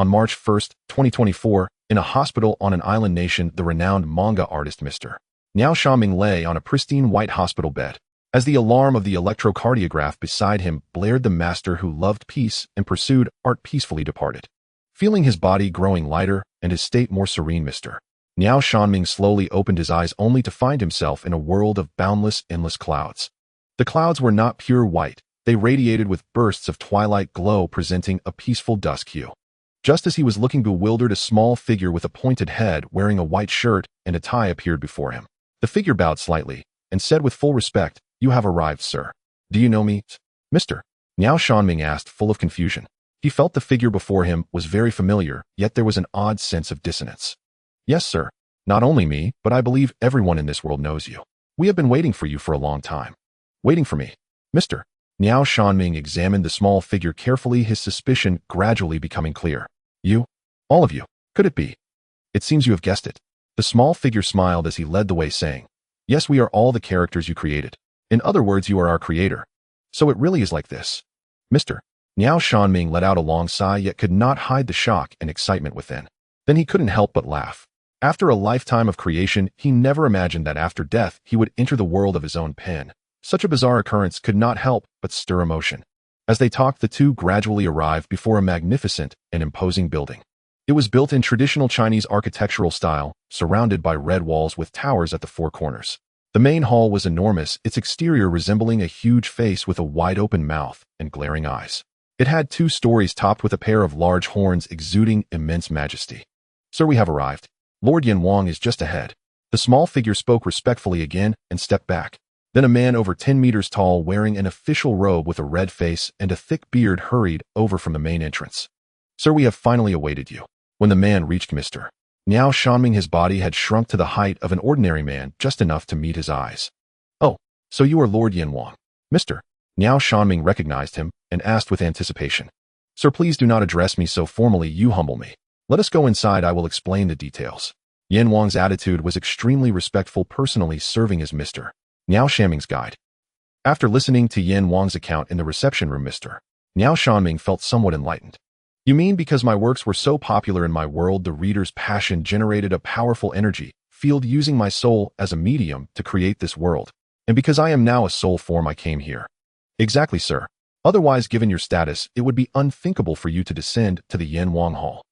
On March 1st, 2024, in a hospital on an island nation, the renowned manga artist Mr. Niao Xiaoming lay on a pristine white hospital bed. As the alarm of the electrocardiograph beside him blared, the master who loved peace and pursued art peacefully departed. Feeling his body growing lighter and his state more serene, Mr. Niao Xiaoming slowly opened his eyes only to find himself in a world of boundless, endless clouds. The clouds were not pure white. They radiated with bursts of twilight glow, presenting a peaceful dusk hue. Just as he was looking bewildered, a small figure with a pointed head, wearing a white shirt and a tie, appeared before him. The figure bowed slightly and said with full respect, "You have arrived, sir. Do you know me, Mr.?" Niao Xiaoming asked, full of confusion. He felt the figure before him was very familiar, yet there was an odd sense of dissonance. "Yes, sir. Not only me, but I believe everyone in this world knows you. We have been waiting for you for a long time." "Waiting for me, Mr.?" Niao Xiaoming examined the small figure carefully, his suspicion gradually becoming clear. "You? All of you? Could it be? It seems you have guessed it." The small figure smiled as he led the way, saying, "Yes, we are all the characters you created. In other words, you are our creator. So it really is like this, Mr." Niao Xiaoming let out a long sigh, yet could not hide the shock and excitement within. Then he couldn't help but laugh. After a lifetime of creation, he never imagined that after death he would enter the world of his own pen. Such a bizarre occurrence could not help but stir emotion. As they talked, the two gradually arrived before a magnificent and imposing building. It was built in traditional Chinese architectural style, surrounded by red walls with towers at the four corners. The main hall was enormous, its exterior resembling a huge face with a wide-open mouth and glaring eyes. It had 2 stories topped with a pair of large horns exuding immense majesty. "Sir, we have arrived. Lord Yanwang is just ahead." The small figure spoke respectfully again and stepped back. Then a man over 10 meters tall, wearing an official robe with a red face and a thick beard, hurried over from the main entrance. "Sir, we have finally awaited you." When the man reached Mr. Niao Xiaoming, his body had shrunk to the height of an ordinary man, just enough to meet his eyes. "Oh, so you are Lord Yanwang, Mr. Niao Xiaoming recognized him and asked with anticipation, "Sir, please do not address me so formally, you humble me. Let us go inside, I will explain the details." Yanwang's attitude was extremely respectful, personally serving as Mr. Niao Xiaoming's guide. After listening to Yanwang's account in the reception room, Mr. Niao Xiaoming felt somewhat enlightened. "You mean because my works were so popular in my world, the reader's passion generated a powerful energy field using my soul as a medium to create this world, and because I am now a soul form I came here." "Exactly, sir. Otherwise, given your status, it would be unthinkable for you to descend to the Yanwang Hall."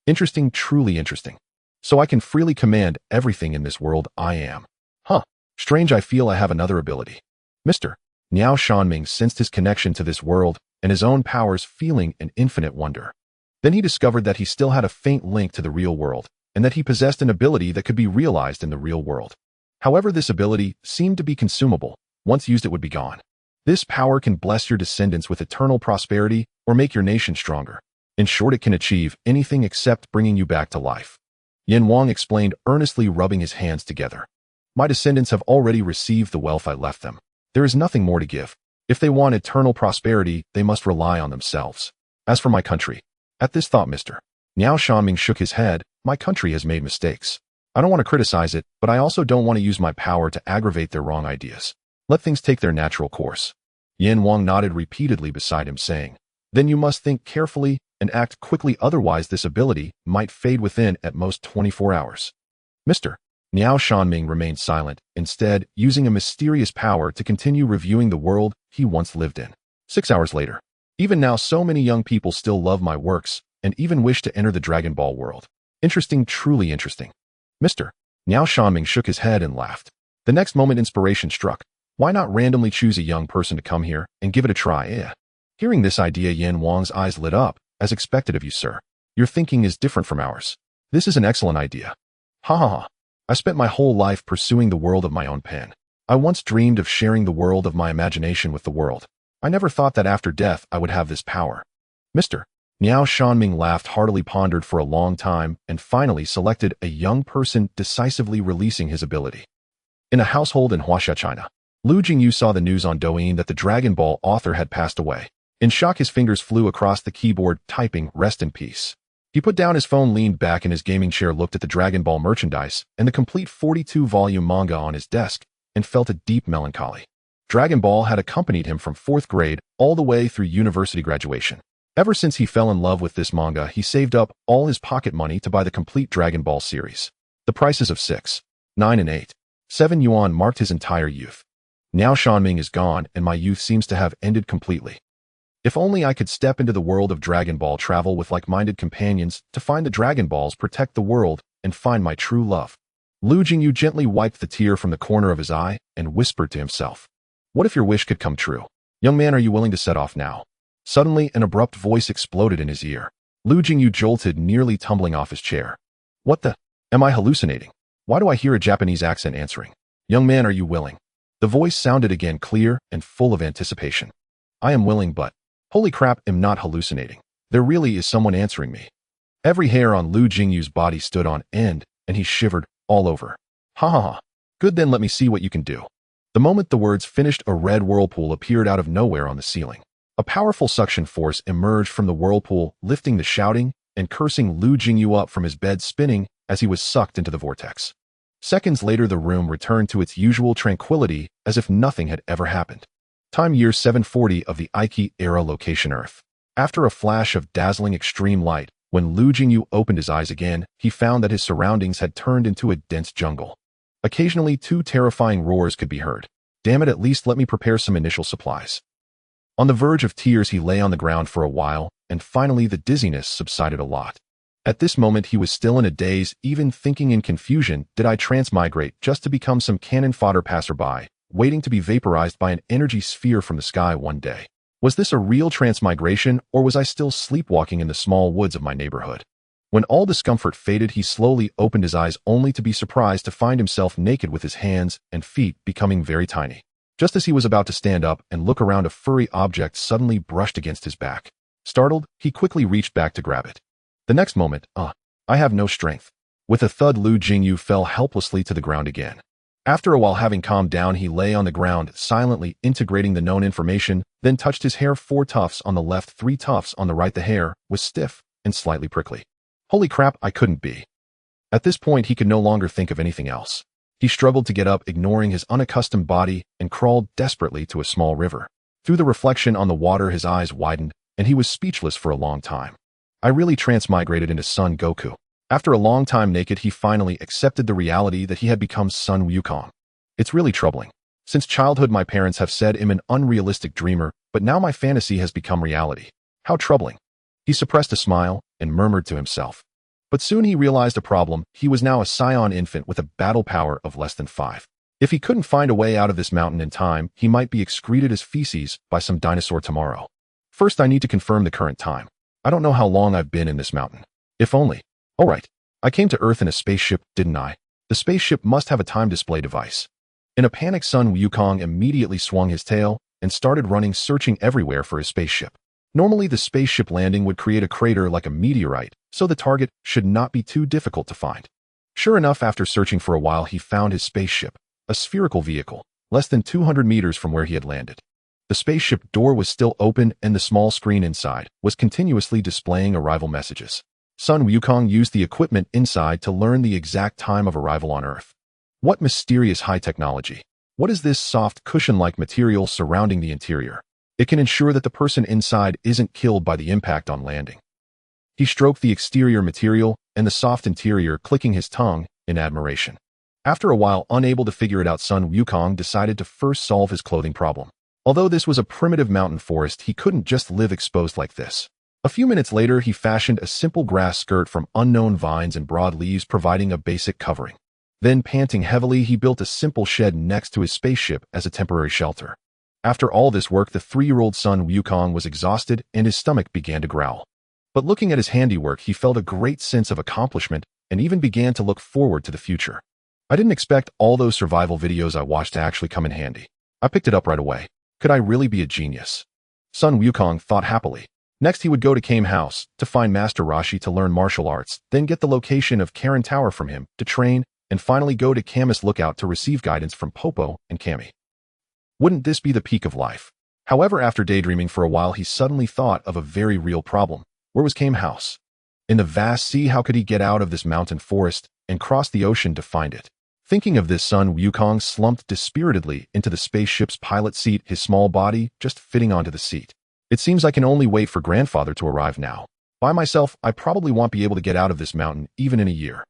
"Interesting, truly interesting. So I can freely command everything in this world I am. Huh. Strange, I feel I have another ability." Mr. Niao Xiaoming sensed his connection to this world and his own powers, feeling an infinite wonder. Then he discovered that he still had a faint link to the real world, and that he possessed an ability that could be realized in the real world. However, this ability seemed to be consumable. Once used, it would be gone. This power can bless your descendants with eternal prosperity or make your nation stronger. In short, it can achieve anything except bringing you back to life. Yanwang explained earnestly, rubbing his hands together. "My descendants have already received the wealth I left them. There is nothing more to give. If they want eternal prosperity, they must rely on themselves. As for my country..." At this thought, Mr. Niao Xiaoming shook his head. "My country has made mistakes. I don't want to criticize it, but I also don't want to use my power to aggravate their wrong ideas. Let things take their natural course." Yanwang nodded repeatedly beside him, saying, "Then you must think carefully and act quickly, otherwise this ability might fade within at most 24 hours. Mr. Niao Xiaoming remained silent, instead using a mysterious power to continue reviewing the world he once lived in. 6 hours later. "Even now, so many young people still love my works and even wish to enter the Dragon Ball world. Interesting, truly interesting." Mr. Niao Xiaoming shook his head and laughed. The next moment, inspiration struck. Why not randomly choose a young person to come here and give it a try? Hearing this idea, Yanwang's eyes lit up. "As expected of you, sir. Your thinking is different from ours. This is an excellent idea. Ha ha ha. I spent my whole life pursuing the world of my own pen. I once dreamed of sharing the world of my imagination with the world. I never thought that after death I would have this power." Mr. Niao Xiaoming laughed heartily, pondered for a long time, and finally selected a young person, decisively releasing his ability. In a household in Huaxia, China, Lu Jingyu saw the news on Douyin that the Dragon Ball author had passed away. In shock, his fingers flew across the keyboard, typing, "Rest in peace." He put down his phone, leaned back in his gaming chair, looked at the Dragon Ball merchandise and the complete 42-volume manga on his desk, and felt a deep melancholy. Dragon Ball had accompanied him from 4th grade all the way through university graduation. Ever since he fell in love with this manga, he saved up all his pocket money to buy the complete Dragon Ball series. The prices of 6, 9 and 8, 7 yuan marked his entire youth. Now Shanming is gone and my youth seems to have ended completely. If only I could step into the world of Dragon Ball, travel with like-minded companions to find the Dragon Balls, protect the world, and find my true love. Lu Jingyu gently wiped the tear from the corner of his eye and whispered to himself. What if your wish could come true? Young man, are you willing to set off now? Suddenly, an abrupt voice exploded in his ear. Lu Jingyu jolted, nearly tumbling off his chair. What the? Am I hallucinating? Why do I hear a Japanese accent answering? Young man, are you willing? The voice sounded again, clear and full of anticipation. I am willing, but... Holy crap, I'm not hallucinating. There really is someone answering me. Every hair on Lu Jingyu's body stood on end, and he shivered all over. Ha ha ha. Good, then let me see what you can do. The moment the words finished, a red whirlpool appeared out of nowhere on the ceiling. A powerful suction force emerged from the whirlpool, lifting the shouting and cursing Lu Jingyu up from his bed, spinning as he was sucked into the vortex. Seconds later, the room returned to its usual tranquility as if nothing had ever happened. Time year 740 of the Aiki era, location Earth. After a flash of dazzling extreme light, when Lu Jingyu opened his eyes again, he found that his surroundings had turned into a dense jungle. Occasionally, 2 terrifying roars could be heard. Damn it, at least let me prepare some initial supplies. On the verge of tears, he lay on the ground for a while, and finally the dizziness subsided a lot. At this moment, he was still in a daze, even thinking in confusion, did I transmigrate just to become some cannon fodder passerby, waiting to be vaporized by an energy sphere from the sky one day? Was this a real transmigration, or was I still sleepwalking in the small woods of my neighborhood? When all discomfort faded, he slowly opened his eyes, only to be surprised to find himself naked, with his hands and feet becoming very tiny. Just as he was about to stand up and look around, a furry object suddenly brushed against his back. Startled, he quickly reached back to grab it. The next moment, I have no strength. With a thud, Lu Jingyu fell helplessly to the ground again. After a while, having calmed down, he lay on the ground, silently integrating the known information, then touched his hair. 4 tufts on the left, 3 tufts on the right. The hair was stiff and slightly prickly. Holy crap, I couldn't be. At this point, he could no longer think of anything else. He struggled to get up, ignoring his unaccustomed body, and crawled desperately to a small river. Through the reflection on the water, his eyes widened, and he was speechless for a long time. I really transmigrated into Son Goku. After a long time naked, he finally accepted the reality that he had become Son Wukong. It's really troubling. Since childhood, my parents have said I'm an unrealistic dreamer, but now my fantasy has become reality. How troubling. He suppressed a smile and murmured to himself. But soon he realized a problem. He was now a Saiyan infant with a battle power of less than 5. If he couldn't find a way out of this mountain in time, he might be excreted as feces by some dinosaur tomorrow. First, I need to confirm the current time. I don't know how long I've been in this mountain. If only. All right. I came to Earth in a spaceship, didn't I? The spaceship must have a time display device. In a panic, Son Wukong immediately swung his tail and started running, searching everywhere for his spaceship. Normally, the spaceship landing would create a crater like a meteorite, so the target should not be too difficult to find. Sure enough, after searching for a while, he found his spaceship, a spherical vehicle, less than 200 meters from where he had landed. The spaceship door was still open, and the small screen inside was continuously displaying arrival messages. Son Wukong used the equipment inside to learn the exact time of arrival on Earth. What mysterious high technology! What is this soft cushion-like material surrounding the interior? It can ensure that the person inside isn't killed by the impact on landing. He stroked the exterior material and the soft interior, clicking his tongue in admiration. After a while, unable to figure it out, Son Wukong decided to first solve his clothing problem. Although this was a primitive mountain forest, he couldn't just live exposed like this. A few minutes later, he fashioned a simple grass skirt from unknown vines and broad leaves, providing a basic covering. Then, panting heavily, he built a simple shed next to his spaceship as a temporary shelter. After all this work, the 3-year-old Son Wukong was exhausted and his stomach began to growl. But looking at his handiwork, he felt a great sense of accomplishment and even began to look forward to the future. I didn't expect all those survival videos I watched to actually come in handy. I picked it up right away. Could I really be a genius? Son Wukong thought happily. Next, he would go to Kame House to find Master Rashi to learn martial arts, then get the location of Karen Tower from him to train, and finally go to Camus Lookout to receive guidance from Popo and Cammy. Wouldn't this be the peak of life? However, after daydreaming for a while, he suddenly thought of a very real problem. Where was Kame House? In the vast sea. How could he get out of this mountain forest and cross the ocean to find it? Thinking of this, Son Wukong slumped dispiritedly into the spaceship's pilot seat, his small body just fitting onto the seat. It seems I can only wait for grandfather to arrive now. By myself, I probably won't be able to get out of this mountain even in a year.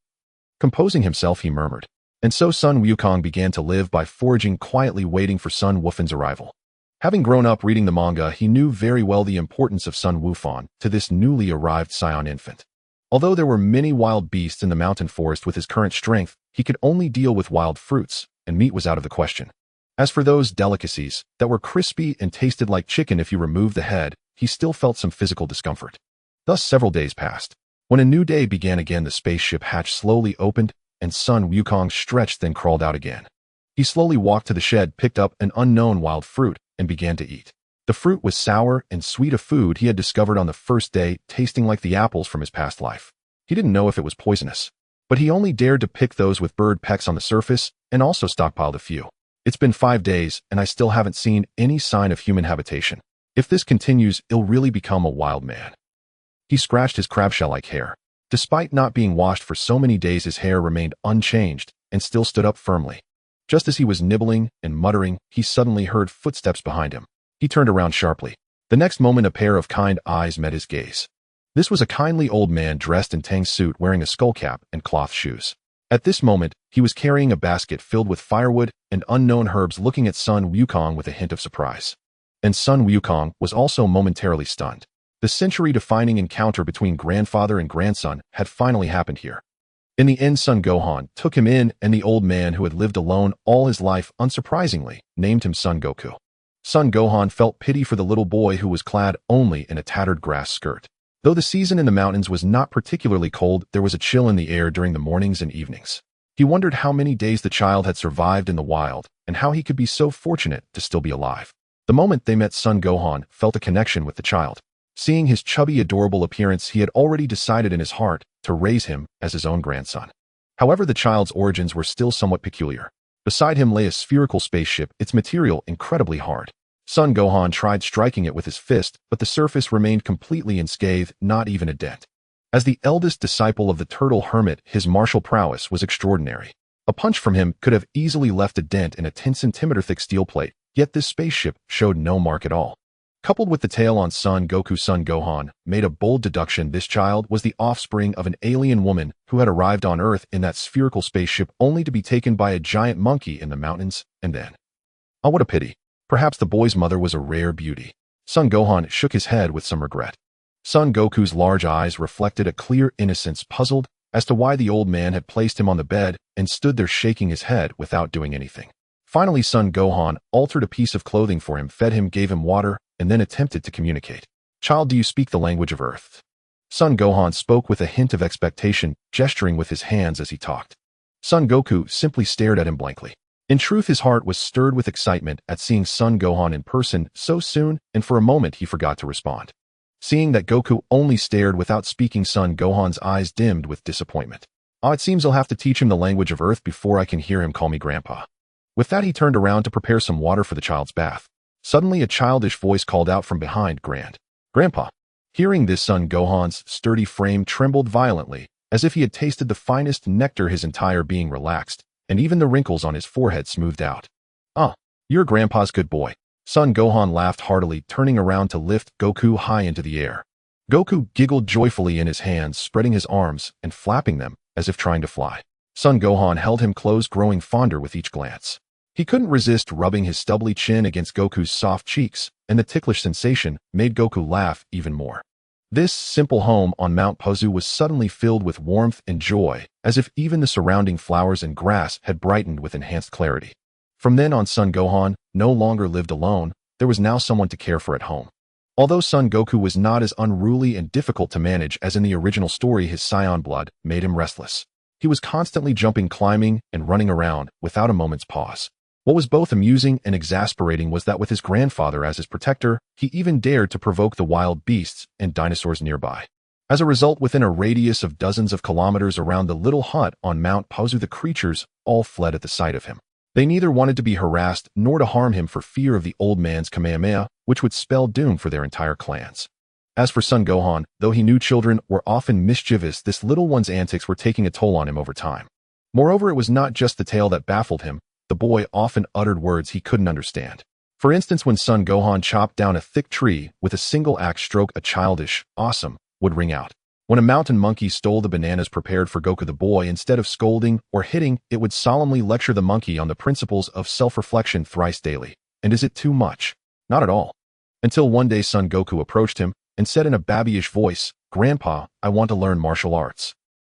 Composing himself, he murmured. And so Sun Wukong began to live by foraging quietly, waiting for Sun Wufan's arrival. Having grown up reading the manga, he knew very well the importance of Sun Wufan to this newly arrived Saiyan infant. Although there were many wild beasts in the mountain forest with his current strength, he could only deal with wild fruits, and meat was out of the question. As for those delicacies that were crispy and tasted like chicken if you removed the head, he still felt some physical discomfort. Thus several days passed. When a new day began again, the spaceship hatch slowly opened, and Sun Wukong stretched, then crawled out again. He slowly walked to the shed, picked up an unknown wild fruit, and began to eat. The fruit was sour and sweet, a food he had discovered on the first day, tasting like the apples from his past life. He didn't know if it was poisonous, but he only dared to pick those with bird pecks on the surface, and also stockpiled a few. It's been 5 days, and I still haven't seen any sign of human habitation. If this continues, he'll really become a wild man. He scratched his crabshell-like hair. Despite not being washed for so many days, his hair remained unchanged and still stood up firmly. Just as he was nibbling and muttering, he suddenly heard footsteps behind him. He turned around sharply. The next moment, a pair of kind eyes met his gaze. This was a kindly old man dressed in Tang's suit, wearing a skull cap and cloth shoes. At this moment, he was carrying a basket filled with firewood and unknown herbs, looking at Sun Wukong with a hint of surprise. And Sun Wukong was also momentarily stunned. The century-defining encounter between grandfather and grandson had finally happened here. In the end, Son Gohan took him in, and the old man who had lived alone all his life, unsurprisingly, named him Son Goku. Son Gohan felt pity for the little boy who was clad only in a tattered grass skirt. Though the season in the mountains was not particularly cold, there was a chill in the air during the mornings and evenings. He wondered how many days the child had survived in the wild, and how he could be so fortunate to still be alive. The moment they met, Son Gohan felt a connection with the child. Seeing his chubby, adorable appearance, he had already decided in his heart to raise him as his own grandson. However, the child's origins were still somewhat peculiar. Beside him lay a spherical spaceship, its material incredibly hard. Son Gohan tried striking it with his fist, but the surface remained completely unscathed, not even a dent. As the eldest disciple of the turtle hermit, his martial prowess was extraordinary. A punch from him could have easily left a dent in a 10-centimeter-thick steel plate, yet this spaceship showed no mark at all. Coupled with the tale on Son Goku, Son Gohan made a bold deduction: this child was the offspring of an alien woman who had arrived on Earth in that spherical spaceship, only to be taken by a giant monkey in the mountains, and then... Oh, what a pity. Perhaps the boy's mother was a rare beauty. Son Gohan shook his head with some regret. Son Goku's large eyes reflected a clear innocence, puzzled as to why the old man had placed him on the bed and stood there shaking his head without doing anything. Finally, Son Gohan altered a piece of clothing for him, fed him, gave him water, and then attempted to communicate. "Child, do you speak the language of Earth?" Son Gohan spoke with a hint of expectation, gesturing with his hands as he talked. Son Goku simply stared at him blankly. In truth, his heart was stirred with excitement at seeing Son Gohan in person so soon, and for a moment he forgot to respond. Seeing that Goku only stared without speaking, Son Gohan's eyes dimmed with disappointment. "Oh, it seems I'll have to teach him the language of Earth before I can hear him call me Grandpa." With that, he turned around to prepare some water for the child's bath. Suddenly, a childish voice called out from behind, "Grandpa." Hearing this, Son Gohan's sturdy frame trembled violently, as if he had tasted the finest nectar. His entire being relaxed, and even the wrinkles on his forehead smoothed out. "Ah, you're Grandpa's good boy." Son Gohan laughed heartily, turning around to lift Goku high into the air. Goku giggled joyfully in his hands, spreading his arms and flapping them as if trying to fly. Son Gohan held him close, growing fonder with each glance. He couldn't resist rubbing his stubbly chin against Goku's soft cheeks, and the ticklish sensation made Goku laugh even more. This simple home on Mount Paozu was suddenly filled with warmth and joy, as if even the surrounding flowers and grass had brightened with enhanced clarity. From then on, Son Gohan no longer lived alone. There was now someone to care for at home. Although Son Goku was not as unruly and difficult to manage as in the original story, his Saiyan blood made him restless. He was constantly jumping, climbing, and running around without a moment's pause. What was both amusing and exasperating was that with his grandfather as his protector, he even dared to provoke the wild beasts and dinosaurs nearby. As a result, within a radius of dozens of kilometers around the little hut on Mount Paozu, the creatures all fled at the sight of him. They neither wanted to be harassed nor to harm him for fear of the old man's Kamehameha, which would spell doom for their entire clans. As for Son Gohan, though he knew children were often mischievous, this little one's antics were taking a toll on him over time. Moreover, it was not just the tale that baffled him. The boy often uttered words he couldn't understand. For instance, when Son Gohan chopped down a thick tree with a single axe stroke, a childish, awesome would ring out. When a mountain monkey stole the bananas prepared for Goku the boy, instead of scolding or hitting, it would solemnly lecture the monkey on the principles of self-reflection thrice daily. And is it too much? Not at all. Until one day Son Goku approached him and said in a babyish voice, "Grandpa, I want to learn martial arts."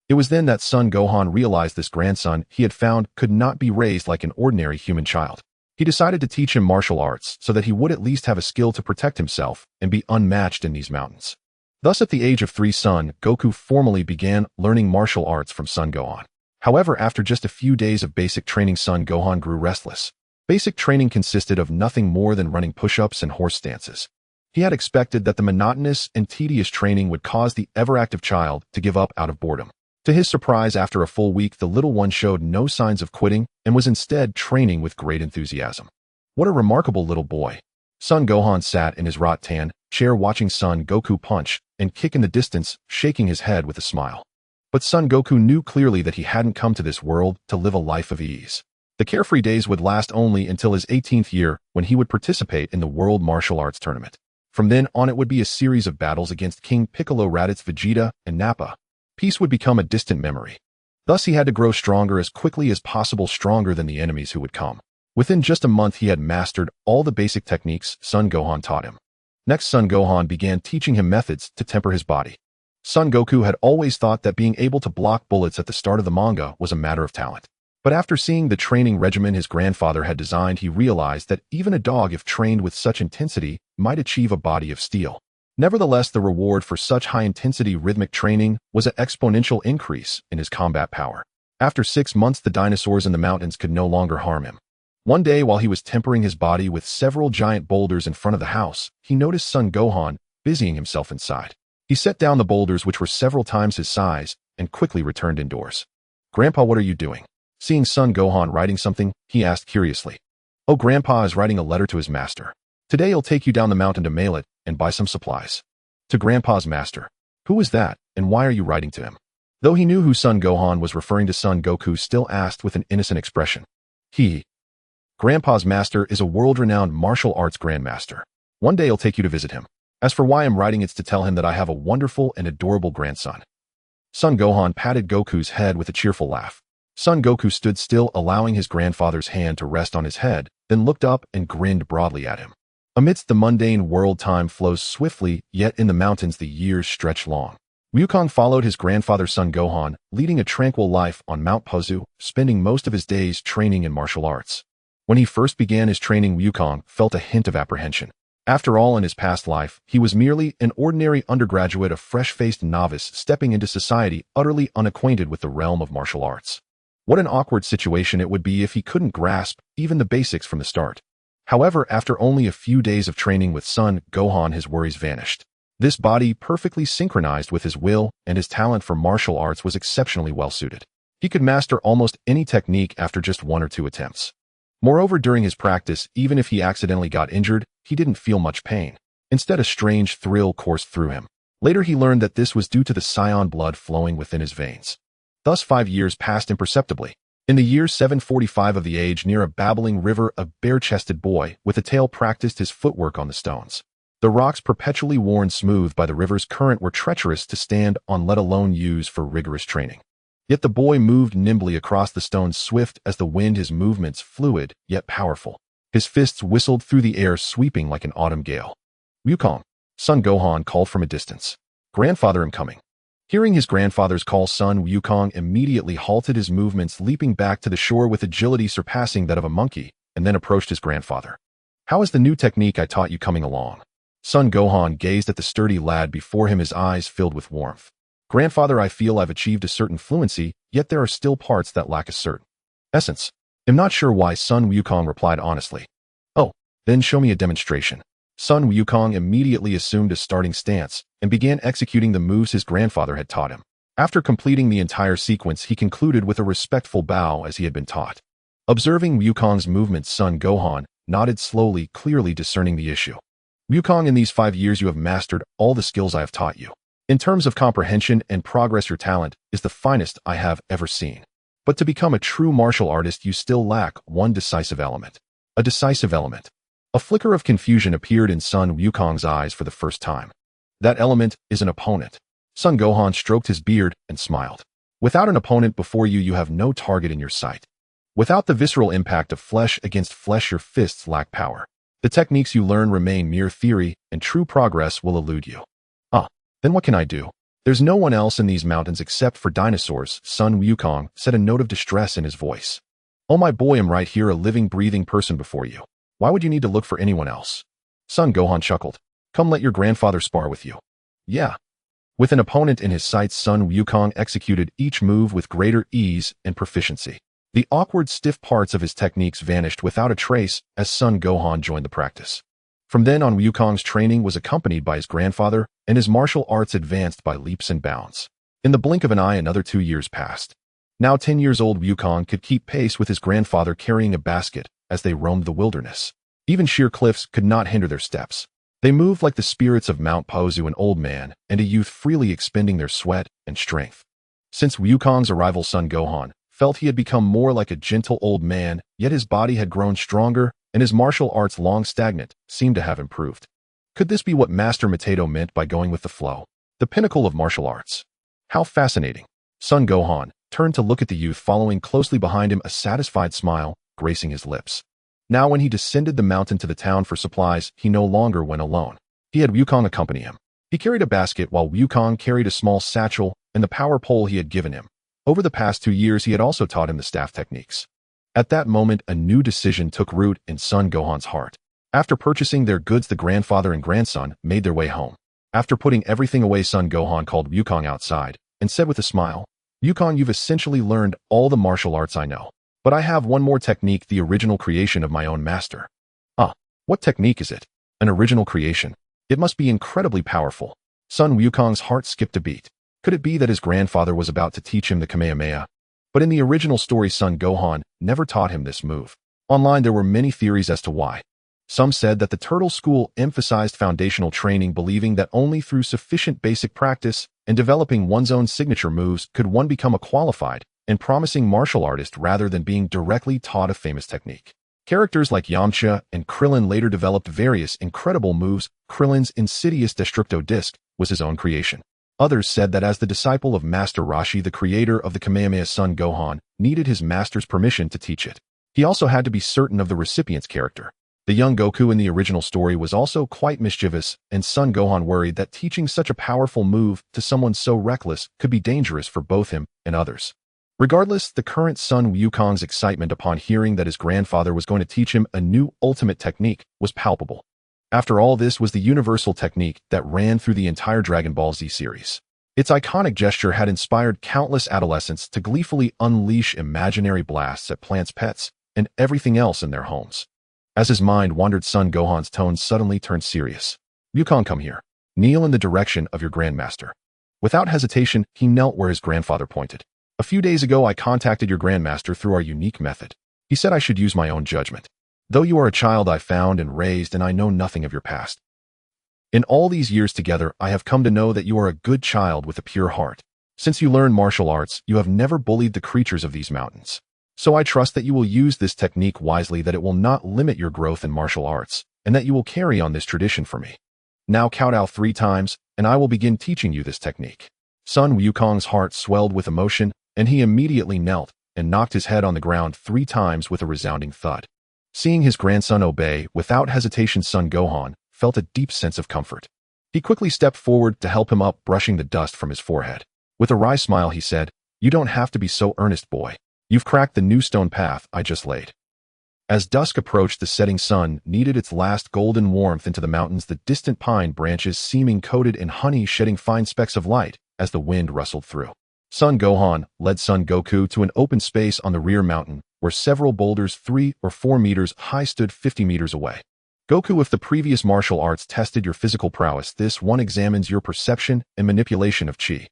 It was then that Son Gohan realized this grandson he had found could not be raised like an ordinary human child. He decided to teach him martial arts so that he would at least have a skill to protect himself and be unmatched in these mountains. Thus, at the age of 3, Son Goku formally began learning martial arts from Son Gohan. However, after just a few days of basic training, Son Gohan grew restless. Basic training consisted of nothing more than running push-ups and horse stances. He had expected that the monotonous and tedious training would cause the ever-active child to give up out of boredom. To his surprise, after a full week, the little one showed no signs of quitting and was instead training with great enthusiasm. What a remarkable little boy. Son Gohan sat in his rattan chair watching Son Goku punch and kick in the distance, shaking his head with a smile. But Son Goku knew clearly that he hadn't come to this world to live a life of ease. The carefree days would last only until his 18th year, when he would participate in the World Martial Arts Tournament. From then on, it would be a series of battles against King Piccolo, Raditz, Vegeta, and Nappa. Peace would become a distant memory. Thus, he had to grow stronger as quickly as possible, stronger than the enemies who would come. Within just a month, he had mastered all the basic techniques Son Gohan taught him. Next, Son Gohan began teaching him methods to temper his body. Son Goku had always thought that being able to block bullets at the start of the manga was a matter of talent. But after seeing the training regimen his grandfather had designed, he realized that even a dog, if trained with such intensity, might achieve a body of steel. Nevertheless, the reward for such high-intensity rhythmic training was an exponential increase in his combat power. After 6 months, the dinosaurs in the mountains could no longer harm him. One day, while he was tempering his body with several giant boulders in front of the house, he noticed Son Gohan busying himself inside. He set down the boulders, which were several times his size, and quickly returned indoors. "Grandpa, what are you doing?" Seeing Son Gohan writing something, he asked curiously. "Oh, Grandpa is writing a letter to his master. Today he'll take you down the mountain to mail it and buy some supplies." To Grandpa's master. Who is that, and why are you writing to him? Though he knew who Son Gohan was referring to, Son Goku still asked with an innocent expression. Grandpa's master is a world-renowned martial arts grandmaster. One day I'll take you to visit him. As for why I'm writing, it's to tell him that I have a wonderful and adorable grandson. Son Gohan patted Goku's head with a cheerful laugh. Son Goku stood still, allowing his grandfather's hand to rest on his head, then looked up and grinned broadly at him. Amidst the mundane world, time flows swiftly, yet in the mountains the years stretch long. Wukong followed his grandfather Son Gohan, leading a tranquil life on Mount Paozu, spending most of his days training in martial arts. When he first began his training, Wukong felt a hint of apprehension. After all, in his past life, he was merely an ordinary undergraduate, a fresh-faced novice stepping into society utterly unacquainted with the realm of martial arts. What an awkward situation it would be if he couldn't grasp even the basics from the start. However, after only a few days of training with Son Gohan, his worries vanished. This body, perfectly synchronized with his will and his talent for martial arts, was exceptionally well-suited. He could master almost any technique after just 1 or 2 attempts. Moreover, during his practice, even if he accidentally got injured, he didn't feel much pain. Instead, a strange thrill coursed through him. Later, he learned that this was due to the Saiyan blood flowing within his veins. Thus, 5 years passed imperceptibly. In the year 745 of the age, near a babbling river, a bare-chested boy with a tail practiced his footwork on the stones. The rocks, perpetually worn smooth by the river's current, were treacherous to stand on, let alone use for rigorous training. Yet the boy moved nimbly across the stones, swift as the wind, his movements fluid yet powerful. His fists whistled through the air, sweeping like an autumn gale. "Wukong," Son Gohan called from a distance. "Grandfather, I'm coming." Hearing his grandfather's call, Son Wukong immediately halted his movements, leaping back to the shore with agility surpassing that of a monkey, and then approached his grandfather. "How is the new technique I taught you coming along?" Son Gohan gazed at the sturdy lad before him, his eyes filled with warmth. "Grandfather, I feel I've achieved a certain fluency, yet there are still parts that lack a certain essence. I'm not sure why," Son Wukong replied honestly. "Oh, then show me a demonstration." Son Wukong immediately assumed a starting stance and began executing the moves his grandfather had taught him. After completing the entire sequence, he concluded with a respectful bow as he had been taught. Observing Wukong's movements, Son Gohan nodded slowly, clearly discerning the issue. "Wukong, in these 5 years you have mastered all the skills I have taught you. In terms of comprehension and progress, your talent is the finest I have ever seen. But to become a true martial artist, you still lack one decisive element. A decisive element. A flicker of confusion appeared in Sun Wukong's eyes for the first time. That element is an opponent. Son Gohan stroked his beard and smiled. Without an opponent before you, you have no target in your sight. Without the visceral impact of flesh against flesh, your fists lack power. The techniques you learn remain mere theory, and true progress will elude you. Then what can I do? There's no one else in these mountains except for dinosaurs, Sun Wukong said, a note of distress in his voice. Oh my boy, I'm right here, a living, breathing person before you. Why would you need to look for anyone else? Son Gohan chuckled. Come, let your grandfather spar with you. Yeah. With an opponent in his sights, Sun Wukong executed each move with greater ease and proficiency. The awkward, stiff parts of his techniques vanished without a trace as Son Gohan joined the practice. From then on, Wukong's training was accompanied by his grandfather, and his martial arts advanced by leaps and bounds. In the blink of an eye, another 2 years passed. Now 10 years old, Wukong could keep pace with his grandfather carrying a basket as they roamed the wilderness. Even sheer cliffs could not hinder their steps. They moved like the spirits of Mount Paozu, an old man and a youth freely expending their sweat and strength. Since Wukong's arrival, Son Gohan felt he had become more like a gentle old man, yet his body had grown stronger and his martial arts, long stagnant, seemed to have improved. Could this be what Master Mateto meant by going with the flow? The pinnacle of martial arts. How fascinating. Son Gohan turned to look at the youth, following closely behind him, a satisfied smile gracing his lips. Now when he descended the mountain to the town for supplies, he no longer went alone. He had Wukong accompany him. He carried a basket while Wukong carried a small satchel and the power pole he had given him. Over the past 2 years, he had also taught him the staff techniques. At that moment, a new decision took root in Son Gohan's heart. After purchasing their goods, the grandfather and grandson made their way home. After putting everything away, Son Gohan called Wukong outside and said with a smile, Wukong, you've essentially learned all the martial arts I know. But I have one more technique, the original creation of my own master. What technique is it? An original creation. It must be incredibly powerful. Son Wukong's heart skipped a beat. Could it be that his grandfather was about to teach him the Kamehameha? But in the original story, Son Gohan never taught him this move. Online, there were many theories as to why. Some said that the Turtle School emphasized foundational training, believing that only through sufficient basic practice and developing one's own signature moves could one become a qualified and promising martial artist rather than being directly taught a famous technique. Characters like Yamcha and Krillin later developed various incredible moves. Krillin's insidious Destructo Disc was his own creation. Others said that as the disciple of Master Roshi, the creator of the Kamehameha, Son Gohan needed his master's permission to teach it. He also had to be certain of the recipient's character. The young Goku in the original story was also quite mischievous, and Son Gohan worried that teaching such a powerful move to someone so reckless could be dangerous for both him and others. Regardless, the current Son Wukong's excitement upon hearing that his grandfather was going to teach him a new ultimate technique was palpable. After all, this was the universal technique that ran through the entire Dragon Ball Z series. Its iconic gesture had inspired countless adolescents to gleefully unleash imaginary blasts at plants, pets, and everything else in their homes. As his mind wandered, Son Gohan's tone suddenly turned serious. Wukong, come here. Kneel in the direction of your grandmaster. Without hesitation, he knelt where his grandfather pointed. A few days ago, I contacted your grandmaster through our unique method. He said I should use my own judgment. Though you are a child I found and raised, and I know nothing of your past. In all these years together, I have come to know that you are a good child with a pure heart. Since you learned martial arts, you have never bullied the creatures of these mountains. So I trust that you will use this technique wisely, that it will not limit your growth in martial arts, and that you will carry on this tradition for me. Now kowtow 3 times, and I will begin teaching you this technique. Son Wukong's heart swelled with emotion, and he immediately knelt and knocked his head on the ground 3 times with a resounding thud. Seeing his grandson obey without hesitation, Son Gohan felt a deep sense of comfort. He quickly stepped forward to help him up, brushing the dust from his forehead. With a wry smile, he said, "You don't have to be so earnest, boy. You've cracked the new stone path I just laid." As dusk approached, the setting sun kneaded its last golden warmth into the mountains, the distant pine branches seeming coated in honey, shedding fine specks of light as the wind rustled through. Son Gohan led Son Goku to an open space on the rear mountain, where several boulders 3 or 4 meters high stood 50 meters away. Goku, if the previous martial arts tested your physical prowess, this one examines your perception and manipulation of chi.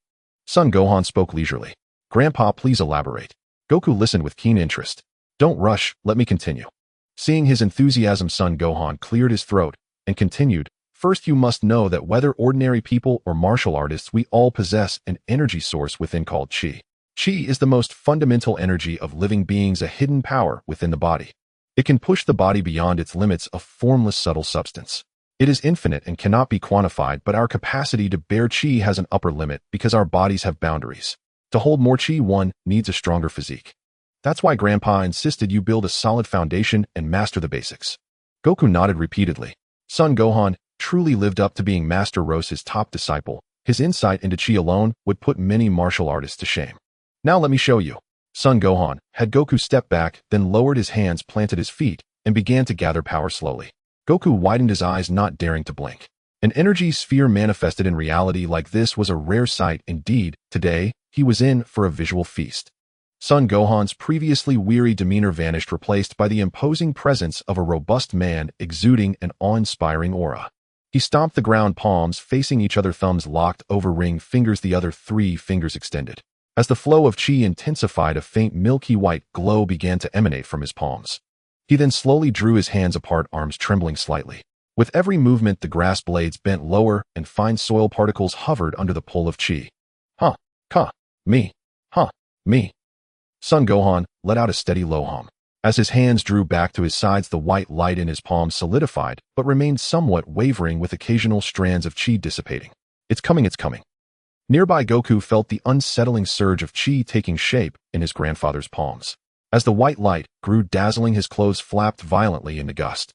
Son Gohan spoke leisurely. Grandpa, please elaborate. Goku listened with keen interest. Don't rush, let me continue. Seeing his enthusiasm, Son Gohan cleared his throat and continued. First, you must know that whether ordinary people or martial artists, we all possess an energy source within called chi. Chi is the most fundamental energy of living beings, a hidden power within the body. It can push the body beyond its limits of formless subtle substance. It is infinite and cannot be quantified, but our capacity to bear chi has an upper limit because our bodies have boundaries. To hold more chi, one needs a stronger physique. That's why Grandpa insisted you build a solid foundation and master the basics. Goku nodded repeatedly. Son Gohan truly lived up to being Master Rose's top disciple. His insight into chi alone would put many martial artists to shame. Now let me show you. Son Gohan had Goku step back, then lowered his hands, planted his feet, and began to gather power slowly. Goku widened his eyes, not daring to blink. An energy sphere manifested in reality like this was a rare sight indeed. Today, he was in for a visual feast. Son Gohan's previously weary demeanor vanished, replaced by the imposing presence of a robust man exuding an awe-inspiring aura. He stomped the ground, palms facing each other, thumbs locked over ring fingers, the other 3 fingers extended. As the flow of chi intensified, a faint milky white glow began to emanate from his palms. He then slowly drew his hands apart, arms trembling slightly. With every movement, the grass blades bent lower and fine soil particles hovered under the pull of chi. Me. Son Gohan let out a steady low hum. As his hands drew back to his sides, the white light in his palms solidified, but remained somewhat wavering, with occasional strands of chi dissipating. It's coming. Nearby, Goku felt the unsettling surge of chi taking shape in his grandfather's palms. As the white light grew dazzling, his clothes flapped violently in the gust.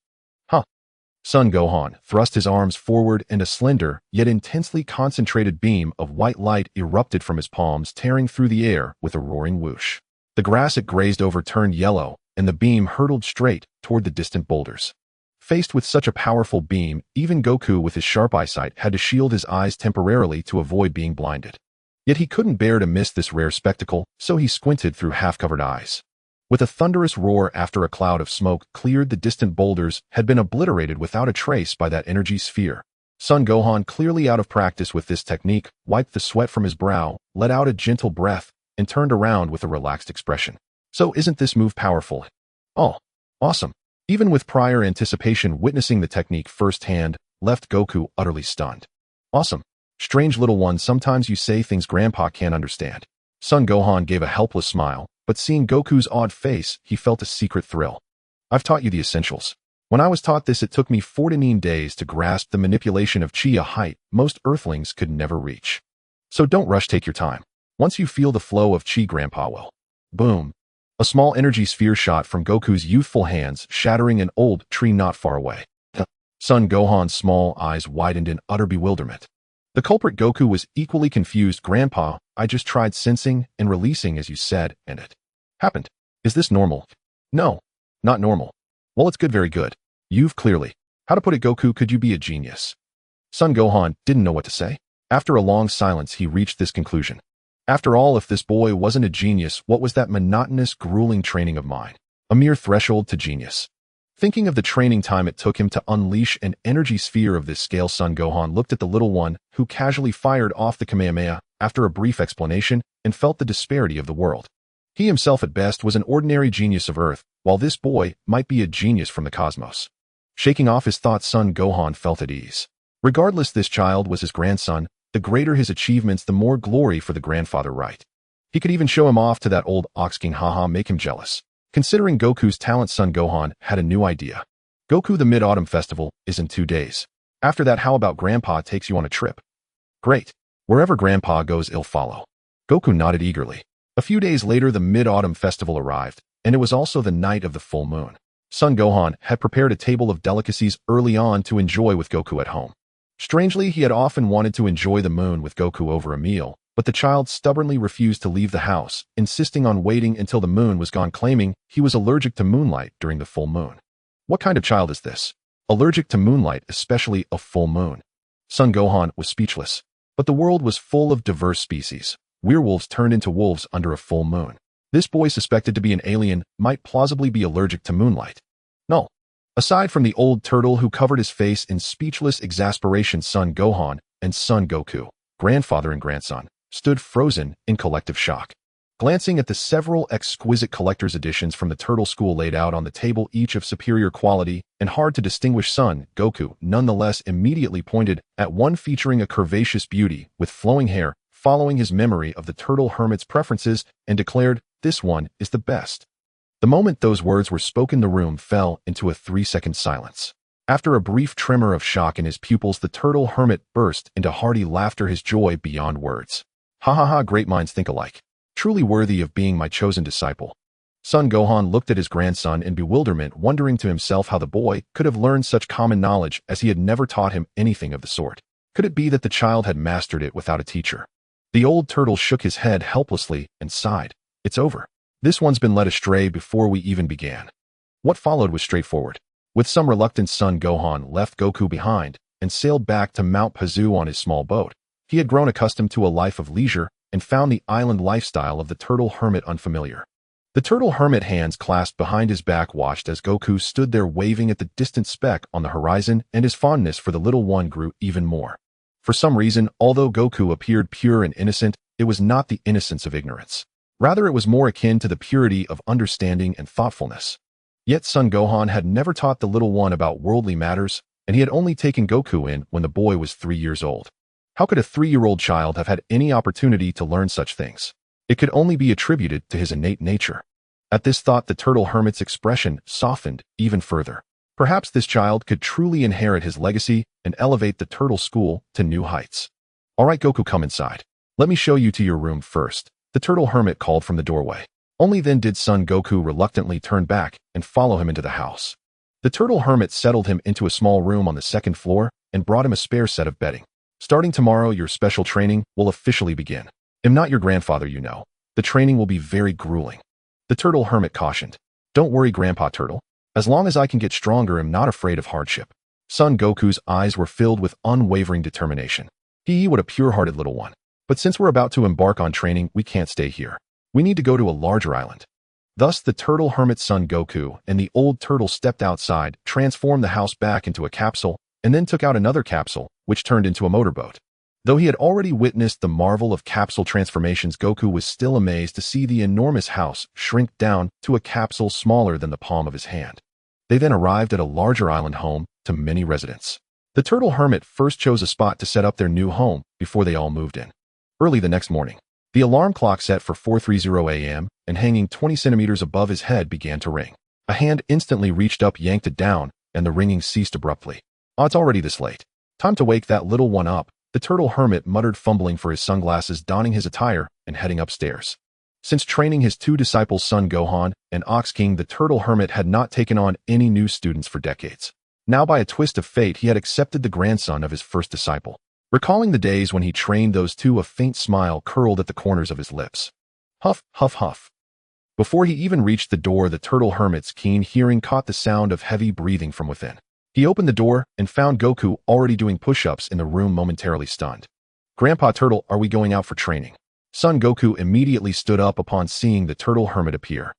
Son Gohan thrust his arms forward, and a slender, yet intensely concentrated beam of white light erupted from his palms, tearing through the air with a roaring whoosh. The grass it grazed over turned yellow, and the beam hurtled straight toward the distant boulders. Faced with such a powerful beam, even Goku with his sharp eyesight had to shield his eyes temporarily to avoid being blinded. Yet he couldn't bear to miss this rare spectacle, so he squinted through half-covered eyes. With a thunderous roar, after a cloud of smoke cleared, the distant boulders had been obliterated without a trace by that energy sphere. Son Gohan, clearly out of practice with this technique, wiped the sweat from his brow, let out a gentle breath, and turned around with a relaxed expression. So isn't this move powerful? Oh, awesome. Even with prior anticipation, witnessing the technique firsthand left Goku utterly stunned. Awesome. Strange little one, sometimes you say things Grandpa can't understand. Son Gohan gave a helpless smile, but seeing Goku's odd face, he felt a secret thrill. I've taught you the essentials. When I was taught this, it took me 14 days to grasp the manipulation of chi, a height most earthlings could never reach. So don't rush, take your time. Once you feel the flow of chi, Grandpa will. Boom. A small energy sphere shot from Goku's youthful hands, shattering an old tree not far away. Son Gohan's small eyes widened in utter bewilderment. The culprit Goku was equally confused. Grandpa, I just tried sensing and releasing as you said, and it happened. Is this normal? No, not normal. Well, it's good, very good. You've clearly. How to put it, Goku, could you be a genius? Son Gohan didn't know what to say. After a long silence, he reached this conclusion. After all, if this boy wasn't a genius, what was that monotonous, grueling training of mine? A mere threshold to genius. Thinking of the training time it took him to unleash an energy sphere of this scale, Son Gohan looked at the little one who casually fired off the Kamehameha after a brief explanation and felt the disparity of the world. He himself at best was an ordinary genius of Earth, while this boy might be a genius from the cosmos. Shaking off his thoughts, Son Gohan felt at ease. Regardless this child was his grandson, the greater his achievements, the more glory for the grandfather, right? He could even show him off to that old Ox King, make him jealous. Considering Goku's talent, Son Gohan had a new idea. Goku, the Mid-Autumn Festival is in 2 days. After that, how about Grandpa takes you on a trip? Great. Wherever Grandpa goes, I'll follow. Goku nodded eagerly. A few days later, the Mid-Autumn Festival arrived, and it was also the night of the full moon. Son Gohan had prepared a table of delicacies early on to enjoy with Goku at home. Strangely, he had often wanted to enjoy the moon with Goku over a meal, but the child stubbornly refused to leave the house, insisting on waiting until the moon was gone, claiming he was allergic to moonlight during the full moon. What kind of child is this? Allergic to moonlight, especially a full moon? Son Gohan was speechless. But the world was full of diverse species. Werewolves turned into wolves under a full moon. This boy, suspected to be an alien, might plausibly be allergic to moonlight. No. Aside from the old turtle who covered his face in speechless exasperation, Son Gohan and Son Goku, grandfather and grandson, stood frozen in collective shock. Glancing at the several exquisite collector's editions from the turtle school laid out on the table, each of superior quality and hard to distinguish, Son Goku nonetheless immediately pointed at one featuring a curvaceous beauty with flowing hair, following his memory of the turtle hermit's preferences, and declared, "This one is the best." The moment those words were spoken, the room fell into a 3-second silence. After a brief tremor of shock in his pupils, the turtle hermit burst into hearty laughter, his joy beyond words. Ha ha ha, great minds think alike. Truly worthy of being my chosen disciple. Son Gohan looked at his grandson in bewilderment, wondering to himself how the boy could have learned such common knowledge as he had never taught him anything of the sort. Could it be that the child had mastered it without a teacher? The old turtle shook his head helplessly and sighed. It's over. This one's been led astray before we even began. What followed was straightforward. With some reluctance, Son Gohan left Goku behind and sailed back to Mount Paozu on his small boat. He had grown accustomed to a life of leisure and found the island lifestyle of the turtle hermit unfamiliar. The turtle hermit, hands clasped behind his back, watched as Goku stood there waving at the distant speck on the horizon, and his fondness for the little one grew even more. For some reason, although Goku appeared pure and innocent, it was not the innocence of ignorance. Rather, it was more akin to the purity of understanding and thoughtfulness. Yet Son Gohan had never taught the little one about worldly matters, and he had only taken Goku in when the boy was 3 years old. How could a 3-year-old child have had any opportunity to learn such things? It could only be attributed to his innate nature. At this thought, the turtle hermit's expression softened even further. Perhaps this child could truly inherit his legacy and elevate the turtle school to new heights. All right, Goku, come inside. Let me show you to your room first, the turtle hermit called from the doorway. Only then did Son Goku reluctantly turn back and follow him into the house. The turtle hermit settled him into a small room on the 2nd floor and brought him a spare set of bedding. Starting tomorrow, your special training will officially begin. I'm not your grandfather, you know. The training will be very grueling. The turtle hermit cautioned. Don't worry, Grandpa Turtle. As long as I can get stronger, I'm not afraid of hardship. Son Goku's eyes were filled with unwavering determination. What a pure-hearted little one. But since we're about to embark on training, we can't stay here. We need to go to a larger island. Thus, the turtle hermit's son Goku and the old turtle stepped outside, transformed the house back into a capsule, and then took out another capsule, which turned into a motorboat. Though he had already witnessed the marvel of capsule transformations, Goku was still amazed to see the enormous house shrink down to a capsule smaller than the palm of his hand. They then arrived at a larger island home to many residents. The turtle hermit first chose a spot to set up their new home before they all moved in. Early the next morning, the alarm clock set for 4:30 a.m. and hanging 20 centimeters above his head began to ring. A hand instantly reached up, yanked it down, and the ringing ceased abruptly. Oh, it's already this late. Time to wake that little one up, the turtle hermit muttered, fumbling for his sunglasses, donning his attire, and heading upstairs. Since training his 2 disciples, Son Gohan and Ox King, the turtle hermit had not taken on any new students for decades. Now, by a twist of fate, he had accepted the grandson of his first disciple. Recalling the days when he trained those two, a faint smile curled at the corners of his lips. Huff, huff, huff. Before he even reached the door, the turtle hermit's keen hearing caught the sound of heavy breathing from within. He opened the door and found Goku already doing push-ups in the room, momentarily stunned. Grandpa Turtle, are we going out for training? Son Goku immediately stood up upon seeing the turtle hermit appear.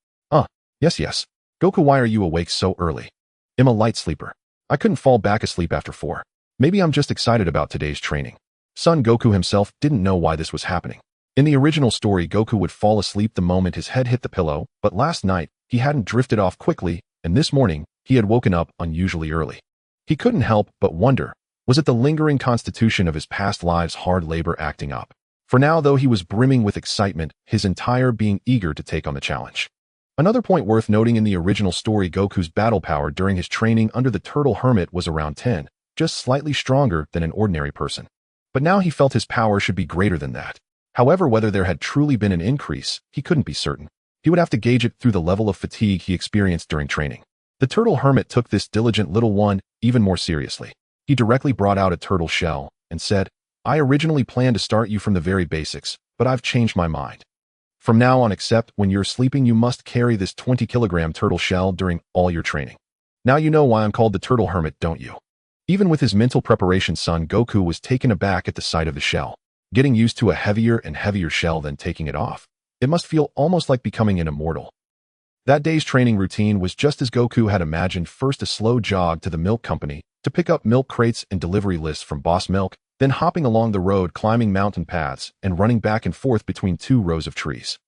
Yes. Goku, why are you awake so early? I'm a light sleeper. I couldn't fall back asleep after 4. Maybe I'm just excited about today's training. Son Goku himself didn't know why this was happening. In the original story, Goku would fall asleep the moment his head hit the pillow, but last night, he hadn't drifted off quickly, and this morning, he had woken up unusually early. He couldn't help but wonder, was it the lingering constitution of his past lives' hard labor acting up? For now, though, he was brimming with excitement, his entire being eager to take on the challenge. Another point worth noting: in the original story, Goku's battle power during his training under the turtle hermit was around 10, just slightly stronger than an ordinary person. But now he felt his power should be greater than that. However, whether there had truly been an increase, he couldn't be certain. He would have to gauge it through the level of fatigue he experienced during training. The turtle hermit took this diligent little one even more seriously. He directly brought out a turtle shell and said, I originally planned to start you from the very basics, but I've changed my mind. From now on, except when you're sleeping, you must carry this 20-kilogram turtle shell during all your training. Now you know why I'm called the turtle hermit, don't you? Even with his mental preparation, Son Goku was taken aback at the sight of the shell. Getting used to a heavier and heavier shell, then taking it off. It must feel almost like becoming an immortal. That day's training routine was just as Goku had imagined. First, a slow jog to the milk company to pick up milk crates and delivery lists from Boss Milk, then hopping along the road, climbing mountain paths, and running back and forth between 2 rows of trees.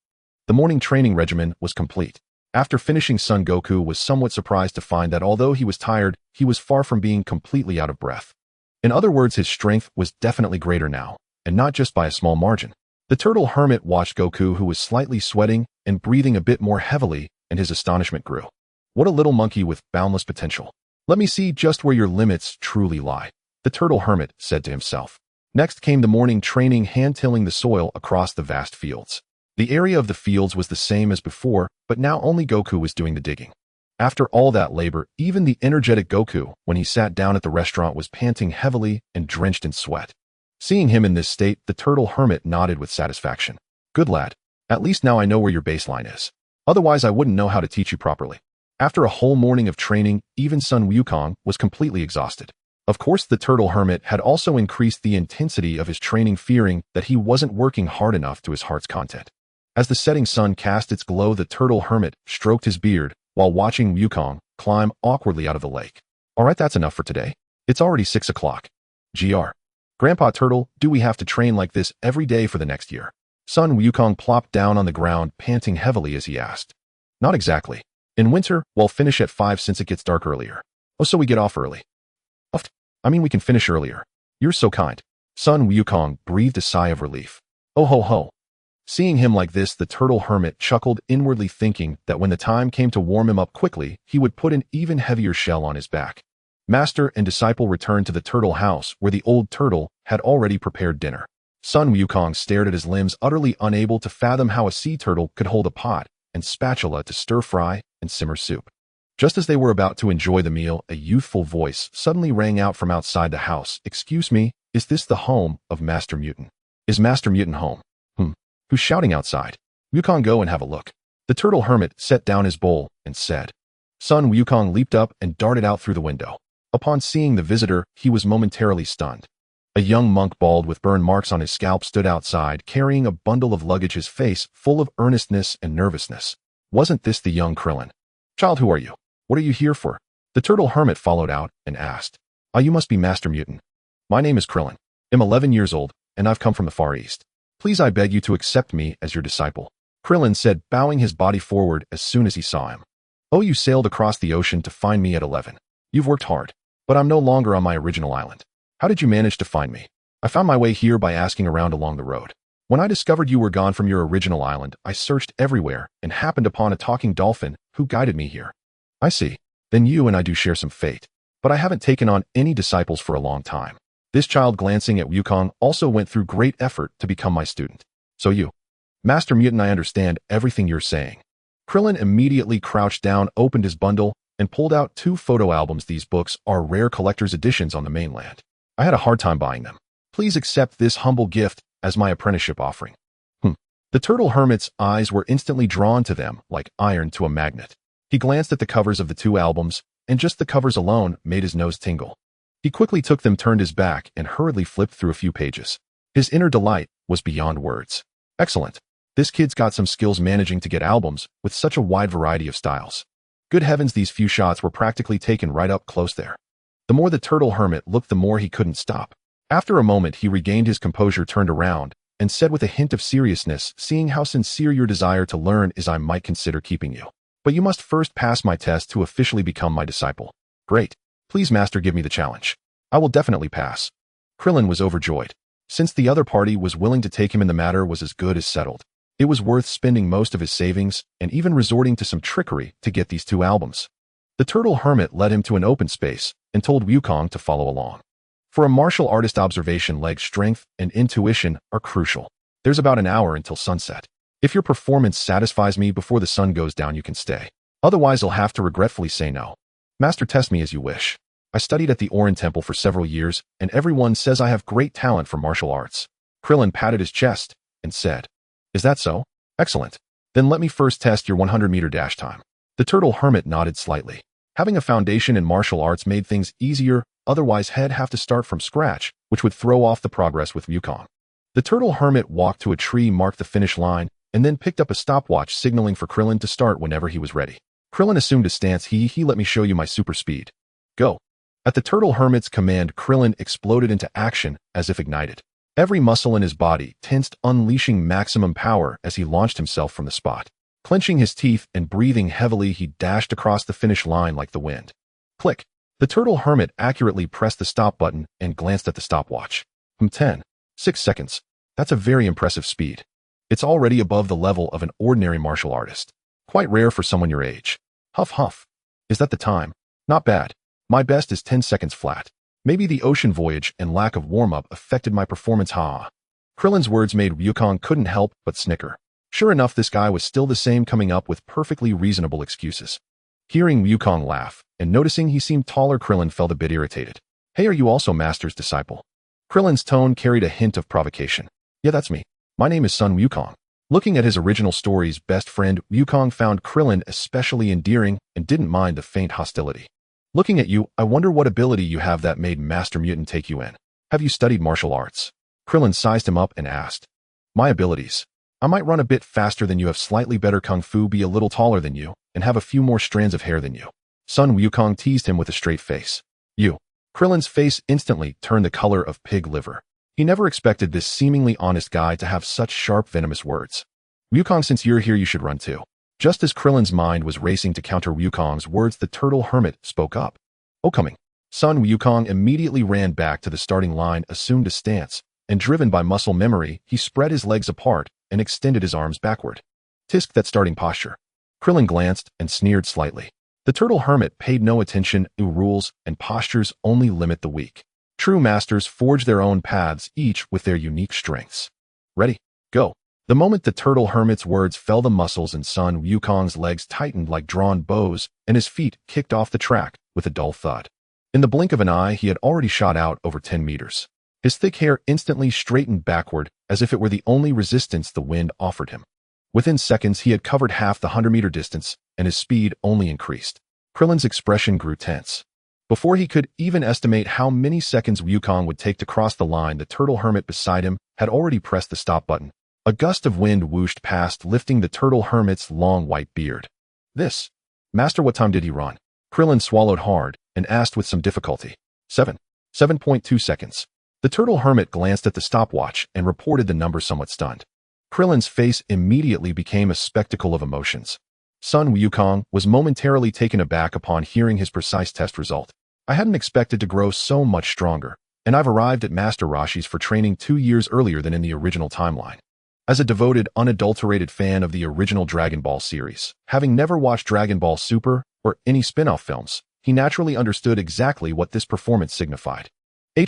The morning training regimen was complete. After finishing, Son Goku was somewhat surprised to find that although he was tired, he was far from being completely out of breath. In other words, his strength was definitely greater now, and not just by a small margin. The turtle hermit watched Goku, who was slightly sweating and breathing a bit more heavily, and his astonishment grew. What a little monkey with boundless potential. Let me see just where your limits truly lie, the turtle hermit said to himself. Next came the morning training, hand-tilling the soil across the vast fields. The area of the fields was the same as before, but now only Goku was doing the digging. After all that labor, even the energetic Goku, when he sat down at the restaurant, was panting heavily and drenched in sweat. Seeing him in this state, the turtle hermit nodded with satisfaction. Good lad. At least now I know where your baseline is. Otherwise I wouldn't know how to teach you properly. After a whole morning of training, even Sun Wukong was completely exhausted. Of course, the turtle hermit had also increased the intensity of his training, fearing that he wasn't working hard enough to his heart's content. As the setting sun cast its glow, the turtle hermit stroked his beard while watching Wukong climb awkwardly out of the lake. Alright, that's enough for today. It's already 6 o'clock. Gr. Grandpa Turtle, do we have to train like this every day for the next year? Sun Wukong plopped down on the ground, panting heavily as he asked. Not exactly. In winter, we'll finish at 5 since it gets dark earlier. Oh, so we get off early. I mean, we can finish earlier. You're so kind. Sun Wukong breathed a sigh of relief. Oh ho ho. Seeing him like this, the turtle hermit chuckled inwardly, thinking that when the time came to warm him up quickly, he would put an even heavier shell on his back. Master and disciple returned to the turtle house, where the old turtle had already prepared dinner. Sun Wukong stared at his limbs, utterly unable to fathom how a sea turtle could hold a pot and spatula to stir-fry and simmer soup. Just as they were about to enjoy the meal, a youthful voice suddenly rang out from outside the house. Excuse me, is this the home of Master Mutant? Is Master Mutant home? Who's shouting outside? Wukong, go and have a look. The turtle hermit set down his bowl and said. Sun Wukong leaped up and darted out through the window. Upon seeing the visitor, he was momentarily stunned. A young monk, bald with burn marks on his scalp, stood outside, carrying a bundle of luggage, his face full of earnestness and nervousness. Wasn't this the young Krillin? Child, who are you? What are you here for? The turtle hermit followed out and asked. You must be Master Mutant. My name is Krillin. I'm 11 years old, and I've come from the Far East. Please, I beg you to accept me as your disciple. Krillin said, bowing his body forward as soon as he saw him. Oh, you sailed across the ocean to find me at 11. You've worked hard. But I'm no longer on my original island. How did you manage to find me? I found my way here by asking around along the road. When I discovered you were gone from your original island, I searched everywhere and happened upon a talking dolphin who guided me here. I see. Then you and I do share some fate. But I haven't taken on any disciples for a long time. This child, glancing at Wukong, also went through great effort to become my student. So you, Master Mutant, I understand everything you're saying. Krillin immediately crouched down, opened his bundle, and pulled out 2 photo albums. These books are rare collector's editions on the mainland. I had a hard time buying them. Please accept this humble gift as my apprenticeship offering. The turtle hermit's eyes were instantly drawn to them like iron to a magnet. He glanced at the covers of the 2 albums, and just the covers alone made his nose tingle. He quickly took them, turned his back, and hurriedly flipped through a few pages. His inner delight was beyond words. Excellent. This kid's got some skills managing to get albums with such a wide variety of styles. Good heavens, these few shots were practically taken right up close there. The more the turtle hermit looked, the more he couldn't stop. After a moment, he regained his composure, turned around, and said with a hint of seriousness, seeing how sincere your desire to learn is, I might consider keeping you. But you must first pass my test to officially become my disciple. Great. Please, Master, give me the challenge. I will definitely pass. Krillin was overjoyed. Since the other party was willing to take him in, the matter was as good as settled. It was worth spending most of his savings and even resorting to some trickery to get these 2 albums. The turtle hermit led him to an open space and told Wukong to follow along. For a martial artist, observation, leg strength, and intuition are crucial. There's about an hour until sunset. If your performance satisfies me before the sun goes down, you can stay. Otherwise, I'll have to regretfully say no. Master, test me as you wish. I studied at the Orin Temple for several years, and everyone says I have great talent for martial arts. Krillin patted his chest and said, Is that so? Excellent. Then let me first test your 100-meter dash time. The turtle hermit nodded slightly. Having a foundation in martial arts made things easier, otherwise he'd have to start from scratch, which would throw off the progress with Wukong. The turtle hermit walked to a tree, marked the finish line, and then picked up a stopwatch, signaling for Krillin to start whenever he was ready. Krillin assumed a stance. He let me show you my super speed. Go. At the turtle hermit's command, Krillin exploded into action as if ignited. Every muscle in his body tensed, unleashing maximum power as he launched himself from the spot. Clenching his teeth and breathing heavily, he dashed across the finish line like the wind. Click. The turtle hermit accurately pressed the stop button and glanced at the stopwatch. 6 seconds. That's a very impressive speed. It's already above the level of an ordinary martial artist. Quite rare for someone your age. Huff huff. Is that the time? Not bad. My best is 10 seconds flat. Maybe the ocean voyage and lack of warm-up affected my performance, ha. Krillin's words made Wukong couldn't help but snicker. Sure enough, this guy was still the same, coming up with perfectly reasonable excuses. Hearing Wukong laugh, and noticing he seemed taller, Krillin felt a bit irritated. Hey, are you also Master's disciple? Krillin's tone carried a hint of provocation. Yeah, that's me. My name is Son Wukong. Looking at his original story's best friend, Wukong found Krillin especially endearing and didn't mind the faint hostility. Looking at you, I wonder what ability you have that made Master Mutant take you in. Have you studied martial arts? Krillin sized him up and asked. My abilities. I might run a bit faster than you, have slightly better kung fu, be a little taller than you, and have a few more strands of hair than you. Son Wukong teased him with a straight face. You. Krillin's face instantly turned the color of pig liver. He never expected this seemingly honest guy to have such sharp, venomous words. Wukong, since you're here, you should run too. Just as Krillin's mind was racing to counter Wukong's words, the turtle hermit spoke up. Oh, coming. Son Wukong immediately ran back to the starting line, assumed a stance, and driven by muscle memory, he spread his legs apart and extended his arms backward. Tisk, that starting posture. Krillin glanced and sneered slightly. The turtle hermit paid no attention to rules, and postures only limit the weak. True masters forge their own paths, each with their unique strengths. Ready, go. The moment the turtle hermit's words fell, the muscles in Son Wukong's legs tightened like drawn bows, and his feet kicked off the track with a dull thud. In the blink of an eye, he had already shot out over 10 meters. His thick hair instantly straightened backward, as if it were the only resistance the wind offered him. Within seconds, he had covered half the 100-meter distance, and his speed only increased. Krillin's expression grew tense. Before he could even estimate how many seconds Wukong would take to cross the line, the turtle hermit beside him had already pressed the stop button. A gust of wind whooshed past, lifting the turtle hermit's long white beard. This. Master, what time did he run? Krillin swallowed hard and asked with some difficulty. 7.2 seconds. The turtle hermit glanced at the stopwatch and reported the number, somewhat stunned. Krillin's face immediately became a spectacle of emotions. Son Wukong was momentarily taken aback upon hearing his precise test result. I hadn't expected to grow so much stronger, and I've arrived at Master Roshi's for training 2 years earlier than in the original timeline. As a devoted, unadulterated fan of the original Dragon Ball series, having never watched Dragon Ball Super or any spin-off films, he naturally understood exactly what this performance signified.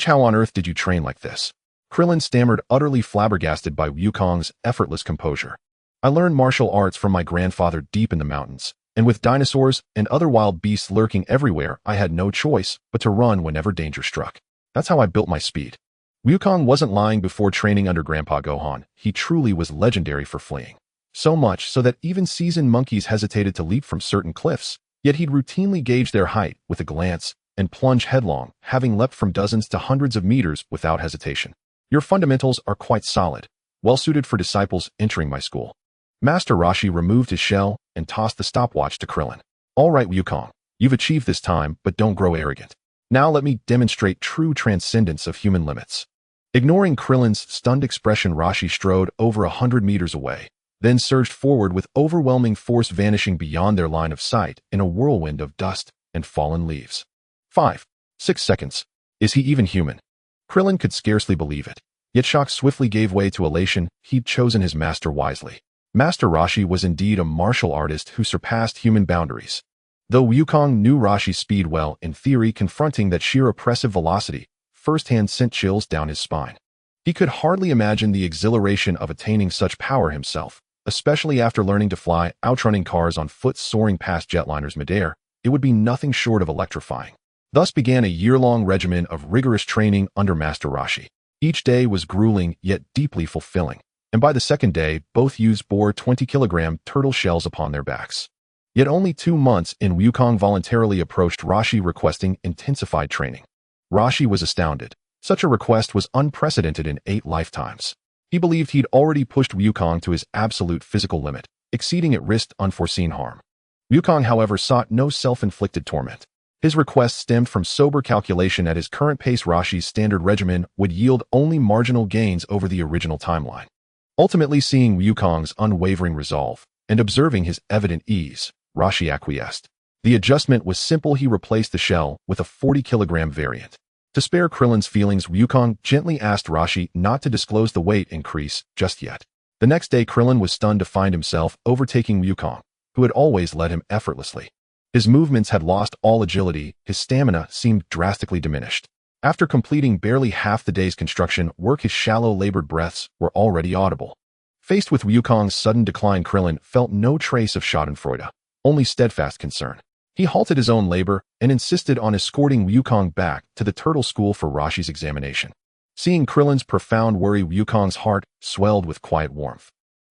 How on earth did you train like this? Krillin stammered, utterly flabbergasted by Wukong's effortless composure. I learned martial arts from my grandfather deep in the mountains, and with dinosaurs and other wild beasts lurking everywhere, I had no choice but to run whenever danger struck. That's how I built my speed. Wukong wasn't lying. Before training under Grandpa Gohan, he truly was legendary for fleeing. So much so that even seasoned monkeys hesitated to leap from certain cliffs, yet he'd routinely gauge their height with a glance and plunge headlong, having leapt from dozens to hundreds of meters without hesitation. Your fundamentals are quite solid, well-suited for disciples entering my school. Master Roshi removed his shell and tossed the stopwatch to Krillin. All right, Wukong, you've achieved this time, but don't grow arrogant. Now let me demonstrate true transcendence of human limits. Ignoring Krillin's stunned expression, Roshi strode over 100 meters away, then surged forward with overwhelming force, vanishing beyond their line of sight in a whirlwind of dust and fallen leaves. 6 seconds. Is he even human? Krillin could scarcely believe it, yet shock swiftly gave way to elation. He'd chosen his master wisely. Master Roshi was indeed a martial artist who surpassed human boundaries. Though Wukong knew Roshi's speed well, in theory, confronting that sheer oppressive velocity firsthand sent chills down his spine. He could hardly imagine the exhilaration of attaining such power himself, especially after learning to fly, outrunning cars on foot, soaring past jetliners midair. It would be nothing short of electrifying. Thus began a year-long regimen of rigorous training under Master Roshi. Each day was grueling yet deeply fulfilling, and by the second day, both youths bore 20-kilogram turtle shells upon their backs. Yet only 2 months in, Wukong voluntarily approached Roshi requesting intensified training. Roshi was astounded. Such a request was unprecedented in 8 lifetimes. He believed he'd already pushed Wukong to his absolute physical limit, exceeding it risked unforeseen harm. Wukong, however, sought no self-inflicted torment. His request stemmed from sober calculation. At his current pace, Roshi's standard regimen would yield only marginal gains over the original timeline. Ultimately, seeing Wukong's unwavering resolve and observing his evident ease, Roshi acquiesced. The adjustment was simple. He replaced the shell with a 40-kilogram variant. To spare Krillin's feelings, Wukong gently asked Roshi not to disclose the weight increase just yet. The next day, Krillin was stunned to find himself overtaking Wukong, who had always led him effortlessly. His movements had lost all agility, his stamina seemed drastically diminished. After completing barely half the day's construction work, his shallow, labored breaths were already audible. Faced with Wukong's sudden decline, Krillin felt no trace of schadenfreude, only steadfast concern. He halted his own labor and insisted on escorting Wukong back to the turtle school for Rashi's examination. Seeing Krillin's profound worry, Wukong's heart swelled with quiet warmth.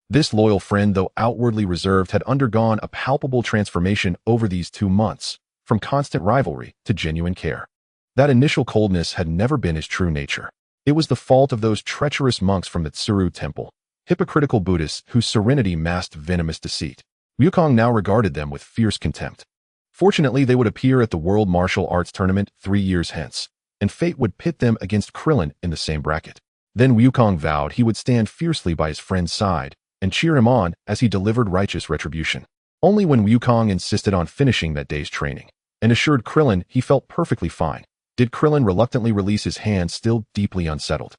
This loyal friend, though outwardly reserved, had undergone a palpable transformation over these 2 months, from constant rivalry to genuine care. That initial coldness had never been his true nature. It was the fault of those treacherous monks from the Tsuru temple, hypocritical Buddhists whose serenity masked venomous deceit. Wukong now regarded them with fierce contempt. Fortunately, they would appear at the World Martial Arts Tournament 3 years hence, and fate would pit them against Krillin in the same bracket. Then Wukong vowed he would stand fiercely by his friend's side and cheer him on as he delivered righteous retribution. Only when Wukong insisted on finishing that day's training and assured Krillin he felt perfectly fine, did Krillin reluctantly release his hand, still deeply unsettled.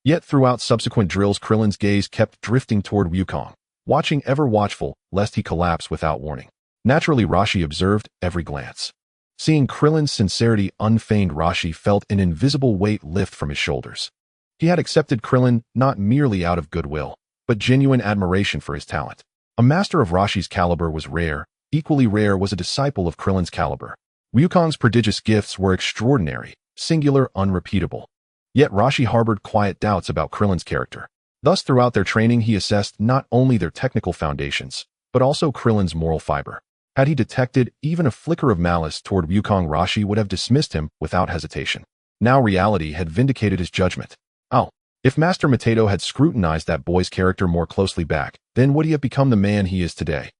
Yet throughout subsequent drills, Krillin's gaze kept drifting toward Wukong, watching, ever watchful, lest he collapse without warning. Naturally, Rashi observed every glance. Seeing Krillin's sincerity unfeigned, Rashi felt an invisible weight lift from his shoulders. He had accepted Krillin not merely out of goodwill, but genuine admiration for his talent. A master of Rashi's caliber was rare. Equally rare was a disciple of Krillin's caliber. Wukong's prodigious gifts were extraordinary, singular, unrepeatable. Yet Rashi harbored quiet doubts about Krillin's character. Thus, throughout their training, he assessed not only their technical foundations, but also Krillin's moral fiber. Had he detected even a flicker of malice toward Wukong, Rashi would have dismissed him without hesitation. Now reality had vindicated his judgment. Oh, if Master Mateto had scrutinized that boy's character more closely back, then would he have become the man he is today?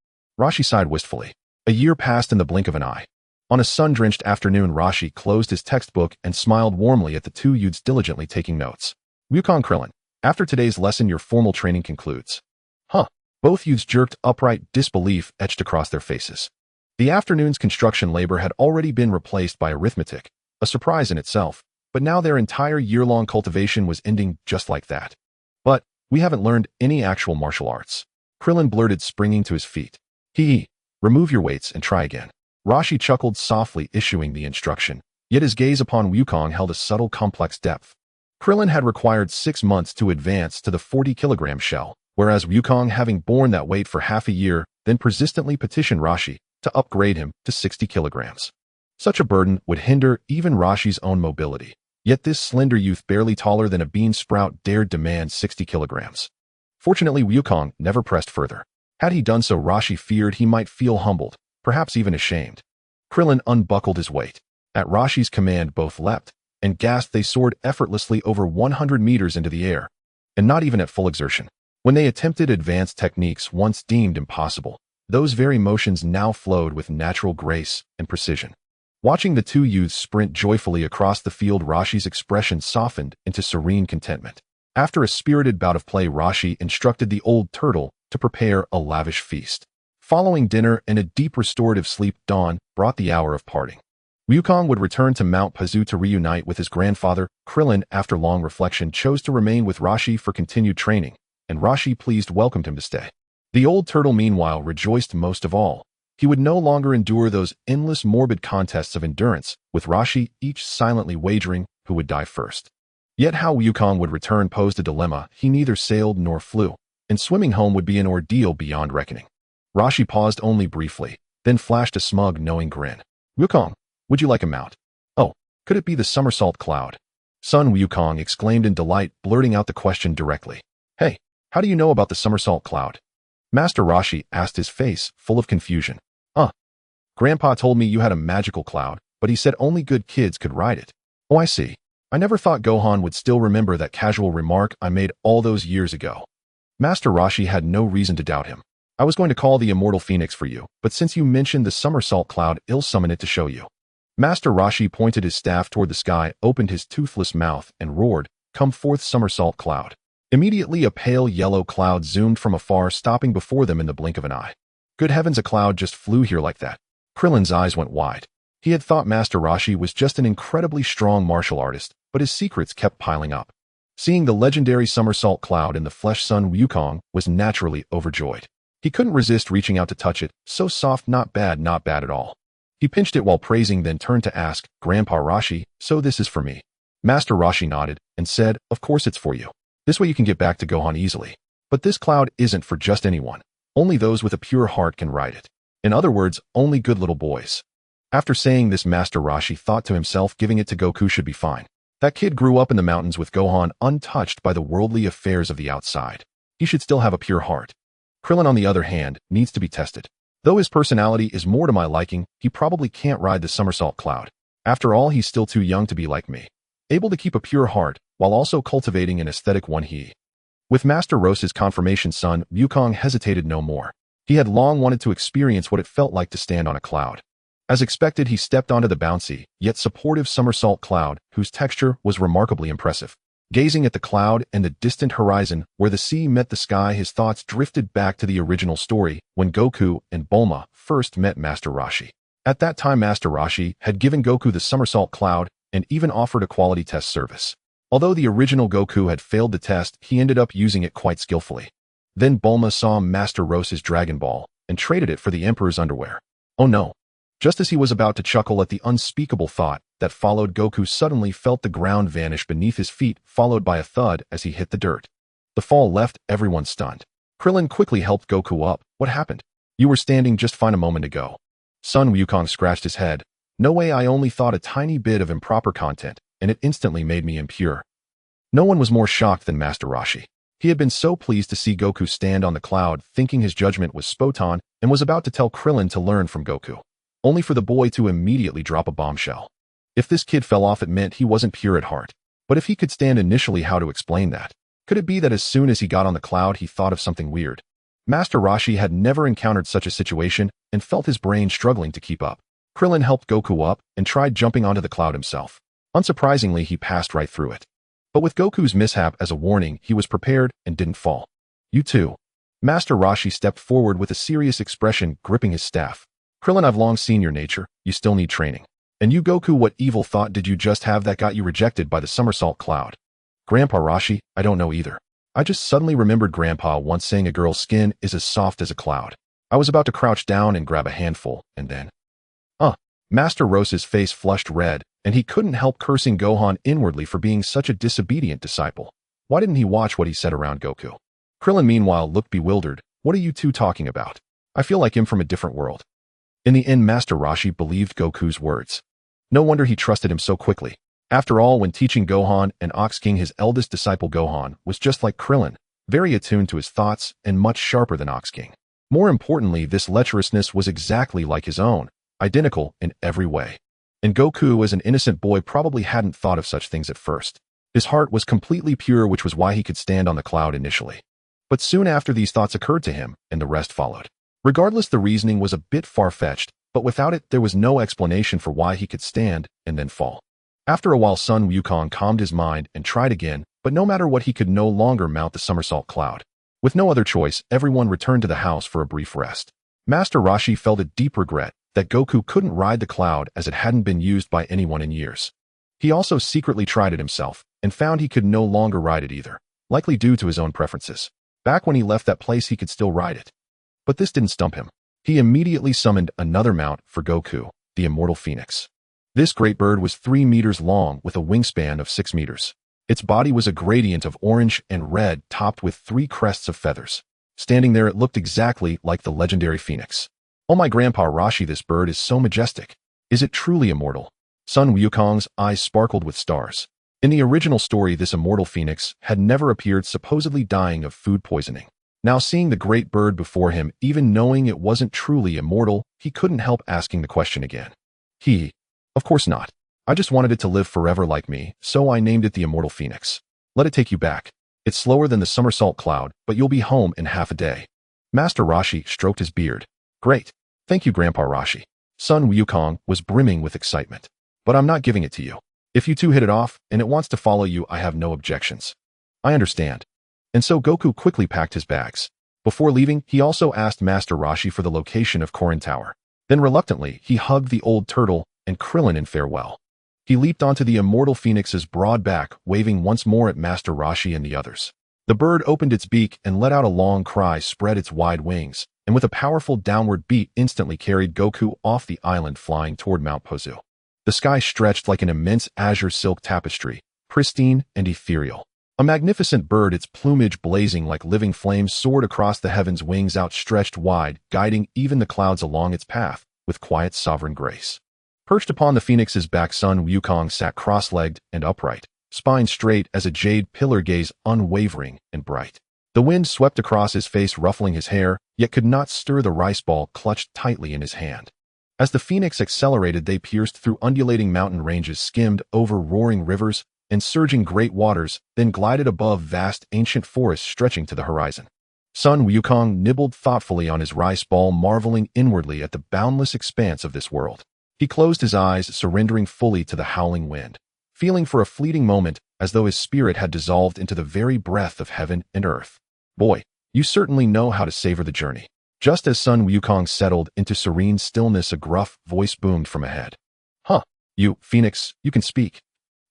Rashi sighed wistfully. A year passed in the blink of an eye. On a sun-drenched afternoon, Rashi closed his textbook and smiled warmly at the 2 youths diligently taking notes. Wukong, Krillin, after today's lesson your formal training concludes. Huh. Both youths jerked upright, disbelief etched across their faces. The afternoon's construction labor had already been replaced by arithmetic, a surprise in itself, but now their entire year-long cultivation was ending just like that. But we haven't learned any actual martial arts. Krillin blurted, springing to his feet. Remove your weights and try again. Rashi chuckled softly, issuing the instruction, yet his gaze upon Wukong held a subtle, complex depth. Krillin had required 6 months to advance to the 40-kilogram shell, whereas Wukong, having borne that weight for half a year, then persistently petitioned Rashi to upgrade him to 60 kilograms. Such a burden would hinder even Rashi's own mobility. Yet this slender youth, barely taller than a bean sprout, dared demand 60 kilograms. Fortunately, Wukong never pressed further. Had he done so, Rashi feared he might feel humbled, perhaps even ashamed. Krillin unbuckled his weight. At Rashi's command, both leapt and gasped. They soared effortlessly over 100 meters into the air, and not even at full exertion. When they attempted advanced techniques once deemed impossible, those very motions now flowed with natural grace and precision. Watching the 2 youths sprint joyfully across the field, Rashi's expression softened into serene contentment. After a spirited bout of play, Rashi instructed the old turtle to prepare a lavish feast. Following dinner and a deep restorative sleep, dawn brought the hour of parting. Wukong would return to Mount Paozu to reunite with his grandfather. Krillin, after long reflection, chose to remain with Rashi for continued training, and Rashi, pleased, welcomed him to stay. The old turtle, meanwhile, rejoiced most of all. He would no longer endure those endless morbid contests of endurance, with Rashi each silently wagering who would die first. Yet how Wukong would return posed a dilemma. He neither sailed nor flew, and swimming home would be an ordeal beyond reckoning. Rashi paused only briefly, then flashed a smug, knowing grin. Wukong, would you like a mount? Oh, could it be the somersault cloud? Son, Wukong exclaimed in delight, blurting out the question directly. Hey, how do you know about the somersault cloud? Master Rashi asked, his face full of confusion. Grandpa told me you had a magical cloud, but he said only good kids could ride it. Oh, I see. I never thought Gohan would still remember that casual remark I made all those years ago. Master Rashi had no reason to doubt him. I was going to call the immortal phoenix for you, but since you mentioned the somersault cloud, I'll summon it to show you. Master Rashi pointed his staff toward the sky, opened his toothless mouth, and roared, Come forth, somersault cloud. Immediately a pale yellow cloud zoomed from afar, stopping before them in the blink of an eye. Good heavens, a cloud just flew here like that. Krillin's eyes went wide. He had thought Master Rashi was just an incredibly strong martial artist, but his secrets kept piling up. Seeing the legendary somersault cloud in the flesh, son Wukong was naturally overjoyed. He couldn't resist reaching out to touch it. So soft, not bad at all. He pinched it while praising, then turned to ask, Grandpa Rashi, so this is for me? Master Rashi nodded and said, of course it's for you. This way you can get back to Gohan easily. But this cloud isn't for just anyone. Only those with a pure heart can ride it. In other words, only good little boys. After saying this, Master Rashi thought to himself giving it to Goku should be fine. That kid grew up in the mountains with Gohan, untouched by the worldly affairs of the outside. He should still have a pure heart. Krillin, on the other hand, needs to be tested. Though his personality is more to my liking, he probably can't ride the somersault cloud. After all, he's still too young to be like me, able to keep a pure heart while also cultivating an aesthetic one. With Master Rose's confirmation, son Wukong hesitated no more. He had long wanted to experience what it felt like to stand on a cloud. As expected, he stepped onto the bouncy, yet supportive somersault cloud, whose texture was remarkably impressive. Gazing at the cloud and the distant horizon where the sea met the sky, his thoughts drifted back to the original story when Goku and Bulma first met Master Rashi. At that time, Master Rashi had given Goku the somersault cloud and even offered a quality test service. Although the original Goku had failed the test, he ended up using it quite skillfully. Then Bulma saw Master Rose's Dragon Ball and traded it for the Emperor's underwear. Oh no. Just as he was about to chuckle at the unspeakable thought that followed, Goku suddenly felt the ground vanish beneath his feet, followed by a thud as he hit the dirt. The fall left everyone stunned. Krillin quickly helped Goku up. What happened? You were standing just fine a moment ago. Son Wukong scratched his head. No way, I only thought a tiny bit of improper content, and it instantly made me impure. No one was more shocked than Master Rashi. He had been so pleased to see Goku stand on the cloud, thinking his judgment was spot on, and was about to tell Krillin to learn from Goku, only for the boy to immediately drop a bombshell. If this kid fell off, it meant he wasn't pure at heart. But if he could stand initially, how to explain that? Could it be that as soon as he got on the cloud, he thought of something weird? Master Rashi had never encountered such a situation and felt his brain struggling to keep up. Krillin helped Goku up and tried jumping onto the cloud himself. Unsurprisingly, he passed right through it. But with Goku's mishap as a warning, he was prepared and didn't fall. You too. Master Rashi stepped forward with a serious expression, gripping his staff. Krillin, I've long seen your nature. You still need training. And you, Goku, what evil thought did you just have that got you rejected by the somersault cloud? Grandpa Rashi, I don't know either. I just suddenly remembered Grandpa once saying a girl's skin is as soft as a cloud. I was about to crouch down and grab a handful, and then... Master Rose's face flushed red, and he couldn't help cursing Gohan inwardly for being such a disobedient disciple. Why didn't he watch what he said around Goku? Krillin, meanwhile, looked bewildered. What are you two talking about? I feel like him from a different world. In the end, Master Rashi believed Goku's words. No wonder he trusted him so quickly. After all, when teaching Gohan and Ox King, his eldest disciple Gohan was just like Krillin, very attuned to his thoughts and much sharper than Ox King. More importantly, this lecherousness was exactly like his own, identical in every way. And Goku, as an innocent boy, probably hadn't thought of such things at first. His heart was completely pure, which was why he could stand on the cloud initially. But soon after, these thoughts occurred to him, and the rest followed. Regardless, the reasoning was a bit far-fetched, but without it, there was no explanation for why he could stand and then fall. After a while, Son Wukong calmed his mind and tried again, but no matter what, he could no longer mount the somersault cloud. With no other choice, everyone returned to the house for a brief rest. Master Rashi felt a deep regret that Goku couldn't ride the cloud as it hadn't been used by anyone in years. He also secretly tried it himself and found he could no longer ride it either, likely due to his own preferences. Back when he left that place, he could still ride it. But this didn't stump him. He immediately summoned another mount for Goku, the Immortal Phoenix. This great bird was 3 meters long with a wingspan of 6 meters. Its body was a gradient of orange and red topped with 3 crests of feathers. Standing there, it looked exactly like the legendary phoenix. Oh my Grandpa Rashi, this bird is so majestic. Is it truly immortal? Son Wukong's eyes sparkled with stars. In the original story, this immortal phoenix had never appeared, supposedly dying of food poisoning. Now seeing the great bird before him, even knowing it wasn't truly immortal, he couldn't help asking the question again. Of course not. I just wanted it to live forever like me, so I named it the Immortal Phoenix. Let it take you back. It's slower than the somersault cloud, but you'll be home in half a day. Master Rashi stroked his beard. Great. Thank you, Grandpa Rashi. Son Wukong was brimming with excitement. But I'm not giving it to you. If you two hit it off, and it wants to follow you, I have no objections. I understand. And so Goku quickly packed his bags. Before leaving, he also asked Master Rashi for the location of Korin Tower. Then reluctantly, he hugged the old turtle and Krillin in farewell. He leaped onto the Immortal Phoenix's broad back, waving once more at Master Rashi and the others. The bird opened its beak and let out a long cry, spread its wide wings, and with a powerful downward beat instantly carried Goku off the island flying toward Mount Paozu. The sky stretched like an immense azure silk tapestry, pristine and ethereal. A magnificent bird, its plumage blazing like living flames, soared across the heavens, wings outstretched wide, guiding even the clouds along its path with quiet sovereign grace. Perched upon the phoenix's back, Sun Wukong sat cross-legged and upright, spine straight as a jade pillar, gaze unwavering and bright. The wind swept across his face, ruffling his hair, yet could not stir the rice ball clutched tightly in his hand. As the phoenix accelerated, they pierced through undulating mountain ranges, skimmed over roaring rivers and surging great waters, then glided above vast ancient forests stretching to the horizon. Sun Wukong nibbled thoughtfully on his rice ball, marveling inwardly at the boundless expanse of this world. He closed his eyes, surrendering fully to the howling wind, feeling for a fleeting moment as though his spirit had dissolved into the very breath of heaven and earth. Boy, you certainly know how to savor the journey. Just as Sun Wukong settled into serene stillness, a gruff voice boomed from ahead. Huh, you, Phoenix, you can speak.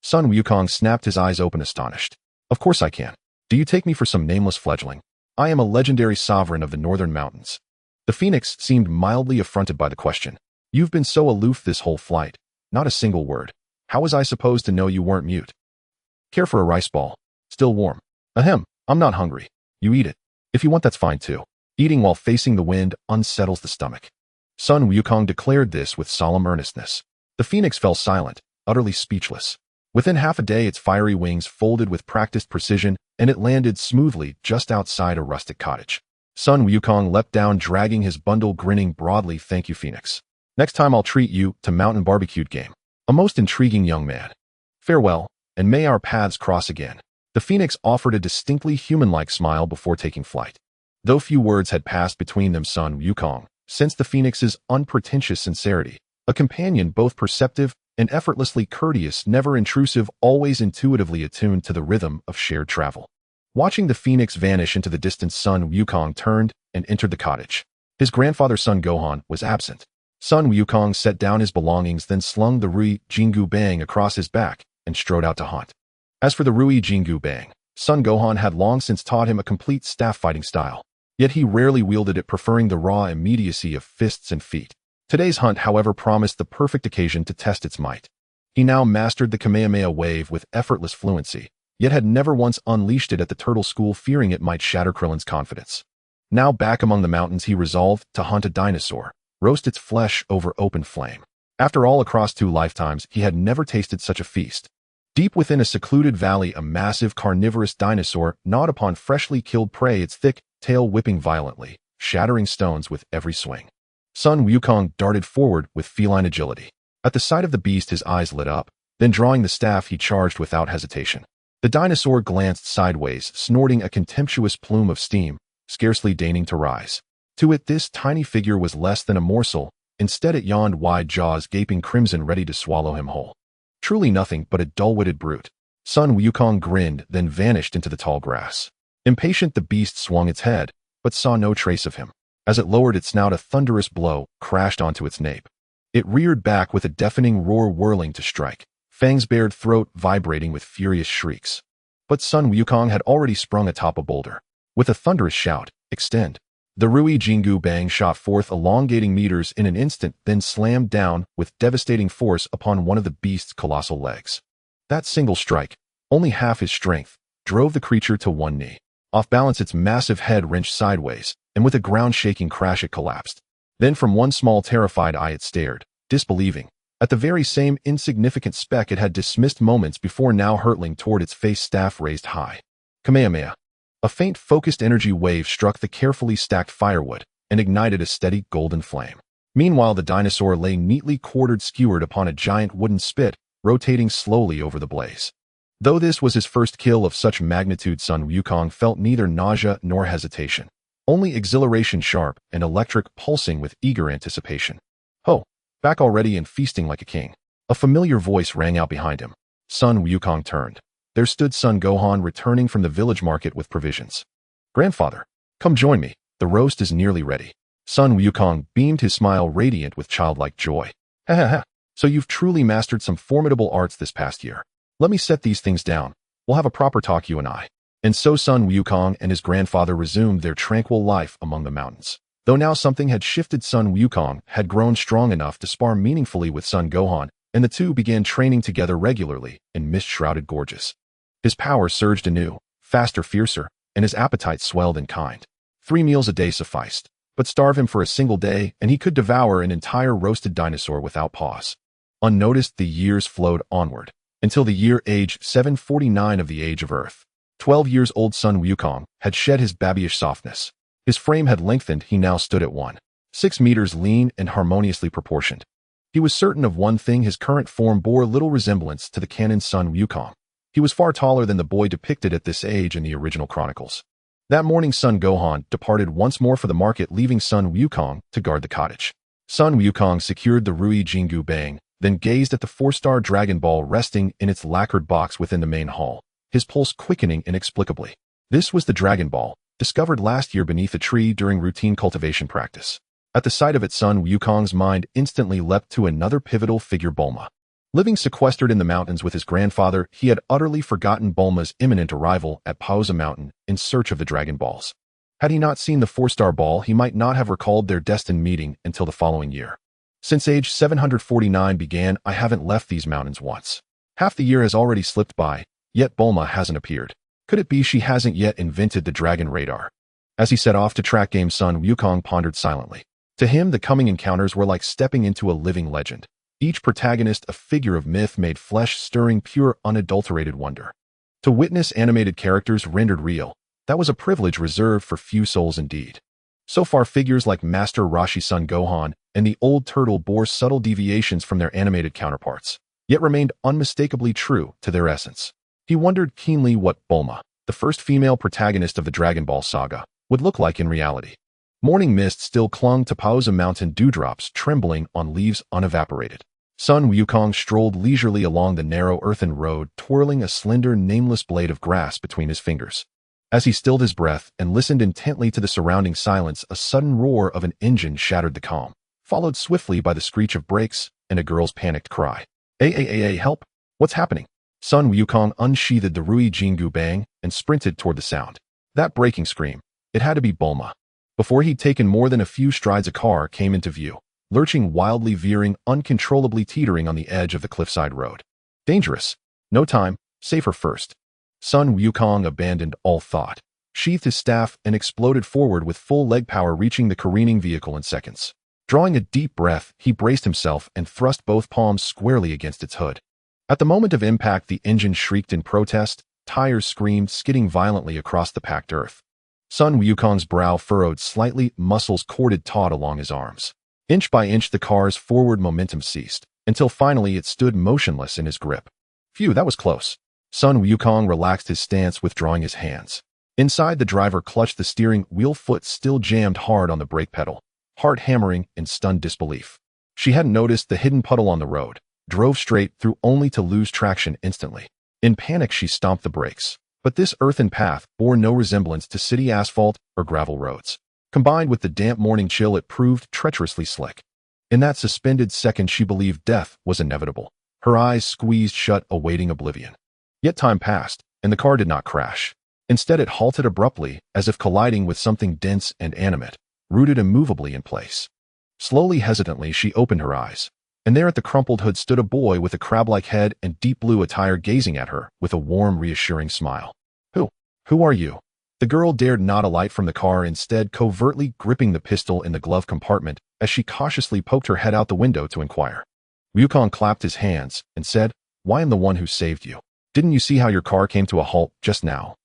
Sun Wukong snapped his eyes open, astonished. Of course I can. Do you take me for some nameless fledgling? I am a legendary sovereign of the northern mountains. The phoenix seemed mildly affronted by the question. You've been so aloof this whole flight. Not a single word. How was I supposed to know you weren't mute? Care for a rice ball? Still warm. Ahem, I'm not hungry. You eat it. If you want, that's fine too. Eating while facing the wind unsettles the stomach. Sun Wukong declared this with solemn earnestness. The phoenix fell silent, utterly speechless. Within half a day, its fiery wings folded with practiced precision, and it landed smoothly just outside a rustic cottage. Sun Wukong leapt down, dragging his bundle, grinning broadly. Thank you, Phoenix. Next time I'll treat you to mountain barbecued game. A most intriguing young man. Farewell, and may our paths cross again. The phoenix offered a distinctly human-like smile before taking flight. Though few words had passed between them, Sun Wukong sensed the phoenix's unpretentious sincerity, a companion both perceptive and effortlessly courteous, never intrusive, always intuitively attuned to the rhythm of shared travel. Watching the phoenix vanish into the distance, Sun Wukong turned and entered the cottage. His grandfather, Sun Gohan, was absent. Sun Wukong set down his belongings, then slung the Rui Jingu Bang across his back and strode out to hunt. As for the Rui Jingu Bang, Sun Gohan had long since taught him a complete staff fighting style, yet he rarely wielded it, preferring the raw immediacy of fists and feet. Today's hunt, however, promised the perfect occasion to test its might. He now mastered the Kamehameha wave with effortless fluency, yet had never once unleashed it at the turtle school, fearing it might shatter Krillin's confidence. Now back among the mountains, he resolved to hunt a dinosaur, roast its flesh over open flame. After all, across 2 lifetimes, he had never tasted such a feast. Deep within a secluded valley, a massive carnivorous dinosaur gnawed upon freshly killed prey, its thick tail whipping violently, shattering stones with every swing. Sun Wukong darted forward with feline agility. At the sight of the beast, his eyes lit up. Then, drawing the staff, he charged without hesitation. The dinosaur glanced sideways, snorting a contemptuous plume of steam, scarcely deigning to rise. To it, this tiny figure was less than a morsel. Instead, it yawned, wide jaws gaping crimson, ready to swallow him whole. Truly nothing but a dull-witted brute. Sun Wukong grinned, then vanished into the tall grass. Impatient, the beast swung its head, but saw no trace of him. As it lowered its snout, a thunderous blow crashed onto its nape. It reared back with a deafening roar, whirling to strike, fangs bared, throat vibrating with furious shrieks. But Sun Wukong had already sprung atop a boulder. With a thunderous shout, "Extend!" The Rui Jingu Bang shot forth, elongating meters in an instant, then slammed down with devastating force upon one of the beast's colossal legs. That single strike, only half his strength, drove the creature to one knee. Off balance, its massive head wrenched sideways, and with a ground-shaking crash it collapsed. Then from one small terrified eye it stared, disbelieving, at the very same insignificant speck it had dismissed moments before, now hurtling toward its face, staff raised high. Kamehameha. A faint focused energy wave struck the carefully stacked firewood and ignited a steady golden flame. Meanwhile, the dinosaur lay neatly quartered, skewered upon a giant wooden spit, rotating slowly over the blaze. Though this was his first kill of such magnitude, Sun Wukong felt neither nausea nor hesitation. Only exhilaration, sharp and electric, pulsing with eager anticipation. Ho! Back already and feasting like a king. A familiar voice rang out behind him. Sun Wukong turned. There stood Sun Gohan, returning from the village market with provisions. Grandfather, come join me. The roast is nearly ready. Sun Wukong beamed, his smile radiant with childlike joy. Ha ha ha. So you've truly mastered some formidable arts this past year. Let me set these things down. We'll have a proper talk, you and I. And so Sun Wukong and his grandfather resumed their tranquil life among the mountains. Though now something had shifted, Sun Wukong had grown strong enough to spar meaningfully with Sun Gohan, and the two began training together regularly in mist-shrouded gorges. His power surged anew, faster, fiercer, and his appetite swelled in kind. 3 meals a day sufficed, but starve him for a single day, and he could devour an entire roasted dinosaur without pause. Unnoticed, the years flowed onward, until the year age 749 of the Age of Earth. 12 years old Sun Wukong had shed his babyish softness. His frame had lengthened. He now stood at 1.6 meters, lean and harmoniously proportioned. He was certain of one thing: his current form bore little resemblance to the canon Sun Wukong. He was far taller than the boy depicted at this age in the original chronicles. That morning, Sun Gohan departed once more for the market, leaving Sun Wukong to guard the cottage. Sun Wukong secured the Rui Jingu Bang, then gazed at the 4-star Dragon Ball resting in its lacquered box within the main hall, his pulse quickening inexplicably. This was the Dragon Ball, discovered last year beneath a tree during routine cultivation practice. At the sight of it, Sun Wukong's mind instantly leapt to another pivotal figure: Bulma. Living sequestered in the mountains with his grandfather, he had utterly forgotten Bulma's imminent arrival at Paozu Mountain in search of the Dragon Balls. Had he not seen the 4-star ball, he might not have recalled their destined meeting until the following year. Since age 749 began, I haven't left these mountains once. Half the year has already slipped by, yet Bulma hasn't appeared. Could it be she hasn't yet invented the Dragon Radar? As he set off to track game, Sun Wukong pondered silently. To him, the coming encounters were like stepping into a living legend. Each protagonist a figure of myth made flesh-stirring, pure, unadulterated wonder. To witness animated characters rendered real, that was a privilege reserved for few souls indeed. So far, figures like Master Roshi Sun Gohan and the Old Turtle bore subtle deviations from their animated counterparts, yet remained unmistakably true to their essence. He wondered keenly what Bulma, the first female protagonist of the Dragon Ball saga, would look like in reality. Morning mist still clung to Paozu Mountain, dewdrops trembling on leaves unevaporated. Sun Wukong strolled leisurely along the narrow earthen road, twirling a slender, nameless blade of grass between his fingers. As he stilled his breath and listened intently to the surrounding silence, a sudden roar of an engine shattered the calm, followed swiftly by the screech of brakes and a girl's panicked cry. Help! What's happening?" Sun Wukong unsheathed the Rui Jingu Bang and sprinted toward the sound. That breaking scream. It had to be Bulma. Before he'd taken more than a few strides, a car came into view, lurching wildly, veering, uncontrollably teetering on the edge of the cliffside road. Dangerous. No time. Safer first. Sun Wukong abandoned all thought, sheathed his staff, and exploded forward with full leg power, reaching the careening vehicle in seconds. Drawing a deep breath, he braced himself and thrust both palms squarely against its hood. At the moment of impact, the engine shrieked in protest, tires screamed, skidding violently across the packed earth. Sun Wukong's brow furrowed slightly, muscles corded taut along his arms. Inch by inch, the car's forward momentum ceased, until finally it stood motionless in his grip. Phew, that was close. Sun Wukong relaxed his stance, withdrawing his hands. Inside, the driver clutched the steering wheel, foot still jammed hard on the brake pedal, heart hammering in stunned disbelief. She hadn't noticed the hidden puddle on the road, drove straight through only to lose traction instantly. In panic, she stomped the brakes. But this earthen path bore no resemblance to city asphalt or gravel roads. Combined with the damp morning chill, it proved treacherously slick. In that suspended second, she believed death was inevitable, her eyes squeezed shut, awaiting oblivion. Yet time passed, and the car did not crash. Instead, it halted abruptly, as if colliding with something dense and animate, rooted immovably in place. Slowly, hesitantly, she opened her eyes, and there at the crumpled hood stood a boy with a crab-like head and deep blue attire, gazing at her with a warm, reassuring smile. Who are you?" The girl dared not alight from the car, instead covertly gripping the pistol in the glove compartment as she cautiously poked her head out the window to inquire. Wukong clapped his hands and said, "Why, I'm the one who saved you. Didn't you see how your car came to a halt just now?"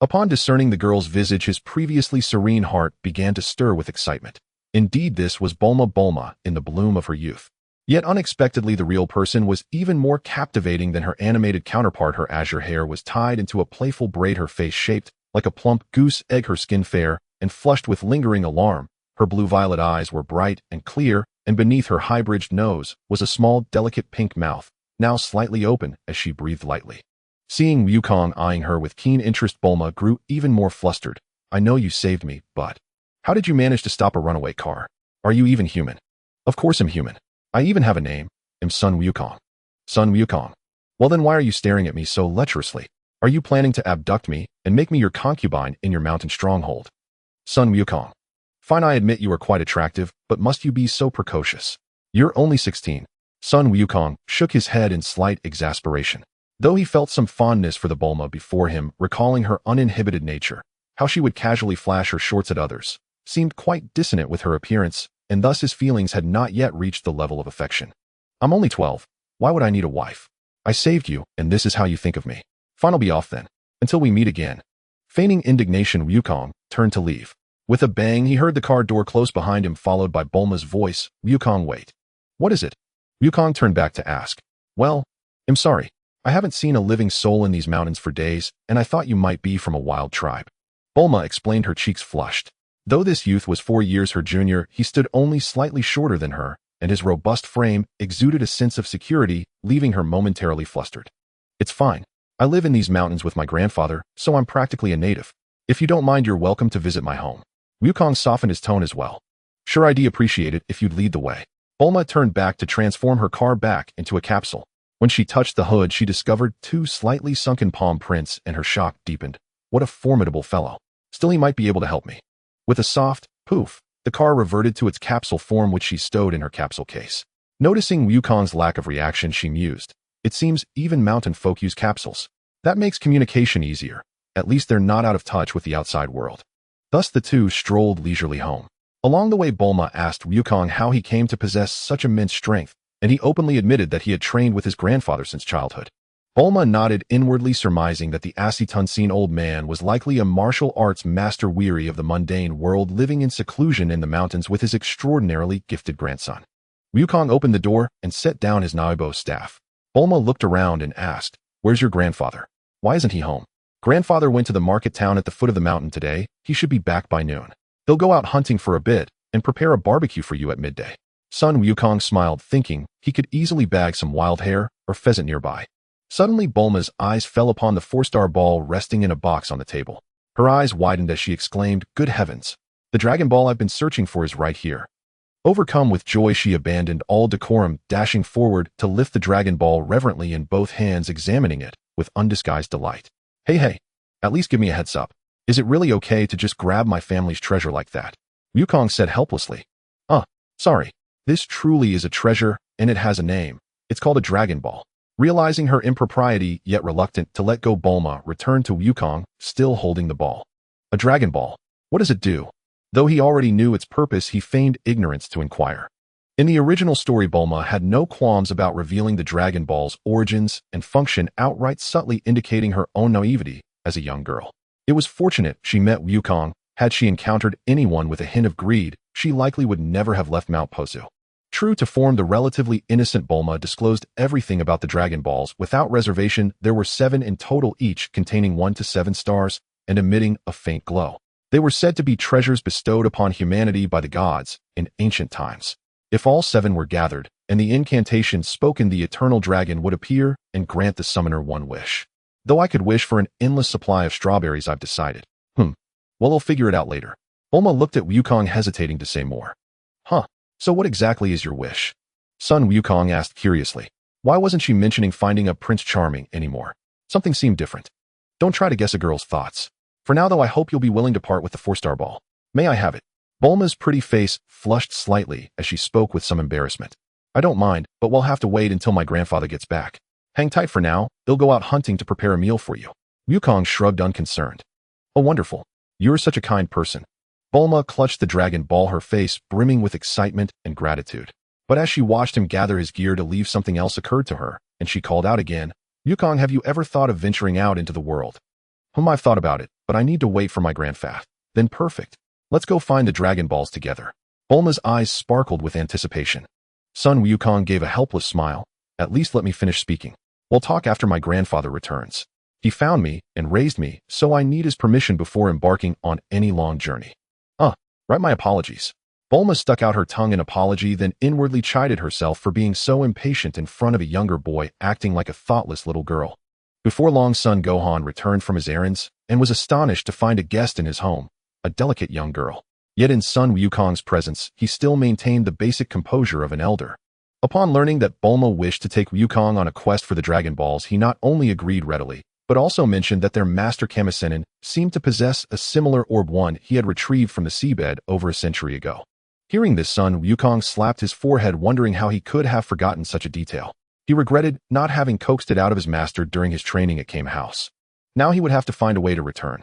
Upon discerning the girl's visage, his previously serene heart began to stir with excitement. Indeed, this was Bulma in the bloom of her youth. Yet unexpectedly, the real person was even more captivating than her animated counterpart. Her azure hair was tied into a playful braid, her face shaped like a plump goose egg, her skin fair and flushed with lingering alarm. Her blue-violet eyes were bright and clear, and beneath her high-bridged nose was a small, delicate pink mouth, now slightly open as she breathed lightly. Seeing Wukong eyeing her with keen interest, Bulma grew even more flustered. "I know you saved me, but how did you manage to stop a runaway car? Are you even human?" "Of course I'm human. I even have a name. I'm Sun Wukong." "Sun Wukong? Well then, why are you staring at me so lecherously? Are you planning to abduct me and make me your concubine in your mountain stronghold?" "Sun Wukong, Fine, I admit you are quite attractive, but must you be so precocious? You're only 16. Sun Wukong shook his head in slight exasperation. Though he felt some fondness for the Bulma before him, recalling her uninhibited nature, how she would casually flash her shorts at others, seemed quite dissonant with her appearance, and thus his feelings had not yet reached the level of affection. I'm only 12. Why would I need a wife? I saved you, and this is how you think of me. Fine, I'll be off then. Until we meet again. Feigning indignation, Wukong turned to leave. With a bang, he heard the car door close behind him, followed by Bulma's voice. Wukong, wait. What is it? Wukong turned back to ask. Well, I'm sorry. I haven't seen a living soul in these mountains for days, and I thought you might be from a wild tribe. Bulma explained, her cheeks flushed. Though this youth was 4 years her junior, he stood only slightly shorter than her, and his robust frame exuded a sense of security, leaving her momentarily flustered. It's fine. I live in these mountains with my grandfather, so I'm practically a native. If you don't mind, you're welcome to visit my home. Wukong softened his tone as well. Sure, I'd appreciate it if you'd lead the way. Bulma turned back to transform her car back into a capsule. When she touched the hood, she discovered 2 slightly sunken palm prints, and her shock deepened. What a formidable fellow. Still, he might be able to help me. With a soft poof, the car reverted to its capsule form, which she stowed in her capsule case. Noticing Wukong's lack of reaction, she mused. It seems even mountain folk use capsules. That makes communication easier. At least they're not out of touch with the outside world. Thus the two strolled leisurely home. Along the way, Bulma asked Wukong how he came to possess such immense strength, and he openly admitted that he had trained with his grandfather since childhood. Bulma nodded, inwardly surmising that the Asitunsin old man was likely a martial arts master weary of the mundane world, living in seclusion in the mountains with his extraordinarily gifted grandson. Wukong opened the door and set down his Naibo staff. Bulma looked around and asked, "Where's your grandfather? Why isn't he home?" "Grandfather went to the market town at the foot of the mountain today. He should be back by noon. They'll go out hunting for a bit and prepare a barbecue for you at midday." Son Wukong smiled, thinking he could easily bag some wild hare or pheasant nearby. Suddenly, Bulma's eyes fell upon the 4-star ball resting in a box on the table. Her eyes widened as she exclaimed, "Good heavens! The Dragon Ball I've been searching for is right here." Overcome with joy, she abandoned all decorum, dashing forward to lift the Dragon Ball reverently in both hands, examining it with undisguised delight. Hey, at least give me a heads up. Is it really okay to just grab my family's treasure like that?" Wukong said helplessly. Sorry. This truly is a treasure, and it has a name. It's called a Dragon Ball." Realizing her impropriety, yet reluctant to let go, Bulma returned to Wukong, still holding the ball. "A Dragon Ball? What does it do?" Though he already knew its purpose, he feigned ignorance to inquire. In the original story, Bulma had no qualms about revealing the Dragon Ball's origins and function, outright subtly indicating her own naivety as a young girl. It was fortunate she met Wukong. Had she encountered anyone with a hint of greed, she likely would never have left Mount Paozu. True to form, the relatively innocent Bulma disclosed everything about the Dragon Balls without reservation. There were 7 in total, each containing 1 to 7 stars and emitting a faint glow. They were said to be treasures bestowed upon humanity by the gods in ancient times. If all 7 were gathered and the incantation spoken, the eternal dragon would appear and grant the summoner one wish. Though I could wish for an endless supply of strawberries, I've decided. Well, I'll figure it out later. Bulma looked at Wukong, hesitating to say more. So what exactly is your wish?" Son Wukong asked curiously. Why wasn't she mentioning finding a Prince Charming anymore? Something seemed different. Don't try to guess a girl's thoughts. For now, though, I hope you'll be willing to part with the 4-star ball. May I have it? Bulma's pretty face flushed slightly as she spoke with some embarrassment. "I don't mind, but we'll have to wait until my grandfather gets back. Hang tight for now. They'll go out hunting to prepare a meal for you." Wukong shrugged, unconcerned. "Oh, wonderful. You're such a kind person." Bulma clutched the Dragon Ball, her face brimming with excitement and gratitude. But as she watched him gather his gear to leave, something else occurred to her, and she called out again, "Wukong, have you ever thought of venturing out into the world?" I've thought about it, but I need to wait for my grandfather." "Then perfect. Let's go find the Dragon Balls together." Bulma's eyes sparkled with anticipation. Son Wukong gave a helpless smile. "At least let me finish speaking. We'll talk after my grandfather returns. He found me and raised me, so I need his permission before embarking on any long journey." Right, my apologies." Bulma stuck out her tongue in apology, then inwardly chided herself for being so impatient in front of a younger boy, acting like a thoughtless little girl. Before long, Son Gohan returned from his errands and was astonished to find a guest in his home, a delicate young girl. Yet in Son Wukong's presence, he still maintained the basic composure of an elder. Upon learning that Bulma wished to take Wukong on a quest for the Dragon Balls, he not only agreed readily, but also mentioned that their master Kamehameha seemed to possess a similar orb one he had retrieved from the seabed over a century ago. Hearing this, Sun Wukong slapped his forehead, wondering how he could have forgotten such a detail. He regretted not having coaxed it out of his master during his training at Kamehameha House. Now he would have to find a way to return.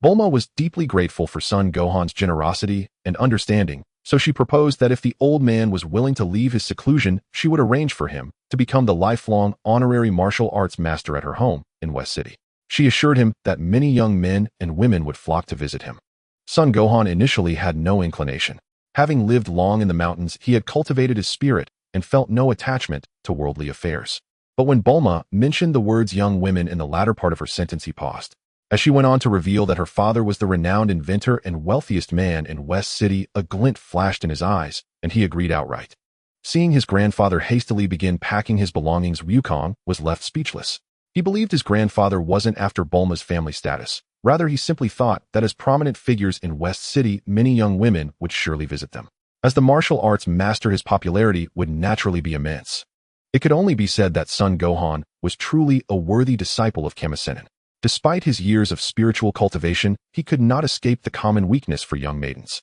Bulma was deeply grateful for Son Gohan's generosity and understanding, so she proposed that if the old man was willing to leave his seclusion, she would arrange for him to become the lifelong honorary martial arts master at her home in West City. She assured him that many young men and women would flock to visit him. Son Gohan initially had no inclination. Having lived long in the mountains, he had cultivated his spirit and felt no attachment to worldly affairs. But when Bulma mentioned the words young women in the latter part of her sentence, he paused. As she went on to reveal that her father was the renowned inventor and wealthiest man in West City, a glint flashed in his eyes, and he agreed outright. Seeing his grandfather hastily begin packing his belongings, Wukong was left speechless. He believed his grandfather wasn't after Bulma's family status. Rather, he simply thought that as prominent figures in West City, many young women would surely visit them. As the martial arts master, his popularity would naturally be immense. It could only be said that Son Gohan was truly a worthy disciple of Kamehameha. Despite his years of spiritual cultivation, he could not escape the common weakness for young maidens.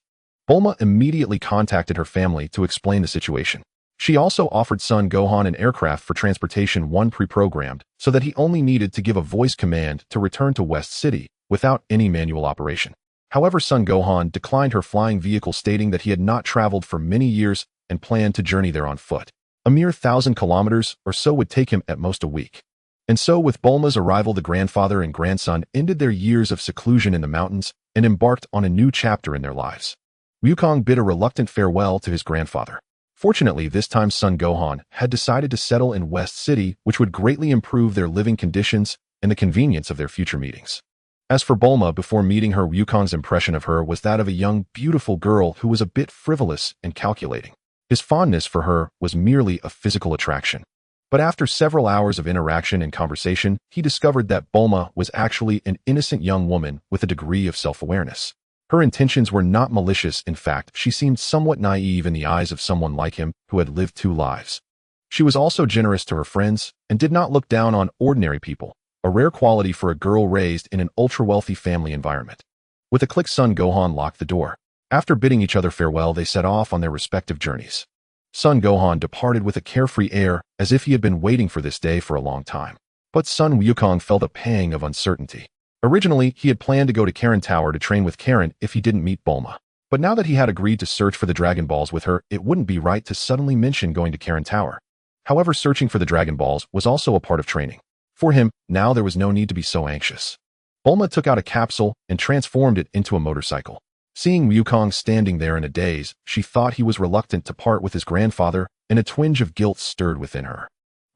Bulma immediately contacted her family to explain the situation. She also offered Son Gohan an aircraft for transportation, one pre-programmed, so that he only needed to give a voice command to return to West City without any manual operation. However, Son Gohan declined her flying vehicle, stating that he had not traveled for many years and planned to journey there on foot. A mere 1,000 kilometers or so would take him at most a week. And so, with Bulma's arrival, the grandfather and grandson ended their years of seclusion in the mountains and embarked on a new chapter in their lives. Wukong bid a reluctant farewell to his grandfather. Fortunately, this time Son Gohan had decided to settle in West City, which would greatly improve their living conditions and the convenience of their future meetings. As for Bulma, before meeting her, Wukong's impression of her was that of a young, beautiful girl who was a bit frivolous and calculating. His fondness for her was merely a physical attraction. But after several hours of interaction and conversation, he discovered that Bulma was actually an innocent young woman with a degree of self-awareness. Her intentions were not malicious. In fact, she seemed somewhat naive in the eyes of someone like him who had lived 2 lives. She was also generous to her friends and did not look down on ordinary people, a rare quality for a girl raised in an ultra-wealthy family environment. With a click, Son Gohan locked the door. After bidding each other farewell, they set off on their respective journeys. Son Gohan departed with a carefree air, as if he had been waiting for this day for a long time. But Son Wukong felt a pang of uncertainty. Originally, he had planned to go to Karen Tower to train with Karen if he didn't meet Bulma. But now that he had agreed to search for the Dragon Balls with her, it wouldn't be right to suddenly mention going to Karen Tower. However, searching for the Dragon Balls was also a part of training. For him, now there was no need to be so anxious. Bulma took out a capsule and transformed it into a motorcycle. Seeing Wukong standing there in a daze, she thought he was reluctant to part with his grandfather, and a twinge of guilt stirred within her.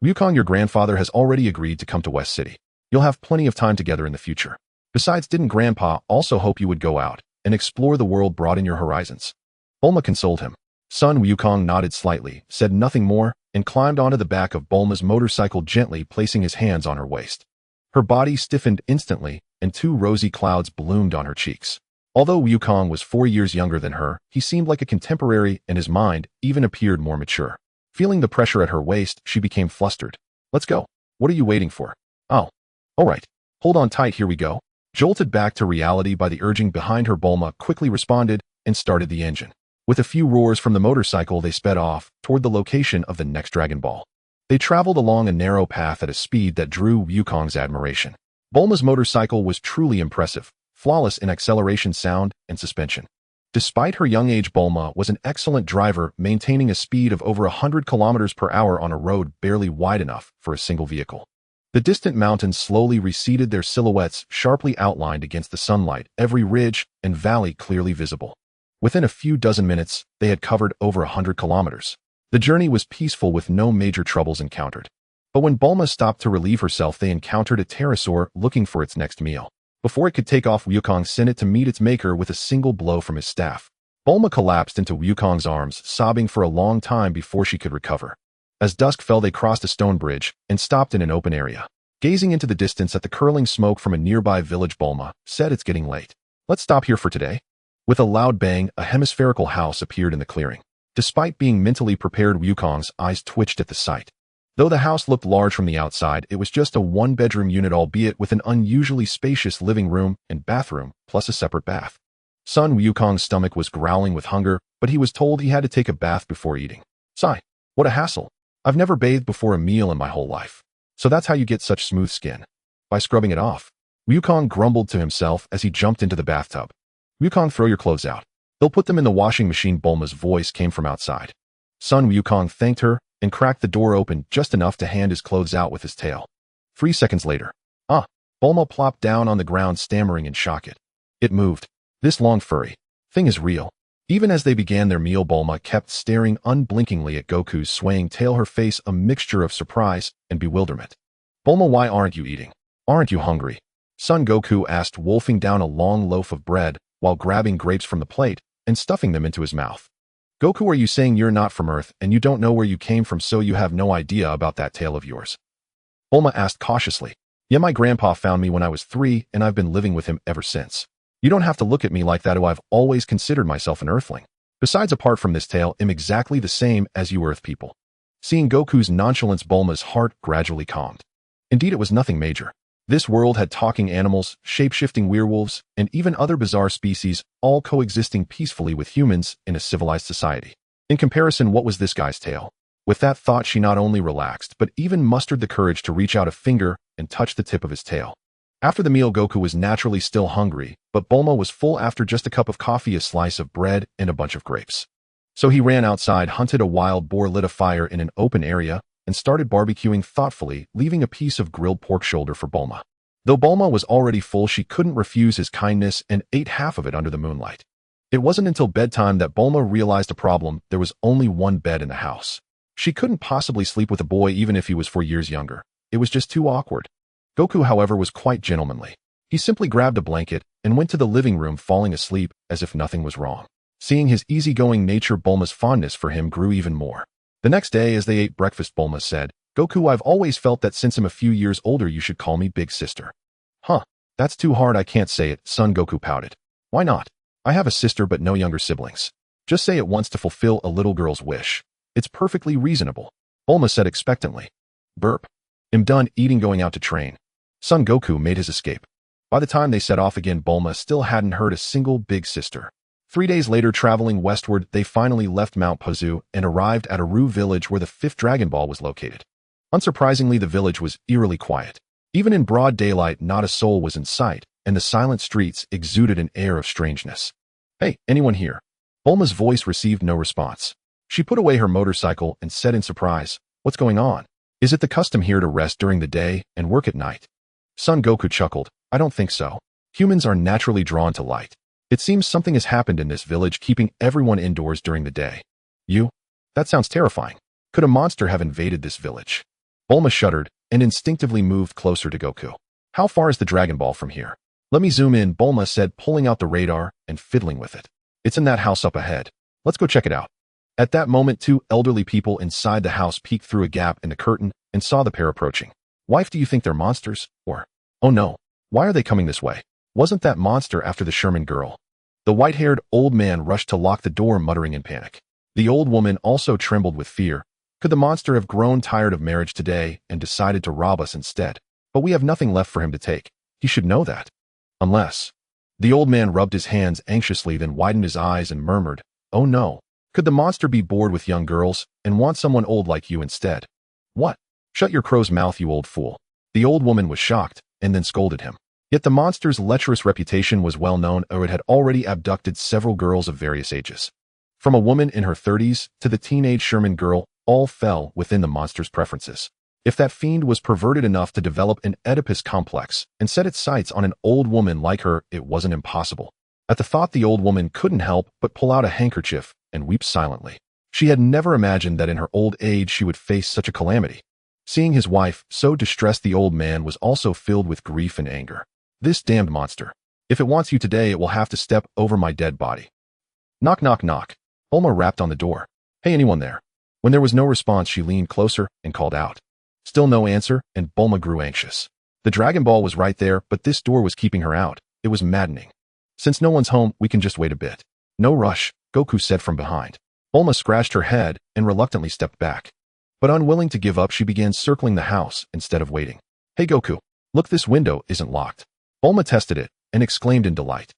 Wukong, your grandfather has already agreed to come to West City. You'll have plenty of time together in the future. Besides, didn't Grandpa also hope you would go out and explore the world, broaden your horizons? Bulma consoled him. Son Wukong nodded slightly, said nothing more, and climbed onto the back of Bulma's motorcycle, gently placing his hands on her waist. Her body stiffened instantly, and 2 rosy clouds bloomed on her cheeks. Although Wukong was 4 years younger than her, he seemed like a contemporary, and his mind even appeared more mature. Feeling the pressure at her waist, she became flustered. Let's go. What are you waiting for? Oh. All right. Hold on tight, here we go. Jolted back to reality by the urging behind her, Bulma quickly responded and started the engine. With a few roars from the motorcycle, they sped off toward the location of the next Dragon Ball. They traveled along a narrow path at a speed that drew Wukong's admiration. Bulma's motorcycle was truly impressive, flawless in acceleration, sound, and suspension. Despite her young age, Bulma was an excellent driver, maintaining a speed of over 100 kilometers per hour on a road barely wide enough for a single vehicle. The distant mountains slowly receded, their silhouettes sharply outlined against the sunlight, every ridge and valley clearly visible. Within a few dozen minutes, they had covered over 100 kilometers. The journey was peaceful with no major troubles encountered. But when Bulma stopped to relieve herself, they encountered a pterosaur looking for its next meal. Before it could take off, Wukong sent it to meet its maker with a single blow from his staff. Bulma collapsed into Wukong's arms, sobbing for a long time before she could recover. As dusk fell, they crossed a stone bridge and stopped in an open area. Gazing into the distance at the curling smoke from a nearby village, Bulma said, "It's getting late. Let's stop here for today." With a loud bang, a hemispherical house appeared in the clearing. Despite being mentally prepared, Wukong's eyes twitched at the sight. Though the house looked large from the outside, it was just a one-bedroom unit, albeit with an unusually spacious living room and bathroom, plus a separate bath. Sun Wukong's stomach was growling with hunger, but he was told he had to take a bath before eating. Sigh. What a hassle. I've never bathed before a meal in my whole life. So that's how you get such smooth skin. By scrubbing it off. Wukong grumbled to himself as he jumped into the bathtub. Wukong, throw your clothes out. They'll put them in the washing machine. Bulma's voice came from outside. Sun Wukong thanked her and cracked the door open just enough to hand his clothes out with his tail. 3 seconds later. Bulma plopped down on the ground, stammering in shock. It moved. This long furry thing is real. Even as they began their meal, Bulma kept staring unblinkingly at Goku's swaying tail, her face a mixture of surprise and bewilderment. Bulma, why aren't you eating? Aren't you hungry? Son Goku asked, wolfing down a long loaf of bread while grabbing grapes from the plate and stuffing them into his mouth. Goku, are you saying you're not from Earth and you don't know where you came from, so you have no idea about that tail of yours? Bulma asked cautiously. Yeah, my grandpa found me when I was 3 and I've been living with him ever since. You don't have to look at me like that. I've always considered myself an Earthling. Besides, apart from this tail, I'm exactly the same as you Earth people. Seeing Goku's nonchalance, Bulma's heart gradually calmed. Indeed, it was nothing major. This world had talking animals, shape-shifting werewolves, and even other bizarre species, all coexisting peacefully with humans in a civilized society. In comparison, what was this guy's tail? With that thought, she not only relaxed, but even mustered the courage to reach out a finger and touch the tip of his tail. After the meal, Goku was naturally still hungry, but Bulma was full after just a cup of coffee, a slice of bread, and a bunch of grapes. So he ran outside, hunted a wild boar, lit a fire in an open area, and started barbecuing thoughtfully, leaving a piece of grilled pork shoulder for Bulma. Though Bulma was already full, she couldn't refuse his kindness and ate half of it under the moonlight. It wasn't until bedtime that Bulma realized a problem. There was only one bed in the house. She couldn't possibly sleep with a boy even if he was 4 years younger. It was just too awkward. Goku, however, was quite gentlemanly. He simply grabbed a blanket and went to the living room, falling asleep as if nothing was wrong. Seeing his easygoing nature, Bulma's fondness for him grew even more. The next day, as they ate breakfast, Bulma said, Goku, I've always felt that since I'm a few years older, you should call me Big Sister. Huh, that's too hard. I can't say it, son. Goku pouted. Why not? I have a sister but no younger siblings. Just say it once to fulfill a little girl's wish. It's perfectly reasonable. Bulma said expectantly. Burp. I'm done eating, going out to train. Son Goku made his escape. By the time they set off again, Bulma still hadn't heard a single Big Sister. 3 days later, traveling westward, they finally left Mount Paozu and arrived at a Ru village where the 5th Dragon Ball was located. Unsurprisingly, the village was eerily quiet. Even in broad daylight, not a soul was in sight, and the silent streets exuded an air of strangeness. Hey, anyone here? Bulma's voice received no response. She put away her motorcycle and said in surprise, what's going on? Is it the custom here to rest during the day and work at night? Son Goku chuckled. I don't think so. Humans are naturally drawn to light. It seems something has happened in this village, keeping everyone indoors during the day. You? That sounds terrifying. Could a monster have invaded this village? Bulma shuddered and instinctively moved closer to Goku. How far is the Dragon Ball from here? Let me zoom in, Bulma said, pulling out the radar and fiddling with it. It's in that house up ahead. Let's go check it out. At that moment, 2 elderly people inside the house peeked through a gap in the curtain and saw the pair approaching. Wife, do you think they're monsters? Or, oh no, why are they coming this way? Wasn't that monster after the Sherman girl? The white-haired old man rushed to lock the door, muttering in panic. The old woman also trembled with fear. Could the monster have grown tired of marriage today and decided to rob us instead? But we have nothing left for him to take. He should know that. Unless. The old man rubbed his hands anxiously, then widened his eyes and murmured, oh no. Could the monster be bored with young girls and want someone old like you instead? What? Shut your crow's mouth, you old fool. The old woman was shocked and then scolded him. Yet the monster's lecherous reputation was well known, or it had already abducted several girls of various ages. From a woman in her 30s to the teenage Sherman girl, all fell within the monster's preferences. If that fiend was perverted enough to develop an Oedipus complex and set its sights on an old woman like her, it wasn't impossible. At the thought, the old woman couldn't help but pull out a handkerchief and weep silently. She had never imagined that in her old age she would face such a calamity. Seeing his wife so distressed, the old man was also filled with grief and anger. This damned monster. If it wants you today, it will have to step over my dead body. Knock, knock, knock. Bulma rapped on the door. Hey, anyone there? When there was no response, she leaned closer and called out. Still no answer, and Bulma grew anxious. The Dragon Ball was right there, but this door was keeping her out. It was maddening. Since no one's home, we can just wait a bit. No rush, Goku said from behind. Bulma scratched her head and reluctantly stepped back. But unwilling to give up, she began circling the house instead of waiting. Hey Goku, look, this window isn't locked. Bulma tested it and exclaimed in delight.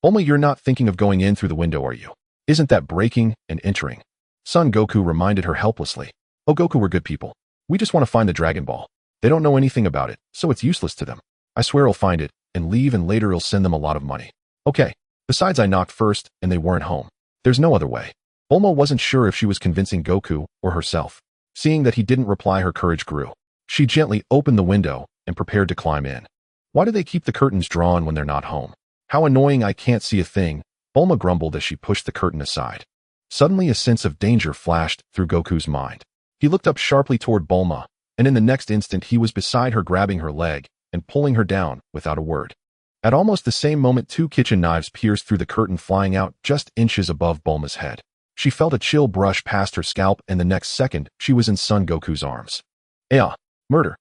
Bulma, you're not thinking of going in through the window, are you? Isn't that breaking and entering? Son Goku reminded her helplessly. Oh Goku, we're good people. We just want to find the Dragon Ball. They don't know anything about it, so it's useless to them. I swear I'll find it and leave, and later I'll send them a lot of money. Okay. Besides, I knocked first and they weren't home. There's no other way. Bulma wasn't sure if she was convincing Goku or herself. Seeing that he didn't reply, her courage grew. She gently opened the window and prepared to climb in. Why do they keep the curtains drawn when they're not home? How annoying, I can't see a thing, Bulma grumbled as she pushed the curtain aside. Suddenly a sense of danger flashed through Goku's mind. He looked up sharply toward Bulma, and in the next instant he was beside her, grabbing her leg and pulling her down without a word. At almost the same moment, 2 kitchen knives pierced through the curtain, flying out just inches above Bulma's head. She felt a chill brush past her scalp, and the next second she was in Son Goku's arms. Murder.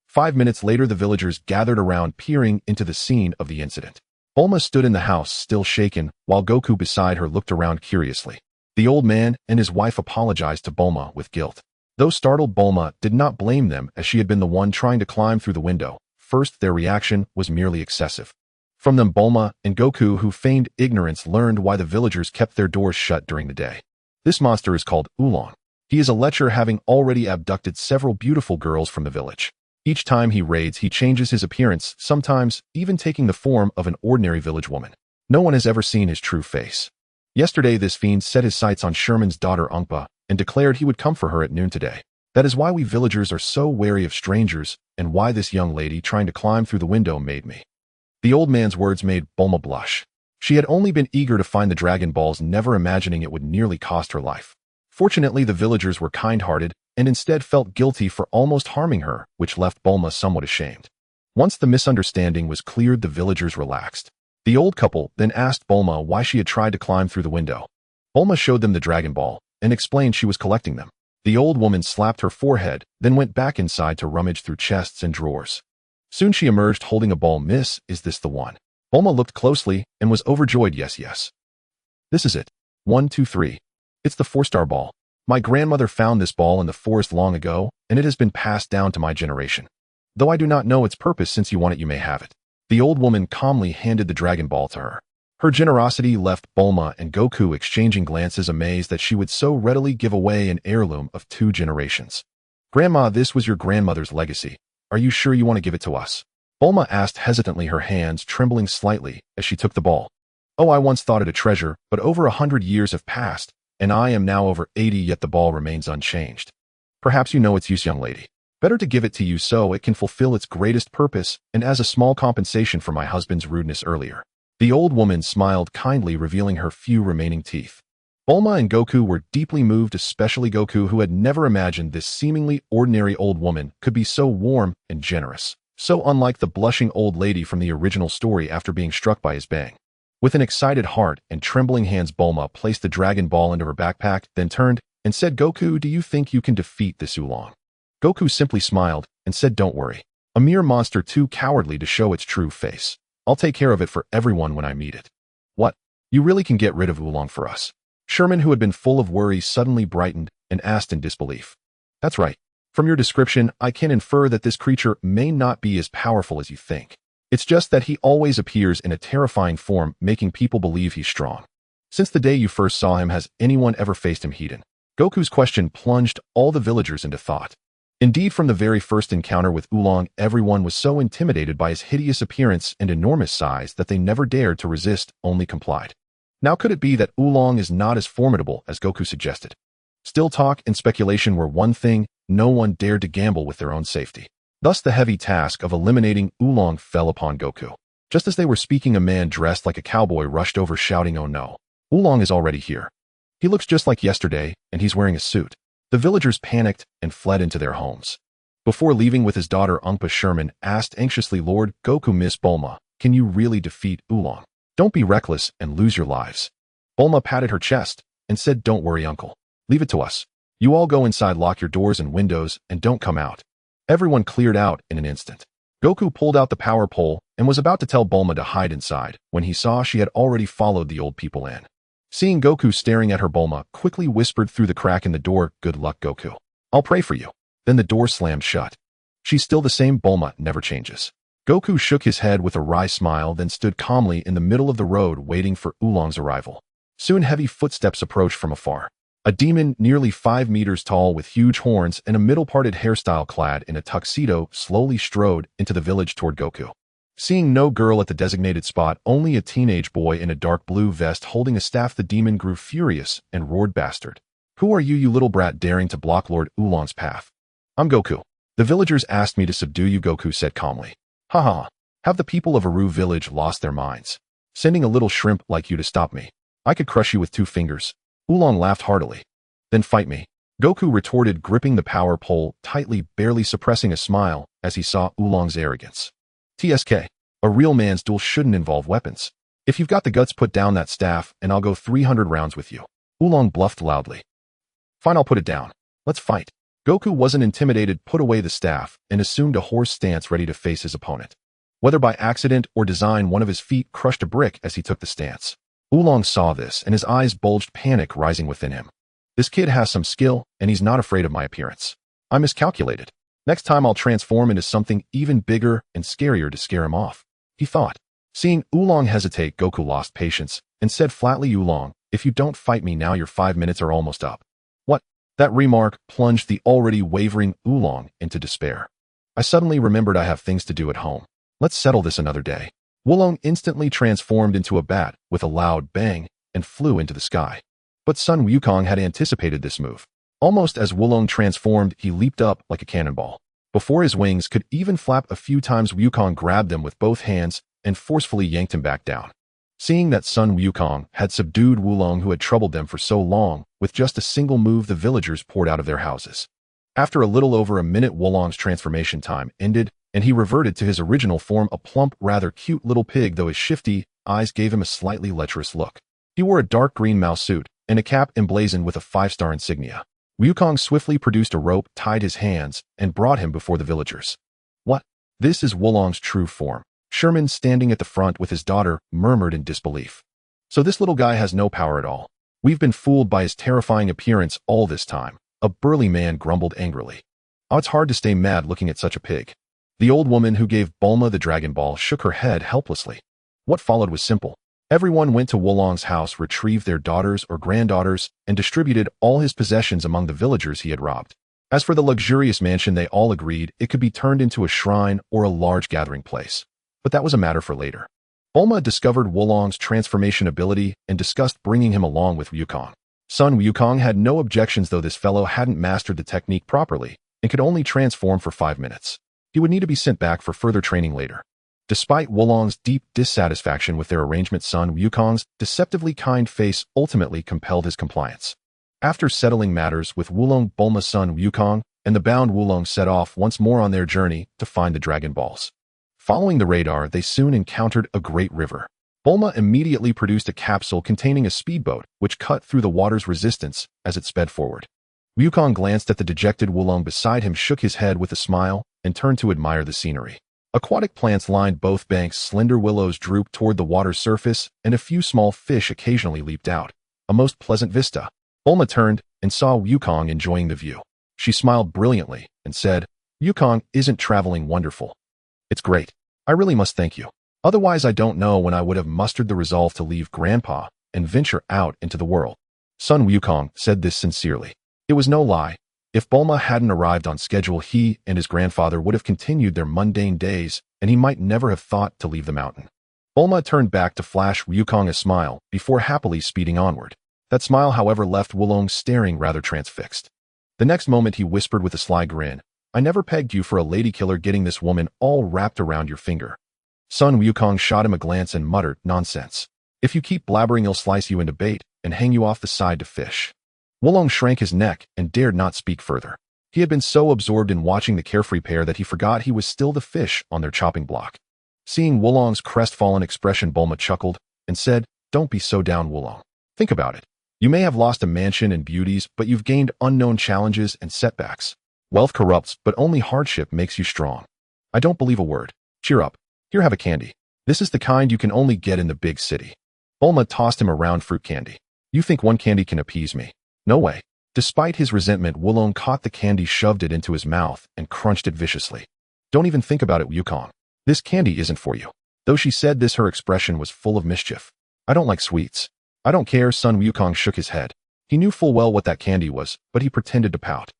5 minutes later, the villagers gathered around, peering into the scene of the incident. Bulma stood in the house, still shaken, while Goku beside her looked around curiously. The old man and his wife apologized to Bulma with guilt. Though startled, Bulma did not blame them, as she had been the one trying to climb through the window. First, their reaction was merely excessive. From them, Bulma and Goku, who feigned ignorance, learned why the villagers kept their doors shut during the day. This monster is called Oolong. He is a lecher, having already abducted several beautiful girls from the village. Each time he raids, he changes his appearance, sometimes even taking the form of an ordinary village woman. No one has ever seen his true face. Yesterday, this fiend set his sights on Sherman's daughter Unkpa and declared he would come for her at noon today. That is why we villagers are so wary of strangers, and why this young lady trying to climb through the window made me. The old man's words made Bulma blush. She had only been eager to find the Dragon Balls, never imagining it would nearly cost her life. Fortunately, the villagers were kind-hearted and instead felt guilty for almost harming her, which left Bulma somewhat ashamed. Once the misunderstanding was cleared, the villagers relaxed. The old couple then asked Bulma why she had tried to climb through the window. Bulma showed them the Dragon Ball and explained she was collecting them. The old woman slapped her forehead, then went back inside to rummage through chests and drawers. Soon she emerged holding a ball. Miss, is this the one? Bulma looked closely and was overjoyed. Yes. This is it. 1, 2, 3. It's the 4-star ball. My grandmother found this ball in the forest long ago, and it has been passed down to my generation. Though I do not know its purpose, since you want it, you may have it. The old woman calmly handed the Dragon Ball to her. Her generosity left Bulma and Goku exchanging glances, amazed that she would so readily give away an heirloom of 2 generations. Grandma, this was your grandmother's legacy. Are you sure you want to give it to us? Bulma asked hesitantly, her hands trembling slightly as she took the ball. Oh, I once thought it a treasure, but over 100 years have passed, and I am now over 80, yet the ball remains unchanged. Perhaps you know its use, young lady. Better to give it to you so it can fulfill its greatest purpose, and as a small compensation for my husband's rudeness earlier. The old woman smiled kindly, revealing her few remaining teeth. Bulma and Goku were deeply moved, especially Goku, who had never imagined this seemingly ordinary old woman could be so warm and generous, so unlike the blushing old lady from the original story after being struck by his bang. With an excited heart and trembling hands, Bulma placed the Dragon Ball into her backpack, then turned and said, Goku, do you think you can defeat this Oolong? Goku simply smiled and said, don't worry. A mere monster too cowardly to show its true face. I'll take care of it for everyone when I meet it. What? You really can get rid of Oolong for us? Sherman, who had been full of worry, suddenly brightened and asked in disbelief. That's right. From your description, I can infer that this creature may not be as powerful as you think. It's just that he always appears in a terrifying form, making people believe he's strong. Since the day you first saw him, has anyone ever faced him head-on? Goku's question plunged all the villagers into thought. Indeed, from the very first encounter with Oolong, everyone was so intimidated by his hideous appearance and enormous size that they never dared to resist, only complied. Now could it be that Oolong is not as formidable as Goku suggested? Still, talk and speculation were one thing. No one dared to gamble with their own safety. Thus the heavy task of eliminating Oolong fell upon Goku. Just as they were speaking, a man dressed like a cowboy rushed over, shouting, oh no, Oolong is already here. He looks just like yesterday, and he's wearing a suit. The villagers panicked and fled into their homes. Before leaving with his daughter Unkpa, Sherman asked anxiously, Lord Goku, Miss Bulma, can you really defeat Oolong? Don't be reckless and lose your lives. Bulma patted her chest and said, don't worry, uncle. Leave it to us. You all go inside, lock your doors and windows, and don't come out. Everyone cleared out in an instant. Goku pulled out the power pole and was about to tell Bulma to hide inside when he saw she had already followed the old people in. Seeing Goku staring at her, Bulma quickly whispered through the crack in the door, good luck, Goku. I'll pray for you. Then the door slammed shut. She's still the same. Bulma never changes. Goku shook his head with a wry smile, then stood calmly in the middle of the road waiting for Oolong's arrival. Soon heavy footsteps approached from afar. A demon nearly 5 meters tall with huge horns and a middle-parted hairstyle clad in a tuxedo slowly strode into the village toward Goku. Seeing no girl at the designated spot, only a teenage boy in a dark blue vest holding a staff, the demon grew furious and roared, "Bastard! Who are you, you little brat, daring to block Lord Oolong's path?" "I'm Goku. The villagers asked me to subdue you," Goku said calmly. "Ha ha. Have the people of Aru village lost their minds? Sending a little shrimp like you to stop me? I could crush you with 2 fingers. Oolong laughed heartily. "Then fight me," Goku retorted, gripping the power pole tightly, barely suppressing a smile as he saw Oolong's arrogance. "TSK. A real man's duel shouldn't involve weapons. If you've got the guts, put down that staff and I'll go 300 rounds with you." Oolong bluffed loudly. "Fine, I'll put it down. Let's fight." Goku wasn't intimidated, put away the staff, and assumed a horse stance ready to face his opponent. Whether by accident or design, one of his feet crushed a brick as he took the stance. Oolong saw this and his eyes bulged, panic rising within him. This kid has some skill, and he's not afraid of my appearance. I miscalculated. Next time I'll transform into something even bigger and scarier to scare him off, he thought. Seeing Oolong hesitate, Goku lost patience and said flatly, "Oolong, if you don't fight me now, your 5 minutes are almost up." "What?" That remark plunged the already wavering Oolong into despair. "I suddenly remembered I have things to do at home. Let's settle this another day." Oolong instantly transformed into a bat with a loud bang and flew into the sky. But Sun Wukong had anticipated this move. Almost as Oolong transformed, he leaped up like a cannonball. Before his wings could even flap a few times, Wukong grabbed him with both hands and forcefully yanked him back down. Seeing that Sun Wukong had subdued Oolong, who had troubled them for so long, with just a single move, the villagers poured out of their houses. After a little over a minute, Oolong's transformation time ended, and he reverted to his original form, a plump, rather cute little pig, though his shifty eyes gave him a slightly lecherous look. He wore a dark green mouse suit and a cap emblazoned with a 5-star insignia. Wukong swiftly produced a rope, tied his hands, and brought him before the villagers. "What? This is Oolong's true form." Sherman, standing at the front with his daughter, murmured in disbelief. "So this little guy has no power at all. We've been fooled by his terrifying appearance all this time," a burly man grumbled angrily. "Oh, it's hard to stay mad looking at such a pig." The old woman who gave Bulma the Dragon Ball shook her head helplessly. What followed was simple. Everyone went to Oolong's house, retrieved their daughters or granddaughters, and distributed all his possessions among the villagers he had robbed. As for the luxurious mansion, they all agreed it could be turned into a shrine or a large gathering place. But that was a matter for later. Bulma discovered Oolong's transformation ability and discussed bringing him along with Wukong. Sun Wukong had no objections, though this fellow hadn't mastered the technique properly and could only transform for 5 minutes. He would need to be sent back for further training later. Despite Oolong's deep dissatisfaction with their arrangement, Sun Wukong's deceptively kind face ultimately compelled his compliance. After settling matters with Oolong, Bulma, Sun Wukong, and the bound Oolong set off once more on their journey to find the Dragon Balls. Following the radar, they soon encountered a great river. Bulma immediately produced a capsule containing a speedboat, which cut through the water's resistance as it sped forward. Wukong glanced at the dejected Oolong beside him, shook his head with a smile, and turned to admire the scenery. Aquatic plants lined both banks, slender willows drooped toward the water's surface, and a few small fish occasionally leaped out. A most pleasant vista. Bulma turned and saw Wukong enjoying the view. She smiled brilliantly and said, "Wukong, isn't traveling wonderful?" "It's great. I really must thank you. Otherwise, I don't know when I would have mustered the resolve to leave Grandpa and venture out into the world." Sun Wukong said this sincerely. It was no lie. If Bulma hadn't arrived on schedule, he and his grandfather would have continued their mundane days, and he might never have thought to leave the mountain. Bulma turned back to flash Wukong a smile before happily speeding onward. That smile, however, left Oolong staring rather transfixed. The next moment he whispered with a sly grin, "I never pegged you for a lady killer, getting this woman all wrapped around your finger." Sun Wukong shot him a glance and muttered, "Nonsense. If you keep blabbering, he'll slice you into bait and hang you off the side to fish." Oolong shrank his neck and dared not speak further. He had been so absorbed in watching the carefree pair that he forgot he was still the fish on their chopping block. Seeing Oolong's crestfallen expression, Bulma chuckled and said, "Don't be so down, Oolong. Think about it. You may have lost a mansion and beauties, but you've gained unknown challenges and setbacks. Wealth corrupts, but only hardship makes you strong. I don't believe a word. Cheer up. Here, have a candy. This is the kind you can only get in the big city." Bulma tossed him a round fruit candy. "You think one candy can appease me? No way." Despite his resentment, Wulong caught the candy, shoved it into his mouth, and crunched it viciously. Don't even think about it, Wukong. This candy isn't for you. Though she said this, her expression was full of mischief. I don't like sweets. I don't care, son. Wukong shook his head. He knew full well what that candy was, but he pretended to pout.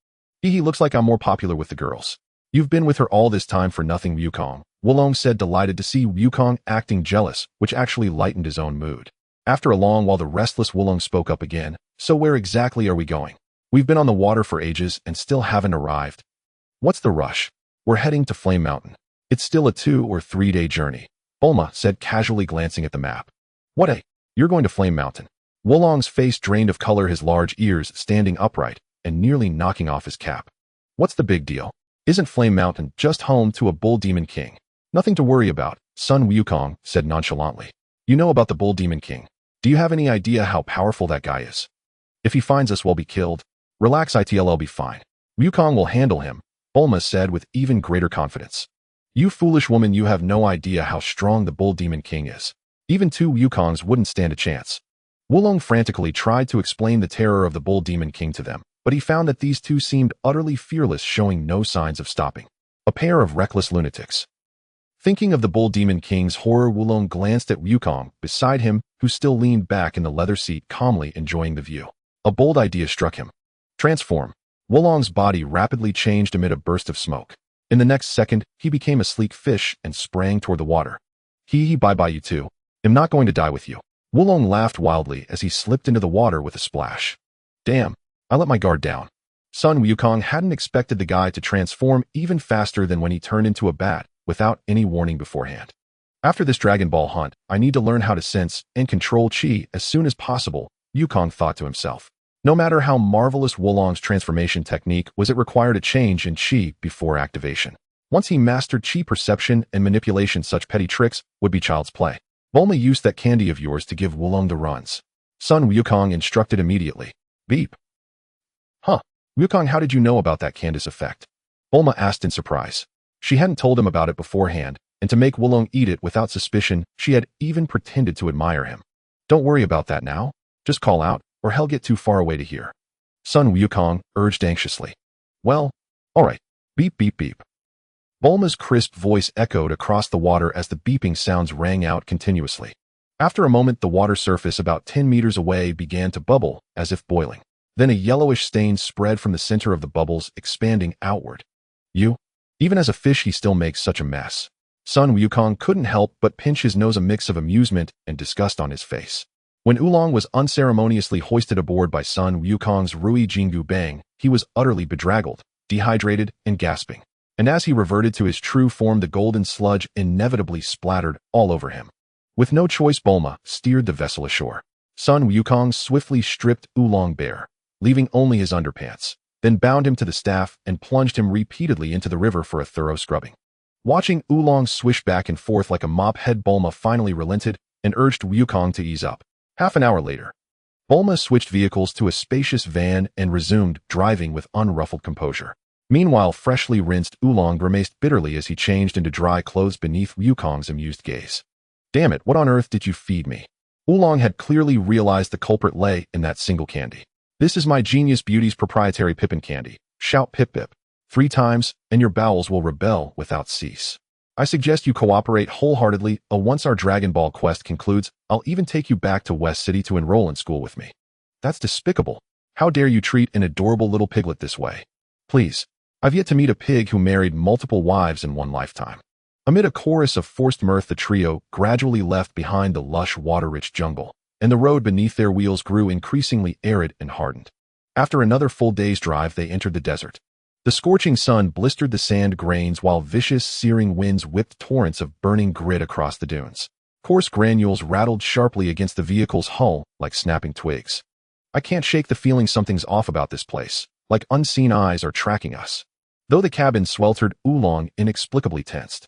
He looks like I'm more popular with the girls. You've been with her all this time for nothing, Wukong, Wulong said, delighted to see Wukong acting jealous, which actually lightened his own mood. After a long while, the restless Wulong spoke up again. So where exactly are we going? We've been on the water for ages and still haven't arrived. What's the rush? We're heading to Flame Mountain. It's still a 2 or 3 day journey, Bulma said, casually glancing at the map. What? You're going to Flame Mountain? Wulong's face drained of color, his large ears standing upright and nearly knocking off his cap. What's the big deal? Isn't Flame Mountain just home to a bull demon king? Nothing to worry about, son, Wukong said nonchalantly. You know about the bull demon king. Do you have any idea how powerful that guy is? If he finds us, we'll be killed. Relax, I'll be fine. Wukong will handle him, Bulma said with even greater confidence. You foolish woman, you have no idea how strong the bull demon king is. Even 2 Wukongs wouldn't stand a chance. Wulong frantically tried to explain the terror of the bull demon king to them, but he found that these two seemed utterly fearless, showing no signs of stopping. A pair of reckless lunatics. Thinking of the bull demon king's horror, Wulong glanced at Wukong beside him, who still leaned back in the leather seat, calmly enjoying the view. A bold idea struck him. Transform. Wulong's body rapidly changed amid a burst of smoke. In the next second, he became a sleek fish and sprang toward the water. Bye-bye, you two. I'm not going to die with you. Wulong laughed wildly as he slipped into the water with a splash. Damn, I let my guard down. Son, Wukong hadn't expected the guy to transform even faster than when he turned into a bat, without any warning beforehand. After this Dragon Ball hunt, I need to learn how to sense and control Chi as soon as possible, Wukong thought to himself. No matter how marvelous Wulong's transformation technique was, it required a change in Chi before activation. Once he mastered Chi perception and manipulation, such petty tricks would be child's play. Bulma used that candy of yours to give Wulong the runs. Son, Wukong instructed immediately. Beep. Huh. Wukong, how did you know about that Candace effect? Bulma asked in surprise. She hadn't told him about it beforehand, and to make Wulong eat it without suspicion, she had even pretended to admire him. Don't worry about that now. Just call out, or he'll get too far away to hear. Son, Wukong urged anxiously. Well, all right. Beep, beep, beep. Bulma's crisp voice echoed across the water as the beeping sounds rang out continuously. After a moment, the water surface about 10 meters away began to bubble, as if boiling. Then a yellowish stain spread from the center of the bubbles, expanding outward. Even as a fish, he still makes such a mess. Son, Wukong couldn't help but pinch his nose, a mix of amusement and disgust on his face. When Oolong was unceremoniously hoisted aboard by Sun Wukong's Rui Jingu Bang, he was utterly bedraggled, dehydrated, and gasping. And as he reverted to his true form, the golden sludge inevitably splattered all over him. With no choice, Bulma steered the vessel ashore. Sun Wukong swiftly stripped Oolong bare, leaving only his underpants, then bound him to the staff and plunged him repeatedly into the river for a thorough scrubbing. Watching Oolong swish back and forth like a mop head, Bulma finally relented and urged Wukong to ease up. Half an hour later, Bulma switched vehicles to a spacious van and resumed driving with unruffled composure. Meanwhile, freshly rinsed Oolong grimaced bitterly as he changed into dry clothes beneath Wukong's amused gaze. Damn it, what on earth did you feed me? Oolong had clearly realized the culprit lay in that single candy. This is my Genius Beauty's proprietary Pippin candy. Shout Pip Pip 3 times, and your bowels will rebel without cease. I suggest you cooperate wholeheartedly. Once our Dragon Ball quest concludes, I'll even take you back to West City to enroll in school with me. That's despicable. How dare you treat an adorable little piglet this way? Please. I've yet to meet a pig who married multiple wives in one lifetime. Amid a chorus of forced mirth, the trio gradually left behind the lush, water-rich jungle, and the road beneath their wheels grew increasingly arid and hardened. After another full day's drive, they entered the desert. The scorching sun blistered the sand grains while vicious, searing winds whipped torrents of burning grit across the dunes. Coarse granules rattled sharply against the vehicle's hull like snapping twigs. I can't shake the feeling something's off about this place, like unseen eyes are tracking us. Though the cabin sweltered, Oolong inexplicably tensed.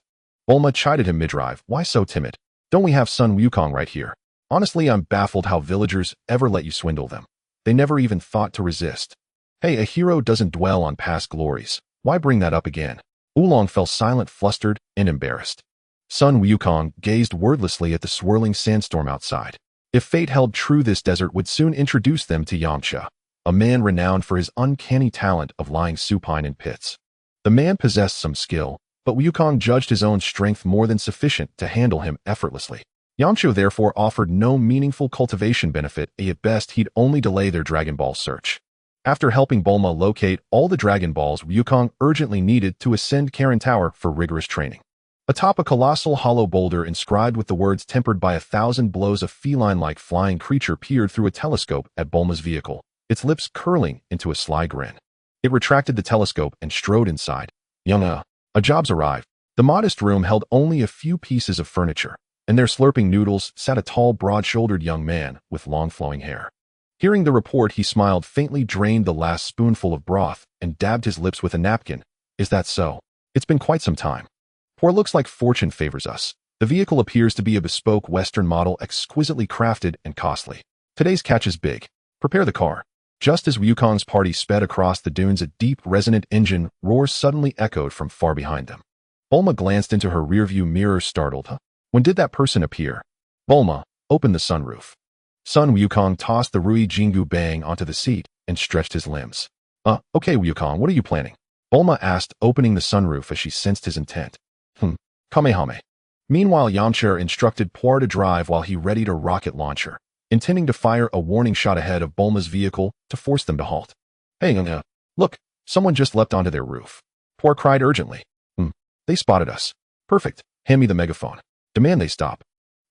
Bulma chided him mid-drive. Why so timid? Don't we have Sun Wukong right here? Honestly, I'm baffled how villagers ever let you swindle them. They never even thought to resist. Hey, a hero doesn't dwell on past glories. Why bring that up again? Oolong fell silent, flustered, and embarrassed. Sun Wukong gazed wordlessly at the swirling sandstorm outside. If fate held true, this desert would soon introduce them to Yamcha. a man renowned for his uncanny talent of lying supine in pits. The man possessed some skill, but Wukong judged his own strength more than sufficient to handle him effortlessly. Yamcha therefore offered no meaningful cultivation benefit, at best he'd only delay their Dragon Ball search. After helping Bulma locate all the Dragon Balls Wukong urgently needed to ascend Karen Tower for rigorous training. Atop a colossal hollow boulder inscribed with the words tempered by 1,000 blows, a feline-like flying creature peered through a telescope at Bulma's vehicle, its lips curling into a sly grin. It retracted the telescope and strode inside. A job's arrived. The modest room held only a few pieces of furniture, and there slurping noodles sat a tall, broad-shouldered young man with long flowing hair. Hearing the report, he smiled faintly, drained the last spoonful of broth, and dabbed his lips with a napkin. Is that so? It's been quite some time. Poor, looks like fortune favors us. The vehicle appears to be a bespoke Western model, exquisitely crafted and costly. Today's catch is big. Prepare the car. Just as Wukong's party sped across the dunes, a deep, resonant engine roar suddenly echoed from far behind them. Bulma glanced into her rearview mirror, startled. When did that person appear? Bulma, open the sunroof. Son Wukong tossed the Rui Jingu Bang onto the seat and stretched his limbs. Okay Wukong, what are you planning? Bulma asked, opening the sunroof as she sensed his intent. Kamehameha. Meanwhile, Yamcha instructed Puar to drive while he readied a rocket launcher, intending to fire a warning shot ahead of Bulma's vehicle to force them to halt. Hey, look, someone just leapt onto their roof. Puar cried urgently. They spotted us. Perfect, hand me the megaphone. Demand they stop.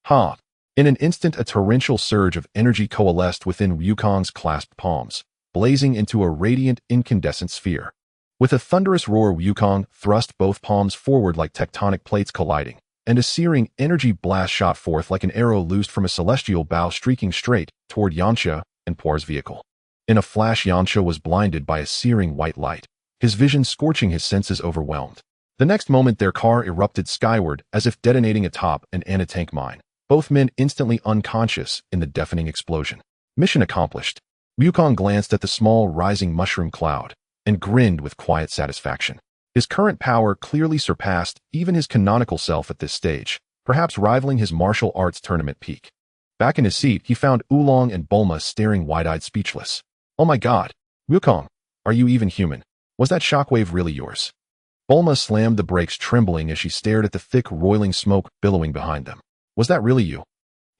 Ha! In an instant, a torrential surge of energy coalesced within Wukong's clasped palms, blazing into a radiant, incandescent sphere. With a thunderous roar, Wukong thrust both palms forward like tectonic plates colliding, and a searing energy blast shot forth like an arrow loosed from a celestial bow, streaking straight toward Yamcha and Puar's vehicle. In a flash, Yamcha was blinded by a searing white light, his vision scorching, his senses overwhelmed. The next moment, their car erupted skyward as if detonating atop an anti-tank mine, both men instantly unconscious in the deafening explosion. Mission accomplished. Wukong glanced at the small, rising mushroom cloud and grinned with quiet satisfaction. His current power clearly surpassed even his canonical self at this stage, perhaps rivaling his martial arts tournament peak. Back in his seat, he found Oolong and Bulma staring wide-eyed, speechless. Oh my god, Wukong, are you even human? Was that shockwave really yours? Bulma slammed the brakes, trembling as she stared at the thick, roiling smoke billowing behind them. Was that really you?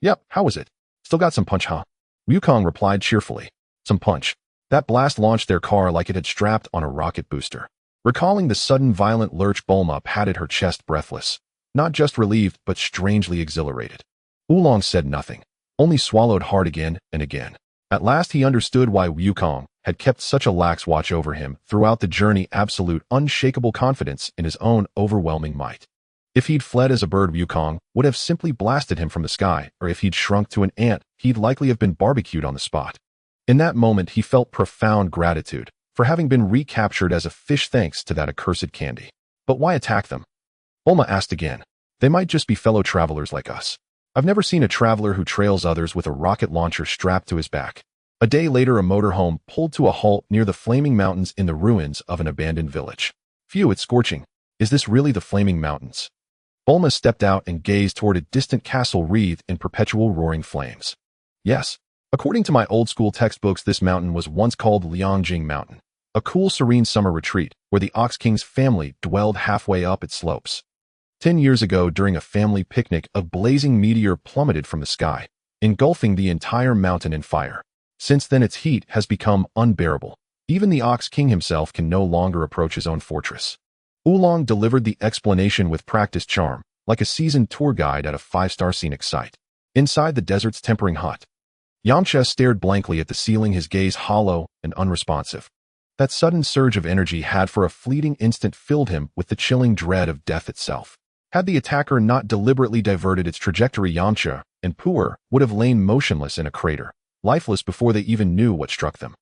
Yep, how was it? Still got some punch, huh? Wukong replied cheerfully. Some punch. That blast launched their car like it had strapped on a rocket booster. Recalling the sudden violent lurch, Bulma patted her chest, breathless, not just relieved but strangely exhilarated. Oolong said nothing, only swallowed hard again and again. At last he understood why Wukong had kept such a lax watch over him throughout the journey, absolute, unshakable confidence in his own overwhelming might. If he'd fled as a bird, Wukong would have simply blasted him from the sky, or if he'd shrunk to an ant, he'd likely have been barbecued on the spot. In that moment, he felt profound gratitude for having been recaptured as a fish thanks to that accursed candy. But why attack them? Bulma asked again. They might just be fellow travelers like us. I've never seen a traveler who trails others with a rocket launcher strapped to his back. A day later, a motorhome pulled to a halt near the flaming mountains in the ruins of an abandoned village. Phew, it's scorching. Is this really the Flaming Mountains? Bulma stepped out and gazed toward a distant castle wreathed in perpetual roaring flames. Yes. According to my old-school textbooks, this mountain was once called Liangjing Mountain, a cool, serene summer retreat where the Ox King's family dwelled halfway up its slopes. 10 years ago, during a family picnic, a blazing meteor plummeted from the sky, engulfing the entire mountain in fire. Since then, its heat has become unbearable. Even the Ox King himself can no longer approach his own fortress. Oolong delivered the explanation with practiced charm, like a seasoned tour guide at a 5-star scenic site. Inside the desert's tempering hut, Yamcha stared blankly at the ceiling, his gaze hollow and unresponsive. That sudden surge of energy had for a fleeting instant filled him with the chilling dread of death itself. Had the attacker not deliberately diverted its trajectory, Yamcha and Puar would have lain motionless in a crater, lifeless before they even knew what struck them.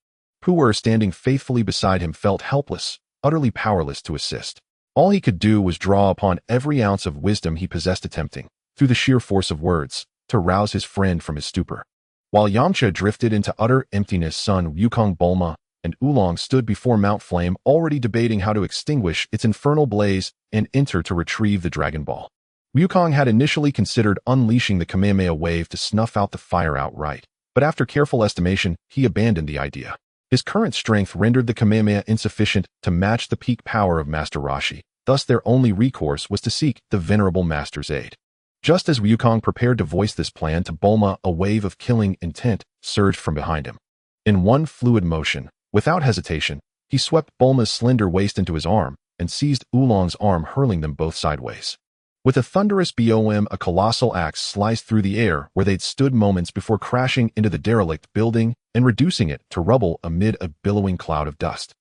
Puar, standing faithfully beside him, felt helpless, utterly powerless to assist. All he could do was draw upon every ounce of wisdom he possessed, attempting, through the sheer force of words, to rouse his friend from his stupor. While Yamcha drifted into utter emptiness, son Wukong, Bulma, and Oolong stood before Mount Flame, already debating how to extinguish its infernal blaze and enter to retrieve the Dragon Ball. Wukong had initially considered unleashing the Kamehameha wave to snuff out the fire outright, but after careful estimation, he abandoned the idea. His current strength rendered the Kamehameha insufficient to match the peak power of Master Roshi, thus their only recourse was to seek the venerable master's aid. Just as Wukong prepared to voice this plan to Bulma, a wave of killing intent surged from behind him. In one fluid motion, without hesitation, he swept Bulma's slender waist into his arm and seized Oolong's arm, hurling them both sideways. With a thunderous boom, a colossal axe sliced through the air where they'd stood moments before crashing into the derelict building and reducing it to rubble amid a billowing cloud of dust.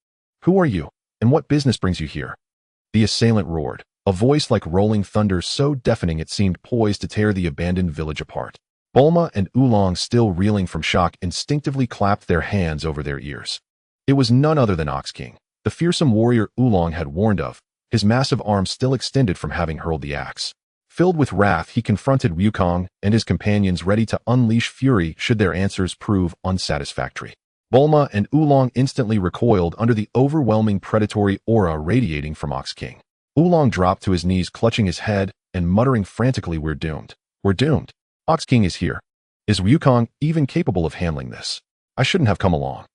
"Who are you, and what business brings you here?" the assailant roared, a voice like rolling thunder so deafening it seemed poised to tear the abandoned village apart. Bulma and Oolong, still reeling from shock, instinctively clapped their hands over their ears. It was none other than Ox King, the fearsome warrior Oolong had warned of, his massive arm still extended from having hurled the axe. Filled with wrath, he confronted Wukong and his companions, ready to unleash fury should their answers prove unsatisfactory. Bulma and Oolong instantly recoiled under the overwhelming predatory aura radiating from Ox King. Oolong dropped to his knees, clutching his head and muttering frantically, "We're doomed. We're doomed. Ox King is here. Is Wukong even capable of handling this? I shouldn't have come along."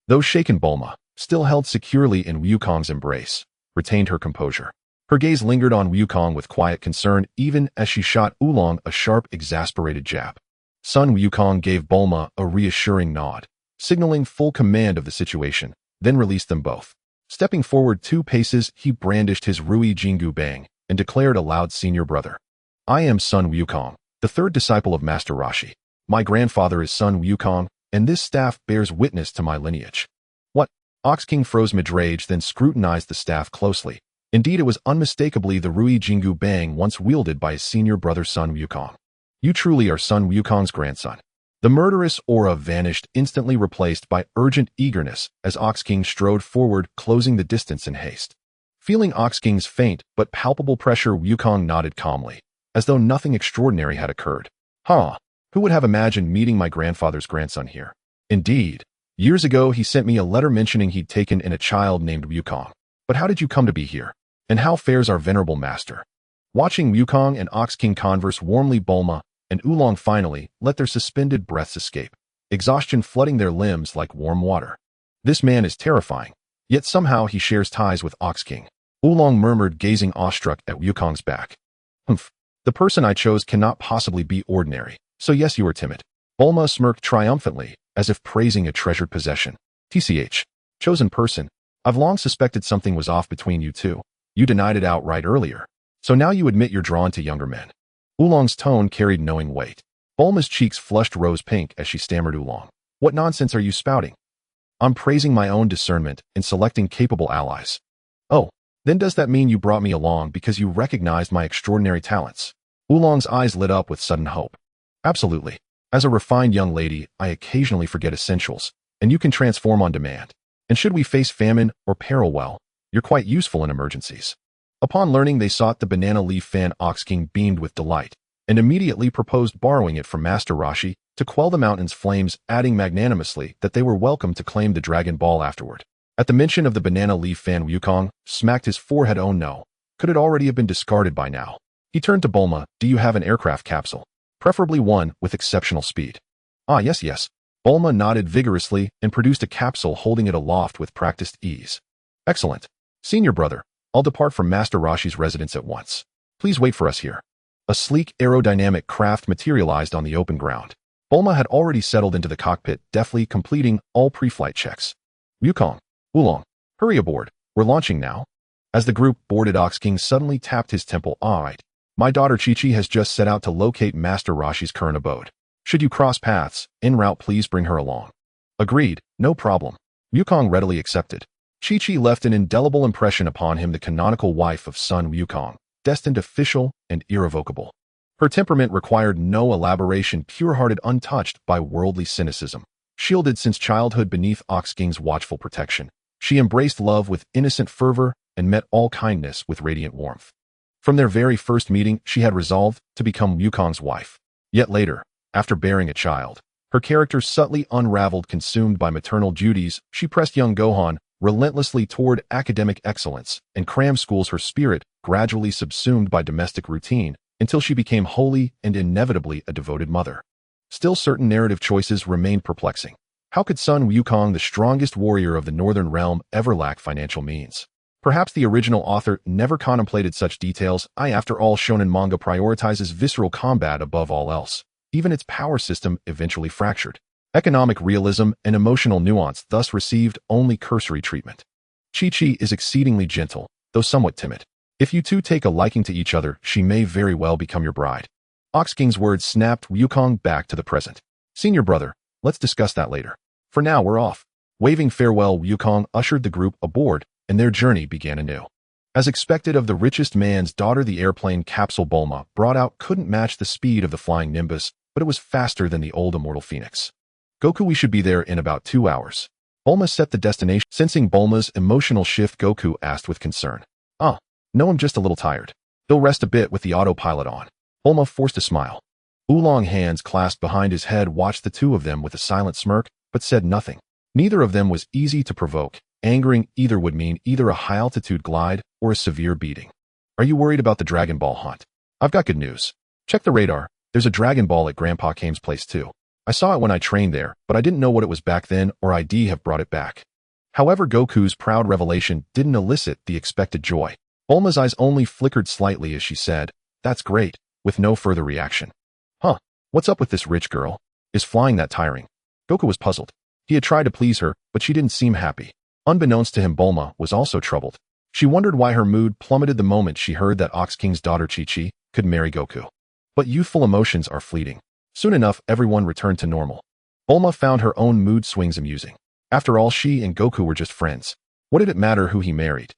Though shaken, Bulma, still held securely in Wukong's embrace, retained her composure. Her gaze lingered on Wukong with quiet concern, even as she shot Oolong a sharp, exasperated jab. Son Wukong gave Bulma a reassuring nod, signaling full command of the situation, then released them both. Stepping forward 2 paces, he brandished his Rui Jingu Bang and declared aloud, "Senior brother, I am Son Wukong, the 3rd disciple of Master Roshi. My grandfather is Son Wukong, and this staff bears witness to my lineage." "What?" Ox King froze mid-rage, then scrutinized the staff closely. Indeed, it was unmistakably the Rui Jingu Bang once wielded by his senior brother Son Wukong. "You truly are Son Wukong's grandson." The murderous aura vanished, instantly replaced by urgent eagerness as Ox King strode forward, closing the distance in haste. Feeling Ox King's faint but palpable pressure, Wukong nodded calmly, as though nothing extraordinary had occurred. "Huh. Who would have imagined meeting my grandfather's grandson here? Indeed. Years ago, he sent me a letter mentioning he'd taken in a child named Wukong. But how did you come to be here? And how fares our venerable master?" Watching Wukong and Ox King converse warmly, Bulma and Oolong finally let their suspended breaths escape, exhaustion flooding their limbs like warm water. "This man is terrifying, yet somehow he shares ties with Ox King," Oolong murmured, gazing awestruck at Wukong's back. "Humph. The person I chose cannot possibly be ordinary. So yes, you are timid." Bulma smirked triumphantly, as if praising a treasured possession. "TCH. Chosen person. I've long suspected something was off between you two. You denied it outright earlier. So now you admit you're drawn to younger men." Oolong's tone carried knowing weight. Bulma's cheeks flushed rose pink as she stammered, "Oolong, what nonsense are you spouting? I'm praising my own discernment in selecting capable allies." "Oh, then does that mean you brought me along because you recognized my extraordinary talents?" Oolong's eyes lit up with sudden hope. "Absolutely. As a refined young lady, I occasionally forget essentials, and you can transform on demand. And should we face famine or peril, well, you're quite useful in emergencies." Upon learning they sought the banana leaf fan, Ox King beamed with delight, and immediately proposed borrowing it from Master Roshi to quell the mountain's flames, adding magnanimously that they were welcome to claim the Dragon Ball afterward. At the mention of the banana leaf fan, Wukong smacked his forehead. "Oh no. Could it already have been discarded by now?" He turned to Bulma. "Do you have an aircraft capsule? Preferably one with exceptional speed." "Ah, yes. Bulma nodded vigorously and produced a capsule, holding it aloft with practiced ease. "Excellent. Senior brother, I'll depart from Master Roshi's residence at once. Please wait for us here." A sleek, aerodynamic craft materialized on the open ground. Bulma had already settled into the cockpit, deftly completing all pre-flight checks. "Wukong, Oolong, hurry aboard. We're launching now." As the group boarded, Ox King suddenly tapped his temple. "All right. My daughter Chi-Chi has just set out to locate Master Roshi's current abode. Should you cross paths, en route, please bring her along." "Agreed. No problem." Wukong readily accepted. Chi-Chi left an indelible impression upon him, the canonical wife of Son Wukong, destined official and irrevocable. Her temperament required no elaboration, pure-hearted, untouched by worldly cynicism. Shielded since childhood beneath Ox King's watchful protection, she embraced love with innocent fervor and met all kindness with radiant warmth. From their very first meeting, she had resolved to become Wukong's wife. Yet later, after bearing a child, her character subtly unraveled. Consumed by maternal duties, she pressed young Gohan relentlessly toward academic excellence and cram schools, her spirit gradually subsumed by domestic routine until she became wholly and inevitably a devoted mother. Still, certain narrative choices remained perplexing. How could Sun Wukong, the strongest warrior of the Northern Realm, ever lack financial means? Perhaps the original author never contemplated such details. After all, shonen manga prioritizes visceral combat above all else. Even its power system eventually fractured. Economic realism and emotional nuance thus received only cursory treatment. Chi-Chi is exceedingly gentle, though somewhat timid. If you two take a liking to each other, she may very well become your bride. Ox King's words snapped Wukong back to the present. Senior brother, let's discuss that later. For now, we're off. Waving farewell, Wukong ushered the group aboard, and their journey began anew. As expected of the richest man's daughter, the airplane capsule Bulma brought out couldn't match the speed of the flying Nimbus, but it was faster than the old immortal Phoenix. Goku, we should be there in about 2 hours. Bulma set the destination. Sensing Bulma's emotional shift, Goku asked with concern. No, I'm just a little tired. He'll rest a bit with the autopilot on. Bulma forced a smile. Oolong, hands clasped behind his head, watched the two of them with a silent smirk, but said nothing. Neither of them was easy to provoke. Angering either would mean either a high-altitude glide or a severe beating. Are you worried about the Dragon Ball hunt? I've got good news. Check the radar. There's a Dragon Ball at Grandpa Kame's place too. I saw it when I trained there, but I didn't know what it was back then, or I'd have brought it back. However, Goku's proud revelation didn't elicit the expected joy. Bulma's eyes only flickered slightly as she said, "That's great," with no further reaction. What's up with this rich girl? Is flying that tiring? Goku was puzzled. He had tried to please her, but she didn't seem happy. Unbeknownst to him, Bulma was also troubled. She wondered why her mood plummeted the moment she heard that Ox King's daughter Chi-Chi could marry Goku. But youthful emotions are fleeting. Soon enough, everyone returned to normal. Bulma found her own mood swings amusing. After all, she and Goku were just friends. What did it matter who he married?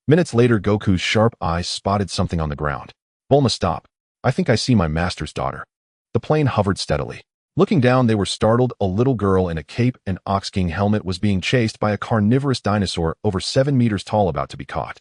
Minutes later, Goku's sharp eyes spotted something on the ground. Bulma, stop. I think I see my master's daughter. The plane hovered steadily. Looking down, they were startled. A little girl in a cape and Ox King helmet was being chased by a carnivorous dinosaur over 7 meters tall, about to be caught.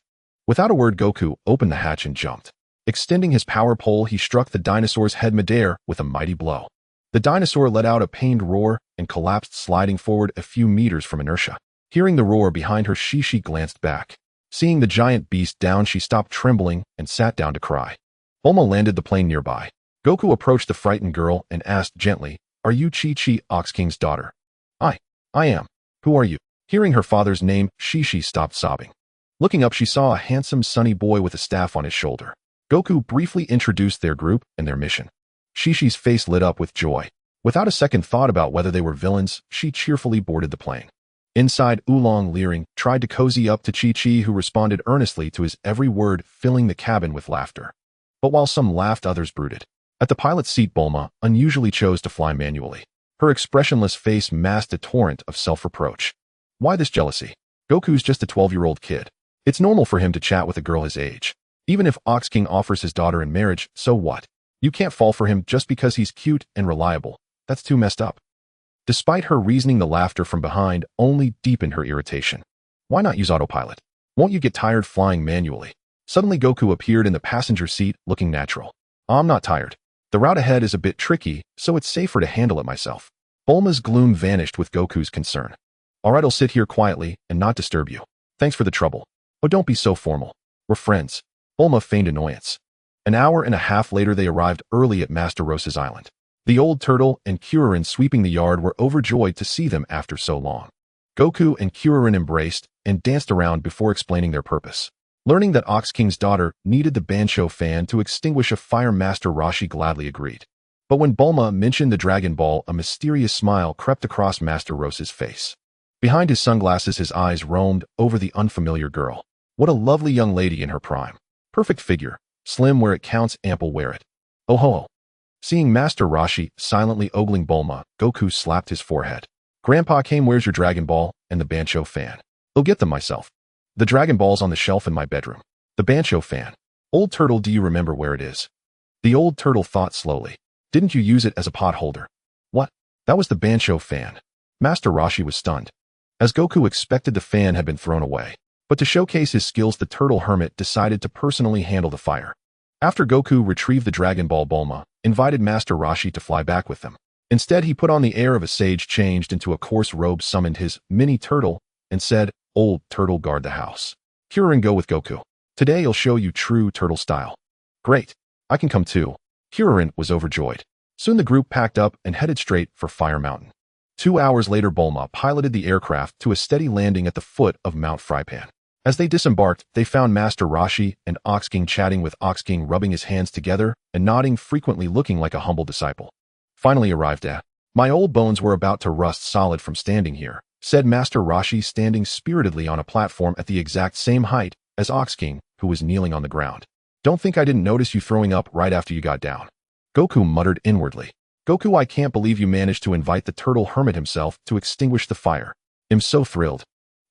Without a word, Goku opened the hatch and jumped. Extending his power pole, he struck the dinosaur's head midair with a mighty blow. The dinosaur let out a pained roar and collapsed, sliding forward a few meters from inertia. Hearing the roar behind her, Chi-Chi glanced back. Seeing the giant beast down, she stopped trembling and sat down to cry. Bulma landed the plane nearby. Goku approached the frightened girl and asked gently, "Are you Chi-Chi, Ox King's daughter?" I am. Who are you?" Hearing her father's name, Chi-Chi stopped sobbing. Looking up, she saw a handsome, sunny boy with a staff on his shoulder. Goku briefly introduced their group and their mission. Chi-Chi's face lit up with joy. Without a second thought about whether they were villains, she cheerfully boarded the plane. Inside, Oolong, leering, tried to cozy up to Chi-Chi, who responded earnestly to his every word, filling the cabin with laughter. But while some laughed, others brooded. At the pilot's seat, Bulma unusually chose to fly manually. Her expressionless face masked a torrent of self-reproach. Why this jealousy? Goku's just a 12-year-old kid. It's normal for him to chat with a girl his age. Even if Ox King offers his daughter in marriage, so what? You can't fall for him just because he's cute and reliable. That's too messed up. Despite her reasoning, the laughter from behind only deepened her irritation. Why not use autopilot? Won't you get tired flying manually? Suddenly, Goku appeared in the passenger seat, looking natural. I'm not tired. The route ahead is a bit tricky, so it's safer to handle it myself. Bulma's gloom vanished with Goku's concern. Alright, I'll sit here quietly and not disturb you. Thanks for the trouble. Oh, don't be so formal. We're friends. Bulma feigned annoyance. An hour and a half later, they arrived early at Master Rose's island. The old turtle and Kuririn, sweeping the yard, were overjoyed to see them after so long. Goku and Kuririn embraced and danced around before explaining their purpose. Learning that Ox King's daughter needed the Bancho fan to extinguish a fire, Master Roshi gladly agreed. But when Bulma mentioned the Dragon Ball, a mysterious smile crept across Master Rose's face. Behind his sunglasses, his eyes roamed over the unfamiliar girl. What a lovely young lady in her prime. Perfect figure. Slim where it counts, ample where it. Oh ho. Seeing Master Roshi silently ogling Bulma, Goku slapped his forehead. Grandpa Kame, where's your Dragon Ball and the Bancho fan? I'll get them myself. The Dragon Ball's on the shelf in my bedroom. The Bancho fan. Old turtle, do you remember where it is? The old turtle thought slowly. Didn't you use it as a pot holder? What? That was the Bancho fan. Master Roshi was stunned. As Goku expected, the fan had been thrown away. But to showcase his skills, the turtle hermit decided to personally handle the fire. After Goku retrieved the Dragon Ball, Bulma invited Master Roshi to fly back with them. Instead, he put on the air of a sage, changed into a coarse robe, summoned his mini turtle, and said, "Old turtle, guard the house. Kuririn, go with Goku. Today I'll show you true turtle style." Great. I can come too. Kuririn was overjoyed. Soon the group packed up and headed straight for Fire Mountain. 2 hours later, Bulma piloted the aircraft to a steady landing at the foot of Mount Paozu. As they disembarked, they found Master Roshi and Ox King chatting, with Ox King rubbing his hands together and nodding frequently, looking like a humble disciple. Finally arrived at. My old bones were about to rust solid from standing here, said Master Roshi, standing spiritedly on a platform at the exact same height as Ox King, who was kneeling on the ground. Don't think I didn't notice you throwing up right after you got down. Goku muttered inwardly. Goku, I can't believe you managed to invite the turtle hermit himself to extinguish the fire. I'm so thrilled.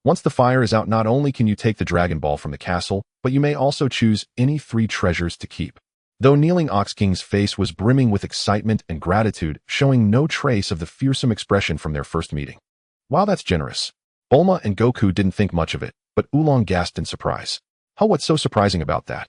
Once the fire is out, not only can you take the Dragon Ball from the castle, but you may also choose any 3 treasures to keep. Though kneeling, Ox King's face was brimming with excitement and gratitude, showing no trace of the fearsome expression from their first meeting. Wow, that's generous. Bulma and Goku didn't think much of it, but Oolong gasped in surprise. Huh, what's so surprising about that?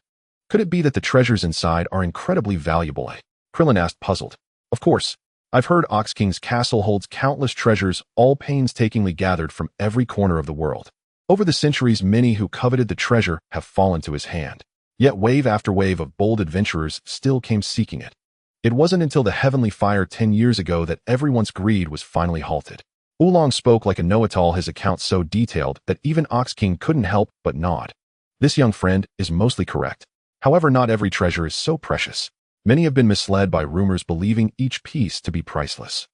Could it be that the treasures inside are incredibly valuable? Krillin asked, puzzled. Of course. I've heard Ox King's castle holds countless treasures, all painstakingly gathered from every corner of the world. Over the centuries, many who coveted the treasure have fallen to his hand. Yet wave after wave of bold adventurers still came seeking it. It wasn't until the heavenly fire 10 years ago that everyone's greed was finally halted. Oolong spoke like a know-it-all, his account so detailed that even Ox King couldn't help but nod. This young friend is mostly correct. However, not every treasure is so precious. Many have been misled by rumors, believing each piece to be priceless.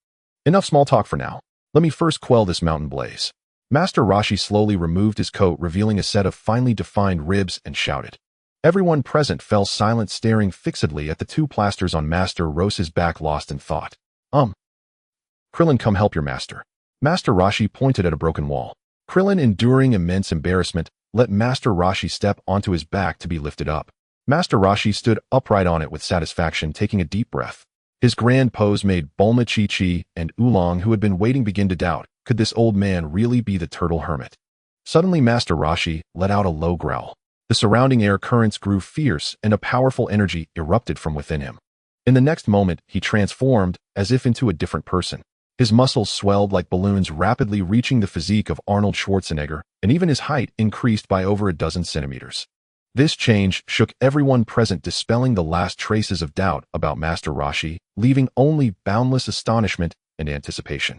Enough small talk for now. Let me first quell this mountain blaze. Master Roshi slowly removed his coat, revealing a set of finely defined ribs, and shouted. Everyone present fell silent, staring fixedly at the 2 plasters on Master Rose's back, lost in thought. Krillin, come help your master. Master Roshi pointed at a broken wall. Krillin, enduring immense embarrassment, let Master Roshi step onto his back to be lifted up. Master Roshi stood upright on it with satisfaction, taking a deep breath. His grand pose made Bulma, Chi-Chi, and Oolong, who had been waiting, begin to doubt, could this old man really be the turtle hermit? Suddenly, Master Roshi let out a low growl. The surrounding air currents grew fierce, and a powerful energy erupted from within him. In the next moment, he transformed, as if into a different person. His muscles swelled like balloons, rapidly reaching the physique of Arnold Schwarzenegger, and even his height increased by over a dozen centimeters. This change shook everyone present, dispelling the last traces of doubt about Master Roshi, leaving only boundless astonishment and anticipation.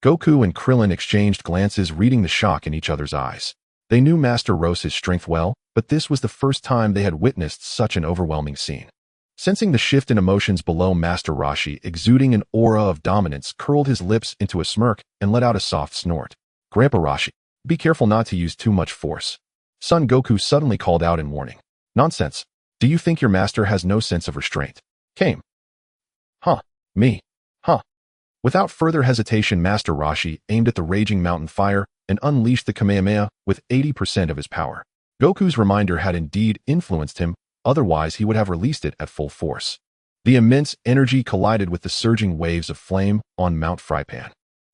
Goku and Krillin exchanged glances, reading the shock in each other's eyes. They knew Master Rose's strength well, but this was the first time they had witnessed such an overwhelming scene. Sensing the shift in emotions below, Master Roshi, exuding an aura of dominance, curled his lips into a smirk and let out a soft snort. Grandpa Roshi, be careful not to use too much force. Son Goku suddenly called out in warning. Nonsense. Do you think your master has no sense of restraint? Came. Me. Without further hesitation, Master Roshi aimed at the raging mountain fire and unleashed the Kamehameha with 80% of his power. Goku's reminder had indeed influenced him, otherwise he would have released it at full force. The immense energy collided with the surging waves of flame on Mount Paozu.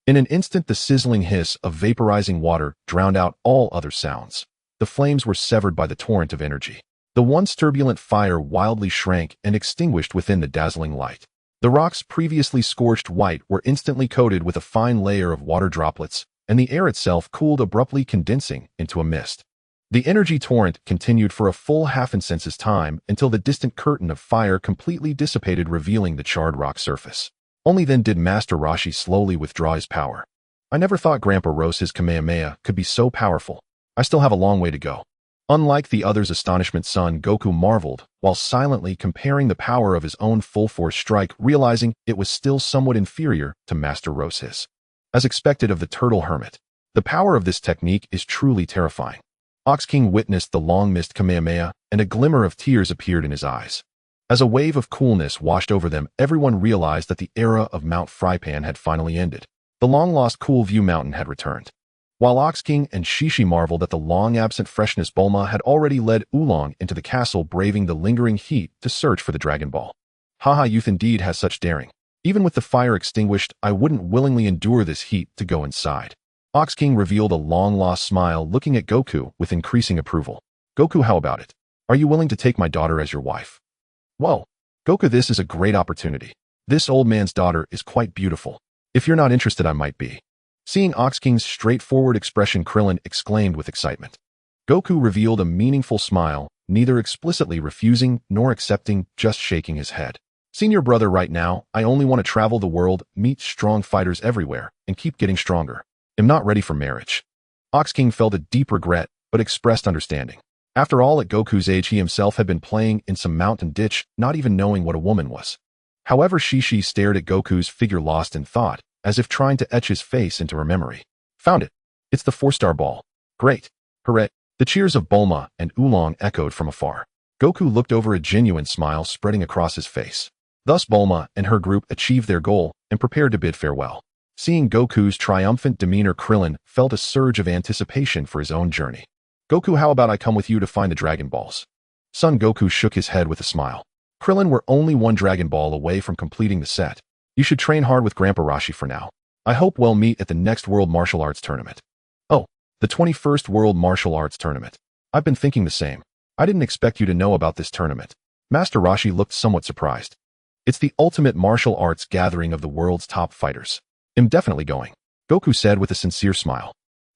In an instant, the sizzling hiss of vaporizing water drowned out all other sounds. The flames were severed by the torrent of energy. The once turbulent fire wildly shrank and extinguished within the dazzling light. The rocks, previously scorched white, were instantly coated with a fine layer of water droplets, and the air itself cooled, abruptly condensing into a mist. The energy torrent continued for a full half-incense's time until the distant curtain of fire completely dissipated, revealing the charred rock surface. Only then did Master Roshi slowly withdraw his power. I never thought Grandpa Rose's Kamehameha could be so powerful. I still have a long way to go. Unlike the other's astonishment, son Goku marveled, while silently comparing the power of his own full-force strike, realizing it was still somewhat inferior to Master Rose's. As expected of the turtle hermit, the power of this technique is truly terrifying. Ox King witnessed the long-missed Kamehameha, and a glimmer of tears appeared in his eyes. As a wave of coolness washed over them, everyone realized that the era of Mount Paozu had finally ended. The long-lost Cool View Mountain had returned. While Ox King and Chi-Chi marveled at the long-absent freshness, Bulma had already led Oolong into the castle, braving the lingering heat to search for the Dragon Ball. Haha, youth indeed has such daring. Even with the fire extinguished, I wouldn't willingly endure this heat to go inside. Ox King revealed a long-lost smile, looking at Goku with increasing approval. Goku, how about it? Are you willing to take my daughter as your wife? Whoa. Goku, this is a great opportunity. This old man's daughter is quite beautiful. If you're not interested, I might be. Seeing Ox King's straightforward expression, Krillin exclaimed with excitement. Goku revealed a meaningful smile, neither explicitly refusing nor accepting, just shaking his head. Senior brother right now, I only want to travel the world, meet strong fighters everywhere, and keep getting stronger. I'm not ready for marriage. Ox King felt a deep regret, but expressed understanding. After all, at Goku's age he himself had been playing in some mountain ditch, not even knowing what a woman was. However, Chi-Chi stared at Goku's figure lost in thought, as if trying to etch his face into her memory. Found it. It's the 4-star ball. Great. Hooray. The cheers of Bulma and Oolong echoed from afar. Goku looked over, a genuine smile spreading across his face. Thus Bulma and her group achieved their goal and prepared to bid farewell. Seeing Goku's triumphant demeanor, Krillin felt a surge of anticipation for his own journey. Goku, how about I come with you to find the Dragon Balls? Son Goku shook his head with a smile. Krillin, we're only one Dragon Ball away from completing the set. You should train hard with Grandpa Rashi for now. I hope we'll meet at the next World Martial Arts Tournament. Oh, the 21st World Martial Arts Tournament. I've been thinking the same. I didn't expect you to know about this tournament. Master Rashi looked somewhat surprised. It's the ultimate martial arts gathering of the world's top fighters. I'm definitely going, Goku said with a sincere smile.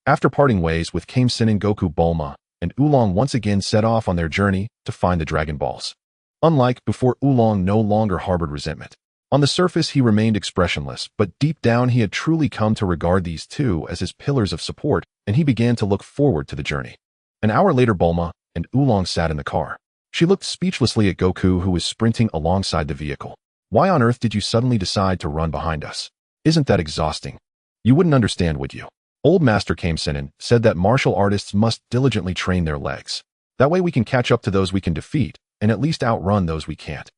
After parting ways with Kame Sennin, Goku, Bulma, and Oolong once again set off on their journey to find the Dragon Balls. Unlike before, Oolong no longer harbored resentment. On the surface he remained expressionless, but deep down he had truly come to regard these two as his pillars of support, and he began to look forward to the journey. An hour later, Bulma and Oolong sat in the car. She looked speechlessly at Goku, who was sprinting alongside the vehicle. Why on earth did you suddenly decide to run behind us? Isn't that exhausting? You wouldn't understand, would you? Old Master Kame Sennin said that martial artists must diligently train their legs. That way we can catch up to those we can defeat, and at least outrun those we can't.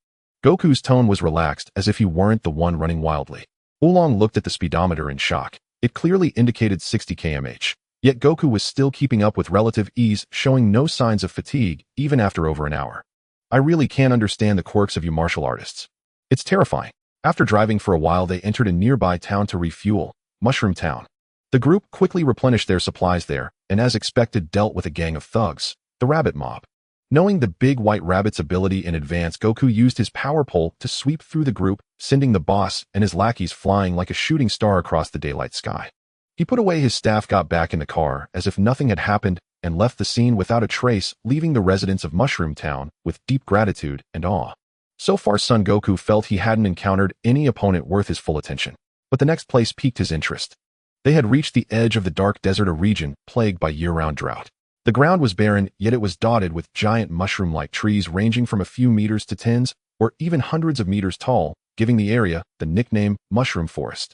Goku's tone was relaxed, as if he weren't the one running wildly. Oolong looked at the speedometer in shock. It clearly indicated 60 km/h. Yet Goku was still keeping up with relative ease, showing no signs of fatigue, even after over an hour. I really can't understand the quirks of you martial artists. It's terrifying. After driving for a while, they entered a nearby town to refuel, Mushroom Town. The group quickly replenished their supplies there, and as expected dealt with a gang of thugs, the Rabbit Mob. Knowing the big white rabbit's ability in advance, Goku used his power pole to sweep through the group, sending the boss and his lackeys flying like a shooting star across the daylight sky. He put away his staff, got back in the car as if nothing had happened, and left the scene without a trace, leaving the residents of Mushroom Town with deep gratitude and awe. So far, Son Goku felt he hadn't encountered any opponent worth his full attention. But the next place piqued his interest. They had reached the edge of the dark desert, a region plagued by year-round drought. The ground was barren, yet it was dotted with giant mushroom-like trees ranging from a few meters to tens or even hundreds of meters tall, giving the area the nickname Mushroom Forest.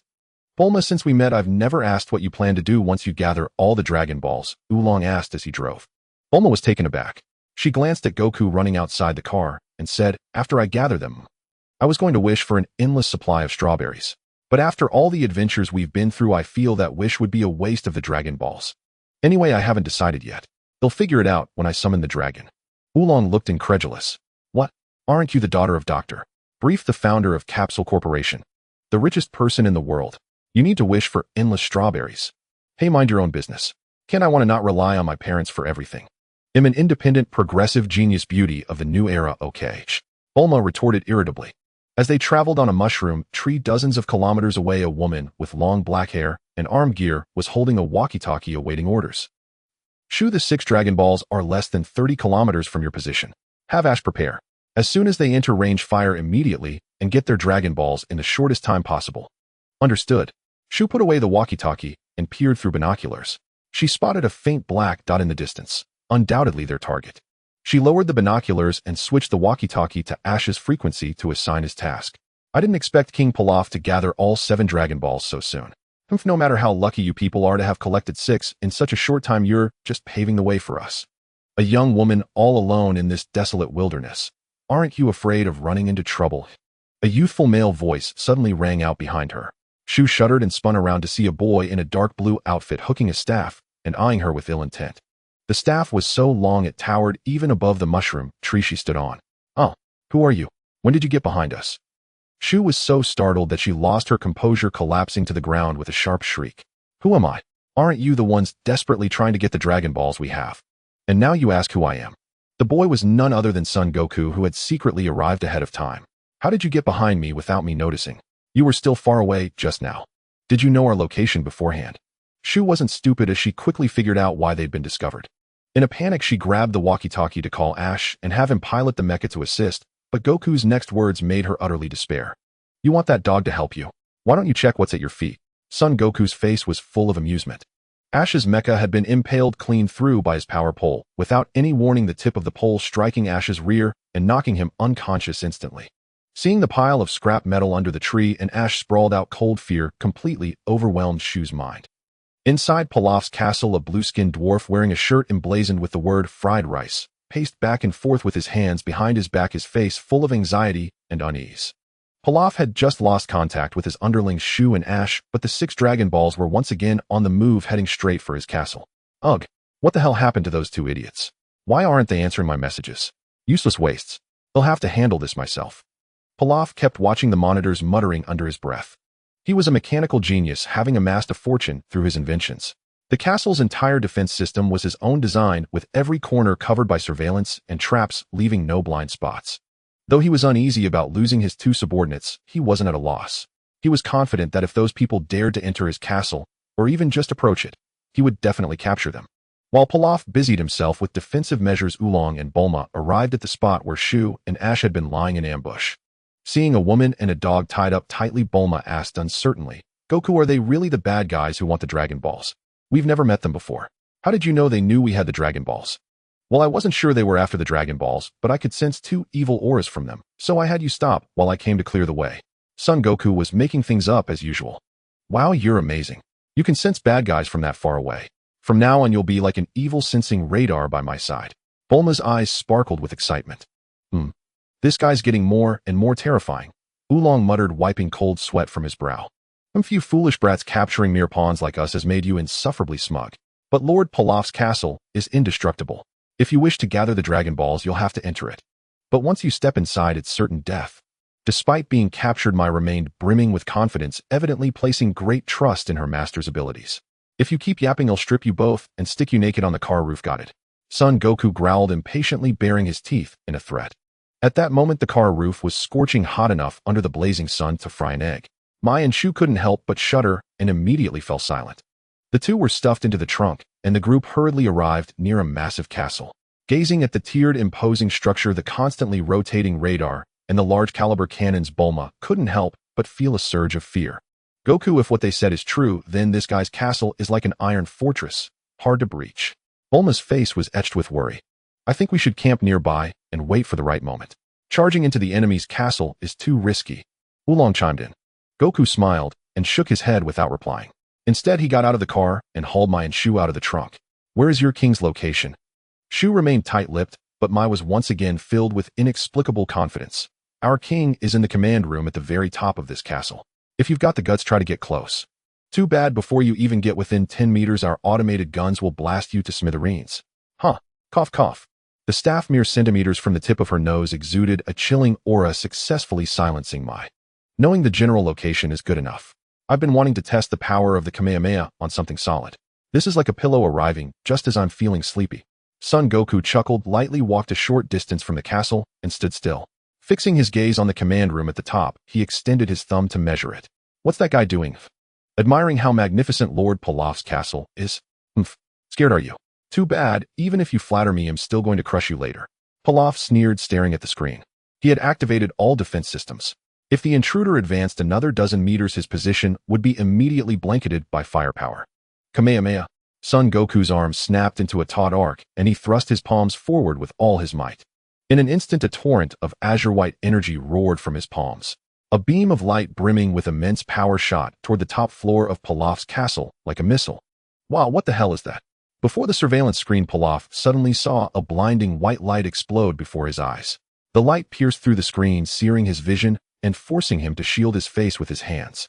Bulma, since we met, I've never asked what you plan to do once you gather all the Dragon Balls, Oolong asked as he drove. Bulma was taken aback. She glanced at Goku running outside the car and said, after I gather them, I was going to wish for an endless supply of strawberries. But after all the adventures we've been through, I feel that wish would be a waste of the Dragon Balls. Anyway, I haven't decided yet. They'll figure it out when I summon the dragon. Oolong looked incredulous. What? Aren't you the daughter of Dr. Brief, the founder of Capsule Corporation? The richest person in the world. You need to wish for endless strawberries. Hey, mind your own business. Can't I want to not rely on my parents for everything? I'm an independent, progressive genius beauty of the new era, okay? Bulma retorted irritably. As they traveled on a mushroom tree dozens of kilometers away, a woman with long black hair and armed gear was holding a walkie-talkie awaiting orders. Shu, the 6 Dragon Balls are less than 30 kilometers from your position. Have Ash prepare. As soon as they enter range, fire immediately and get their Dragon Balls in the shortest time possible. Understood. Shu put away the walkie-talkie and peered through binoculars. She spotted a faint black dot in the distance, undoubtedly their target. She lowered the binoculars and switched the walkie-talkie to Ash's frequency to assign his task. I didn't expect King Pilaf to gather all 7 Dragon Balls so soon. No matter how lucky you people are to have collected 6 in such a short time, you're just paving the way for us. A young woman all alone in this desolate wilderness. Aren't you afraid of running into trouble? A youthful male voice suddenly rang out behind her. Shu shuddered and spun around to see a boy in a dark blue outfit hooking a staff and eyeing her with ill intent. The staff was so long it towered even above the mushroom tree she stood on. Oh, who are you? When did you get behind us? Shu was so startled that she lost her composure, collapsing to the ground with a sharp shriek. Who am I? Aren't you the ones desperately trying to get the Dragon Balls we have? And now you ask who I am. The boy was none other than Son Goku, who had secretly arrived ahead of time. How did you get behind me without me noticing? You were still far away just now. Did you know our location beforehand? Shu wasn't stupid, as she quickly figured out why they'd been discovered. In a panic, she grabbed the walkie-talkie to call Ash and have him pilot the mecha to assist, but Goku's next words made her utterly despair. You want that dog to help you? Why don't you check what's at your feet? Son Goku's face was full of amusement. Ash's mecha had been impaled clean through by his power pole, without any warning, the tip of the pole striking Ash's rear and knocking him unconscious instantly. Seeing the pile of scrap metal under the tree and Ash sprawled out, cold fear completely overwhelmed Shu's mind. Inside Pilaf's castle, a blue-skinned dwarf wearing a shirt emblazoned with the word fried rice paced back and forth with his hands behind his back, his face full of anxiety and unease. Pilaf had just lost contact with his underlings Shu and Ash, but the 6 Dragon Balls were once again on the move, heading straight for his castle. Ugh, what the hell happened to those 2 idiots? Why aren't they answering my messages? Useless wastes. I'll have to handle this myself. Pilaf kept watching the monitors, muttering under his breath. He was a mechanical genius, having amassed a fortune through his inventions. The castle's entire defense system was his own design, with every corner covered by surveillance and traps, leaving no blind spots. Though he was uneasy about losing his 2 subordinates, he wasn't at a loss. He was confident that if those people dared to enter his castle, or even just approach it, he would definitely capture them. While Pilaf busied himself with defensive measures, Oolong and Bulma arrived at the spot where Shu and Ash had been lying in ambush. Seeing a woman and a dog tied up tightly, Bulma asked uncertainly, Goku, are they really the bad guys who want the Dragon Balls? We've never met them before. How did you know they knew we had the Dragon Balls? Well, I wasn't sure they were after the Dragon Balls, but I could sense 2 evil auras from them, so I had you stop while I came to clear the way. Son Goku was making things up as usual. Wow, you're amazing. You can sense bad guys from that far away. From now on, you'll be like an evil sensing radar by my side. Bulma's eyes sparkled with excitement. This guy's getting more and more terrifying, Oolong muttered, wiping cold sweat from his brow. Some few foolish brats capturing mere pawns like us has made you insufferably smug. But Lord Pilaf's castle is indestructible. If you wish to gather the Dragon Balls, you'll have to enter it. But once you step inside, it's certain death. Despite being captured, Mai remained brimming with confidence, evidently placing great trust in her master's abilities. If you keep yapping, I'll strip you both and stick you naked on the car roof, got it? Son Goku growled impatiently, baring his teeth in a threat. At that moment, the car roof was scorching hot enough under the blazing sun to fry an egg. Mai and Shu couldn't help but shudder and immediately fell silent. The 2 were stuffed into the trunk, and the group hurriedly arrived near a massive castle. Gazing at the tiered, imposing structure, the constantly rotating radar, and the large caliber cannons, Bulma couldn't help but feel a surge of fear. Goku, if what they said is true, then this guy's castle is like an iron fortress, hard to breach. Bulma's face was etched with worry. I think we should camp nearby and wait for the right moment. Charging into the enemy's castle is too risky. Oolong chimed in. Goku smiled and shook his head without replying. Instead, he got out of the car and hauled Mai and Shu out of the trunk. Where is your king's location? Shu remained tight-lipped, but Mai was once again filled with inexplicable confidence. Our king is in the command room at the very top of this castle. If you've got the guts, try to get close. Too bad, before you even get within 10 meters, our automated guns will blast you to smithereens. Huh. Cough, cough. The staff, mere centimeters from the tip of her nose, exuded a chilling aura, successfully silencing Mai. Knowing the general location is good enough. I've been wanting to test the power of the Kamehameha on something solid. This is like a pillow arriving just as I'm feeling sleepy. Son Goku chuckled, lightly walked a short distance from the castle, and stood still. Fixing his gaze on the command room at the top, he extended his thumb to measure it. What's that guy doing? Admiring how magnificent Lord Pilaf's castle is? Scared, are you? Too bad. Even if you flatter me, I'm still going to crush you later. Pilaf sneered, staring at the screen. He had activated all defense systems. If the intruder advanced another dozen meters, his position would be immediately blanketed by firepower. Kamehameha. Son Goku's arm snapped into a taut arc, and he thrust his palms forward with all his might. In an instant, a torrent of azure-white energy roared from his palms. A beam of light brimming with immense power shot toward the top floor of Pilaf's castle like a missile. Wow, what the hell is that? Before the surveillance screen, Pilaf suddenly saw a blinding white light explode before his eyes. The light pierced through the screen, searing his vision and forcing him to shield his face with his hands.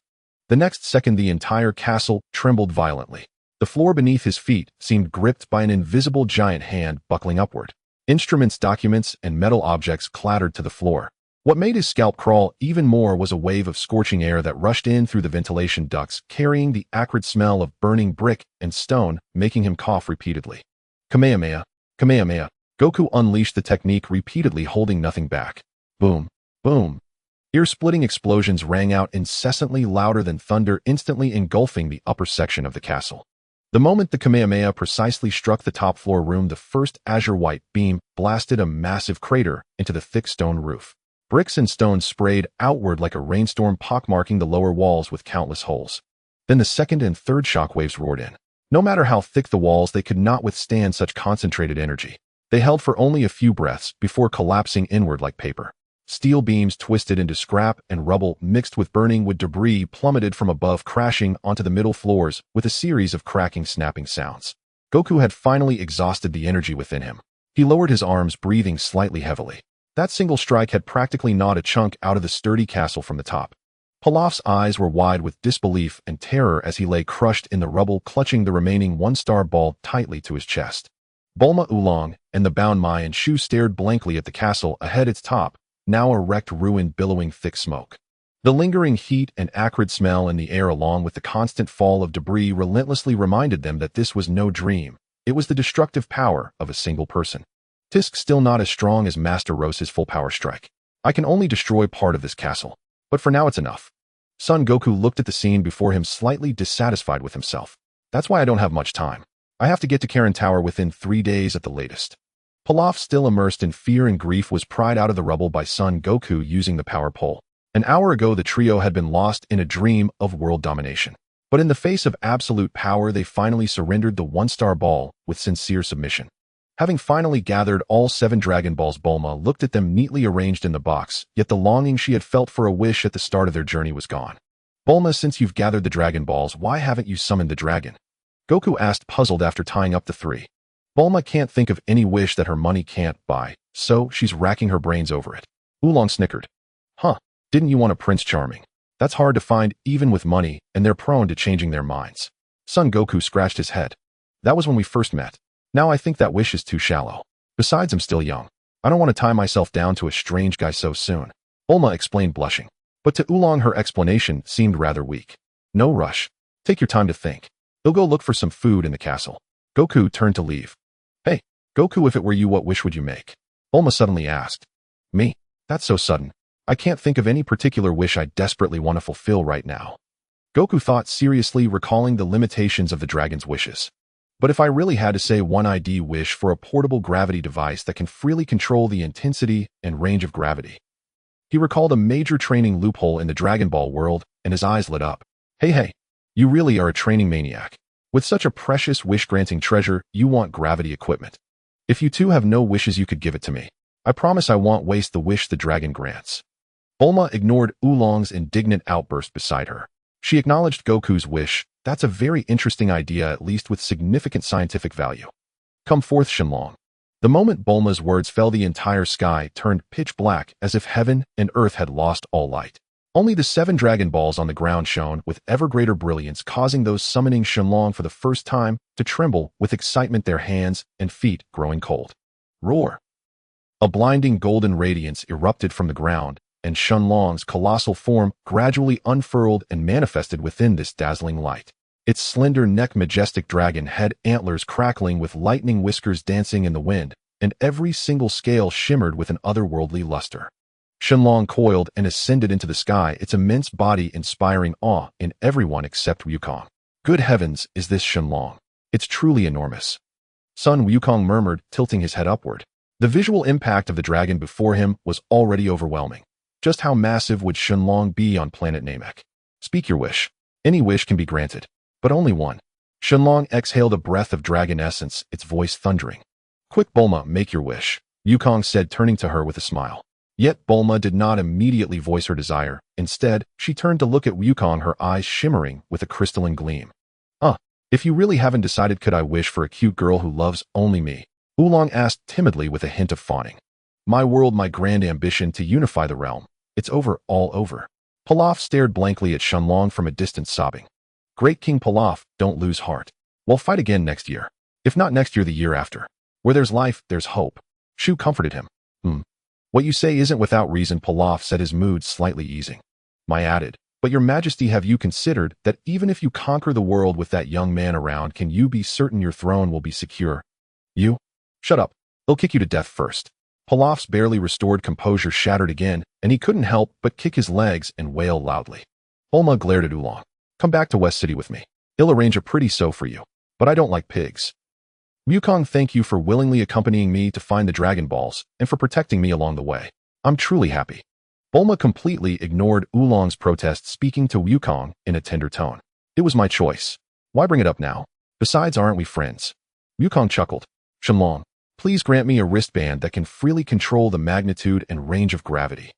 The next second, the entire castle trembled violently. The floor beneath his feet seemed gripped by an invisible giant hand buckling upward. Instruments, documents, and metal objects clattered to the floor. What made his scalp crawl even more was a wave of scorching air that rushed in through the ventilation ducts, carrying the acrid smell of burning brick and stone, making him cough repeatedly. Kamehameha, Kamehameha. Goku unleashed the technique repeatedly, holding nothing back. Boom, boom. Ear-splitting explosions rang out incessantly, louder than thunder, instantly engulfing the upper section of the castle. The moment the Kamehameha precisely struck the top floor room, the first azure-white beam blasted a massive crater into the thick stone roof. Bricks and stones sprayed outward like a rainstorm, pockmarking the lower walls with countless holes. Then the second and third shockwaves roared in. No matter how thick the walls, they could not withstand such concentrated energy. They held for only a few breaths before collapsing inward like paper. Steel beams twisted into scrap, and rubble mixed with burning wood debris plummeted from above, crashing onto the middle floors with a series of cracking, snapping sounds. Goku had finally exhausted the energy within him. He lowered his arms, breathing slightly heavily. That single strike had practically gnawed a chunk out of the sturdy castle from the top. Pilaf's eyes were wide with disbelief and terror as he lay crushed in the rubble, clutching the remaining one-star ball tightly to his chest. Bulma, Oolong, and the bound Mai and Shu stared blankly at the castle ahead, its top, now a wrecked ruin billowing thick smoke. The lingering heat and acrid smell in the air, along with the constant fall of debris, relentlessly reminded them that this was no dream. It was the destructive power of a single person. Tisk, still not as strong as Master Rose's full power strike. I can only destroy part of this castle, but for now it's enough. Son Goku looked at the scene before him, slightly dissatisfied with himself. That's why I don't have much time. I have to get to Karen Tower within 3 days at the latest. Pilaf, still immersed in fear and grief, was pried out of the rubble by Son Goku using the power pole. An hour ago, the trio had been lost in a dream of world domination. But in the face of absolute power, they finally surrendered the one-star ball with sincere submission. Having finally gathered all 7 Dragon Balls, Bulma looked at them neatly arranged in the box, yet the longing she had felt for a wish at the start of their journey was gone. Bulma, since you've gathered the Dragon Balls, why haven't you summoned the dragon? Goku asked, puzzled after tying up the 3. Bulma can't think of any wish that her money can't buy, so she's racking her brains over it. Oolong snickered. Huh, didn't you want a Prince Charming? That's hard to find even with money, and they're prone to changing their minds. Son Goku scratched his head. That was when we first met. Now I think that wish is too shallow. Besides, I'm still young. I don't want to tie myself down to a strange guy so soon. Bulma explained, blushing. But to Oolong her explanation seemed rather weak. No rush. Take your time to think. They'll go look for some food in the castle. Goku turned to leave. Hey, Goku, if it were you, what wish would you make? Bulma suddenly asked. Me? That's so sudden. I can't think of any particular wish I desperately want to fulfill right now. Goku thought seriously, recalling the limitations of the dragon's wishes. But if I really had to say one, I'd wish for a portable gravity device that can freely control the intensity and range of gravity. He recalled a major training loophole in the Dragon Ball world, and his eyes lit up. Hey, you really are a training maniac. With such a precious wish-granting treasure, you want gravity equipment. If you two have no wishes, you could give it to me. I promise I won't waste the wish the dragon grants. Bulma ignored Oolong's indignant outburst beside her. She acknowledged Goku's wish. That's a very interesting idea, at least with significant scientific value. Come forth, Shenlong. The moment Bulma's words fell, the entire sky turned pitch black, as if heaven and earth had lost all light. Only the 7 Dragon Balls on the ground shone with ever greater brilliance, causing those summoning Shenlong for the first time to tremble with excitement, their hands and feet growing cold. Roar! A blinding golden radiance erupted from the ground, and Shenlong's colossal form gradually unfurled and manifested within this dazzling light. Its slender neck, majestic dragon head, antlers crackling with lightning, whiskers dancing in the wind, and every single scale shimmered with an otherworldly luster. Shenlong coiled and ascended into the sky, its immense body inspiring awe in everyone except Wukong. Good heavens, is this Shenlong? It's truly enormous. Son Wukong murmured, tilting his head upward. The visual impact of the dragon before him was already overwhelming. Just how massive would Shenlong be on planet Namek? Speak your wish. Any wish can be granted, but only one. Shenlong exhaled a breath of dragon essence, its voice thundering. Quick, Bulma, make your wish, Wukong said, turning to her with a smile. Yet Bulma did not immediately voice her desire. Instead, she turned to look at Wukong, her eyes shimmering with a crystalline gleam. If you really haven't decided, could I wish for a cute girl who loves only me? Oolong asked timidly with a hint of fawning. My world, my grand ambition to unify the realm. It's over, all over. Pilaf stared blankly at Shenlong from a distance, sobbing. Great King Pilaf, don't lose heart. We'll fight again next year. If not next year, the year after. Where there's life, there's hope. Shu comforted him. What you say isn't without reason, Pilaf said, his mood slightly easing. Mai added, but your majesty, have you considered that even if you conquer the world with that young man around, can you be certain your throne will be secure? You? Shut up. They'll kick you to death first. Pilaf's barely restored composure shattered again, and he couldn't help but kick his legs and wail loudly. Bulma glared at Oolong. Come back to West City with me. He'll arrange a pretty sew for you. But I don't like pigs. Wukong, thank you for willingly accompanying me to find the Dragon Balls and for protecting me along the way. I'm truly happy. Bulma completely ignored Oolong's protest, speaking to Wukong in a tender tone. It was my choice. Why bring it up now? Besides, aren't we friends? Wukong chuckled. Shenlong, please grant me a wristband that can freely control the magnitude and range of gravity.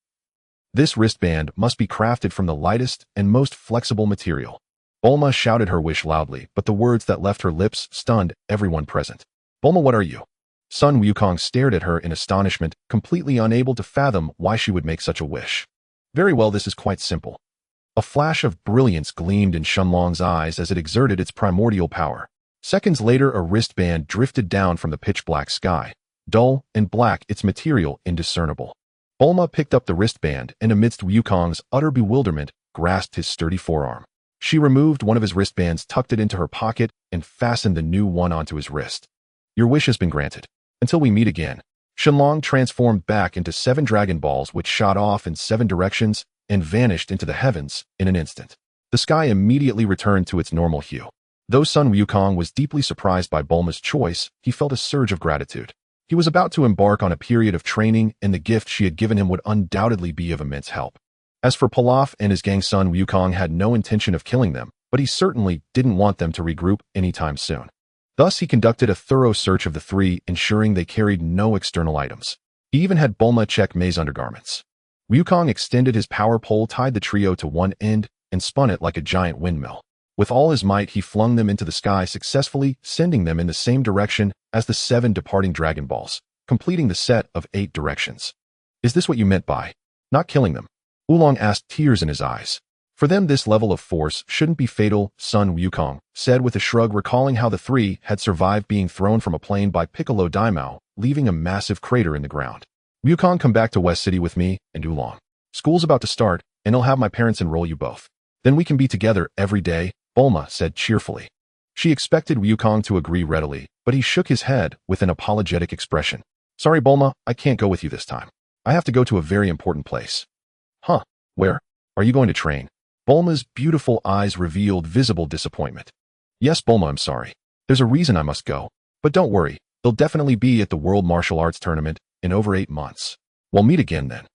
This wristband must be crafted from the lightest and most flexible material. Bulma shouted her wish loudly, but the words that left her lips stunned everyone present. Bulma, what are you? Sun Wukong stared at her in astonishment, completely unable to fathom why she would make such a wish. Very well, this is quite simple. A flash of brilliance gleamed in Shenlong's eyes as it exerted its primordial power. Seconds later, a wristband drifted down from the pitch-black sky. Dull and black, its material indiscernible. Bulma picked up the wristband and, amidst Wukong's utter bewilderment, grasped his sturdy forearm. She removed one of his wristbands, tucked it into her pocket, and fastened the new one onto his wrist. Your wish has been granted. Until we meet again. Shenlong transformed back into 7 Dragon Balls, which shot off in 7 directions and vanished into the heavens in an instant. The sky immediately returned to its normal hue. Though Sun Wukong was deeply surprised by Bulma's choice, he felt a surge of gratitude. He was about to embark on a period of training, and the gift she had given him would undoubtedly be of immense help. As for Pilaf and his gang, Sun Wukong had no intention of killing them, but he certainly didn't want them to regroup anytime soon. Thus, he conducted a thorough search of the 3, ensuring they carried no external items. He even had Bulma check Mei's undergarments. Wukong extended his power pole, tied the trio to one end, and spun it like a giant windmill. With all his might, he flung them into the sky, successfully sending them in the same direction as the 7 departing Dragon Balls, completing the set of 8 directions. Is this what you meant by not killing them? Oolong asked, tears in his eyes. For them, this level of force shouldn't be fatal, Sun Wukong said with a shrug, recalling how the 3 had survived being thrown from a plane by Piccolo Daimao, leaving a massive crater in the ground. Wukong, come back to West City with me and Oolong. School's about to start, and I'll have my parents enroll you both. Then we can be together every day, Bulma said cheerfully. She expected Wukong to agree readily, but he shook his head with an apologetic expression. Sorry, Bulma, I can't go with you this time. I have to go to a very important place. Huh? Where? Are you going to train? Bulma's beautiful eyes revealed visible disappointment. Yes, Bulma, I'm sorry. There's a reason I must go. But don't worry, they'll definitely be at the World Martial Arts Tournament in over 8 months. We'll meet again then.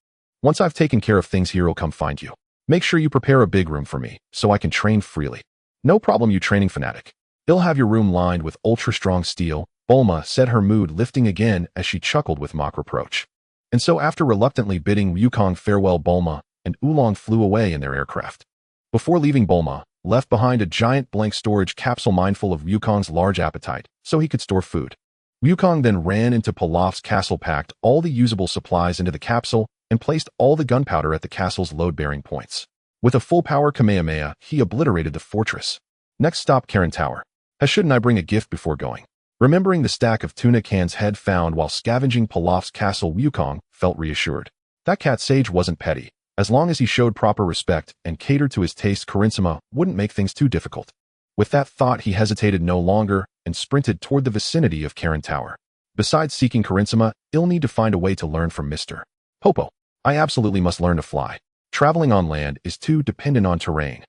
Once I've taken care of things here, I'll come find you. Make sure you prepare a big room for me, so I can train freely. No problem, you training fanatic. They'll have your room lined with ultra-strong steel, Bulma said, her mood lifting again as she chuckled with mock reproach. And so, after reluctantly bidding Wukong farewell, Bulma and Oolong flew away in their aircraft. Before leaving, Bulma left behind a giant blank storage capsule, mindful of Wukong's large appetite, so he could store food. Wukong then ran into Pilaf's castle, packed all the usable supplies into the capsule, and placed all the gunpowder at the castle's load-bearing points. With a full-power Kamehameha, he obliterated the fortress. Next stop, Karen Tower. Shouldn't I bring a gift before going? Remembering the stack of tuna cans head found while scavenging Pilaf's castle, Wukong felt reassured. That cat sage wasn't petty. As long as he showed proper respect and catered to his taste, Charisma wouldn't make things too difficult. With that thought, he hesitated no longer and sprinted toward the vicinity of Karen Tower. Besides seeking Charisma, he'll need to find a way to learn from Mr. Popo. I absolutely must learn to fly. Traveling on land is too dependent on terrain.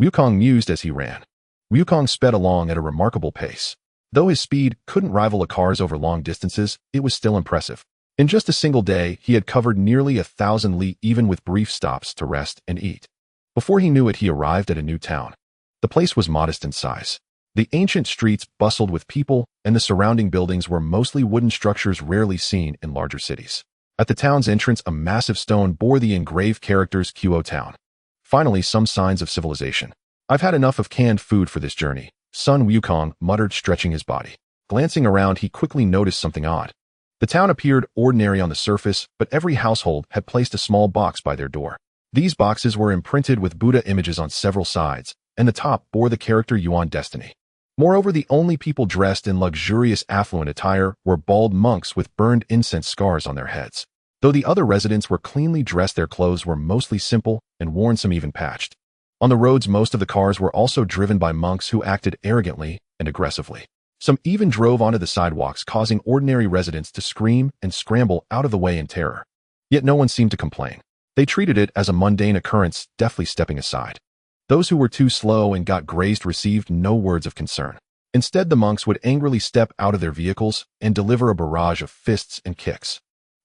Wukong mused as he ran. Wukong sped along at a remarkable pace. Though his speed couldn't rival a car's over long distances, it was still impressive. In just a single day, he had covered nearly 1,000 li, even with brief stops to rest and eat. Before he knew it, he arrived at a new town. The place was modest in size. The ancient streets bustled with people, and the surrounding buildings were mostly wooden structures rarely seen in larger cities. At the town's entrance, a massive stone bore the engraved characters QO Town. Finally, some signs of civilization. I've had enough of canned food for this journey, Sun Wukong muttered, stretching his body. Glancing around, he quickly noticed something odd. The town appeared ordinary on the surface, but every household had placed a small box by their door. These boxes were imprinted with Buddha images on several sides, and the top bore the character Yuan Destiny. Moreover, the only people dressed in luxurious affluent attire were bald monks with burned incense scars on their heads. Though the other residents were cleanly dressed, their clothes were mostly simple and worn, some even patched. On the roads, most of the cars were also driven by monks who acted arrogantly and aggressively. Some even drove onto the sidewalks, causing ordinary residents to scream and scramble out of the way in terror. Yet no one seemed to complain. They treated it as a mundane occurrence, deftly stepping aside. Those who were too slow and got grazed received no words of concern. Instead, the monks would angrily step out of their vehicles and deliver a barrage of fists and kicks.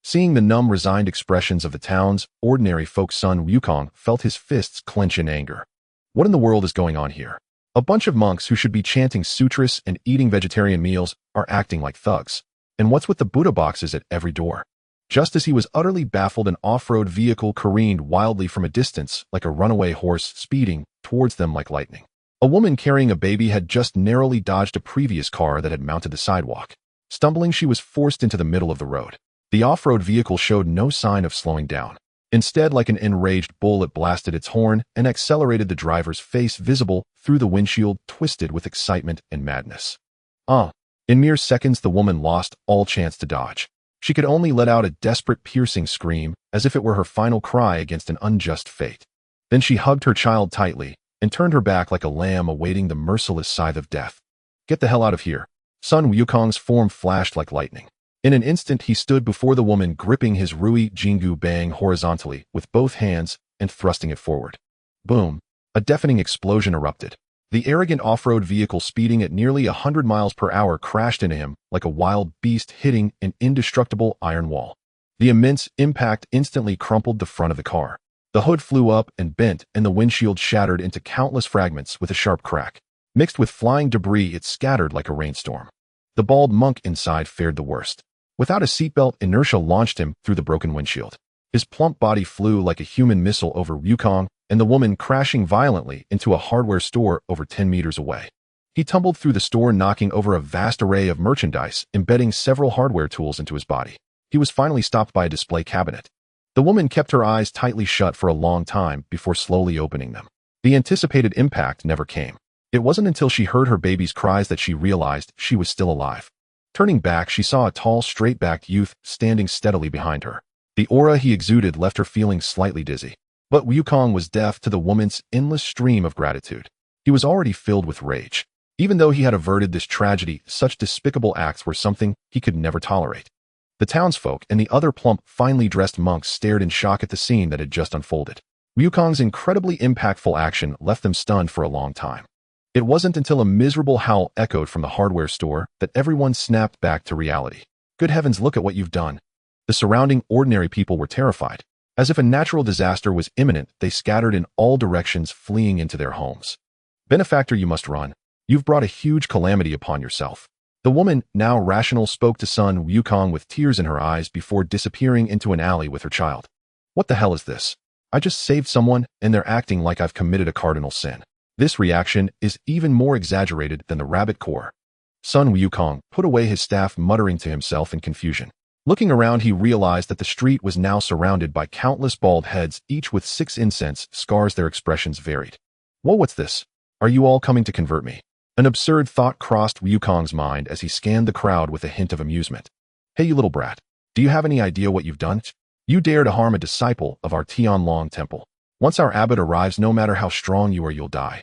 Seeing the numb, resigned expressions of the town's ordinary folk, Sun Wukong felt his fists clench in anger. What in the world is going on here? A bunch of monks who should be chanting sutras and eating vegetarian meals are acting like thugs. And what's with the Buddha boxes at every door? Just as he was utterly baffled, an off-road vehicle careened wildly from a distance like a runaway horse, speeding towards them like lightning. A woman carrying a baby had just narrowly dodged a previous car that had mounted the sidewalk. Stumbling, she was forced into the middle of the road. The off-road vehicle showed no sign of slowing down. Instead, like an enraged bull, it blasted its horn and accelerated, the driver's face visible through the windshield, twisted with excitement and madness. In mere seconds, the woman lost all chance to dodge. She could only let out a desperate, piercing scream, as if it were her final cry against an unjust fate. Then she hugged her child tightly and turned her back like a lamb awaiting the merciless scythe of death. Get the hell out of here. Sun Wukong's form flashed like lightning. In an instant, he stood before the woman, gripping his Rui Jingu Bang horizontally with both hands and thrusting it forward. Boom! A deafening explosion erupted. The arrogant off-road vehicle, speeding at nearly 100 miles per hour, crashed into him like a wild beast hitting an indestructible iron wall. The immense impact instantly crumpled the front of the car. The hood flew up and bent, and the windshield shattered into countless fragments with a sharp crack. Mixed with flying debris, it scattered like a rainstorm. The bald monk inside fared the worst. Without a seatbelt, inertia launched him through the broken windshield. His plump body flew like a human missile over Wukong and the woman, crashing violently into a hardware store over 10 meters away. He tumbled through the store, knocking over a vast array of merchandise, embedding several hardware tools into his body. He was finally stopped by a display cabinet. The woman kept her eyes tightly shut for a long time before slowly opening them. The anticipated impact never came. It wasn't until she heard her baby's cries that she realized she was still alive. Turning back, she saw a tall, straight-backed youth standing steadily behind her. The aura he exuded left her feeling slightly dizzy. But Wukong was deaf to the woman's endless stream of gratitude. He was already filled with rage. Even though he had averted this tragedy, such despicable acts were something he could never tolerate. The townsfolk and the other plump, finely dressed monks stared in shock at the scene that had just unfolded. Wukong's incredibly impactful action left them stunned for a long time. It wasn't until a miserable howl echoed from the hardware store that everyone snapped back to reality. Good heavens, look at what you've done. The surrounding ordinary people were terrified. As if a natural disaster was imminent, they scattered in all directions, fleeing into their homes. Benefactor, you must run. You've brought a huge calamity upon yourself. The woman, now rational, spoke to Sun Wukong with tears in her eyes before disappearing into an alley with her child. What the hell is this? I just saved someone, and they're acting like I've committed a cardinal sin. This reaction is even more exaggerated than the rabbit core. Sun Wukong put away his staff, muttering to himself in confusion. Looking around, he realized that the street was now surrounded by countless bald heads, each with 6 incense scars. Their expressions varied. Whoa, what's this? Are you all coming to convert me? An absurd thought crossed Wukong's mind as he scanned the crowd with a hint of amusement. Hey, you little brat. Do you have any idea what you've done? You dare to harm a disciple of our Tianlong temple. Once our abbot arrives, no matter how strong you are, you'll die.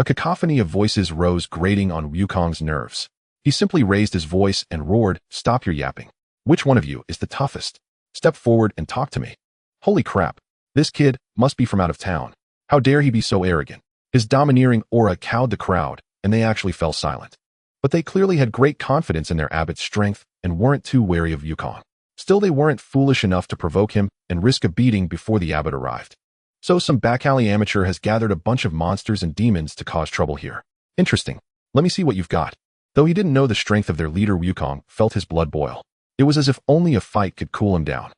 A cacophony of voices rose, grating on Wukong's nerves. He simply raised his voice and roared, "Stop your yapping. Which one of you is the toughest? Step forward and talk to me." Holy crap. This kid must be from out of town. How dare he be so arrogant? His domineering aura cowed the crowd, and they actually fell silent. But they clearly had great confidence in their abbot's strength and weren't too wary of Wukong. Still, they weren't foolish enough to provoke him and risk a beating before the abbot arrived. So some back-alley amateur has gathered a bunch of monsters and demons to cause trouble here. Interesting. Let me see what you've got. Though he didn't know the strength of their leader, Wukong felt his blood boil. It was as if only a fight could cool him down.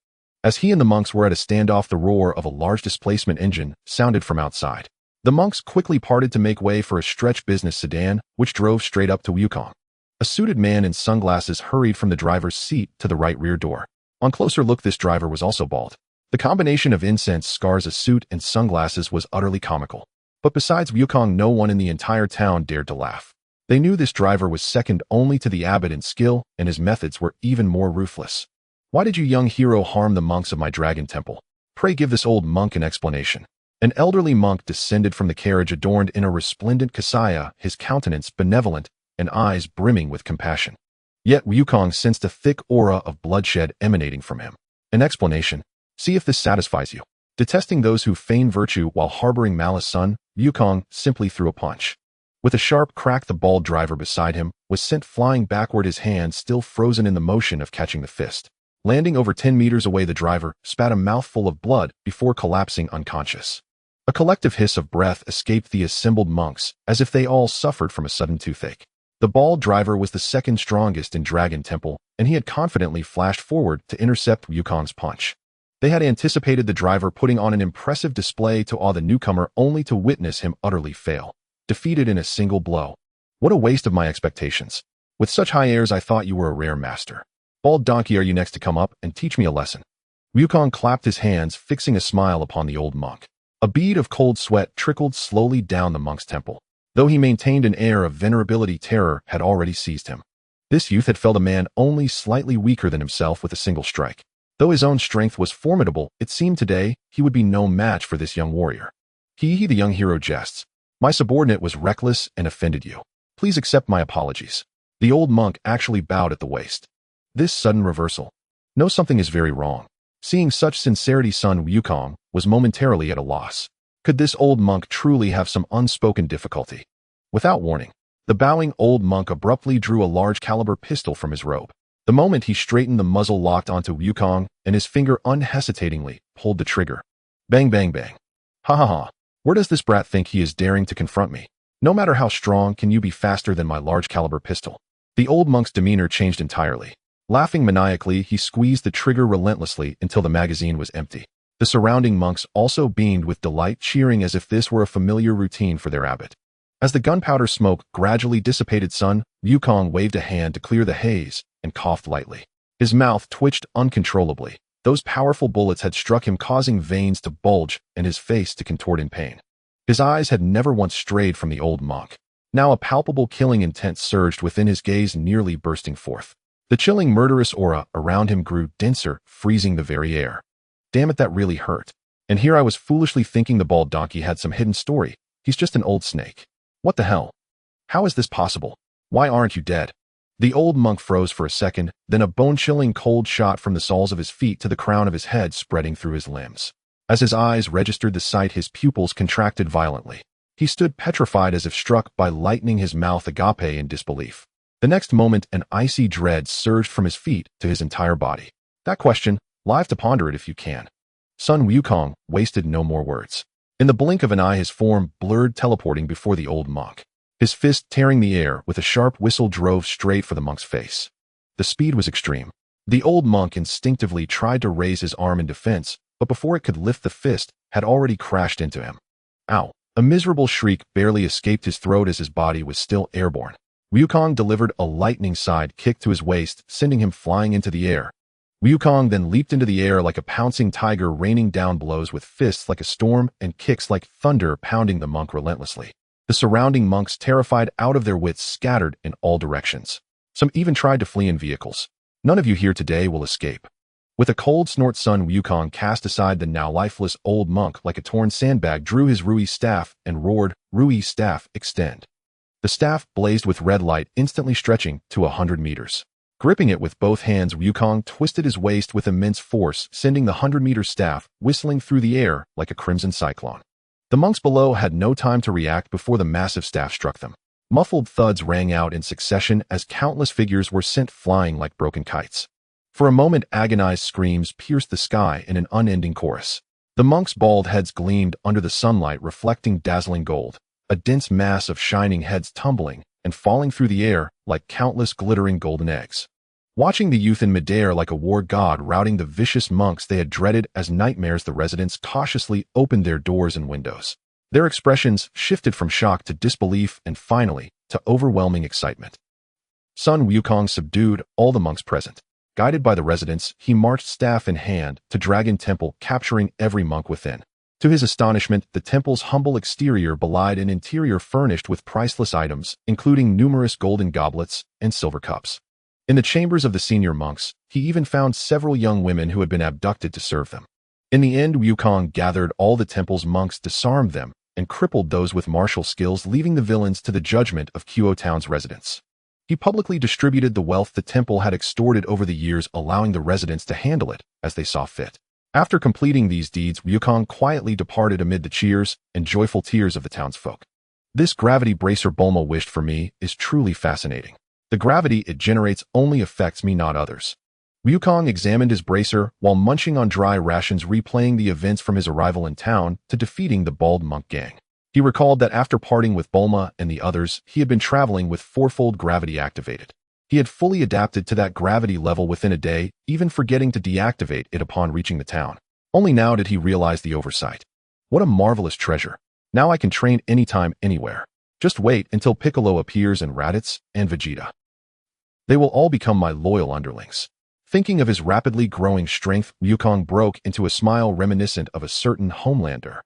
As he and the monks were at a standoff, the roar of a large displacement engine sounded from outside. The monks quickly parted to make way for a stretch business sedan, which drove straight up to Wukong. A suited man in sunglasses hurried from the driver's seat to the right rear door. On closer look, this driver was also bald. The combination of incense scars, a suit, and sunglasses was utterly comical. But besides Wukong, no one in the entire town dared to laugh. They knew this driver was second only to the abbot in skill, and his methods were even more ruthless. Why did you, young hero, harm the monks of my dragon temple? Pray give this old monk an explanation. An elderly monk descended from the carriage, adorned in a resplendent kasaya, his countenance benevolent and eyes brimming with compassion. Yet Wukong sensed a thick aura of bloodshed emanating from him. An explanation? See if this satisfies you. Detesting those who feign virtue while harboring malice, Sun Wukong simply threw a punch. With a sharp crack, the bald driver beside him was sent flying backward, his hand still frozen in the motion of catching the fist. Landing over 10 meters away, the driver spat a mouthful of blood before collapsing unconscious. A collective hiss of breath escaped the assembled monks, as if they all suffered from a sudden toothache. The bald driver was the second strongest in Dragon Temple, and he had confidently flashed forward to intercept Wukong's punch. They had anticipated the driver putting on an impressive display to awe the newcomer, only to witness him utterly fail, defeated in a single blow. What a waste of my expectations. With such high airs, I thought you were a rare master. Bald donkey, are you next to come up and teach me a lesson? Wukong clapped his hands, fixing a smile upon the old monk. A bead of cold sweat trickled slowly down the monk's temple. Though he maintained an air of venerability, terror had already seized him. This youth had felled a man only slightly weaker than himself with a single strike. Though his own strength was formidable, it seemed today he would be no match for this young warrior. The young hero jests. My subordinate was reckless and offended you. Please accept my apologies. The old monk actually bowed at the waist. This sudden reversal. No, something is very wrong. Seeing such sincerity, son Wukong was momentarily at a loss. Could this old monk truly have some unspoken difficulty? Without warning, the bowing old monk abruptly drew a large caliber pistol from his robe. The moment he straightened, the muzzle locked onto Wukong, and his finger unhesitatingly pulled the trigger. Bang, bang, bang. Ha ha ha. Where does this brat think he is daring to confront me? No matter how strong, can you be faster than my large caliber pistol? The old monk's demeanor changed entirely. Laughing maniacally, he squeezed the trigger relentlessly until the magazine was empty. The surrounding monks also beamed with delight, cheering as if this were a familiar routine for their abbot. As the gunpowder smoke gradually dissipated, son Wukong waved a hand to clear the haze and coughed lightly. His mouth twitched uncontrollably. Those powerful bullets had struck him, causing veins to bulge and his face to contort in pain. His eyes had never once strayed from the old monk. Now a palpable killing intent surged within his gaze, nearly bursting forth. The chilling, murderous aura around him grew denser, freezing the very air. Damn it, that really hurt. And here I was foolishly thinking the bald donkey had some hidden story. He's just an old snake. What the hell? How is this possible? Why aren't you dead? The old monk froze for a second, then a bone-chilling cold shot from the soles of his feet to the crown of his head, spreading through his limbs. As his eyes registered the sight, his pupils contracted violently. He stood petrified as if struck by lightning, his mouth agape in disbelief. The next moment, an icy dread surged from his feet to his entire body. That question, live to ponder it if you can. Son Wukong wasted no more words. In the blink of an eye, his form blurred, teleporting before the old monk. His fist, tearing the air with a sharp whistle, drove straight for the monk's face. The speed was extreme. The old monk instinctively tried to raise his arm in defense, but before it could lift, the fist had already crashed into him. Ow! A miserable shriek barely escaped his throat as his body was still airborne. Wukong delivered a lightning side kick to his waist, sending him flying into the air. Wukong then leaped into the air like a pouncing tiger, raining down blows with fists like a storm and kicks like thunder, pounding the monk relentlessly. The surrounding monks, terrified out of their wits, scattered in all directions. Some even tried to flee in vehicles. None of you here today will escape. With a cold snort, son Wukong cast aside the now lifeless old monk like a torn sandbag, drew his Rui staff, and roared, "Rui staff, extend." The staff blazed with red light, instantly stretching to 100 meters. Gripping it with both hands, Wukong twisted his waist with immense force, sending the 100-meter staff whistling through the air like a crimson cyclone. The monks below had no time to react before the massive staff struck them. Muffled thuds rang out in succession as countless figures were sent flying like broken kites. For a moment, agonized screams pierced the sky in an unending chorus. The monks' bald heads gleamed under the sunlight, reflecting dazzling gold. A dense mass of shining heads tumbling and falling through the air like countless glittering golden eggs. Watching the youth in midair like a war god routing the vicious monks they had dreaded as nightmares, the residents cautiously opened their doors and windows. Their expressions shifted from shock to disbelief and finally to overwhelming excitement. Son Wukong subdued all the monks present. Guided by the residents, he marched staff in hand to Dragon Temple, capturing every monk within. To his astonishment, the temple's humble exterior belied an interior furnished with priceless items, including numerous golden goblets and silver cups. In the chambers of the senior monks, he even found several young women who had been abducted to serve them. In the end, Wukong gathered all the temple's monks, disarmed them, and crippled those with martial skills, leaving the villains to the judgment of Kuo Town's residents. He publicly distributed the wealth the temple had extorted over the years, allowing the residents to handle it as they saw fit. After completing these deeds, Wukong quietly departed amid the cheers and joyful tears of the townsfolk. This gravity bracer Bulma wished for me is truly fascinating. The gravity it generates only affects me, not others. Wukong examined his bracer while munching on dry rations, replaying the events from his arrival in town to defeating the bald monk gang. He recalled that after parting with Bulma and the others, he had been traveling with fourfold gravity activated. He had fully adapted to that gravity level within a day, even forgetting to deactivate it upon reaching the town. Only now did he realize the oversight. What a marvelous treasure. Now I can train anytime, anywhere. Just wait until Piccolo appears and Raditz and Vegeta. They will all become my loyal underlings. Thinking of his rapidly growing strength, Wukong broke into a smile reminiscent of a certain Homelander.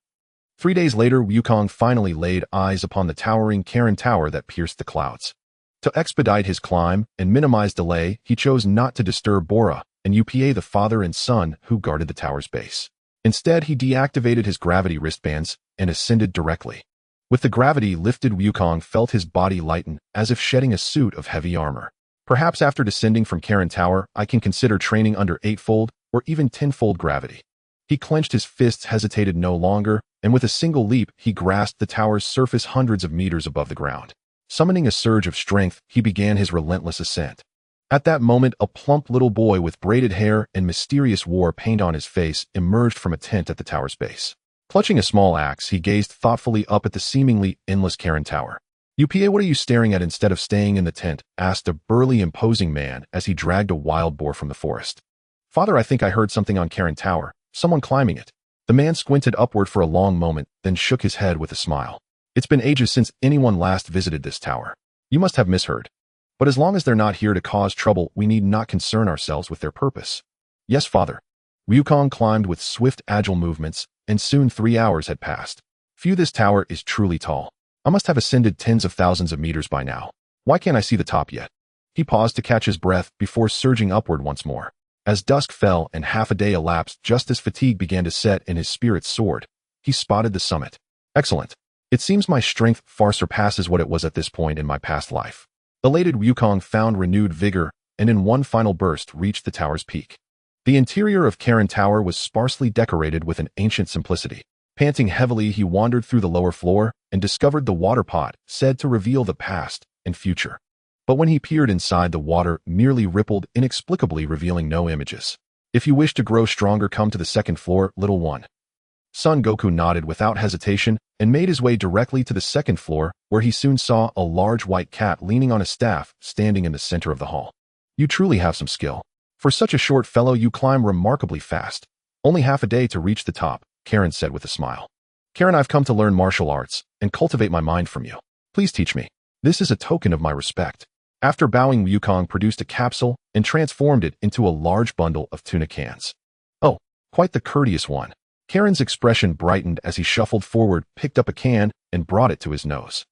3 days later, Wukong finally laid eyes upon the towering Karen Tower that pierced the clouds. To expedite his climb and minimize delay, he chose not to disturb Bora and Upa, the father and son who guarded the tower's base. Instead, he deactivated his gravity wristbands and ascended directly. With the gravity lifted, Wukong felt his body lighten, as if shedding a suit of heavy armor. Perhaps after descending from Karen Tower, I can consider training under 8-fold or even 10-fold gravity. He clenched his fists, hesitated no longer, and with a single leap, he grasped the tower's surface hundreds of meters above the ground. Summoning a surge of strength, he began his relentless ascent. At that moment, a plump little boy with braided hair and mysterious war paint on his face emerged from a tent at the tower's base. Clutching a small axe, he gazed thoughtfully up at the seemingly endless Karen Tower. "Upa, what are you staring at instead of staying in the tent?" asked a burly, imposing man as he dragged a wild boar from the forest. "Father, I think I heard something on Karen Tower, someone climbing it." The man squinted upward for a long moment, then shook his head with a smile. "It's been ages since anyone last visited this tower. You must have misheard. But as long as they're not here to cause trouble, we need not concern ourselves with their purpose." "Yes, father." Wukong climbed with swift, agile movements, and soon 3 hours had passed. "Phew, this tower is truly tall. I must have ascended tens of thousands of meters by now. Why can't I see the top yet?" He paused to catch his breath before surging upward once more. As dusk fell and half a day elapsed, just as fatigue began to set and his spirits soared, he spotted the summit. "Excellent. It seems my strength far surpasses what it was at this point in my past life." Elated, Wukong found renewed vigor and in one final burst reached the tower's peak. The interior of Karen Tower was sparsely decorated with an ancient simplicity. Panting heavily, he wandered through the lower floor and discovered the water pot, said to reveal the past and future. But when he peered inside, the water merely rippled inexplicably, revealing no images. "If you wish to grow stronger, come to the second floor, little one." Son Goku nodded without hesitation and made his way directly to the second floor, where he soon saw a large white cat leaning on a staff, standing in the center of the hall. "You truly have some skill. For such a short fellow, you climb remarkably fast. Only half a day to reach the top," Karen said with a smile. "Karen, I've come to learn martial arts and cultivate my mind from you. Please teach me. This is a token of my respect." After bowing, Wukong produced a capsule and transformed it into a large bundle of tuna cans. "Oh, quite the courteous one." Karen's expression brightened as he shuffled forward, picked up a can, and brought it to his nose.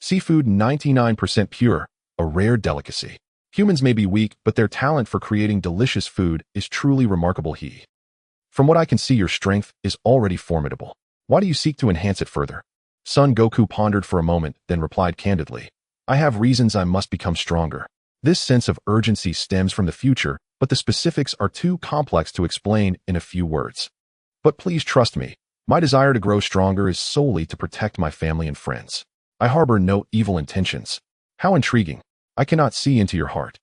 Seafood 99% pure, a rare delicacy. Humans may be weak, but their talent for creating delicious food is truly remarkable. From what I can see, your strength is already formidable. Why do you seek to enhance it further?" Son Goku pondered for a moment, then replied candidly, "I have reasons I must become stronger. This sense of urgency stems from the future, but the specifics are too complex to explain in a few words. But please trust me, my desire to grow stronger is solely to protect my family and friends. I harbor no evil intentions." "How intriguing. I cannot see into your heart."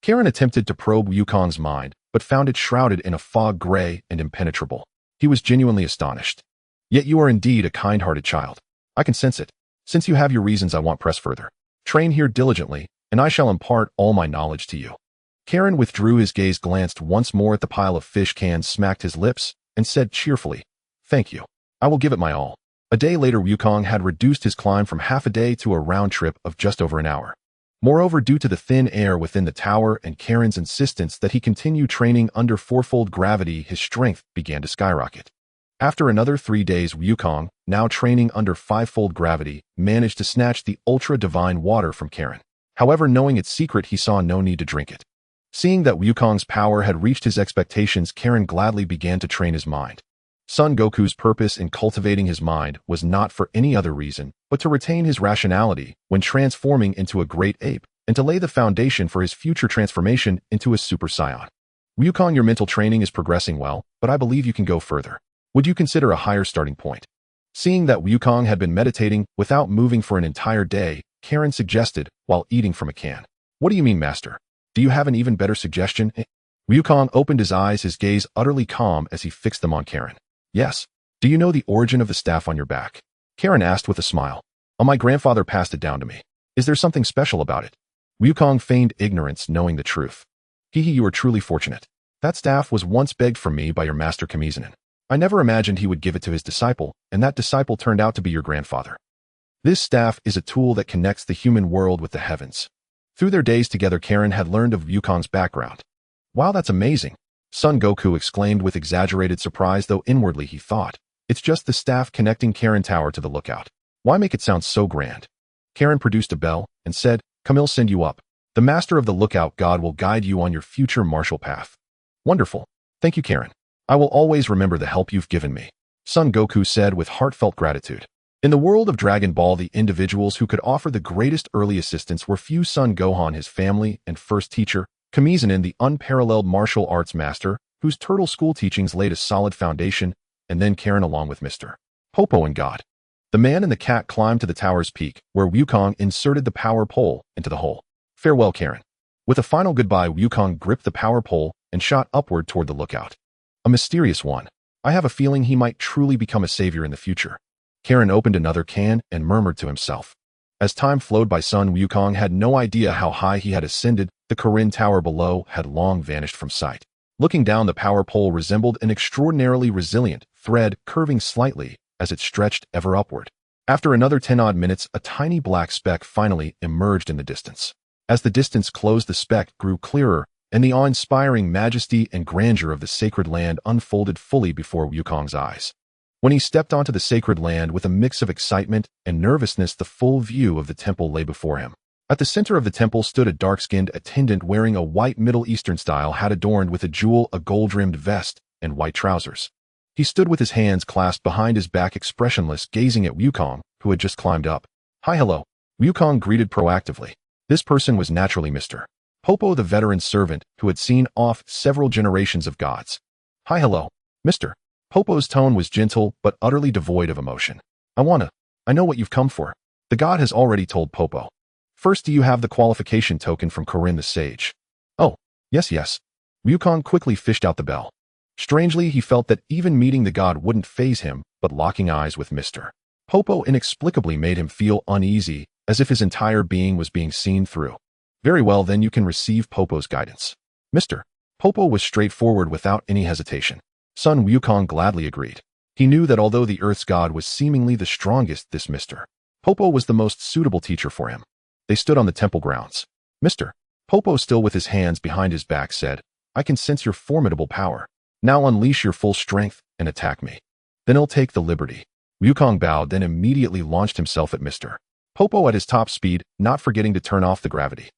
Karen attempted to probe Wukong's mind, but found it shrouded in a fog, gray and impenetrable. He was genuinely astonished. "Yet you are indeed a kind-hearted child. I can sense it. Since you have your reasons, I won't press further. Train here diligently, and I shall impart all my knowledge to you." Karen withdrew his gaze, glanced once more at the pile of fish cans, smacked his lips, and said cheerfully, "Thank you. I will give it my all." A day later, Wukong had reduced his climb from half a day to a round trip of just over an hour. Moreover, due to the thin air within the tower and Karen's insistence that he continue training under fourfold gravity, his strength began to skyrocket. After another 3 days, Wukong, now training under 5-fold gravity, managed to snatch the ultra-divine water from Karen. However, knowing its secret, he saw no need to drink it. Seeing that Wukong's power had reached his expectations, Karen gladly began to train his mind. Son Goku's purpose in cultivating his mind was not for any other reason, but to retain his rationality when transforming into a great ape, and to lay the foundation for his future transformation into a Super Saiyan. "Wukong, your mental training is progressing well, but I believe you can go further. Would you consider a higher starting point?" Seeing that Wukong had been meditating without moving for an entire day, Karen suggested, while eating from a can. "What do you mean, master? Do you have an even better suggestion? Wukong opened his eyes, his gaze utterly calm as he fixed them on Karen. Yes. Do you know the origin of the staff on your back? Karen asked with a smile. Oh, my grandfather passed it down to me. Is there something special about it? Wukong feigned ignorance, knowing the truth. You are truly fortunate. That staff was once begged from me by your master Kamehameha. I never imagined he would give it to his disciple, and that disciple turned out to be your grandfather. This staff is a tool that connects the human world with the heavens. Through their days together, Karen had learned of Wukong's background. Wow, that's amazing! Son Goku exclaimed with exaggerated surprise, though inwardly he thought, it's just the staff connecting Karen Tower to the lookout. Why make it sound so grand? Karen produced a bell and said, "Come, I'll send you up. The master of the lookout god will guide you on your future martial path." Wonderful. Thank you, Karen. I will always remember the help you've given me, Son Goku said with heartfelt gratitude. In the world of Dragon Ball, the individuals who could offer the greatest early assistance were few: Son Gohan, his family and first teacher, Kamehameha, the unparalleled martial arts master, whose turtle school teachings laid a solid foundation, and then Karen along with Mr. Popo and God. The man and the cat climbed to the tower's peak, where Wukong inserted the power pole into the hole. Farewell, Karen. With a final goodbye, Wukong gripped the power pole and shot upward toward the lookout. A mysterious one. I have a feeling he might truly become a savior in the future. Karen opened another can and murmured to himself. As time flowed by, Son Wukong had no idea how high he had ascended. The Karin Tower below had long vanished from sight. Looking down, the power pole resembled an extraordinarily resilient thread, curving slightly as it stretched ever upward. After another 10-odd minutes, a tiny black speck finally emerged in the distance. As the distance closed, the speck grew clearer, and the awe-inspiring majesty and grandeur of the sacred land unfolded fully before Wukong's eyes. When he stepped onto the sacred land with a mix of excitement and nervousness, the full view of the temple lay before him. At the center of the temple stood a dark-skinned attendant wearing a white Middle Eastern-style hat adorned with a jewel, a gold-rimmed vest, and white trousers. He stood with his hands clasped behind his back, expressionless, gazing at Wukong, who had just climbed up. Hi, hello. Wukong greeted proactively. This person was naturally Mr. Popo, the veteran servant who had seen off several generations of gods. Hi, hello, Mr. Popo's tone was gentle but utterly devoid of emotion. I know what you've come for. The god has already told Popo. First, do you have the qualification token from Karin the Sage? Oh, yes. Wukong quickly fished out the bell. Strangely, he felt that even meeting the god wouldn't faze him, but locking eyes with Mr. Popo inexplicably made him feel uneasy, as if his entire being was being seen through. Very well, then you can receive Popo's guidance. Mr. Popo was straightforward without any hesitation. Son Wukong gladly agreed. He knew that although the Earth's god was seemingly the strongest, this Mr. Popo was the most suitable teacher for him. They stood on the temple grounds. Mr. Popo, still with his hands behind his back, said, I can sense your formidable power. Now unleash your full strength and attack me. Then I'll take the liberty. Wukong bowed, then immediately launched himself at Mr. Popo at his top speed, not forgetting to turn off the gravity.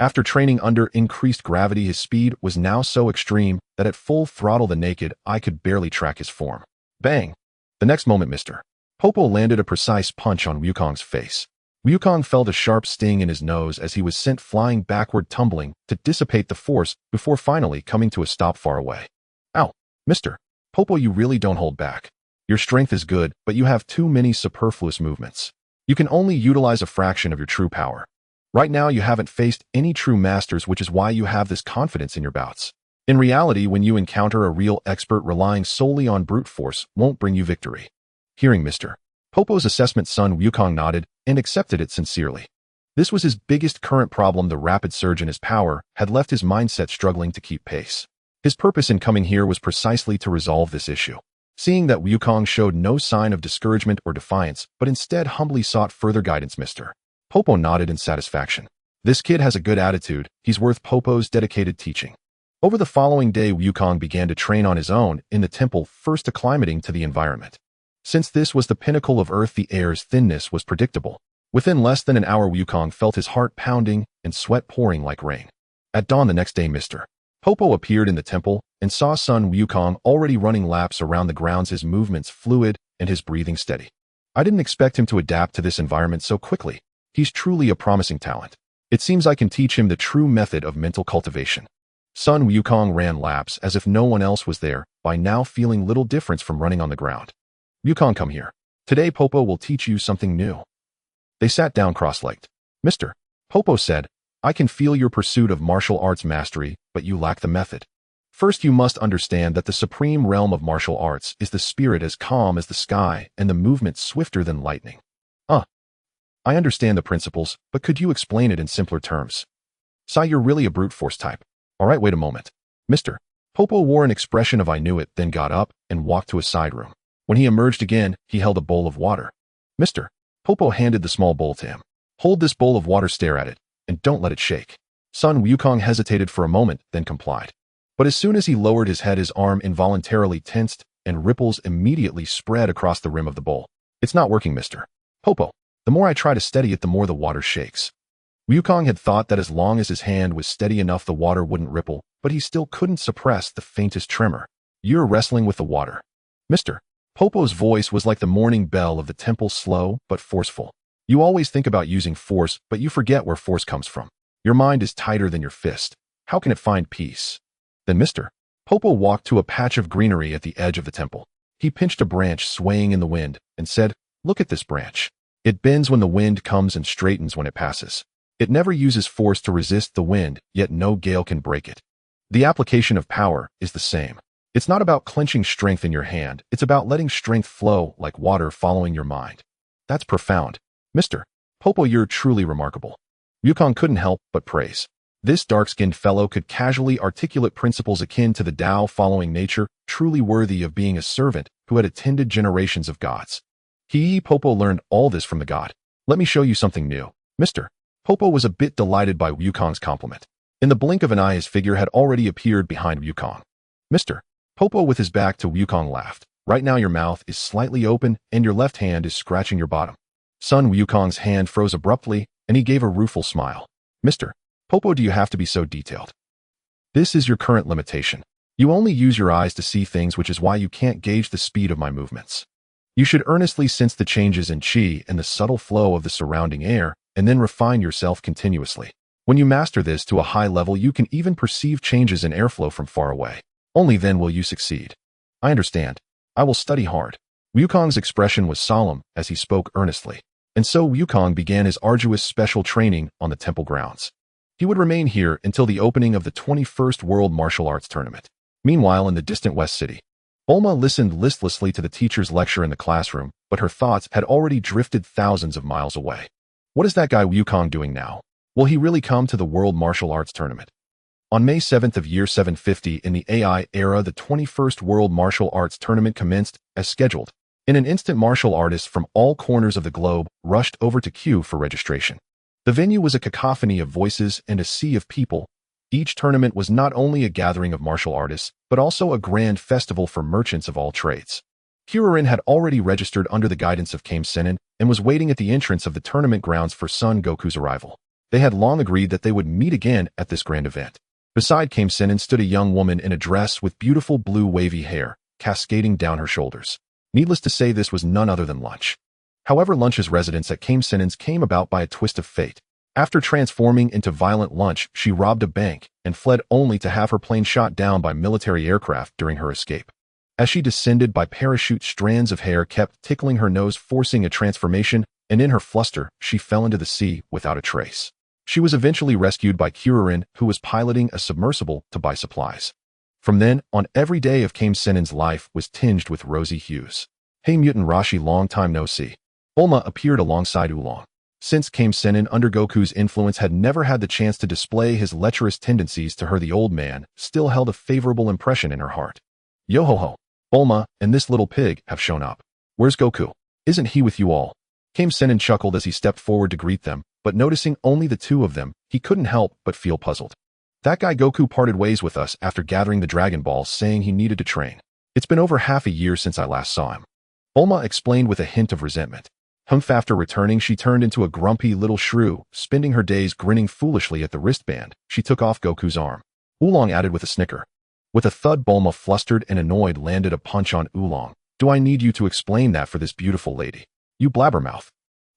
After training under increased gravity, his speed was now so extreme that at full throttle the naked eye could barely track his form. Bang! The next moment, Mr. Popo landed a precise punch on Wukong's face. Wukong felt a sharp sting in his nose as he was sent flying backward, tumbling to dissipate the force before finally coming to a stop far away. Ow! Mr. Popo, you really don't hold back. Your strength is good, but you have too many superfluous movements. You can only utilize a fraction of your true power. Right now, you haven't faced any true masters, which is why you have this confidence in your bouts. In reality, when you encounter a real expert, relying solely on brute force won't bring you victory. Hearing Mr. Popo's assessment, Son Wukong nodded and accepted it sincerely. This was his biggest current problem. The rapid surge in his power had left his mindset struggling to keep pace. His purpose in coming here was precisely to resolve this issue. Seeing that Wukong showed no sign of discouragement or defiance, but instead humbly sought further guidance, Mr. Popo nodded in satisfaction. This kid has a good attitude. He's worth Popo's dedicated teaching. Over the following day, Wukong began to train on his own in the temple, first acclimating to the environment. Since this was the pinnacle of Earth, the air's thinness was predictable. Within less than an hour, Wukong felt his heart pounding and sweat pouring like rain. At dawn the next day, Mr. Popo appeared in the temple and saw Son Wukong already running laps around the grounds, his movements fluid and his breathing steady. I didn't expect him to adapt to this environment so quickly. He's truly a promising talent. It seems I can teach him the true method of mental cultivation. Son Wukong ran laps as if no one else was there, by now feeling little difference from running on the ground. Wukong, come here. Today Popo will teach you something new. They sat down cross-legged. Mr. Popo said, I can feel your pursuit of martial arts mastery, but you lack the method. First, you must understand that the supreme realm of martial arts is the spirit as calm as the sky and the movement swifter than lightning. I understand the principles, but could you explain it in simpler terms? Sai, you're really a brute force type. All right, wait a moment. Mr. Popo wore an expression of I knew it, then got up and walked to a side room. When he emerged again, he held a bowl of water. Mr. Popo handed the small bowl to him. Hold this bowl of water, stare at it, and don't let it shake. Sun Wukong hesitated for a moment, then complied. But as soon as he lowered his head, his arm involuntarily tensed, and ripples immediately spread across the rim of the bowl. It's not working, Mr. Popo. The more I try to steady it, the more the water shakes. Wukong had thought that as long as his hand was steady enough, the water wouldn't ripple, but he still couldn't suppress the faintest tremor. You're wrestling with the water. Mr. Popo's voice was like the morning bell of the temple, slow but forceful. You always think about using force, but you forget where force comes from. Your mind is tighter than your fist. How can it find peace? Then Mr. Popo walked to a patch of greenery at the edge of the temple. He pinched a branch swaying in the wind and said, "Look at this branch. It bends when the wind comes and straightens when it passes. It never uses force to resist the wind, yet no gale can break it. The application of power is the same. It's not about clenching strength in your hand. It's about letting strength flow like water following your mind." That's profound. Mr. Popo, you're truly remarkable. Wukong couldn't help but praise. This dark-skinned fellow could casually articulate principles akin to the Tao following nature, truly worthy of being a servant who had attended generations of gods. Popo learned all this from the god. Let me show you something new. Mr. Popo was a bit delighted by Wukong's compliment. In the blink of an eye, his figure had already appeared behind Wukong. Mr. Popo, with his back to Wukong, laughed. Right now your mouth is slightly open and your left hand is scratching your bottom. Sun Wukong's hand froze abruptly and he gave a rueful smile. Mr. Popo, do you have to be so detailed? This is your current limitation. You only use your eyes to see things, which is why you can't gauge the speed of my movements. You should earnestly sense the changes in chi and the subtle flow of the surrounding air, and then refine yourself continuously. When you master this to a high level, you can even perceive changes in airflow from far away. Only then will you succeed. I understand. I will study hard. Wukong's expression was solemn as he spoke earnestly. And so Wukong began his arduous special training on the temple grounds. He would remain here until the opening of the 21st World Martial Arts Tournament. Meanwhile, in the distant West City, Bulma listened listlessly to the teacher's lecture in the classroom, but her thoughts had already drifted thousands of miles away. What is that guy Wukong doing now? Will he really come to the World Martial Arts Tournament? On May 7th of year 750 in the AI era, the 21st World Martial Arts Tournament commenced as scheduled. In an instant, martial artists from all corners of the globe rushed over to queue for registration. The venue was a cacophony of voices and a sea of people. Each tournament was not only a gathering of martial artists, but also a grand festival for merchants of all trades. Kuririn had already registered under the guidance of Kame Sennin and was waiting at the entrance of the tournament grounds for Son Goku's arrival. They had long agreed that they would meet again at this grand event. Beside Kame Sennin stood a young woman in a dress with beautiful blue wavy hair, cascading down her shoulders. Needless to say, this was none other than Lunch. However, Lunch's residence at Kame Sennin's came about by a twist of fate. After transforming into violent Lunch, she robbed a bank and fled only to have her plane shot down by military aircraft during her escape. As she descended by parachute, strands of hair kept tickling her nose, forcing a transformation, and in her fluster, she fell into the sea without a trace. She was eventually rescued by Kuririn, who was piloting a submersible to buy supplies. From then on, every day of Kame Sennin's life was tinged with rosy hues. Hey Mutant Rashi, long time no see. Bulma appeared alongside Oolong. Since Kame Sennin, under Goku's influence, had never had the chance to display his lecherous tendencies to her, the old man still held a favorable impression in her heart. Yo-ho-ho, Bulma and this little pig have shown up. Where's Goku? Isn't he with you all? Kame Sennin chuckled as he stepped forward to greet them, but noticing only the two of them, he couldn't help but feel puzzled. That guy Goku parted ways with us after gathering the Dragon Balls, saying he needed to train. It's been over half a year since I last saw him. Bulma explained with a hint of resentment. After returning, she turned into a grumpy little shrew, spending her days grinning foolishly at the wristband. She took off Goku's arm. Oolong added with a snicker. With a thud, Bulma, flustered and annoyed, landed a punch on Oolong. Do I need you to explain that for this beautiful lady? You blabbermouth.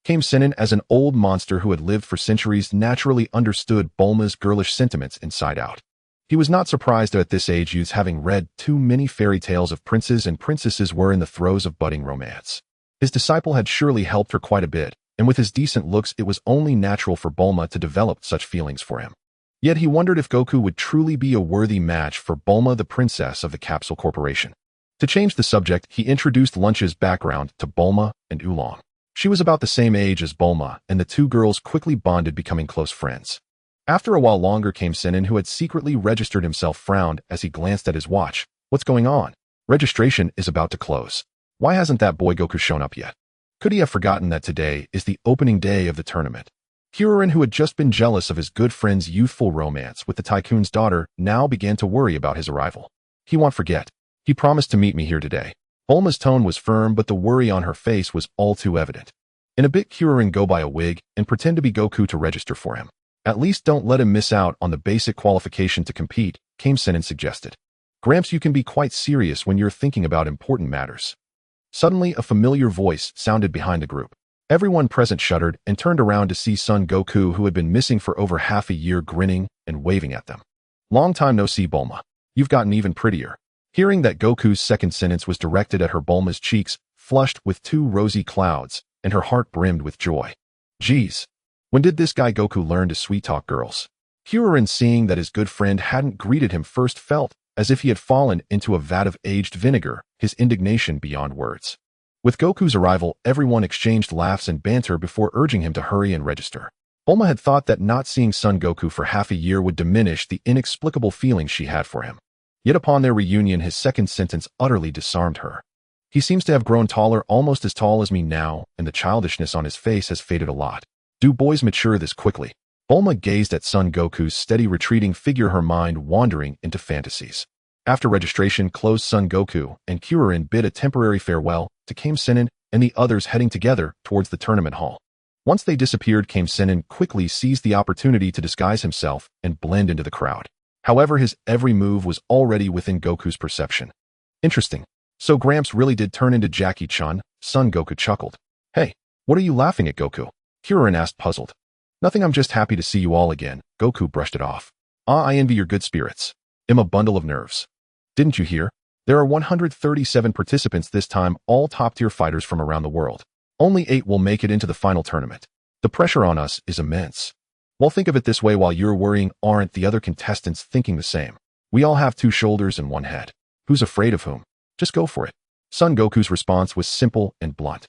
Kame Sennin, as an old monster who had lived for centuries, naturally understood Bulma's girlish sentiments inside out. He was not surprised at this age, youths having read too many fairy tales of princes and princesses were in the throes of budding romance. His disciple had surely helped her quite a bit, and with his decent looks it was only natural for Bulma to develop such feelings for him. Yet he wondered if Goku would truly be a worthy match for Bulma, the princess of the Capsule Corporation. To change the subject, he introduced Lunch's background to Bulma and Oolong. She was about the same age as Bulma, and the two girls quickly bonded, becoming close friends. After a while longer came Sinin, who had secretly registered himself, frowned as he glanced at his watch. What's going on? Registration is about to close. Why hasn't that boy Goku shown up yet? Could he have forgotten that today is the opening day of the tournament? Kuririn, who had just been jealous of his good friend's youthful romance with the tycoon's daughter, now began to worry about his arrival. He won't forget. He promised to meet me here today. Bulma's tone was firm, but the worry on her face was all too evident. In a bit, Kuririn, go buy a wig and pretend to be Goku to register for him. At least don't let him miss out on the basic qualification to compete, Kame Sennin suggested. Gramps, you can be quite serious when you're thinking about important matters. Suddenly, a familiar voice sounded behind the group. Everyone present shuddered and turned around to see Son Goku, who had been missing for over half a year, grinning and waving at them. Long time no see, Bulma. You've gotten even prettier. Hearing that Goku's second sentence was directed at her, Bulma's cheeks flushed with two rosy clouds, and her heart brimmed with joy. Geez, when did this guy Goku learn to sweet-talk girls? Kuririn, seeing that his good friend hadn't greeted him first, felt as if he had fallen into a vat of aged vinegar, his indignation beyond words. With Goku's arrival, everyone exchanged laughs and banter before urging him to hurry and register. Bulma had thought that not seeing Son Goku for half a year would diminish the inexplicable feelings she had for him. Yet upon their reunion, his second sentence utterly disarmed her. He seems to have grown taller, almost as tall as me now, and the childishness on his face has faded a lot. Do boys mature this quickly? Bulma gazed at Son Goku's steady retreating figure, her mind wandering into fantasies. After registration closed, Son Goku and Kuririn bid a temporary farewell to Kame Sennin and the others, heading together towards the tournament hall. Once they disappeared, Kame Sennin quickly seized the opportunity to disguise himself and blend into the crowd. However, his every move was already within Goku's perception. Interesting. So Gramps really did turn into Jackie-chan? Son Goku chuckled. Hey, what are you laughing at, Goku? Kuririn asked, puzzled. Nothing, I'm just happy to see you all again. Goku brushed it off. I envy your good spirits. I'm a bundle of nerves. Didn't you hear? There are 137 participants this time, all top-tier fighters from around the world. Only 8 will make it into the final tournament. The pressure on us is immense. Well, think of it this way, while you're worrying, aren't the other contestants thinking the same? We all have 2 shoulders and 1 head. Who's afraid of whom? Just go for it. Son Goku's response was simple and blunt.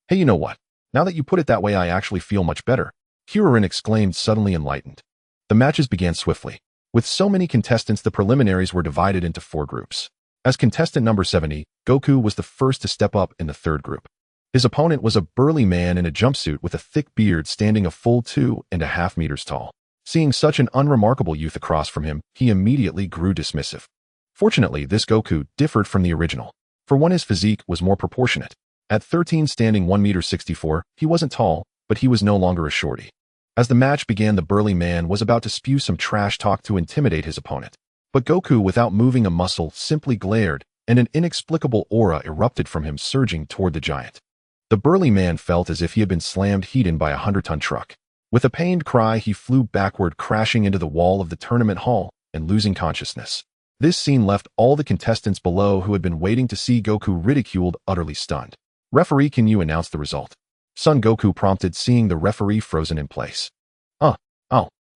Hey, you know what? Now that you put it that way, I actually feel much better. Kuririn exclaimed, suddenly enlightened. The matches began swiftly. With so many contestants, the preliminaries were divided into 4 groups. As contestant number 70, Goku was the first to step up in the 3rd group. His opponent was a burly man in a jumpsuit with a thick beard, standing a full 2.5 meters tall. Seeing such an unremarkable youth across from him, he immediately grew dismissive. Fortunately, this Goku differed from the original. For one, his physique was more proportionate. At 13, standing 1.64 meters, he wasn't tall, but he was no longer a shorty. As the match began, the burly man was about to spew some trash talk to intimidate his opponent. But Goku, without moving a muscle, simply glared, and an inexplicable aura erupted from him, surging toward the giant. The burly man felt as if he had been slammed heat-in by a 100-ton truck. With a pained cry, he flew backward, crashing into the wall of the tournament hall and losing consciousness. This scene left all the contestants below, who had been waiting to see Goku ridiculed, utterly stunned. Referee, can you announce the result? Son Goku prompted, seeing the referee frozen in place. Oh.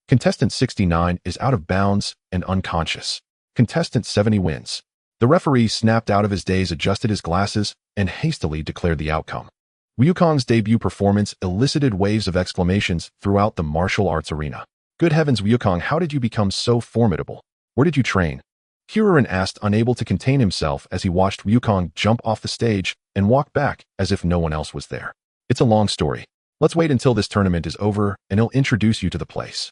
Contestant 69 is out of bounds and unconscious. Contestant 70 wins. The referee snapped out of his daze, adjusted his glasses, and hastily declared the outcome. Wukong's debut performance elicited waves of exclamations throughout the martial arts arena. Good heavens, Wukong, how did you become so formidable? Where did you train? Kuririn asked, unable to contain himself as he watched Wukong jump off the stage and walk back as if no one else was there. It's a long story. Let's wait until this tournament is over and he'll introduce you to the place.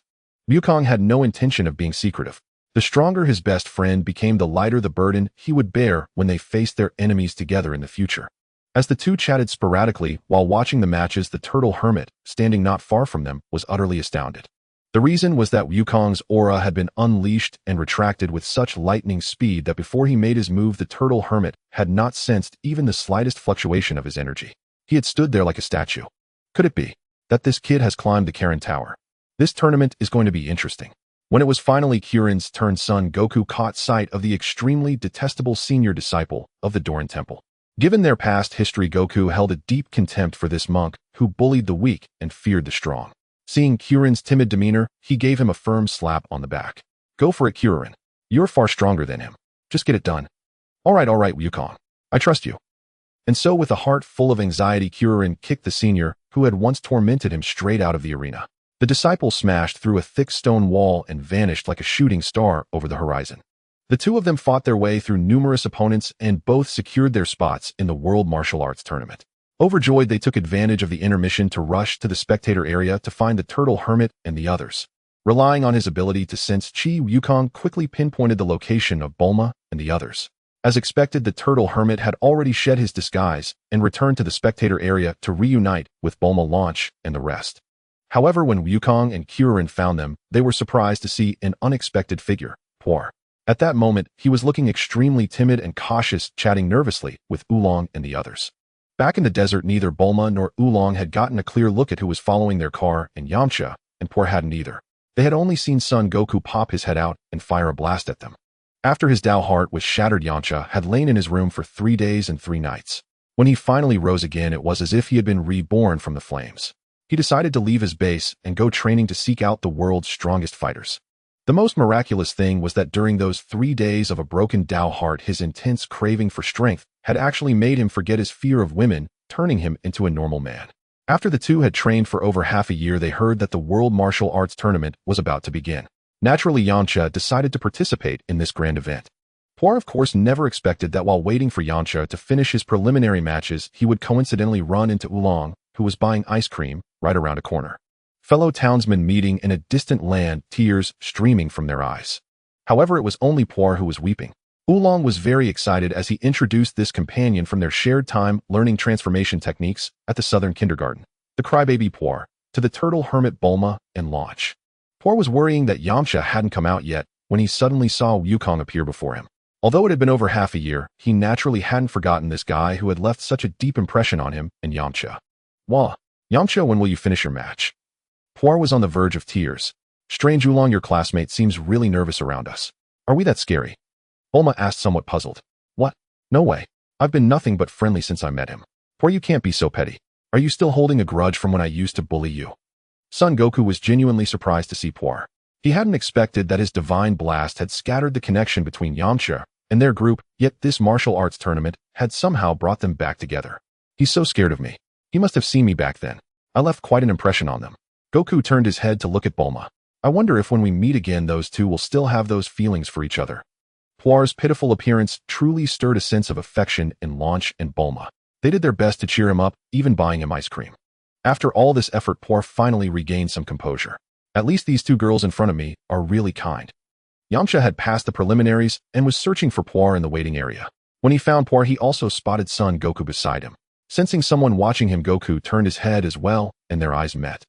Wukong had no intention of being secretive. The stronger his best friend became, the lighter the burden he would bear when they faced their enemies together in the future. As the two chatted sporadically while watching the matches, the turtle hermit, standing not far from them, was utterly astounded. The reason was that Wukong's aura had been unleashed and retracted with such lightning speed that before he made his move, the turtle hermit had not sensed even the slightest fluctuation of his energy. He had stood there like a statue. Could it be that this kid has climbed the Karen Tower? This tournament is going to be interesting. When it was finally Kuririn's turn, Son Goku caught sight of the extremely detestable senior disciple of the Doran Temple. Given their past history, Goku held a deep contempt for this monk who bullied the weak and feared the strong. Seeing Kuririn's timid demeanor, he gave him a firm slap on the back. Go for it, Kuririn. You're far stronger than him. Just get it done. All right, Wukong. I trust you. And so with a heart full of anxiety, Kuririn kicked the senior, who had once tormented him, straight out of the arena. The disciple smashed through a thick stone wall and vanished like a shooting star over the horizon. The two of them fought their way through numerous opponents and both secured their spots in the World Martial Arts Tournament. Overjoyed, they took advantage of the intermission to rush to the spectator area to find the Turtle Hermit and the others. Relying on his ability to sense chi, Wukong quickly pinpointed the location of Bulma and the others. As expected, the Turtle Hermit had already shed his disguise and returned to the spectator area to reunite with Bulma, Launch, and the rest. However, when Wukong and Kuririn found them, they were surprised to see an unexpected figure, Poir. At that moment, he was looking extremely timid and cautious, chatting nervously with Oolong and the others. Back in the desert, neither Bulma nor Oolong had gotten a clear look at who was following their car, and Yamcha and Poir hadn't either. They had only seen Son Goku pop his head out and fire a blast at them. After his Tao heart was shattered, Yamcha had lain in his room for 3 days and 3 nights. When he finally rose again, it was as if he had been reborn from the flames. He decided to leave his base and go training to seek out the world's strongest fighters. The most miraculous thing was that during those 3 days of a broken Tao heart, his intense craving for strength had actually made him forget his fear of women, turning him into a normal man. After the two had trained for over half a year, they heard that the World Martial Arts Tournament was about to begin. Naturally, Yamcha decided to participate in this grand event. Poir, of course, never expected that while waiting for Yamcha to finish his preliminary matches, he would coincidentally run into Oolong, who was buying ice cream right around a corner. Fellow townsmen meeting in a distant land, tears streaming from their eyes. However, it was only Poir who was weeping. Oolong was very excited as he introduced this companion from their shared time learning transformation techniques at the Southern Kindergarten, the crybaby Poir, to the Turtle Hermit Bulma and Launch. Poir was worrying that Yamcha hadn't come out yet when he suddenly saw Wukong appear before him. Although it had been over half a year, he naturally hadn't forgotten this guy who had left such a deep impression on him and Yamcha. Wah, Yamcha, when will you finish your match? Poir was on the verge of tears. Strange, Oolong, your classmate seems really nervous around us. Are we that scary? Bulma asked, somewhat puzzled. What? No way. I've been nothing but friendly since I met him. Poir, you can't be so petty. Are you still holding a grudge from when I used to bully you? Son Goku was genuinely surprised to see Poir. He hadn't expected that his divine blast had scattered the connection between Yamcha and their group, yet this martial arts tournament had somehow brought them back together. He's so scared of me. He must have seen me back then. I left quite an impression on them. Goku turned his head to look at Bulma. I wonder if when we meet again, those two will still have those feelings for each other. Poir's pitiful appearance truly stirred a sense of affection in Launch and Bulma. They did their best to cheer him up, even buying him ice cream. After all this effort, Poir finally regained some composure. At least these two girls in front of me are really kind. Yamcha had passed the preliminaries and was searching for Poir in the waiting area. When he found Poir, he also spotted Son Goku beside him. Sensing someone watching him, Goku turned his head as well, and their eyes met.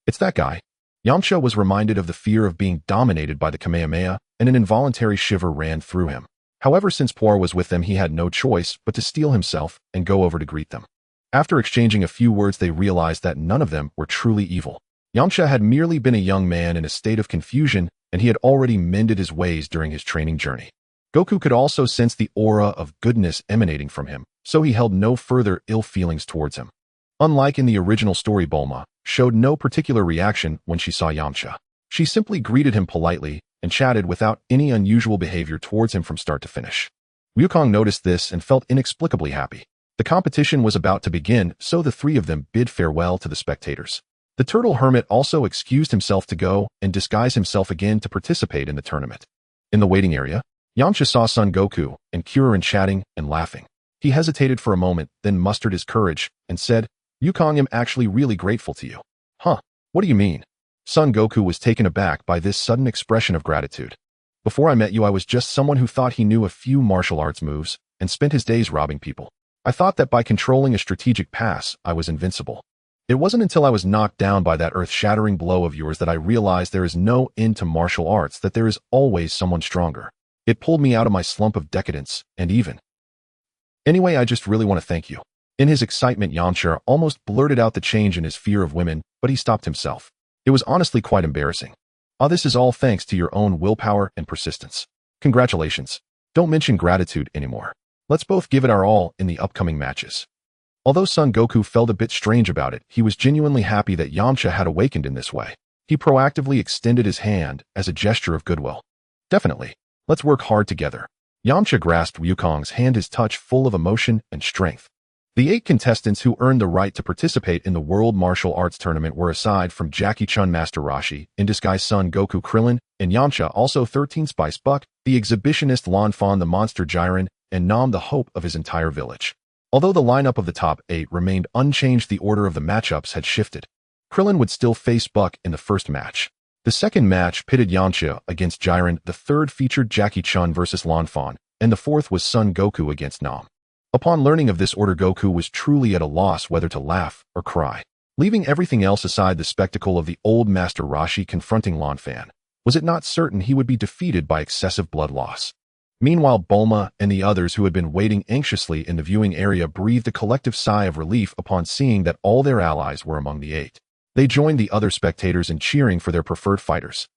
It's that guy. Yamcha was reminded of the fear of being dominated by the Kamehameha, and an involuntary shiver ran through him. However, since Poir was with them, he had no choice but to steel himself and go over to greet them. After exchanging a few words, they realized that none of them were truly evil. Yamcha had merely been a young man in a state of confusion, and he had already mended his ways during his training journey. Goku could also sense the aura of goodness emanating from him, so he held no further ill feelings towards him. Unlike in the original story, Bulma showed no particular reaction when she saw Yamcha. She simply greeted him politely and chatted without any unusual behavior towards him from start to finish. Wukong noticed this and felt inexplicably happy. The competition was about to begin, so the three of them bid farewell to the spectators. The Turtle Hermit also excused himself to go and disguise himself again to participate in the tournament. In the waiting area, Yamcha saw Son Goku and Kuririn chatting and laughing. He hesitated for a moment, then mustered his courage and said, Wukong, I'm actually really grateful to you. Huh? What do you mean? Son Goku was taken aback by this sudden expression of gratitude. Before I met you, I was just someone who thought he knew a few martial arts moves and spent his days robbing people. I thought that by controlling a strategic pass, I was invincible. It wasn't until I was knocked down by that earth-shattering blow of yours that I realized there is no end to martial arts, that there is always someone stronger. It pulled me out of my slump of decadence, and even. Anyway, I just really want to thank you. In his excitement, Yamcha almost blurted out the change in his fear of women, but he stopped himself. It was honestly quite embarrassing. This is all thanks to your own willpower and persistence. Congratulations. Don't mention gratitude anymore. Let's both give it our all in the upcoming matches. Although Son Goku felt a bit strange about it, he was genuinely happy that Yamcha had awakened in this way. He proactively extended his hand as a gesture of goodwill. Definitely. Let's work hard together. Yamcha grasped Wukong's hand, his touch full of emotion and strength. The 8 contestants who earned the right to participate in the World Martial Arts Tournament were, aside from Jackie Chun, Master Roshi, in disguise Son Goku, Krillin, and Yamcha, also 13 Spice Buck, the exhibitionist Lan Fan, the monster Jiren, and Nam, the hope of his entire village. Although the lineup of the top 8 remained unchanged, the order of the matchups had shifted. Krillin would still face Buck in the first match. The second match pitted Yamcha against Jiren, the third featured Jackie Chun versus Lan Fan, and the fourth was Son Goku against Nam. Upon learning of this order, Goku was truly at a loss whether to laugh or cry. Leaving everything else aside, the spectacle of the old Master Roshi confronting Lan Fan, was it not certain he would be defeated by excessive blood loss? Meanwhile, Bulma and the others who had been waiting anxiously in the viewing area breathed a collective sigh of relief upon seeing that all their allies were among the 8. They joined the other spectators in cheering for their preferred fighters.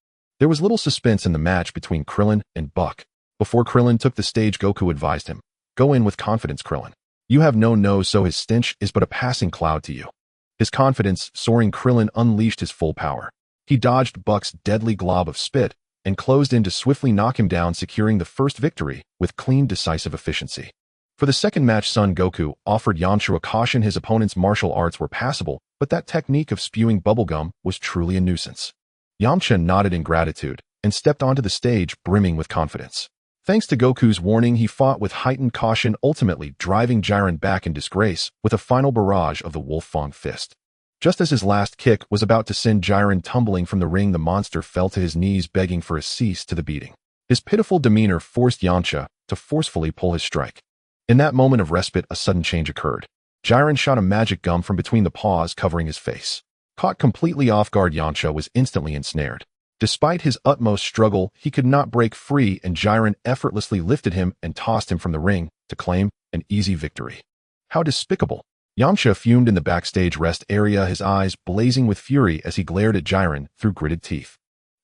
There was little suspense in the match between Krillin and Buck. Before Krillin took the stage, Goku advised him, "Go in with confidence, Krillin. You have no nose, so his stench is but a passing cloud to you." His confidence soaring, Krillin unleashed his full power. He dodged Buck's deadly glob of spit and closed in to swiftly knock him down, securing the first victory with clean, decisive efficiency. For the second match, Son Goku offered Yamcha a caution. His opponent's martial arts were passable, but that technique of spewing bubblegum was truly a nuisance. Yamcha nodded in gratitude and stepped onto the stage, brimming with confidence. Thanks to Goku's warning, he fought with heightened caution, ultimately driving Jiren back in disgrace with a final barrage of the Wolf Fang Fist. Just as his last kick was about to send Jiren tumbling from the ring, the monster fell to his knees, begging for a cease to the beating. His pitiful demeanor forced Yamcha to forcefully pull his strike. In that moment of respite, a sudden change occurred. Jiren shot a magic gum from between the paws, covering his face. Caught completely off guard, Yamcha was instantly ensnared. Despite his utmost struggle, he could not break free, and Jiren effortlessly lifted him and tossed him from the ring to claim an easy victory. How despicable! Yamcha fumed in the backstage rest area, his eyes blazing with fury as he glared at Jiren through gritted teeth.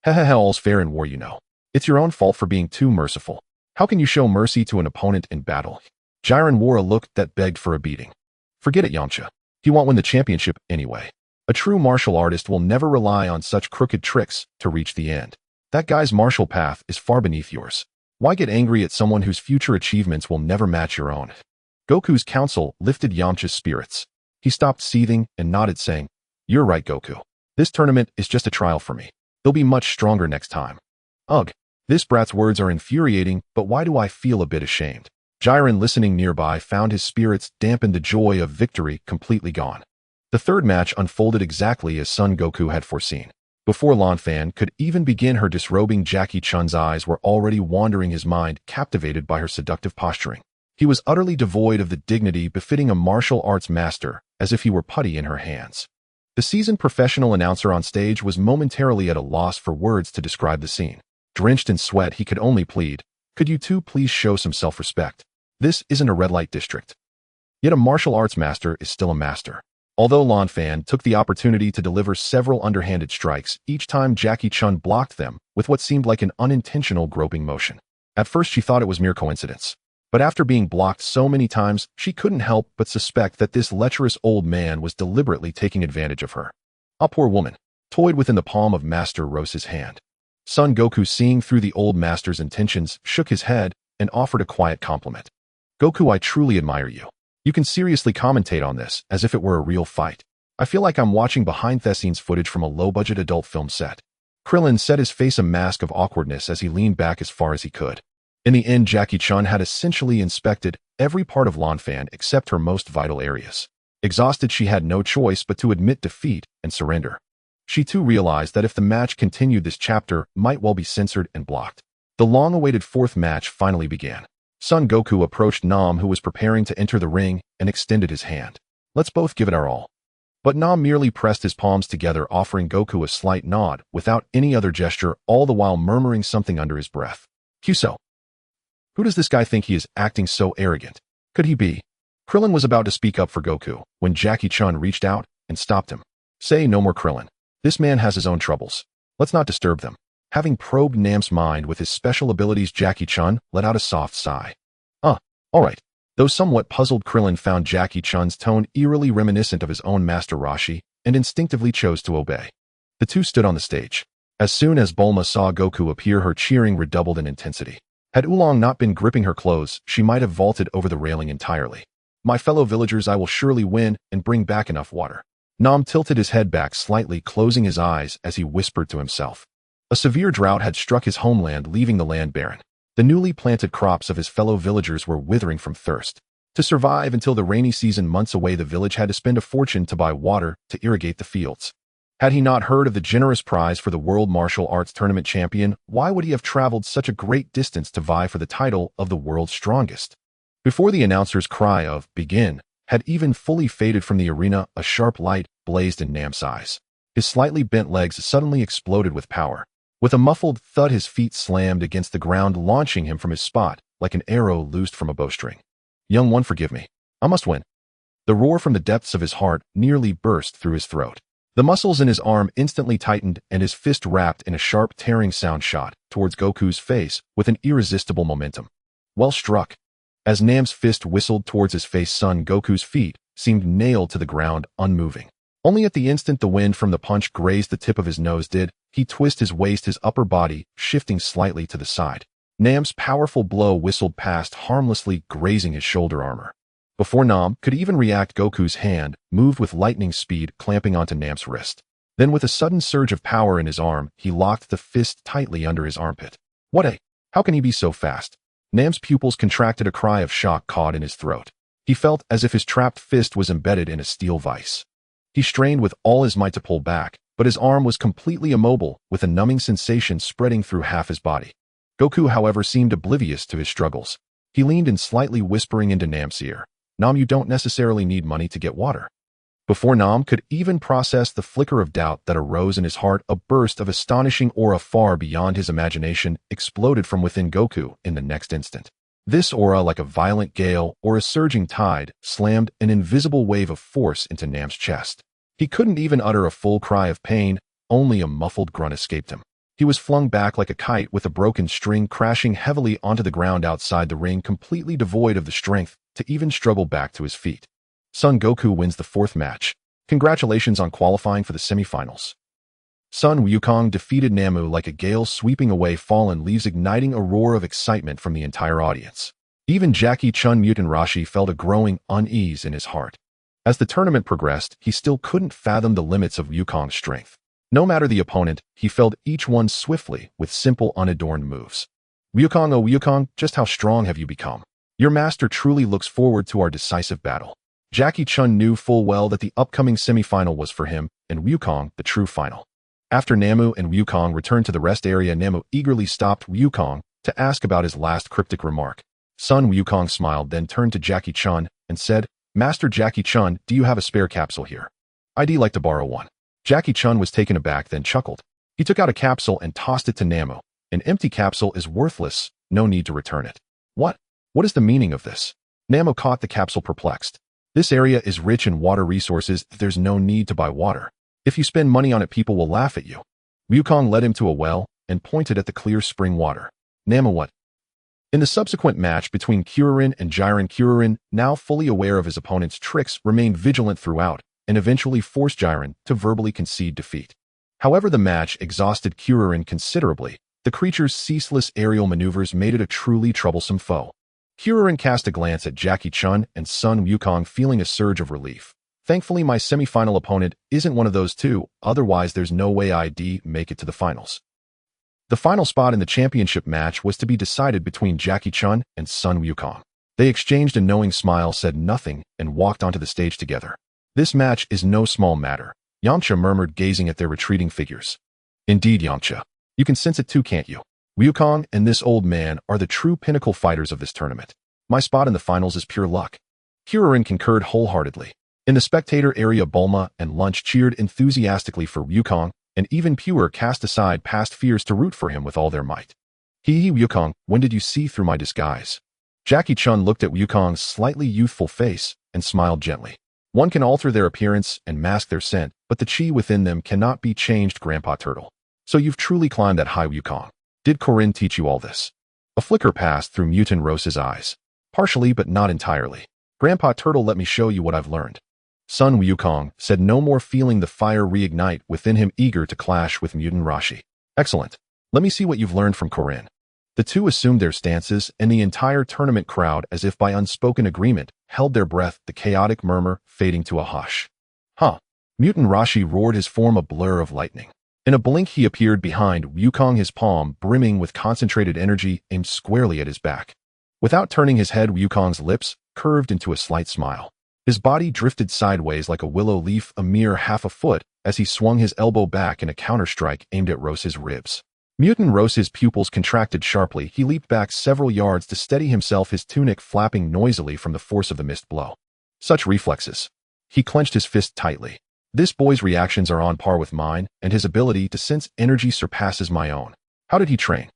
"Hehehe, all's fair in war, you know. It's your own fault for being too merciful. How can you show mercy to an opponent in battle?" Jiren wore a look that begged for a beating. "Forget it, Yamcha. He won't win the championship anyway. A true martial artist will never rely on such crooked tricks to reach the end. That guy's martial path is far beneath yours. Why get angry at someone whose future achievements will never match your own?" Goku's counsel lifted Yamcha's spirits. He stopped seething and nodded, saying, "You're right, Goku. This tournament is just a trial for me. He'll be much stronger next time." Ugh, this brat's words are infuriating, but why do I feel a bit ashamed? Jiren, listening nearby, found his spirits dampened, the joy of victory completely gone. The third match unfolded exactly as Son Goku had foreseen. Before Lan Fan could even begin her disrobing, Jackie Chun's eyes were already wandering, his mind captivated by her seductive posturing. He was utterly devoid of the dignity befitting a martial arts master, as if he were putty in her hands. The seasoned professional announcer on stage was momentarily at a loss for words to describe the scene. Drenched in sweat, he could only plead, "Could you two please show some self-respect? This isn't a red light district." Yet a martial arts master is still a master. Although Lan Fan took the opportunity to deliver several underhanded strikes, each time Jackie Chun blocked them with what seemed like an unintentional groping motion. At first she thought it was mere coincidence. But after being blocked so many times, she couldn't help but suspect that this lecherous old man was deliberately taking advantage of her. A poor woman, toyed within the palm of Master Rose's hand. Son Goku, seeing through the old master's intentions, shook his head and offered a quiet compliment. "Goku, I truly admire you. You can seriously commentate on this as if it were a real fight. I feel like I'm watching behind-the-scenes footage from a low-budget adult film set." Krillin set his face a mask of awkwardness as he leaned back as far as he could. In the end, Jackie Chun had essentially inspected every part of Lan Fan except her most vital areas. Exhausted, she had no choice but to admit defeat and surrender. She too realized that if the match continued, this chapter might well be censored and blocked. The long-awaited fourth match finally began. Son Goku approached Nam, who was preparing to enter the ring, and extended his hand. "Let's both give it our all." But Nam merely pressed his palms together, offering Goku a slight nod without any other gesture, all the while murmuring something under his breath. "Kyuso. Who does this guy think he is, acting so arrogant? Could he be?" Krillin was about to speak up for Goku when Jackie Chun reached out and stopped him. "Say no more, Krillin. This man has his own troubles. Let's not disturb them." Having probed Nam's mind with his special abilities, Jackie Chun let out a soft sigh. All right. Though somewhat puzzled, Krillin found Jackie Chun's tone eerily reminiscent of his own master Roshi and instinctively chose to obey. The two stood on the stage. As soon as Bulma saw Goku appear, her cheering redoubled in intensity. Had Oolong not been gripping her clothes, she might have vaulted over the railing entirely. "My fellow villagers, I will surely win and bring back enough water." Nam tilted his head back slightly, closing his eyes as he whispered to himself. A severe drought had struck his homeland, leaving the land barren. The newly planted crops of his fellow villagers were withering from thirst. To survive until the rainy season months away, the village had to spend a fortune to buy water to irrigate the fields. Had he not heard of the generous prize for the World Martial Arts Tournament champion, why would he have traveled such a great distance to vie for the title of the world's strongest? Before the announcer's cry of "begin" had even fully faded from the arena, a sharp light blazed in Nam's eyes. His slightly bent legs suddenly exploded with power. With a muffled thud, his feet slammed against the ground, launching him from his spot like an arrow loosed from a bowstring. "Young one, forgive me. I must win." The roar from the depths of his heart nearly burst through his throat. The muscles in his arm instantly tightened, and his fist rapped in a sharp, tearing sound shot towards Goku's face with an irresistible momentum. Well struck. As Nam's fist whistled towards his face, Son Goku's feet seemed nailed to the ground, unmoving. Only at the instant the wind from the punch grazed the tip of his nose did he twist his waist, his upper body shifting slightly to the side. Nam's powerful blow whistled past, harmlessly grazing his shoulder armor. Before Nam could even react, Goku's hand moved with lightning speed, clamping onto Nam's wrist. Then, with a sudden surge of power in his arm, he locked the fist tightly under his armpit. How can he be so fast? Nam's pupils contracted, a cry of shock caught in his throat. He felt as if his trapped fist was embedded in a steel vise. He strained with all his might to pull back, but his arm was completely immobile, with a numbing sensation spreading through half his body. Goku, however, seemed oblivious to his struggles. He leaned in slightly, whispering into Nam's ear, "Nam, you don't necessarily need money to get water." Before Nam could even process the flicker of doubt that arose in his heart, a burst of astonishing aura far beyond his imagination exploded from within Goku in the next instant. This aura, like a violent gale or a surging tide, slammed an invisible wave of force into Nam's chest. He couldn't even utter a full cry of pain, only a muffled grunt escaped him. He was flung back like a kite with a broken string, crashing heavily onto the ground outside the ring, completely devoid of the strength to even struggle back to his feet. Son Goku wins the fourth match. Congratulations on qualifying for the semifinals. Son Wukong defeated Namu like a gale sweeping away fallen leaves, igniting a roar of excitement from the entire audience. Even Jackie Chun Mutant Rashi felt a growing unease in his heart. As the tournament progressed, he still couldn't fathom the limits of Wukong's strength. No matter the opponent, he felled each one swiftly with simple, unadorned moves. "Wukong, oh Wukong, just how strong have you become? Your master truly looks forward to our decisive battle." Jackie Chun knew full well that the upcoming semifinal was for him, and Wukong the true final. After Namu and Wukong returned to the rest area, Namu eagerly stopped Wukong to ask about his last cryptic remark. Son Wukong smiled, then turned to Jackie Chun and said, "Master Jackie Chun, do you have a spare capsule here? I'd like to borrow one." Jackie Chun was taken aback, then chuckled. He took out a capsule and tossed it to Namu. "An empty capsule is worthless. No need to return it." What is the meaning of this?" Namu caught the capsule, perplexed. "This area is rich in water resources. There's no need to buy water. If you spend money on it, people will laugh at you." Wukong led him to a well and pointed at the clear spring water. "Namu, what?" In the subsequent match between Kuririn and Jiren, Kuririn, now fully aware of his opponent's tricks, remained vigilant throughout and eventually forced Jiren to verbally concede defeat. However, the match exhausted Kuririn considerably. The creature's ceaseless aerial maneuvers made it a truly troublesome foe. Kuririn cast a glance at Jackie Chun and Son Wukong, feeling a surge of relief. "Thankfully, my semi-final opponent isn't one of those two, otherwise there's no way I'd make it to the finals." The final spot in the championship match was to be decided between Jackie Chun and Son Wukong. They exchanged a knowing smile, said nothing, and walked onto the stage together. "This match is no small matter," Yamcha murmured, gazing at their retreating figures. "Indeed, Yamcha. You can sense it too, can't you? Wukong and this old man are the true pinnacle fighters of this tournament. My spot in the finals is pure luck." Kuririn concurred wholeheartedly. In the spectator area, Bulma and Lunch cheered enthusiastically for Wukong, and even Pure cast aside past fears to root for him with all their might. "Hee Wukong, when did you see through my disguise?" Jackie Chun looked at Wukong's slightly youthful face and smiled gently. "One can alter their appearance and mask their scent, but the chi within them cannot be changed, Grandpa Turtle. So you've truly climbed that high, Wukong. Did Korin teach you all this?" A flicker passed through Mutant Rose's eyes. Partially, but not entirely. Grandpa Turtle, let me show you what I've learned. Sun Wukong said, no more, feeling the fire reignite within him, eager to clash with mutant Rashi. Excellent. Let me see what you've learned from Corinne. The two assumed their stances, and the entire tournament crowd, as if by unspoken agreement, held their breath, the chaotic murmur fading to a hush. Huh. Mutant Rashi roared, his form a blur of lightning. In a blink he appeared behind Wukong, his palm brimming with concentrated energy aimed squarely at his back. Without turning his head, Wukong's lips curved into a slight smile. His body drifted sideways like a willow leaf a mere half a foot as he swung his elbow back in a counterstrike aimed at Rose's ribs. Mutant Rose's pupils contracted sharply. He leaped back several yards to steady himself, his tunic flapping noisily from the force of the missed blow. Such reflexes. He clenched his fist tightly. This boy's reactions are on par with mine, and his ability to sense energy surpasses my own. How did he train?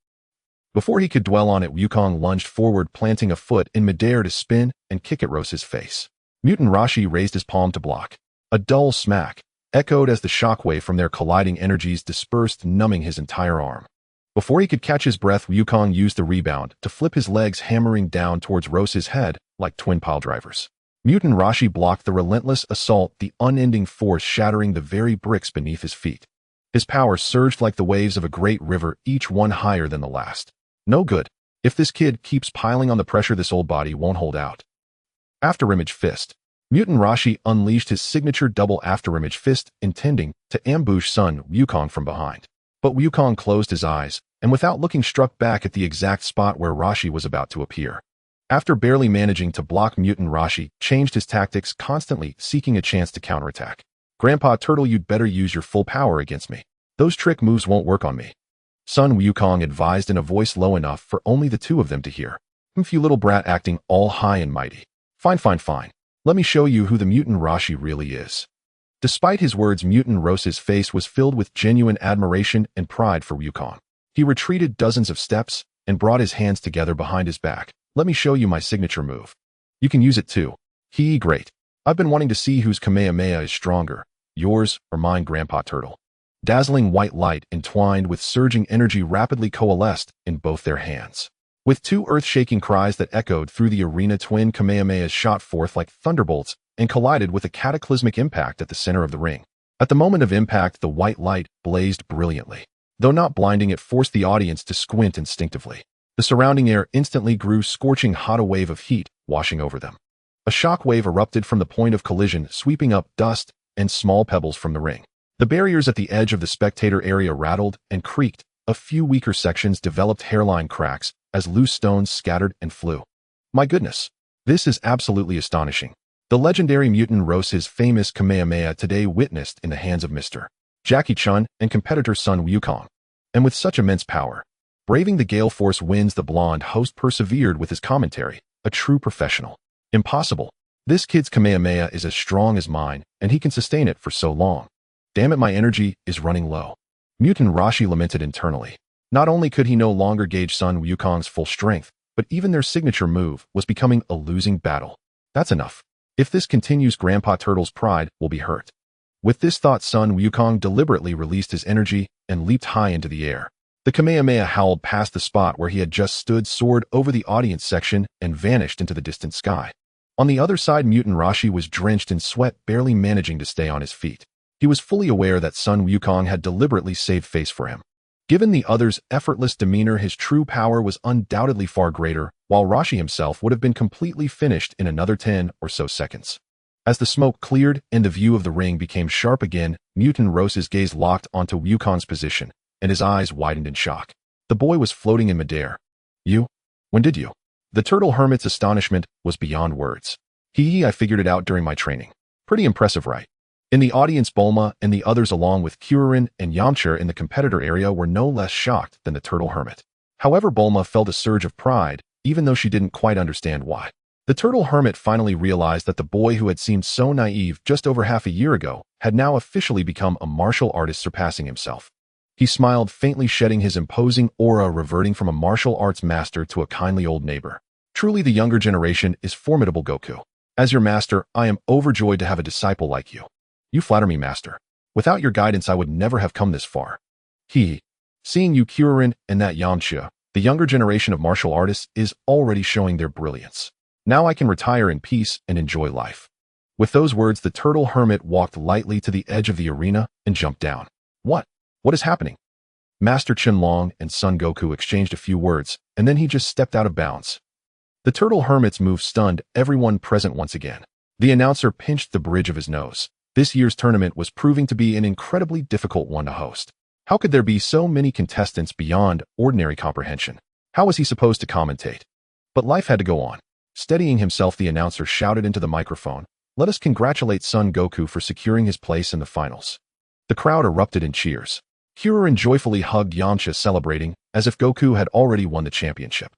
Before he could dwell on it, Wukong lunged forward, planting a foot in midair to spin and kick at Rose's face. Mutant Rashi raised his palm to block. A dull smack echoed as the shockwave from their colliding energies dispersed, numbing his entire arm. Before he could catch his breath, Wukong used the rebound to flip his legs, hammering down towards Rose's head like twin piledrivers. Mutant Rashi blocked the relentless assault, the unending force shattering the very bricks beneath his feet. His power surged like the waves of a great river, each one higher than the last. No good. If this kid keeps piling on the pressure, this old body won't hold out. Afterimage fist. Mutant Rashi unleashed his signature double afterimage fist, intending to ambush Sun Wukong from behind. But Wukong closed his eyes, and without looking struck back at the exact spot where Rashi was about to appear. After barely managing to block, Mutant Rashi changed his tactics, constantly seeking a chance to counterattack. Grandpa Turtle, you'd better use your full power against me. Those trick moves won't work on me. Sun Wukong advised in a voice low enough for only the two of them to hear. You little brat, acting all high and mighty. Fine. Let me show you who the Mutant Rashi really is. Despite his words, Mutant Rose's face was filled with genuine admiration and pride for Wukong. He retreated dozens of steps and brought his hands together behind his back. Let me show you my signature move. You can use it too. Great. I've been wanting to see whose Kamehameha is stronger, yours or mine, Grandpa Turtle. Dazzling white light entwined with surging energy rapidly coalesced in both their hands. With two earth-shaking cries that echoed through the arena, twin Kamehamehas shot forth like thunderbolts and collided with a cataclysmic impact at the center of the ring. At the moment of impact, the white light blazed brilliantly. Though not blinding, it forced the audience to squint instinctively. The surrounding air instantly grew scorching hot, a wave of heat washing over them. A shock wave erupted from the point of collision, sweeping up dust and small pebbles from the ring. The barriers at the edge of the spectator area rattled and creaked. A few weaker sections developed hairline cracks as loose stones scattered and flew. My goodness, this is absolutely astonishing. The legendary Mutant Rose's famous Kamehameha today witnessed in the hands of Mr. Jackie Chun and competitor Sun Wukong. And with such immense power, braving the gale force winds, the blonde host persevered with his commentary, a true professional. Impossible. This kid's Kamehameha is as strong as mine, and he can sustain it for so long. Damn it, my energy is running low. Mutant Rashi lamented internally. Not only could he no longer gauge Sun Wukong's full strength, but even their signature move was becoming a losing battle. That's enough. If this continues, Grandpa Turtle's pride will be hurt. With this thought, Sun Wukong deliberately released his energy and leaped high into the air. The Kamehameha howled past the spot where he had just stood, soared over the audience section, and vanished into the distant sky. On the other side, Mutant Rashi was drenched in sweat, barely managing to stay on his feet. He was fully aware that Sun Wukong had deliberately saved face for him. Given the other's effortless demeanor, his true power was undoubtedly far greater, while Rashi himself would have been completely finished in another 10 or so seconds. As the smoke cleared and the view of the ring became sharp again, Mutant Rose's gaze locked onto Wukong's position, and his eyes widened in shock. The boy was floating in midair. You? When did you? The turtle hermit's astonishment was beyond words. I figured it out during my training. Pretty impressive, right? In the audience, Bulma and the others, along with Kuririn and Yamcha in the competitor area, were no less shocked than the turtle hermit. However, Bulma felt a surge of pride, even though she didn't quite understand why. The turtle hermit finally realized that the boy who had seemed so naive just over half a year ago had now officially become a martial artist surpassing himself. He smiled faintly, shedding his imposing aura, reverting from a martial arts master to a kindly old neighbor. Truly, the younger generation is formidable, Goku. As your master, I am overjoyed to have a disciple like you. You flatter me, master. Without your guidance, I would never have come this far. Seeing you, Kuririn, and that Yamcha, the younger generation of martial artists is already showing their brilliance. Now I can retire in peace and enjoy life." With those words, the turtle hermit walked lightly to the edge of the arena and jumped down. What? What is happening? Master Qianlong and Son Goku exchanged a few words, and then he just stepped out of bounds. The turtle hermit's move stunned everyone present once again. The announcer pinched the bridge of his nose. This year's tournament was proving to be an incredibly difficult one to host. How could there be so many contestants beyond ordinary comprehension? How was he supposed to commentate? But life had to go on. Steadying himself, the announcer shouted into the microphone, "Let us congratulate Son Goku for securing his place in the finals." The crowd erupted in cheers. Kuririn joyfully hugged Yamcha, celebrating as if Goku had already won the championship.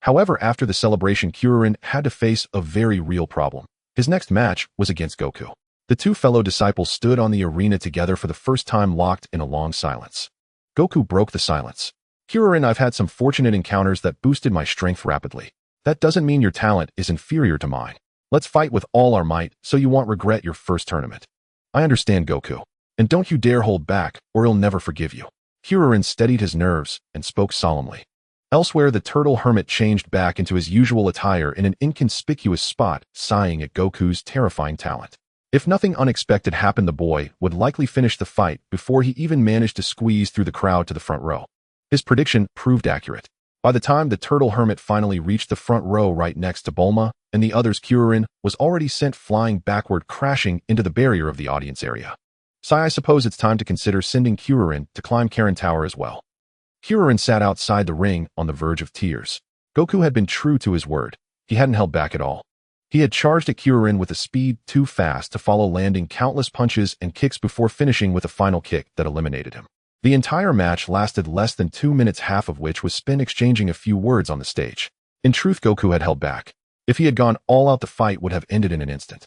However, after the celebration, Kuririn had to face a very real problem. His next match was against Goku. The two fellow disciples stood on the arena together for the first time, locked in a long silence. Goku broke the silence. "Kuririn, I've had some fortunate encounters that boosted my strength rapidly. That doesn't mean your talent is inferior to mine. Let's fight with all our might so you won't regret your first tournament." "I understand, Goku. And don't you dare hold back, or he'll never forgive you." Kuririn steadied his nerves and spoke solemnly. Elsewhere, the turtle hermit changed back into his usual attire in an inconspicuous spot, sighing at Goku's terrifying talent. If nothing unexpected happened, the boy would likely finish the fight before he even managed to squeeze through the crowd to the front row. His prediction proved accurate. By the time the turtle hermit finally reached the front row right next to Bulma and the others, Kuririn was already sent flying backward, crashing into the barrier of the audience area. "I suppose it's time to consider sending Kuririn to climb Karin Tower as well." Kuririn sat outside the ring on the verge of tears. Goku had been true to his word. He hadn't held back at all. He had charged at Kuririn with a speed too fast to follow, landing countless punches and kicks before finishing with a final kick that eliminated him. The entire match lasted less than 2 minutes, half of which was spent exchanging a few words on the stage. In truth, Goku had held back. If he had gone all out, the fight would have ended in an instant.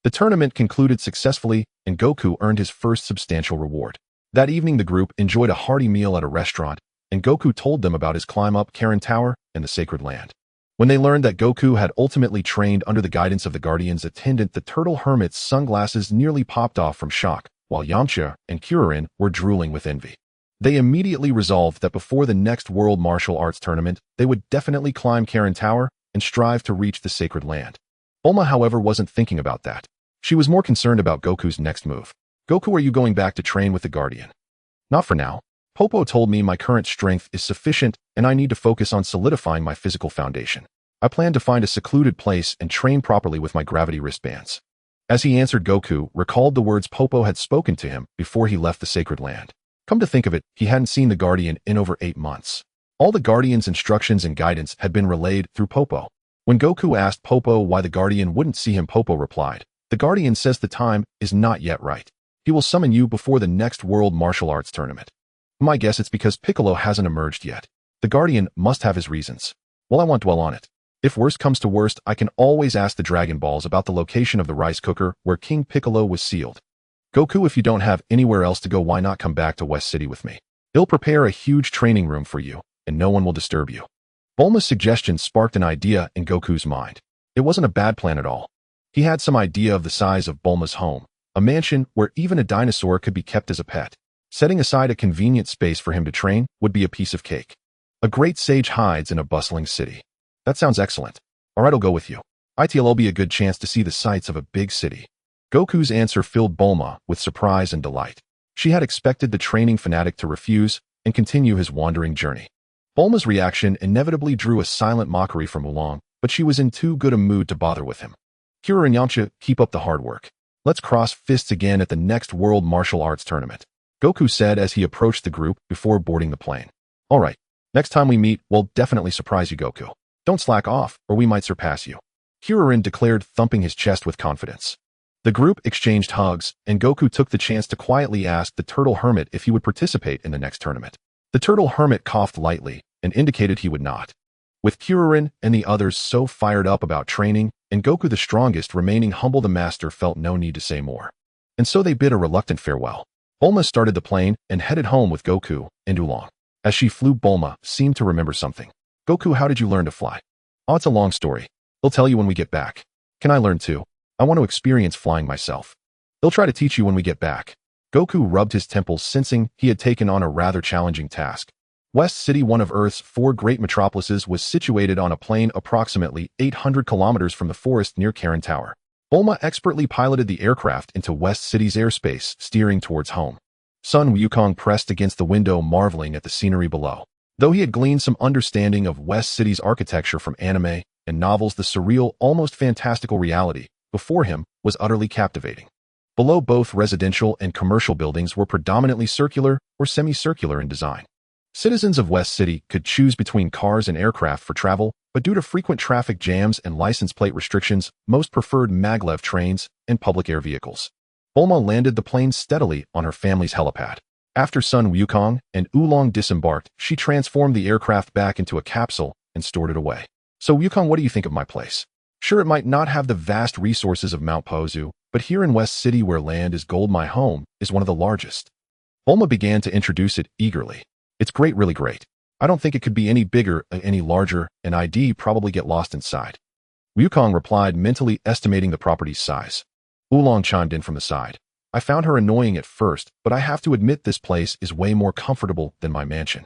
The tournament concluded successfully, and Goku earned his first substantial reward. That evening, the group enjoyed a hearty meal at a restaurant, and Goku told them about his climb up Karin Tower and the Sacred Land. When they learned that Goku had ultimately trained under the guidance of the Guardian's attendant, the turtle hermit's sunglasses nearly popped off from shock, while Yamcha and Kuririn were drooling with envy. They immediately resolved that before the next World Martial Arts Tournament, they would definitely climb Karin Tower and strive to reach the Sacred Land. Bulma, however, wasn't thinking about that. She was more concerned about Goku's next move. "Goku, are you going back to train with the Guardian?" "Not for now. Popo told me my current strength is sufficient and I need to focus on solidifying my physical foundation. I plan to find a secluded place and train properly with my gravity wristbands." As he answered, Goku recalled the words Popo had spoken to him before he left the Sacred Land. Come to think of it, he hadn't seen the Guardian in over 8 months. All the Guardian's instructions and guidance had been relayed through Popo. When Goku asked Popo why the Guardian wouldn't see him, Popo replied, "The Guardian says the time is not yet right. He will summon you before the next World Martial Arts Tournament." My guess it's because Piccolo hasn't emerged yet. The Guardian must have his reasons. Well, I won't dwell on it. If worst comes to worst, I can always ask the Dragon Balls about the location of the rice cooker where King Piccolo was sealed. "Goku, if you don't have anywhere else to go, why not come back to West City with me? He'll prepare a huge training room for you, and no one will disturb you." Bulma's suggestion sparked an idea in Goku's mind. It wasn't a bad plan at all. He had some idea of the size of Bulma's home, a mansion where even a dinosaur could be kept as a pet. Setting aside a convenient space for him to train would be a piece of cake. A great sage hides in a bustling city. That sounds excellent. All right, I'll go with you. It'll be a good chance to see the sights of a big city. Goku's answer filled Bulma with surprise and delight. She had expected the training fanatic to refuse and continue his wandering journey. Bulma's reaction inevitably drew a silent mockery from Oolong, but she was in too good a mood to bother with him. "Kuririn and Yamcha, keep up the hard work. Let's cross fists again at the next World Martial Arts Tournament," Goku said as he approached the group before boarding the plane. "All right, next time we meet, we'll definitely surprise you, Goku. Don't slack off, or we might surpass you," Kuririn declared, thumping his chest with confidence. The group exchanged hugs, and Goku took the chance to quietly ask the Turtle Hermit if he would participate in the next tournament. The Turtle Hermit coughed lightly and indicated he would not. With Kuririn and the others so fired up about training, and Goku the strongest remaining humble, the master felt no need to say more. And so they bid a reluctant farewell. Bulma started the plane and headed home with Goku and Oolong. As she flew, Bulma seemed to remember something. "Goku, how did you learn to fly?" "Oh, it's a long story. They'll tell you when we get back." "Can I learn too? I want to experience flying myself." "They'll try to teach you when we get back." Goku rubbed his temples, sensing he had taken on a rather challenging task. West City, one of Earth's 4 great metropolises, was situated on a plain approximately 800 kilometers from the forest near Karen Tower. Bulma expertly piloted the aircraft into West City's airspace, steering towards home. Sun Wukong pressed against the window, marveling at the scenery below. Though he had gleaned some understanding of West City's architecture from anime and novels, the surreal, almost fantastical reality before him was utterly captivating. Below, both residential and commercial buildings were predominantly circular or semicircular in design. Citizens of West City could choose between cars and aircraft for travel, but due to frequent traffic jams and license plate restrictions, most preferred maglev trains and public air vehicles. Bulma landed the plane steadily on her family's helipad. After Sun Wukong and Oolong disembarked, she transformed the aircraft back into a capsule and stored it away. So Wukong, what do you think of my place? Sure, it might not have the vast resources of Mount Paozu, but here in West City, where land is gold, my home is one of the largest. Bulma began to introduce it eagerly. It's great, really great. I don't think it could be any bigger, any larger, and I'd probably get lost inside. Wukong replied, mentally estimating the property's size. Oolong chimed in from the side. I found her annoying at first, but I have to admit this place is way more comfortable than my mansion.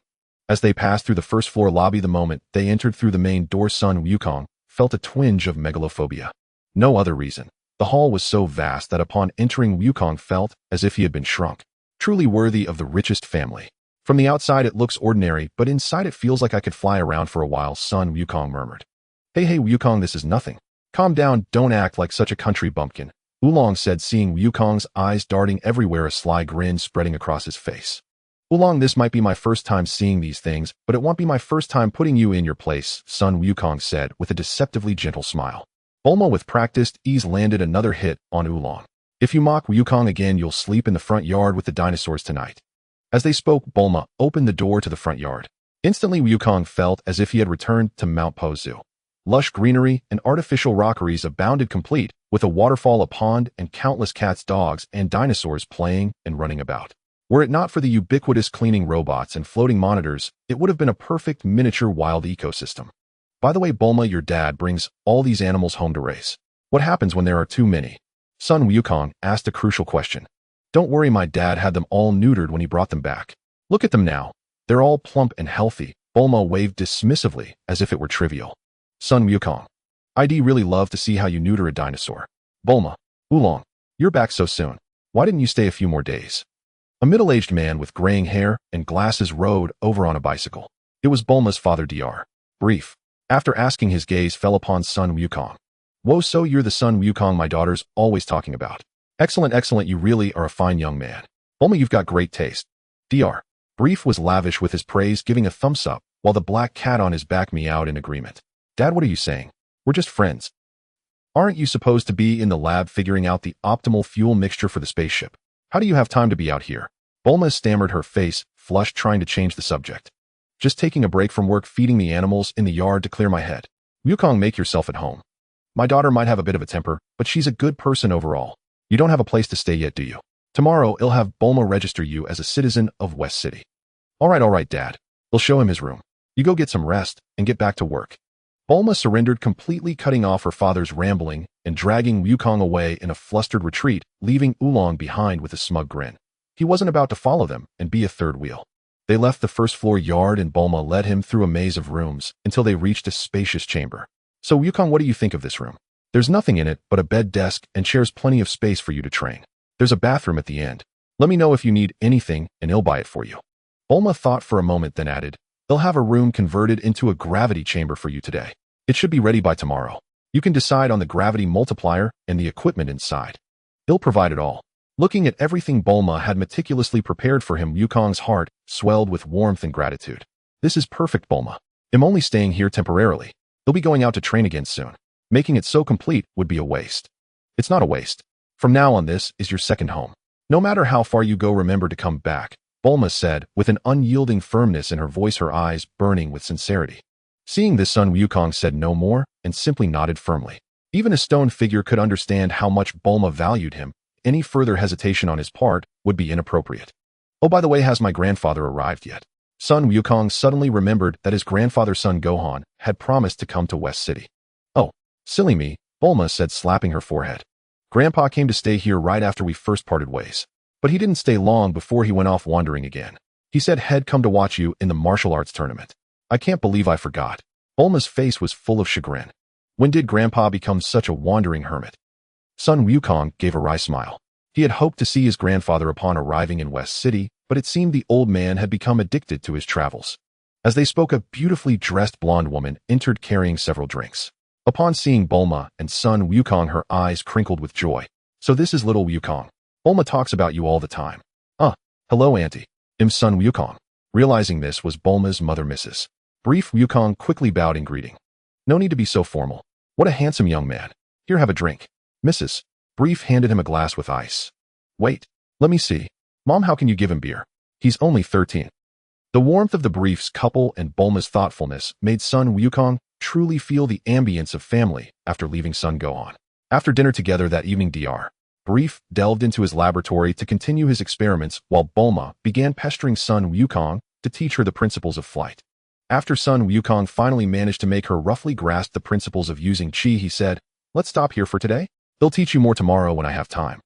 As they passed through the first floor lobby, the moment they entered through the main door, Sun Wukong felt a twinge of megalophobia. No other reason. The hall was so vast that upon entering, Wukong felt as if he had been shrunk. Truly worthy of the richest family. From the outside it looks ordinary, but inside it feels like I could fly around for a while, Sun Wukong murmured. Hey Wukong, this is nothing. Calm down, don't act like such a country bumpkin, Oolong said, seeing Wukong's eyes darting everywhere, a sly grin spreading across his face. Oolong, this might be my first time seeing these things, but it won't be my first time putting you in your place, Sun Wukong said with a deceptively gentle smile. Bulma, with practiced ease, landed another hit on Oolong. If you mock Wukong again, you'll sleep in the front yard with the dinosaurs tonight. As they spoke, Bulma opened the door to the front yard. Instantly, Wukong felt as if he had returned to Mount Paozu. Lush greenery and artificial rockeries abounded, complete with a waterfall, a pond, and countless cats, dogs, and dinosaurs playing and running about. Were it not for the ubiquitous cleaning robots and floating monitors, it would have been a perfect miniature wild ecosystem. By the way, Bulma, your dad brings all these animals home to raise. What happens when there are too many? Sun Wukong asked a crucial question. Don't worry, my dad had them all neutered when he brought them back. Look at them now. They're all plump and healthy. Bulma waved dismissively as if it were trivial. Sun Wukong. I'd really love to see how you neuter a dinosaur. Bulma. Oolong. You're back so soon. Why didn't you stay a few more days? A middle-aged man with graying hair and glasses rode over on a bicycle. It was Bulma's father, Dr. Brief. After asking, his gaze fell upon Sun Wukong. Whoa, so you're the Sun Wukong my daughter's always talking about. Excellent, excellent, you really are a fine young man. Bulma, you've got great taste. Dr. Brief was lavish with his praise, giving a thumbs up, while the black cat on his back meowed in agreement. Dad, what are you saying? We're just friends. Aren't you supposed to be in the lab figuring out the optimal fuel mixture for the spaceship? How do you have time to be out here? Bulma stammered, her face flushed, trying to change the subject. Just taking a break from work, feeding the animals in the yard to clear my head. Wukong, make yourself at home. My daughter might have a bit of a temper, but she's a good person overall. You don't have a place to stay yet, do you? Tomorrow, I'll have Bulma register you as a citizen of West City. All right, Dad. We'll show him his room. You go get some rest and get back to work. Bulma surrendered, completely cutting off her father's rambling and dragging Wukong away in a flustered retreat, leaving Oolong behind with a smug grin. He wasn't about to follow them and be a third wheel. They left the first floor yard and Bulma led him through a maze of rooms until they reached a spacious chamber. So Wukong, what do you think of this room? There's nothing in it but a bed, desk, and chairs, plenty of space for you to train. There's a bathroom at the end. Let me know if you need anything and I'll buy it for you. Bulma thought for a moment, then added, they'll have a room converted into a gravity chamber for you today. It should be ready by tomorrow. You can decide on the gravity multiplier and the equipment inside. They'll provide it all. Looking at everything Bulma had meticulously prepared for him, Wukong's heart swelled with warmth and gratitude. This is perfect, Bulma. I'm only staying here temporarily. They'll be going out to train again soon. Making it so complete would be a waste. It's not a waste. From now on, this is your second home. No matter how far you go, remember to come back, Bulma said with an unyielding firmness in her voice, her eyes burning with sincerity. Seeing this, Sun Wukong said no more and simply nodded firmly. Even a stone figure could understand how much Bulma valued him. Any further hesitation on his part would be inappropriate. Oh, by the way, has my grandfather arrived yet? Sun Wukong suddenly remembered that his grandfather, Son Gohan, had promised to come to West City. Oh, silly me, Bulma said, slapping her forehead. Grandpa came to stay here right after we first parted ways. But he didn't stay long before he went off wandering again. He said he'd come to watch you in the martial arts tournament. I can't believe I forgot. Bulma's face was full of chagrin. When did Grandpa become such a wandering hermit? Son Wukong gave a wry smile. He had hoped to see his grandfather upon arriving in West City, but it seemed the old man had become addicted to his travels. As they spoke, a beautifully dressed blonde woman entered carrying several drinks. Upon seeing Bulma and Son Wukong, her eyes crinkled with joy. So this is little Wukong. Bulma talks about you all the time. Hello, Auntie. I'm Son Wukong. Realizing this was Bulma's mother, Mrs. Brief. Wukong quickly bowed in greeting. No need to be so formal. What a handsome young man. Here, have a drink. Mrs. Brief handed him a glass with ice. Wait, let me see. Mom, how can you give him beer? He's only 13. The warmth of the Brief's couple and Bulma's thoughtfulness made Son Wukong truly feel the ambience of family after leaving Son Go on. After dinner together that evening, Dr. Brief delved into his laboratory to continue his experiments while Bulma began pestering Son Wukong to teach her the principles of flight. After Son Wukong finally managed to make her roughly grasp the principles of using Chi, he said, "Let's stop here for today. They'll teach you more tomorrow when I have time."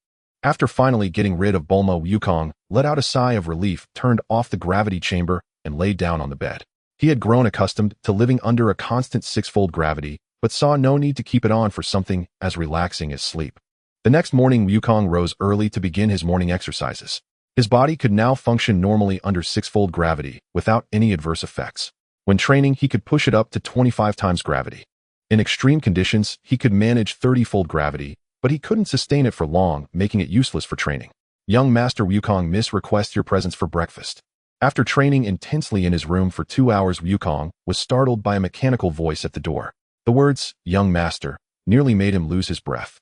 After finally getting rid of Bulma, Wukong let out a sigh of relief, turned off the gravity chamber, and laid down on the bed. He had grown accustomed to living under a constant sixfold gravity, but saw no need to keep it on for something as relaxing as sleep. The next morning, Wukong rose early to begin his morning exercises. His body could now function normally under sixfold gravity without any adverse effects. When training, he could push it up to 25 times gravity. In extreme conditions, he could manage 30-fold gravity, but he couldn't sustain it for long, making it useless for training. Young Master Wukong, Miss requests your presence for breakfast. After training intensely in his room for 2 hours, Wukong was startled by a mechanical voice at the door. The words, "Young Master," nearly made him lose his breath.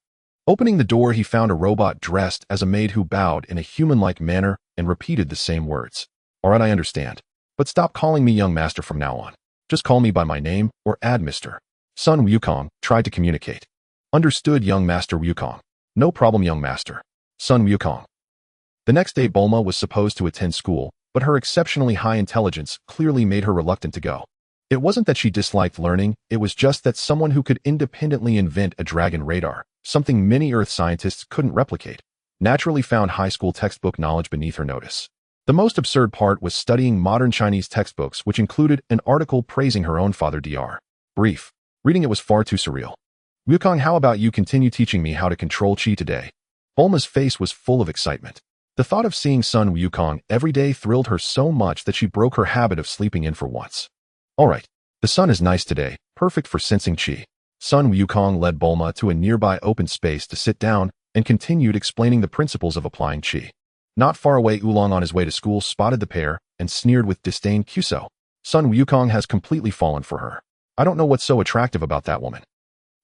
Opening the door, he found a robot dressed as a maid who bowed in a human-like manner and repeated the same words. "All right, I understand. But stop calling me Young Master from now on. Just call me by my name or add Mr. Son Wukong tried to communicate. Understood, Young Master Wukong. No problem, Young Master. Son Wukong. The next day, Bulma was supposed to attend school, but her exceptionally high intelligence clearly made her reluctant to go. It wasn't that she disliked learning, it was just that someone who could independently invent a dragon radar, something many Earth scientists couldn't replicate, naturally found high school textbook knowledge beneath her notice. The most absurd part was studying modern Chinese textbooks, which included an article praising her own father, Dr. Brief. Reading it was far too surreal. "Wukong, how about you continue teaching me how to control Chi today?" Bulma's face was full of excitement. The thought of seeing Son Wukong every day thrilled her so much that she broke her habit of sleeping in for once. "All right, the sun is nice today, perfect for sensing Chi." Son Wukong led Bulma to a nearby open space to sit down and continued explaining the principles of applying Chi. Not far away, Oolong on his way to school spotted the pair and sneered with disdain, "Cuso. Son Wukong has completely fallen for her. I don't know what's so attractive about that woman."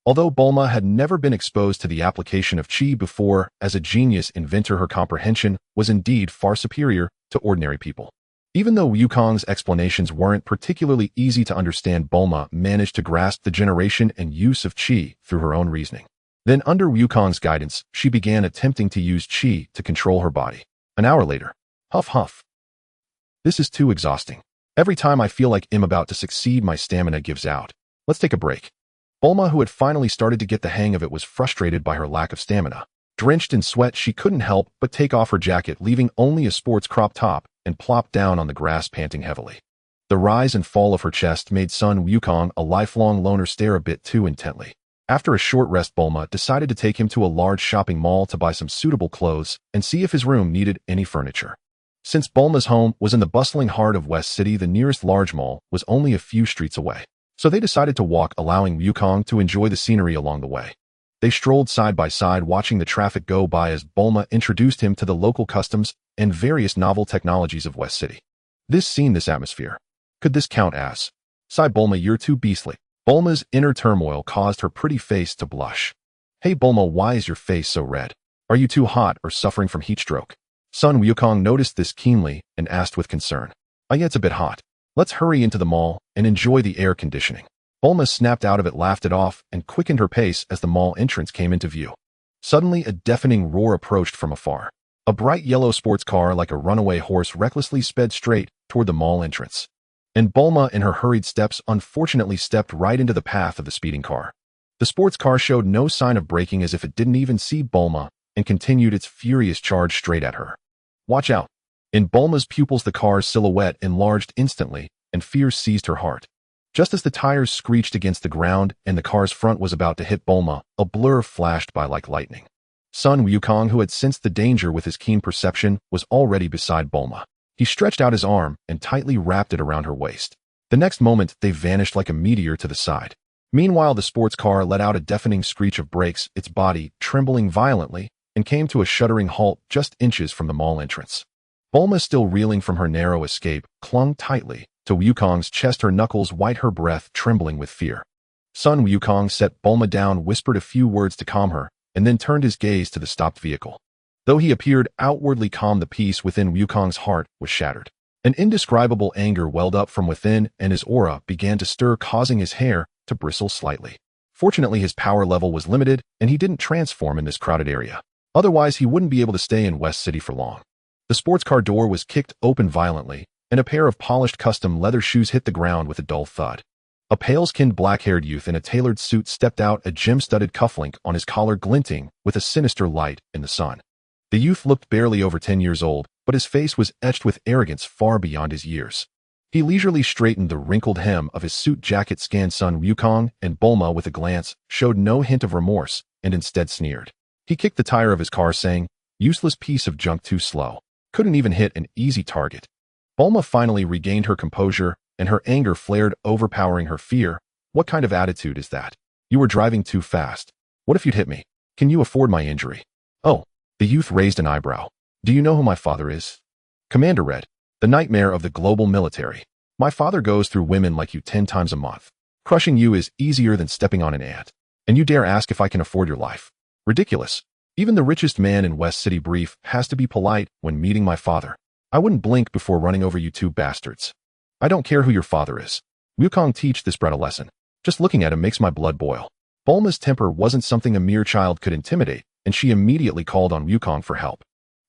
Although Bulma had never been exposed to the application of Chi before, as a genius inventor, her comprehension was indeed far superior to ordinary people. Even though Wukong's explanations weren't particularly easy to understand, Bulma managed to grasp the generation and use of Chi through her own reasoning. Then, under Wukong's guidance, she began attempting to use Chi to control her body. An hour later. Huff huff. "This is too exhausting. Every time I feel like I'm about to succeed, my stamina gives out. Let's take a break." Bulma, who had finally started to get the hang of it, was frustrated by her lack of stamina. Drenched in sweat, she couldn't help but take off her jacket, leaving only a sports crop top, and plopped down on the grass, panting heavily. The rise and fall of her chest made Son Wukong, a lifelong loner, stare a bit too intently. After a short rest, Bulma decided to take him to a large shopping mall to buy some suitable clothes and see if his room needed any furniture. Since Bulma's home was in the bustling heart of West City, the nearest large mall was only a few streets away. So they decided to walk, allowing Wukong to enjoy the scenery along the way. They strolled side by side, watching the traffic go by as Bulma introduced him to the local customs and various novel technologies of West City. This atmosphere. Could this count as? Sighed Bulma, "You're too beastly." Bulma's inner turmoil caused her pretty face to blush. "Hey Bulma, why is your face so red? Are you too hot or suffering from heat stroke?" Son Wukong noticed this keenly and asked with concern. "Yeah, it's a bit hot. Let's hurry into the mall and enjoy the air conditioning." Bulma snapped out of it, laughed it off, and quickened her pace as the mall entrance came into view. Suddenly, a deafening roar approached from afar. A bright yellow sports car, like a runaway horse, recklessly sped straight toward the mall entrance. And Bulma, in her hurried steps, unfortunately stepped right into the path of the speeding car. The sports car showed no sign of braking, as if it didn't even see Bulma, and continued its furious charge straight at her. "Watch out. In Bulma's pupils, the car's silhouette enlarged instantly, and fear seized her heart. Just as the tires screeched against the ground and the car's front was about to hit Bulma, a blur flashed by like lightning. Sun Wukong, who had sensed the danger with his keen perception, was already beside Bulma. He stretched out his arm and tightly wrapped it around her waist. The next moment, they vanished like a meteor to the side. Meanwhile, the sports car let out a deafening screech of brakes, its body trembling violently, and came to a shuddering halt just inches from the mall entrance. Bulma, still reeling from her narrow escape, clung tightly to Wukong's chest, her knuckles white, her breath trembling with fear. Sun Wukong set Bulma down, whispered a few words to calm her, and then turned his gaze to the stopped vehicle. Though he appeared outwardly calm, the peace within Wukong's heart was shattered. An indescribable anger welled up from within, and his aura began to stir, causing his hair to bristle slightly. Fortunately, his power level was limited, and he didn't transform in this crowded area. Otherwise, he wouldn't be able to stay in West City for long. The sports car door was kicked open violently, and a pair of polished custom leather shoes hit the ground with a dull thud. A pale-skinned black-haired youth in a tailored suit stepped out, a gem-studded cufflink on his collar glinting with a sinister light in the sun. The youth looked barely over 10 years old, but his face was etched with arrogance far beyond his years. He leisurely straightened the wrinkled hem of his suit jacket, scanned Sun Wukong and Bulma with a glance, showed no hint of remorse, and instead sneered. He kicked the tire of his car, saying, "Useless piece of junk, too slow. Couldn't even hit an easy target." Bulma finally regained her composure, and her anger flared, overpowering her fear. "What kind of attitude is that? You were driving too fast. What if you'd hit me? Can you afford my injury?" "Oh." The youth raised an eyebrow. "Do you know who my father is?" "Commander Red, the nightmare of the global military. My father goes through women like you 10 times a month. Crushing you is easier than stepping on an ant. And you dare ask if I can afford your life? Ridiculous. Even the richest man in West City brief has to be polite when meeting my father. I wouldn't blink before running over you two bastards. I don't care who your father is." Wukong teach this brat a lesson. Just looking at him makes my blood boil. Bulma's temper wasn't something a mere child could intimidate, and she immediately called on Wukong for help.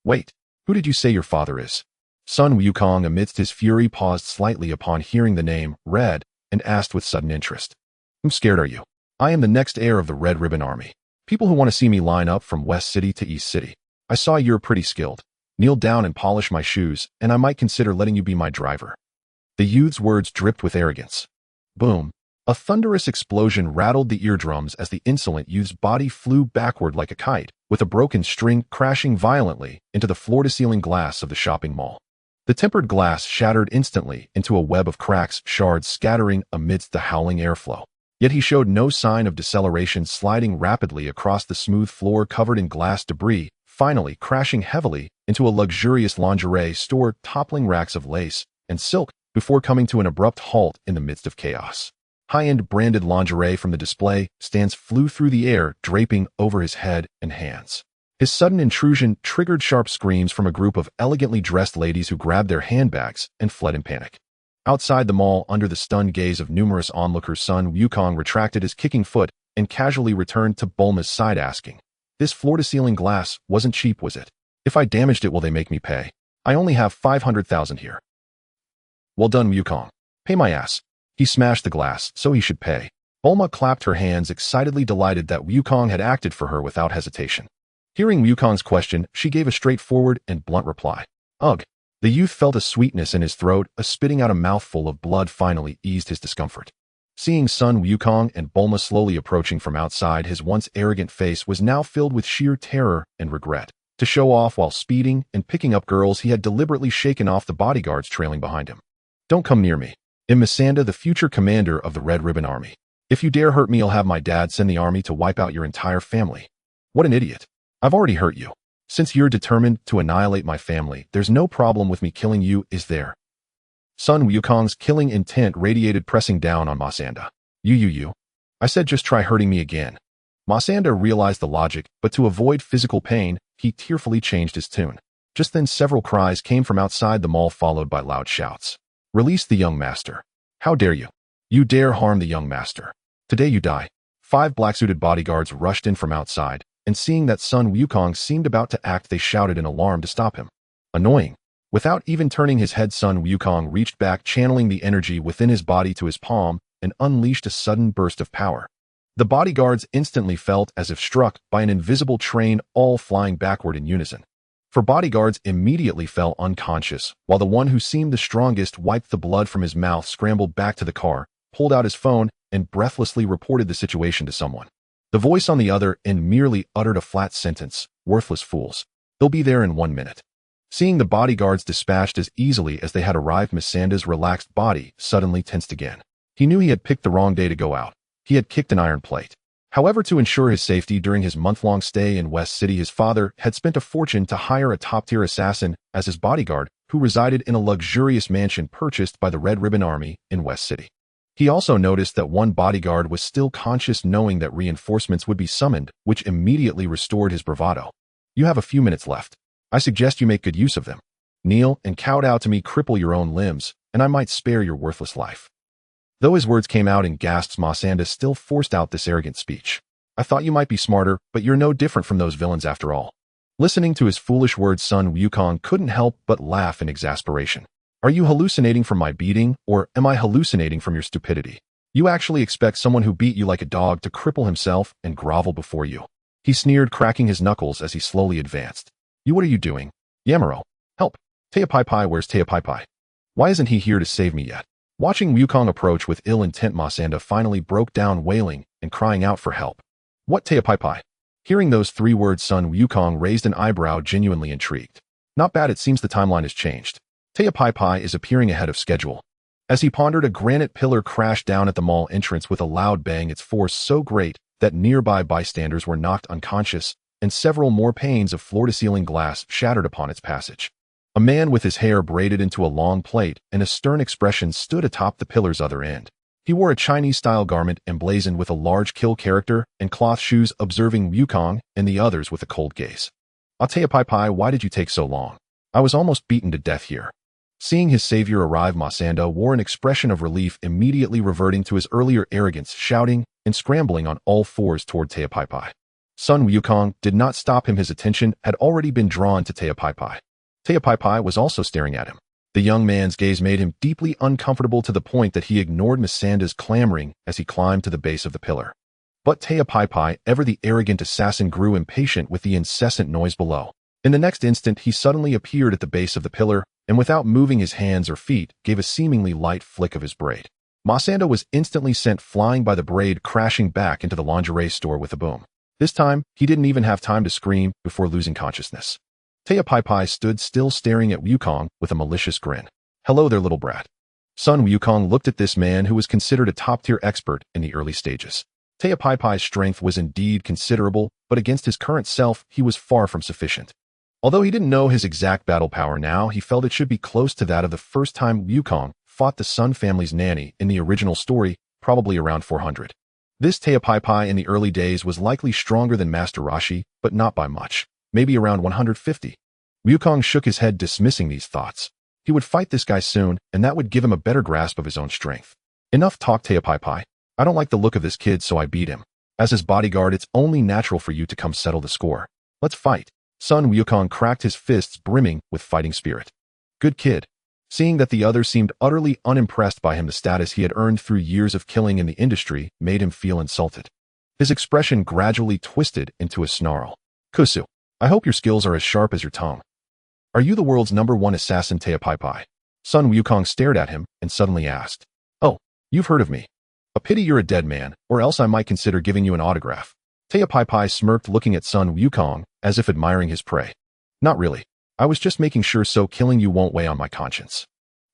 "Wait, who did you say your father is?" Sun Wukong, amidst his fury, paused slightly upon hearing the name, Red, and asked with sudden interest. "How scared are you? I am the next heir of the Red Ribbon Army. People who want to see me line up from West City to East City. I saw you're pretty skilled. Kneel down and polish my shoes, and I might consider letting you be my driver." The youth's words dripped with arrogance. Boom. A thunderous explosion rattled the eardrums as the insolent youth's body flew backward like a kite, with a broken string crashing violently into the floor-to-ceiling glass of the shopping mall. The tempered glass shattered instantly into a web of cracks, shards scattering amidst the howling airflow. Yet he showed no sign of deceleration, sliding rapidly across the smooth floor covered in glass debris, finally crashing heavily into a luxurious lingerie store, toppling racks of lace and silk before coming to an abrupt halt in the midst of chaos. High-end branded lingerie from the display stands flew through the air, draping over his head and hands. His sudden intrusion triggered sharp screams from a group of elegantly dressed ladies who grabbed their handbags and fled in panic. Outside the mall, under the stunned gaze of numerous onlookers, Sun Wukong retracted his kicking foot and casually returned to Bulma's side, asking, "This floor-to-ceiling glass wasn't cheap, was it? If I damaged it, will they make me pay? I only have 500,000 here." "Well done, Wukong. Pay my ass. He smashed the glass, so he should pay." Bulma clapped her hands, excitedly delighted that Wukong had acted for her without hesitation. Hearing Wukong's question, she gave a straightforward and blunt reply. "Ugh." The youth felt a sweetness in his throat, a spitting out a mouthful of blood finally eased his discomfort. Seeing Sun Wukong and Bulma slowly approaching from outside, his once arrogant face was now filled with sheer terror and regret. To show off while speeding and picking up girls, he had deliberately shaken off the bodyguards trailing behind him. "Don't come near me. I'm Masanda, the future commander of the Red Ribbon Army. If you dare hurt me, I'll have my dad send the army to wipe out your entire family." "What an idiot. I've already hurt you. Since you're determined to annihilate my family, there's no problem with me killing you, is there?" Sun Wukong's killing intent radiated, pressing down on Masanda. You. I said just try hurting me again." Masanda realized the logic, but to avoid physical pain, he tearfully changed his tune. Just then several cries came from outside the mall, followed by loud shouts. "Release the young master. How dare you? You dare harm the young master. Today you die." 5 black-suited bodyguards rushed in from outside, and seeing that Sun Wukong seemed about to act, they shouted in alarm to stop him. Annoying. Without even turning his head, Sun Wukong reached back, channeling the energy within his body to his palm, and unleashed a sudden burst of power. The bodyguards instantly felt as if struck by an invisible train, all flying backward in unison. For bodyguards immediately fell unconscious, while the one who seemed the strongest wiped the blood from his mouth, scrambled back to the car, pulled out his phone, and breathlessly reported the situation to someone. The voice on the other end merely uttered a flat sentence, "Worthless fools. They'll be there in 1 minute." Seeing the bodyguards dispatched as easily as they had arrived, Masanda's relaxed body suddenly tensed again. He knew he had picked the wrong day to go out. He had kicked an iron plate. However, to ensure his safety during his month-long stay in West City, his father had spent a fortune to hire a top-tier assassin as his bodyguard, who resided in a luxurious mansion purchased by the Red Ribbon Army in West City. He also noticed that one bodyguard was still conscious, knowing that reinforcements would be summoned, which immediately restored his bravado. "You have a few minutes left. I suggest you make good use of them. Kneel and kowtow to me, cripple your own limbs, and I might spare your worthless life." Though his words came out in gasps, Masanda still forced out this arrogant speech. "I thought you might be smarter, but you're no different from those villains after all." Listening to his foolish words, Sun Wukong couldn't help but laugh in exasperation. "Are you hallucinating from my beating, or am I hallucinating from your stupidity? You actually expect someone who beat you like a dog to cripple himself and grovel before you?" He sneered, cracking his knuckles as he slowly advanced. "You, what are you doing? Yamaro, help! Teapaipai, where's Teapaipai? Why isn't he here to save me yet?" Watching Wukong approach with ill intent, Masanda finally broke down, wailing and crying out for help. "What Teapaipai?" Hearing those 3 words, Sun Wukong raised an eyebrow, genuinely intrigued. "Not bad, it seems the timeline has changed. Teapaipai is appearing ahead of schedule." As he pondered, a granite pillar crashed down at the mall entrance with a loud bang, its force so great that nearby bystanders were knocked unconscious, and several more panes of floor-to-ceiling glass shattered upon its passage. A man with his hair braided into a long plait and a stern expression stood atop the pillar's other end. He wore a Chinese-style garment emblazoned with a large kill character and cloth shoes, observing Wukong and the others with a cold gaze. "Teapaipai, why did you take so long? I was almost beaten to death here." Seeing his savior arrive, Masanda wore an expression of relief, immediately reverting to his earlier arrogance, shouting and scrambling on all fours toward Teapaipai. Sun Wukong did not stop him. His attention had already been drawn to Teapaipai. Teapaipai was also staring at him. The young man's gaze made him deeply uncomfortable, to the point that he ignored Masanda's clamoring as he climbed to the base of the pillar. But Teapaipai, ever the arrogant assassin, grew impatient with the incessant noise below. In the next instant, he suddenly appeared at the base of the pillar, and without moving his hands or feet, gave a seemingly light flick of his braid. Masanda was instantly sent flying by the braid, crashing back into the lingerie store with a boom. This time, he didn't even have time to scream before losing consciousness. Teapaipai stood still, staring at Wukong with a malicious grin. "Hello there, little brat." Sun Wukong looked at this man who was considered a top-tier expert in the early stages. Teapaipai's strength was indeed considerable, but against his current self, he was far from sufficient. Although he didn't know his exact battle power now, he felt it should be close to that of the first time Wukong fought the Sun family's nanny in the original story, probably around 400. This Teapaipai in the early days was likely stronger than Master Roshi, but not by much. Maybe around 150. Wukong shook his head, dismissing these thoughts. He would fight this guy soon, and that would give him a better grasp of his own strength. "Enough talk, Teapaipai. I don't like the look of this kid, so I beat him. As his bodyguard, it's only natural for you to come settle the score. Let's fight." Sun Wukong cracked his fists, brimming with fighting spirit. "Good kid." Seeing that the other seemed utterly unimpressed by him, the status he had earned through years of killing in the industry made him feel insulted. His expression gradually twisted into a snarl. "Kusu, I hope your skills are as sharp as your tongue. Are you the world's #1 assassin, Teapaipai?" Sun Wukong stared at him and suddenly asked. "Oh, you've heard of me. A pity you're a dead man, or else I might consider giving you an autograph." Teapaipai smirked, looking at Sun Wukong as if admiring his prey. "Not really. I was just making sure so killing you won't weigh on my conscience."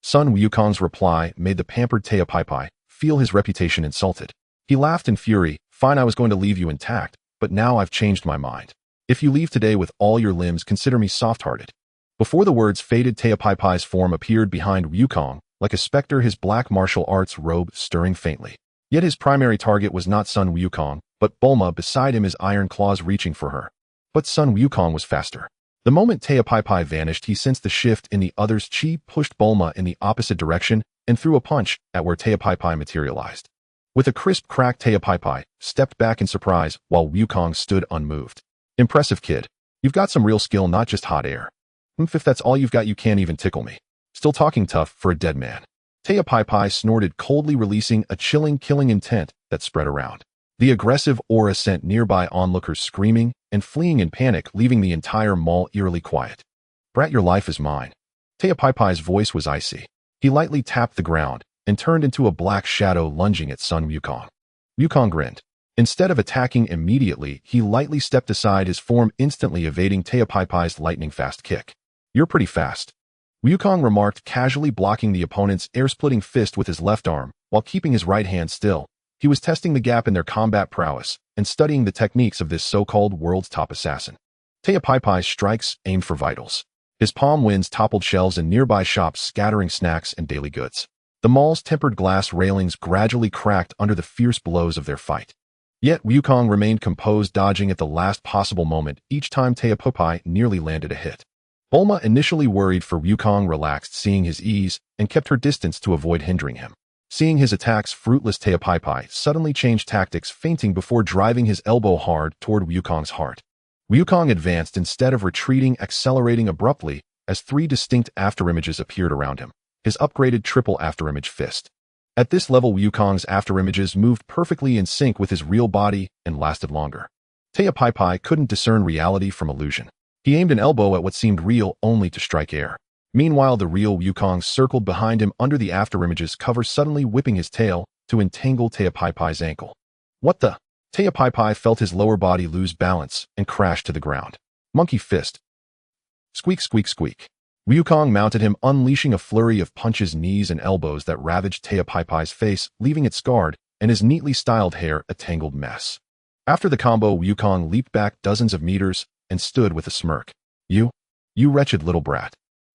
Sun Wukong's reply made the pampered Teapaipai feel his reputation insulted. He laughed in fury. "Fine, I was going to leave you intact, but now I've changed my mind. If you leave today with all your limbs, consider me soft-hearted." Before the words faded, Teapaipai's form appeared behind Wukong, like a specter, his black martial arts robe stirring faintly. Yet his primary target was not Sun Wukong, but Bulma beside him, his iron claws reaching for her. But Sun Wukong was faster. The moment Teapaipai vanished, he sensed the shift in the other's chi, pushed Bulma in the opposite direction, and threw a punch at where Teapaipai materialized. With a crisp crack, Teapaipai stepped back in surprise, while Wukong stood unmoved. "Impressive, kid. You've got some real skill, not just hot air. If that's all you've got, you can't even tickle me. Still talking tough for a dead man." Teapaipai snorted coldly, releasing a chilling, killing intent that spread around. The aggressive aura sent nearby onlookers screaming and fleeing in panic, leaving the entire mall eerily quiet. Brat, your life is mine. Teapai's voice was icy. He lightly tapped the ground and turned into a black shadow lunging at Sun Wukong. Wukong grinned. Instead of attacking immediately, he lightly stepped aside, his form instantly evading Teapai's lightning-fast kick. You're pretty fast, Wukong remarked, casually blocking the opponent's air-splitting fist with his left arm, while keeping his right hand still. He was testing the gap in their combat prowess and studying the techniques of this so-called world's top assassin. Teapai's strikes aimed for vitals. His palm winds toppled shelves in nearby shops, scattering snacks and daily goods. The mall's tempered glass railings gradually cracked under the fierce blows of their fight. Yet Wukong remained composed, dodging at the last possible moment each time Teapai nearly landed a hit. Bulma, initially worried for Wukong, relaxed, seeing his ease, and kept her distance to avoid hindering him. Seeing his attacks fruitless, Teapai suddenly changed tactics, feinting before driving his elbow hard toward Wukong's heart. Wukong advanced instead of retreating, accelerating abruptly as three distinct afterimages appeared around him, his upgraded triple afterimage fist. At this level, Wukong's afterimages moved perfectly in sync with his real body and lasted longer. Teapai couldn't discern reality from illusion. He aimed an elbow at what seemed real only to strike air. Meanwhile, the real Wukong circled behind him under the afterimage's cover, suddenly whipping his tail to entangle Teapai's ankle. What the? Teapai felt his lower body lose balance and crash to the ground. Monkey fist. Squeak, squeak, squeak. Wukong mounted him, unleashing a flurry of punches, knees, and elbows that ravaged Teapai's face, leaving it scarred and his neatly styled hair a tangled mess. After the combo, Wukong leaped back dozens of meters and stood with a smirk. You wretched little brat.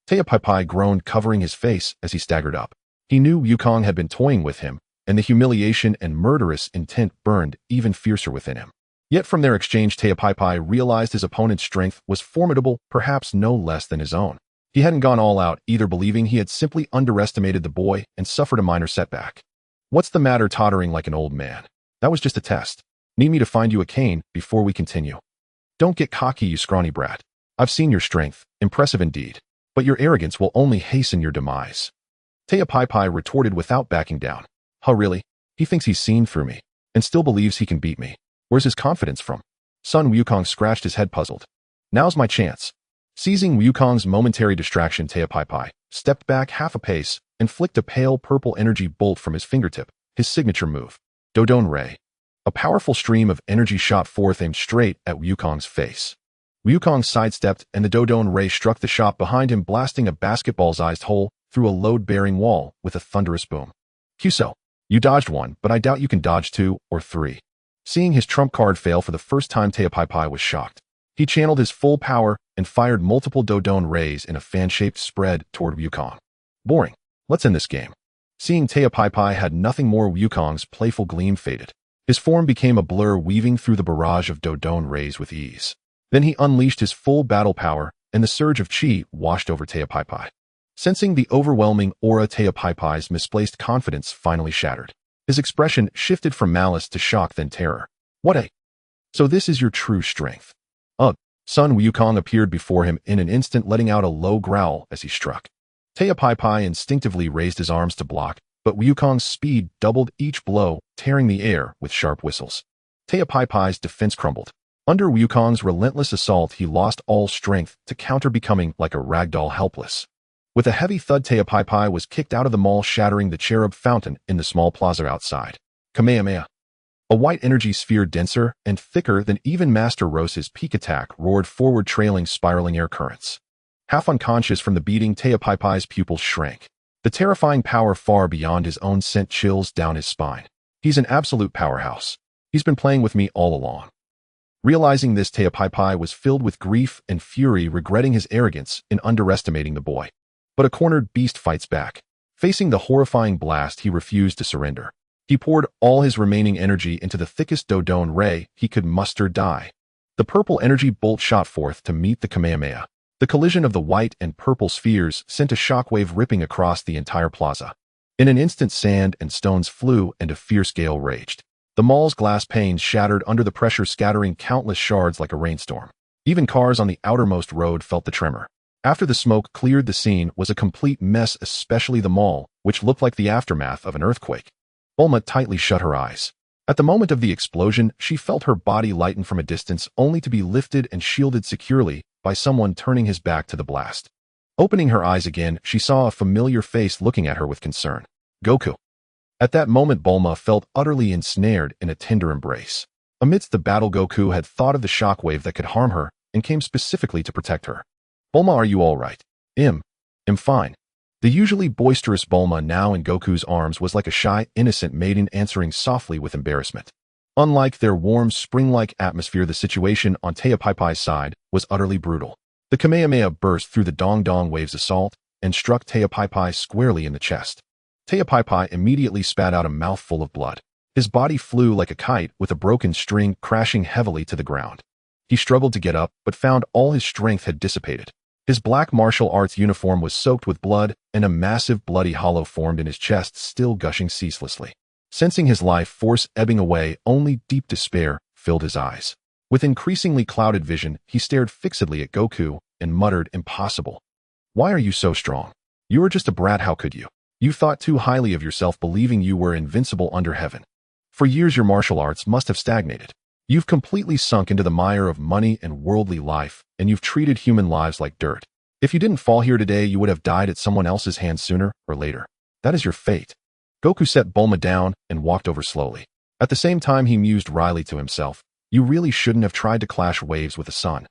Teapai groaned, covering his face as he staggered up. He knew Wukong had been toying with him, and the humiliation and murderous intent burned even fiercer within him. Yet from their exchange, Teapai realized his opponent's strength was formidable, perhaps no less than his own. He hadn't gone all out, either, believing he had simply underestimated the boy and suffered a minor setback. What's the matter, tottering like an old man? That was just a test. Need me to find you a cane before we continue? Don't get cocky, you scrawny brat. I've seen your strength, impressive indeed, but your arrogance will only hasten your demise. Teapai retorted without backing down. Huh, really? He thinks he's seen through me, and still believes he can beat me. Where's his confidence from? Sun Wukong scratched his head, puzzled. Now's my chance. Seizing Wukong's momentary distraction, Teapai stepped back half a pace and flicked a pale purple energy bolt from his fingertip, his signature move. Dodon Ray. A powerful stream of energy shot forth, aimed straight at Wukong's face. Wukong sidestepped, and the Dodon Ray struck the shop behind him, blasting a basketball-sized hole through a load-bearing wall with a thunderous boom. Kyuso, you dodged one, but I doubt you can dodge two or three. Seeing his trump card fail for the first time, Teapai was shocked. He channeled his full power and fired multiple Dodon Rays in a fan-shaped spread toward Wukong. Boring. Let's end this game. Seeing Teapai had nothing more, Wukong's playful gleam faded. His form became a blur, weaving through the barrage of Dodon Rays with ease. Then he unleashed his full battle power, and the surge of chi washed over Teapai. Sensing the overwhelming aura, Teapai's misplaced confidence finally shattered. His expression shifted from malice to shock, then terror. What a... So this is your true strength. Ugh. Sun Wukong appeared before him in an instant, letting out a low growl as he struck. Teapai instinctively raised his arms to block, but Wukong's speed doubled each blow, tearing the air with sharp whistles. Teapai's defense crumbled. Under Wukong's relentless assault, he lost all strength to counter, becoming like a ragdoll, helpless. With a heavy thud, Teapai was kicked out of the mall, shattering the cherub fountain in the small plaza outside. Kamehameha. A white energy sphere, denser and thicker than even Master Rose's peak attack, roared forward, trailing spiraling air currents. Half unconscious from the beating, Teapai's pupils shrank. The terrifying power far beyond his own sent chills down his spine. He's an absolute powerhouse. He's been playing with me all along. Realizing this, Teapai was filled with grief and fury, regretting his arrogance in underestimating the boy. But a cornered beast fights back. Facing the horrifying blast, he refused to surrender. He poured all his remaining energy into the thickest Dodon Ray he could muster. Die. The purple energy bolt shot forth to meet the Kamehameha. The collision of the white and purple spheres sent a shockwave ripping across the entire plaza. In an instant, sand and stones flew and a fierce gale raged. The mall's glass panes shattered under the pressure, scattering countless shards like a rainstorm. Even cars on the outermost road felt the tremor. After the smoke cleared, the scene was a complete mess, especially the mall, which looked like the aftermath of an earthquake. Bulma tightly shut her eyes. At the moment of the explosion, she felt her body lighten from a distance, only to be lifted and shielded securely by someone turning his back to the blast. Opening her eyes again, she saw a familiar face looking at her with concern. Goku. At that moment, Bulma felt utterly ensnared in a tender embrace. Amidst the battle, Goku had thought of the shockwave that could harm her and came specifically to protect her. Bulma, are you all right? I'm fine. The usually boisterous Bulma now in Goku's arms was like a shy, innocent maiden answering softly with embarrassment. Unlike their warm, spring-like atmosphere, the situation on Teapai's side was utterly brutal. The Kamehameha burst through the Dong Wave's assault and struck Teapai squarely in the chest. Teapai immediately spat out a mouthful of blood. His body flew like a kite with a broken string, crashing heavily to the ground. He struggled to get up, but found all his strength had dissipated. His black martial arts uniform was soaked with blood, and a massive bloody hollow formed in his chest, still gushing ceaselessly. Sensing his life force ebbing away, only deep despair filled his eyes. With increasingly clouded vision, he stared fixedly at Goku and muttered, "Impossible. Why are you so strong? You are just a brat, how could you? You thought too highly of yourself, believing you were invincible under heaven. For years your martial arts must have stagnated. You've completely sunk into the mire of money and worldly life, and you've treated human lives like dirt. If you didn't fall here today, you would have died at someone else's hands sooner or later. That is your fate." Goku set Bulma down and walked over slowly. At the same time, he mused wryly to himself, "You really shouldn't have tried to clash waves with the sun.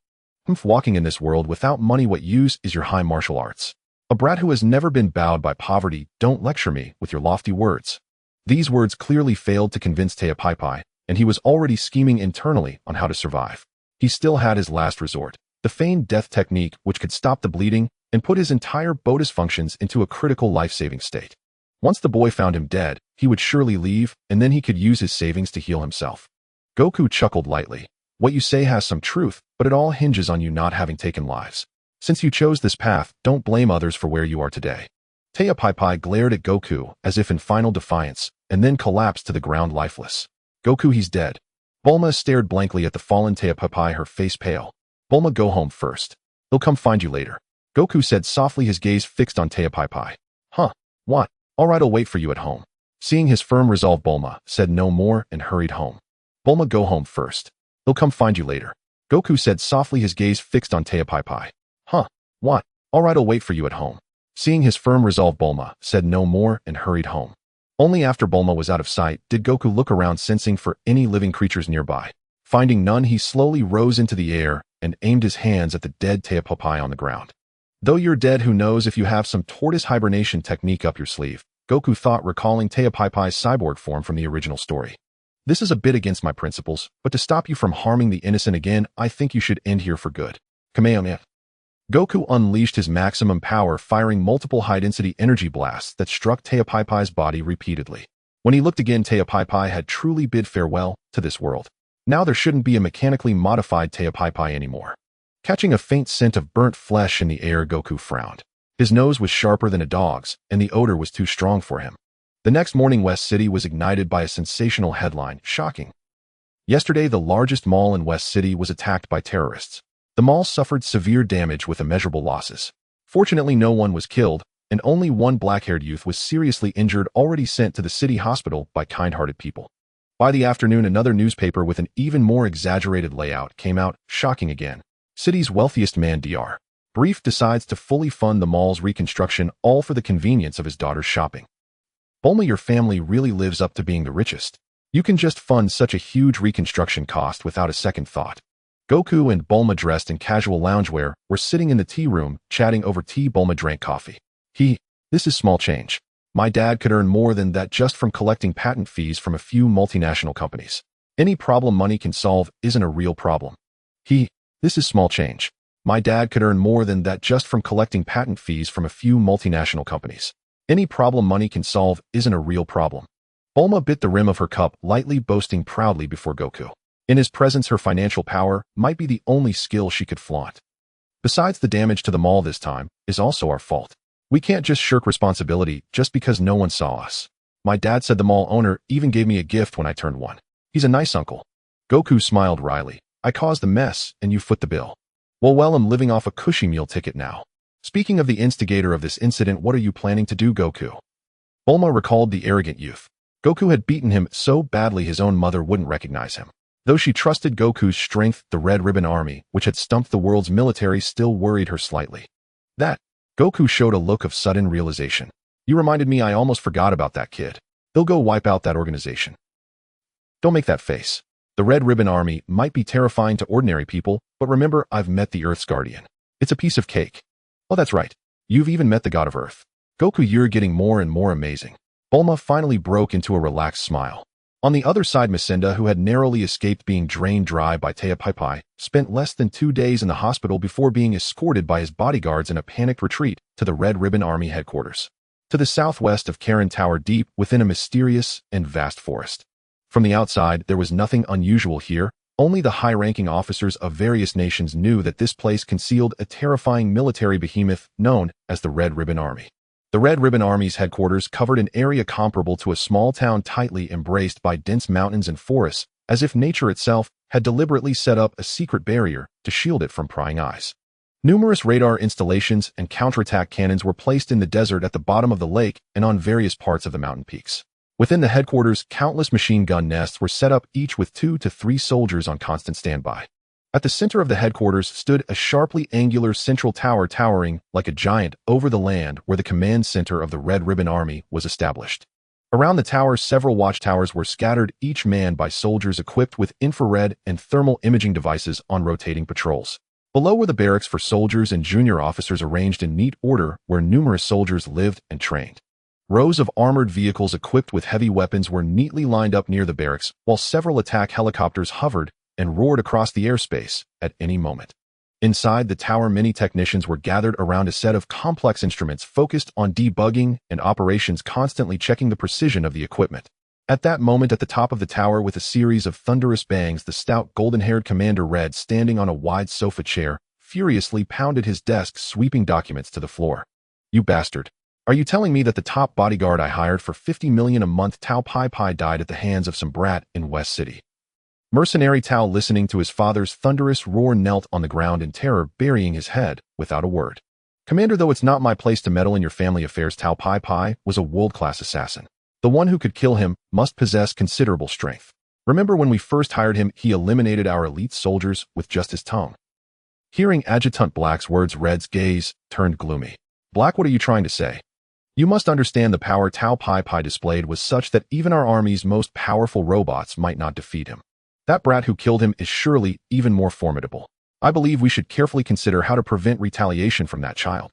Walking in this world without money, what use is your high martial arts? A brat who has never been bowed by poverty, don't lecture me with your lofty words." These words clearly failed to convince Teapaipai, and he was already scheming internally on how to survive. He still had his last resort, the feigned death technique, which could stop the bleeding and put his entire body's functions into a critical life-saving state. Once the boy found him dead, he would surely leave, and then he could use his savings to heal himself. Goku chuckled lightly. "What you say has some truth, but it all hinges on you not having taken lives. Since you chose this path, don't blame others for where you are today." Teapaipai glared at Goku as if in final defiance, and then collapsed to the ground lifeless. "Goku, he's dead." Bulma stared blankly at the fallen Teapaipai, her face pale. "Bulma, go home first. They'll come find you later," Goku said softly, his gaze fixed on Teapaipai. "Huh? What? All right, I'll wait for you at home." Seeing his firm resolve, Bulma said no more and hurried home. "Bulma, go home first. They'll come find you later," Goku said softly, his gaze fixed on Teapaipai. "Huh? What? All right, I'll wait for you at home." Seeing his firm resolve, Bulma said no more and hurried home. Only after Bulma was out of sight did Goku look around, sensing for any living creatures nearby. Finding none, he slowly rose into the air and aimed his hands at the dead Teapaipai on the ground. "Though you're dead, who knows if you have some tortoise hibernation technique up your sleeve," Goku thought, recalling Teapaipai's cyborg form from the original story. "This is a bit against my principles, but to stop you from harming the innocent again, I think you should end here for good. Kamehameha." Goku unleashed his maximum power, firing multiple high-density energy blasts that struck Teapaipai's body repeatedly. When he looked again, Teapaipai had truly bid farewell to this world. Now there shouldn't be a mechanically modified Teapaipai anymore. Catching a faint scent of burnt flesh in the air, Goku frowned. His nose was sharper than a dog's, and the odor was too strong for him. The next morning, West City was ignited by a sensational headline. Shocking. Yesterday, the largest mall in West City was attacked by terrorists. The mall suffered severe damage with immeasurable losses. Fortunately, no one was killed, and only one black-haired youth was seriously injured, already sent to the city hospital by kind-hearted people. By the afternoon, another newspaper with an even more exaggerated layout came out. Shocking again. City's wealthiest man, Dr. Brief, decides to fully fund the mall's reconstruction, all for the convenience of his daughter's shopping. Bulma, your family really lives up to being the richest. You can just fund such a huge reconstruction cost without a second thought. Goku and Bulma, dressed in casual loungewear, were sitting in the tea room, chatting over tea. Bulma drank coffee. This is small change. My dad could earn more than that just from collecting patent fees from a few multinational companies. Any problem money can solve isn't a real problem. This is small change. My dad could earn more than that just from collecting patent fees from a few multinational companies. Any problem money can solve isn't a real problem. Bulma bit the rim of her cup, lightly boasting proudly before Goku. In his presence, her financial power might be the only skill she could flaunt. Besides, the damage to the mall this time is also our fault. We can't just shirk responsibility just because no one saw us. My dad said the mall owner even gave me a gift when I turned one. He's a nice uncle. Goku smiled wryly. I caused the mess and you foot the bill. Well, I'm living off a cushy meal ticket now. Speaking of the instigator of this incident, what are you planning to do, Goku? Bulma recalled the arrogant youth. Goku had beaten him so badly his own mother wouldn't recognize him. Though she trusted Goku's strength, the Red Ribbon Army, which had stumped the world's military, still worried her slightly. That, Goku showed a look of sudden realization. You reminded me, I almost forgot about that kid. They'll go wipe out that organization. Don't make that face. The Red Ribbon Army might be terrifying to ordinary people, but remember, I've met the Earth's guardian. It's a piece of cake. Oh, that's right. You've even met the god of Earth. Goku, you're getting more and more amazing. Bulma finally broke into a relaxed smile. On the other side, Masinda, who had narrowly escaped being drained dry by Pai, spent less than 2 days in the hospital before being escorted by his bodyguards in a panicked retreat to the Red Ribbon Army headquarters, to the southwest of Karen Tower, deep within a mysterious and vast forest. From the outside, there was nothing unusual here. Only the high-ranking officers of various nations knew that this place concealed a terrifying military behemoth known as the Red Ribbon Army. The Red Ribbon Army's headquarters covered an area comparable to a small town, tightly embraced by dense mountains and forests, as if nature itself had deliberately set up a secret barrier to shield it from prying eyes. Numerous radar installations and counterattack cannons were placed in the desert at the bottom of the lake and on various parts of the mountain peaks. Within the headquarters, countless machine gun nests were set up, each with 2 to 3 soldiers on constant standby. At the center of the headquarters stood a sharply angular central tower, towering like a giant over the land where the command center of the Red Ribbon Army was established. Around the tower, several watchtowers were scattered, each manned by soldiers equipped with infrared and thermal imaging devices on rotating patrols. Below were the barracks for soldiers and junior officers, arranged in neat order where numerous soldiers lived and trained. Rows of armored vehicles equipped with heavy weapons were neatly lined up near the barracks, while several attack helicopters hovered and roared across the airspace at any moment. Inside the tower, many technicians were gathered around a set of complex instruments focused on debugging and operations, constantly checking the precision of the equipment. At that moment, at the top of the tower, with a series of thunderous bangs, the stout golden-haired Commander Red, standing on a wide sofa chair, furiously pounded his desk, sweeping documents to the floor. You bastard. Are you telling me that the top bodyguard I hired for 50 million a month, Tao Pai, died at the hands of some brat in West City? Mercenary Tao, listening to his father's thunderous roar, knelt on the ground in terror, burying his head without a word. Commander, though it's not my place to meddle in your family affairs, Tao Pai was a world-class assassin. The one who could kill him must possess considerable strength. Remember when we first hired him, he eliminated our elite soldiers with just his tongue. Hearing Adjutant Black's words, Red's gaze turned gloomy. Black, what are you trying to say? You must understand the power Tao Pai displayed was such that even our army's most powerful robots might not defeat him. That brat who killed him is surely even more formidable. I believe we should carefully consider how to prevent retaliation from that child.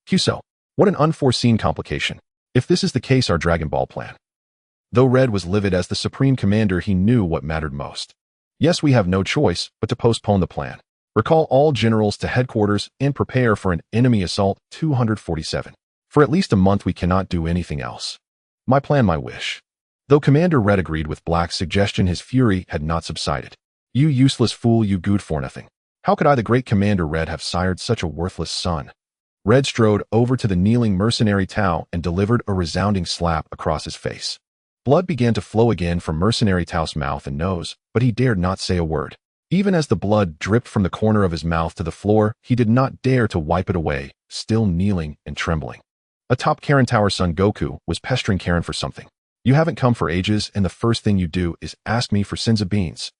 Kyuso, what an unforeseen complication. If this is the case, our Dragon Ball plan. Though Red was livid as the Supreme Commander, he knew what mattered most. Yes, we have no choice but to postpone the plan. Recall all generals to headquarters and prepare for an enemy assault. 247. For at least a month we cannot do anything else. My plan, my wish. Though Commander Red agreed with Black's suggestion, his fury had not subsided. You useless fool, you good for nothing. How could I, the great Commander Red, have sired such a worthless son? Red strode over to the kneeling Mercenary Tao and delivered a resounding slap across his face. Blood began to flow again from Mercenary Tao's mouth and nose, but he dared not say a word. Even as the blood dripped from the corner of his mouth to the floor, he did not dare to wipe it away, still kneeling and trembling. Atop Karen Tower's son Goku was pestering Karen for something. You haven't come for ages, and the first thing you do is ask me for Senzu beans.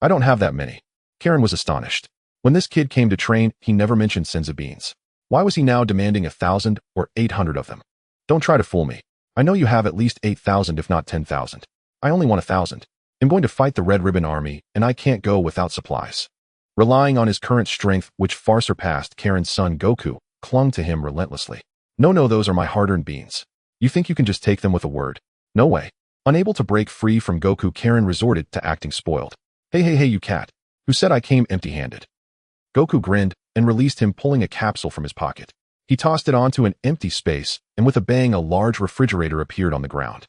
I don't have that many. Karen was astonished. When this kid came to train, he never mentioned Senzu beans. Why was he now demanding 1,000 or 800 of them? Don't try to fool me. I know you have at least 8,000, if not 10,000. I only want 1,000. I'm going to fight the Red Ribbon Army, and I can't go without supplies. Relying on his current strength, which far surpassed Karen's son Goku, clung to him relentlessly. No, those are my hard-earned beans. You think you can just take them with a word? No way. Unable to break free from Goku, Karen resorted to acting spoiled. Hey, you cat. Who said I came empty-handed? Goku grinned and released him, pulling a capsule from his pocket. He tossed it onto an empty space, and with a bang, a large refrigerator appeared on the ground.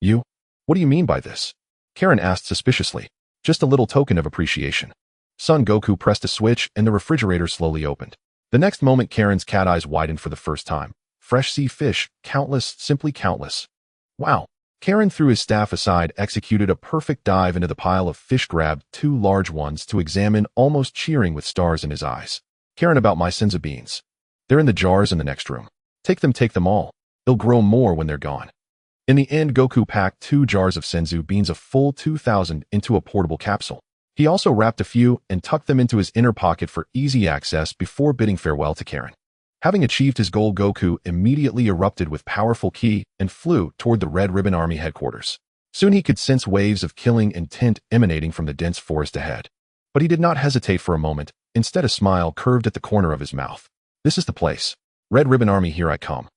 You? What do you mean by this? Karen asked suspiciously. Just a little token of appreciation. Son Goku pressed a switch, and the refrigerator slowly opened. The next moment, Karen's cat eyes widened for the first time. Fresh sea fish, countless, simply countless. Wow. Karen threw his staff aside, executed a perfect dive into the pile of fish, grabbed 2 large ones to examine, almost cheering with stars in his eyes. Karen, about my Senzu beans. They're in the jars in the next room. Take them all. They'll grow more when they're gone. In the end, Goku packed 2 jars of Senzu beans, a full 2,000, into a portable capsule. He also wrapped a few and tucked them into his inner pocket for easy access before bidding farewell to Karen. Having achieved his goal, Goku immediately erupted with powerful ki and flew toward the Red Ribbon Army headquarters. Soon he could sense waves of killing intent emanating from the dense forest ahead. But he did not hesitate for a moment. Instead, a smile curved at the corner of his mouth. This is the place. Red Ribbon Army, here I come.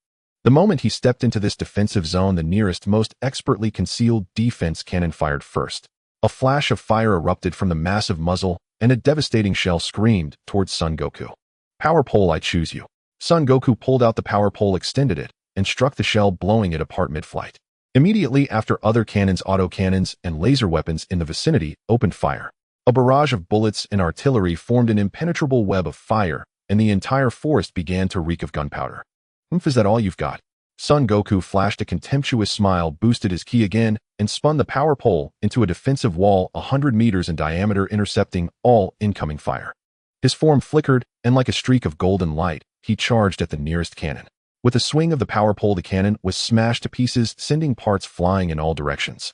The moment he stepped into this defensive zone, the nearest, most expertly concealed defense cannon fired first. A flash of fire erupted from the massive muzzle, and a devastating shell screamed towards Son Goku. Power pole, I choose you. Son Goku pulled out the power pole, extended it, and struck the shell, blowing it apart mid-flight. Immediately after, other cannons, autocannons, and laser weapons in the vicinity opened fire. A barrage of bullets and artillery formed an impenetrable web of fire, and the entire forest began to reek of gunpowder. Is that all you've got? Son Goku flashed a contemptuous smile, boosted his ki again, and spun the power pole into a defensive wall 100 meters in diameter, intercepting all incoming fire. His form flickered, and like a streak of golden light, he charged at the nearest cannon. With a swing of the power pole, the cannon was smashed to pieces, sending parts flying in all directions.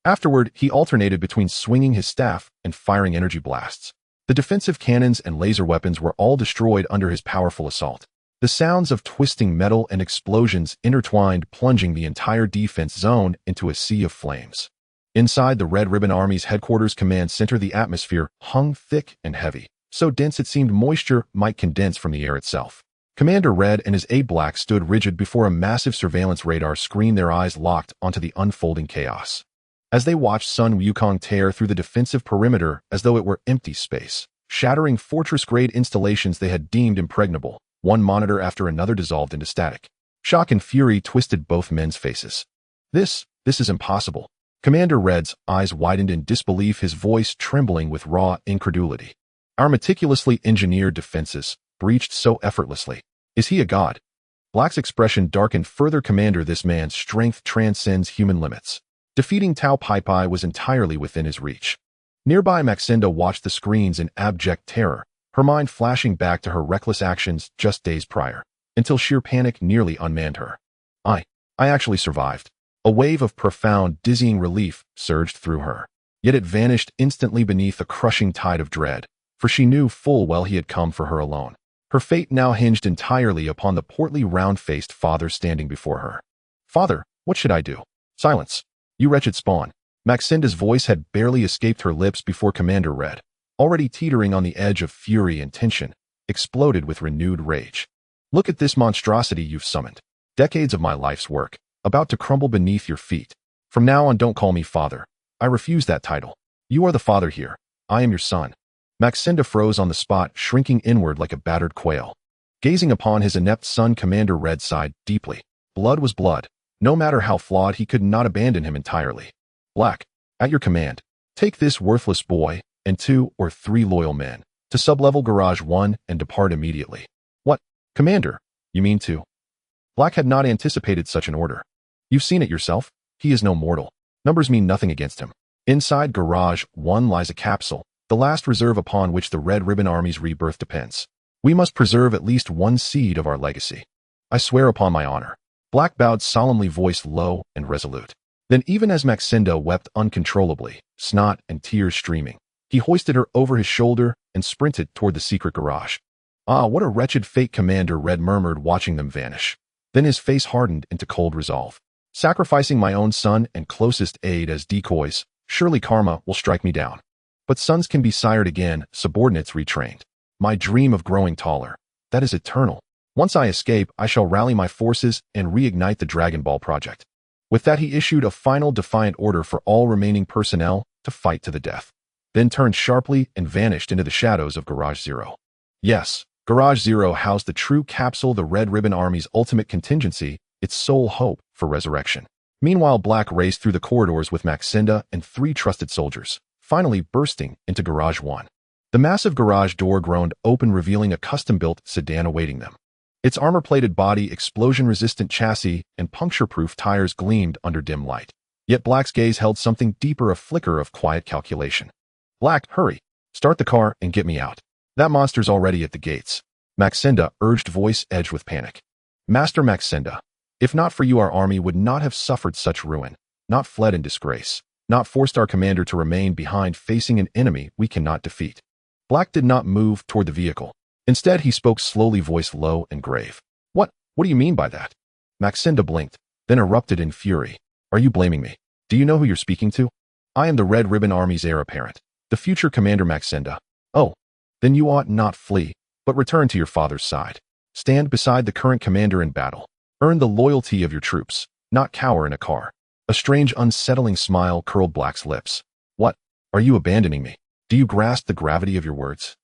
Afterward, he alternated between swinging his staff and firing energy blasts. The defensive cannons and laser weapons were all destroyed under his powerful assault. The sounds of twisting metal and explosions intertwined, plunging the entire defense zone into a sea of flames. Inside the Red Ribbon Army's headquarters command center, the atmosphere hung thick and heavy, so dense it seemed moisture might condense from the air itself. Commander Red and his aide Black stood rigid before a massive surveillance radar screen, their eyes locked onto the unfolding chaos. As they watched Sun Wukong tear through the defensive perimeter as though it were empty space, shattering fortress-grade installations they had deemed impregnable, one monitor after another dissolved into static. Shock and fury twisted both men's faces. This is impossible. Commander Red's eyes widened in disbelief, his voice trembling with raw incredulity. Our meticulously engineered defenses breached so effortlessly. Is he a god? Black's expression darkened further. Commander, this man's strength transcends human limits. Defeating Tao Pai Pai was entirely within his reach. Nearby, Maxenda watched the screens in abject terror, her mind flashing back to her reckless actions just days prior, until sheer panic nearly unmanned her. I actually survived. A wave of profound, dizzying relief surged through her. Yet it vanished instantly beneath a crushing tide of dread, for she knew full well he had come for her alone. Her fate now hinged entirely upon the portly, round-faced father standing before her. Father, what should I do? Silence. You wretched spawn. Maxenda's voice had barely escaped her lips before Commander Red, already teetering on the edge of fury and tension, exploded with renewed rage. Look at this monstrosity you've summoned. Decades of my life's work, about to crumble beneath your feet. From now on, don't call me father. I refuse that title. You are the father here. I am your son. Maxenda froze on the spot, shrinking inward like a battered quail. Gazing upon his inept son, Commander Red sighed deeply. Blood was blood. No matter how flawed, he could not abandon him entirely. Black, at your command, take this worthless boy and 2 or 3 loyal men to sublevel Garage 1 and depart immediately. What, Commander? You mean to? Black had not anticipated such an order. You've seen it yourself. He is no mortal. Numbers mean nothing against him. Inside Garage 1 lies a capsule, the last reserve upon which the Red Ribbon Army's rebirth depends. We must preserve at least one seed of our legacy. I swear upon my honor. Black bowed solemnly, voice low and resolute. Then, even as Maxenda wept uncontrollably, snot and tears streaming, he hoisted her over his shoulder and sprinted toward the secret garage. Ah, what a wretched fate, Commander Red murmured, watching them vanish. Then his face hardened into cold resolve. Sacrificing my own son and closest aide as decoys, surely karma will strike me down. But sons can be sired again, subordinates retrained. My dream of growing taller, that is eternal. Once I escape, I shall rally my forces and reignite the Dragon Ball project. With that, he issued a final defiant order for all remaining personnel to fight to the death, then turned sharply and vanished into the shadows of Garage Zero. Yes, Garage Zero housed the true capsule, the Red Ribbon Army's ultimate contingency, its sole hope for resurrection. Meanwhile, Black raced through the corridors with Maxenda and 3 trusted soldiers, finally bursting into Garage 1. The massive garage door groaned open, revealing a custom-built sedan awaiting them. Its armor-plated body, explosion-resistant chassis, and puncture-proof tires gleamed under dim light. Yet Black's gaze held something deeper, a flicker of quiet calculation. Black, hurry. Start the car and get me out. That monster's already at the gates. Maxenda urged, voice edged with panic. Master Maxenda, if not for you, our army would not have suffered such ruin, not fled in disgrace. not forced our commander to remain behind facing an enemy we cannot defeat. Black did not move toward the vehicle. Instead, he spoke slowly, voice low and grave. What do you mean by that? Maxenda blinked, then erupted in fury. Are you blaming me? Do you know who you're speaking to? I am the Red Ribbon Army's heir apparent, the future Commander Maxenda. Oh, then you ought not flee, but return to your father's side. Stand beside the current commander in battle. Earn the loyalty of your troops, not cower in a car. A strange, unsettling smile curled Black's lips. What? Are you abandoning me? Do you grasp the gravity of your words?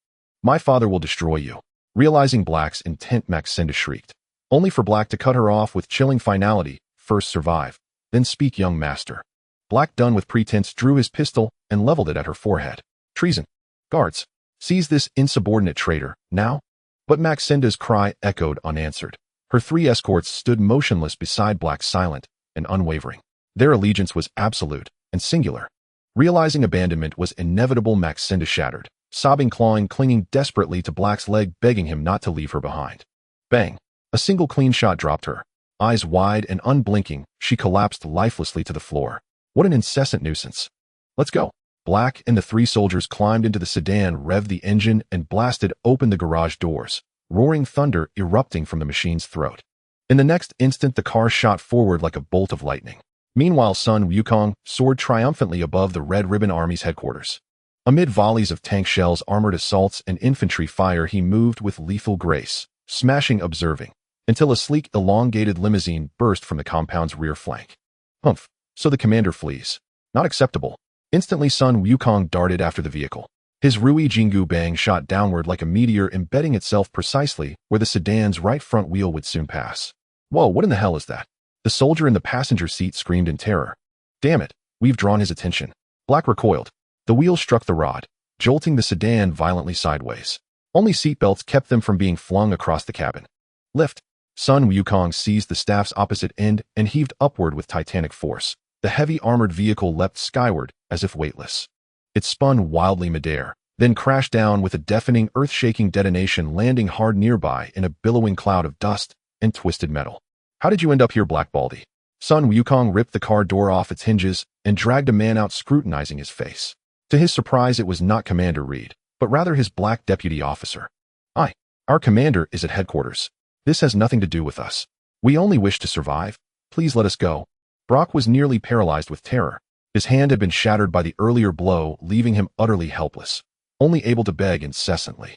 My father will destroy you. Realizing Black's intent, Maxenda shrieked, only for Black to cut her off with chilling finality. First survive, then speak, young master. Black, done with pretense, drew his pistol and leveled it at her forehead. Treason. Guards, seize this insubordinate traitor, now? But Maxenda's cry echoed unanswered. Her 3 escorts stood motionless beside Black, silent and unwavering. Their allegiance was absolute and singular. Realizing abandonment was inevitable, Maxenda shattered, sobbing, clawing, clinging desperately to Black's leg, begging him not to leave her behind. Bang! A single clean shot dropped her. Eyes wide and unblinking, she collapsed lifelessly to the floor. What an incessant nuisance. Let's go. Black and the 3 soldiers climbed into the sedan, revved the engine, and blasted open the garage doors, roaring thunder erupting from the machine's throat. In the next instant, the car shot forward like a bolt of lightning. Meanwhile, Sun Wukong soared triumphantly above the Red Ribbon Army's headquarters. Amid volleys of tank shells, armored assaults, and infantry fire, he moved with lethal grace, smashing, observing, until a sleek, elongated limousine burst from the compound's rear flank. Humph. So the commander flees. Not acceptable. Instantly, Sun Wukong darted after the vehicle. His Rui Jingu Bang shot downward like a meteor, embedding itself precisely where the sedan's right front wheel would soon pass. Whoa, what in the hell is that? The soldier in the passenger seat screamed in terror. Damn it, we've drawn his attention. Black recoiled. The wheel struck the rod, jolting the sedan violently sideways. Only seatbelts kept them from being flung across the cabin. Lift. Sun Wukong seized the staff's opposite end and heaved upward with titanic force. The heavy armored vehicle leapt skyward as if weightless. It spun wildly midair, then crashed down with a deafening, earth-shaking detonation, landing hard nearby in a billowing cloud of dust and twisted metal. How did you end up here, Black Baldy? Sun Wukong ripped the car door off its hinges and dragged a man out, scrutinizing his face. To his surprise, it was not Commander Reed, but rather his black deputy officer. Our commander is at headquarters. This has nothing to do with us. We only wish to survive. Please let us go. Brock was nearly paralyzed with terror. His hand had been shattered by the earlier blow, leaving him utterly helpless, only able to beg incessantly.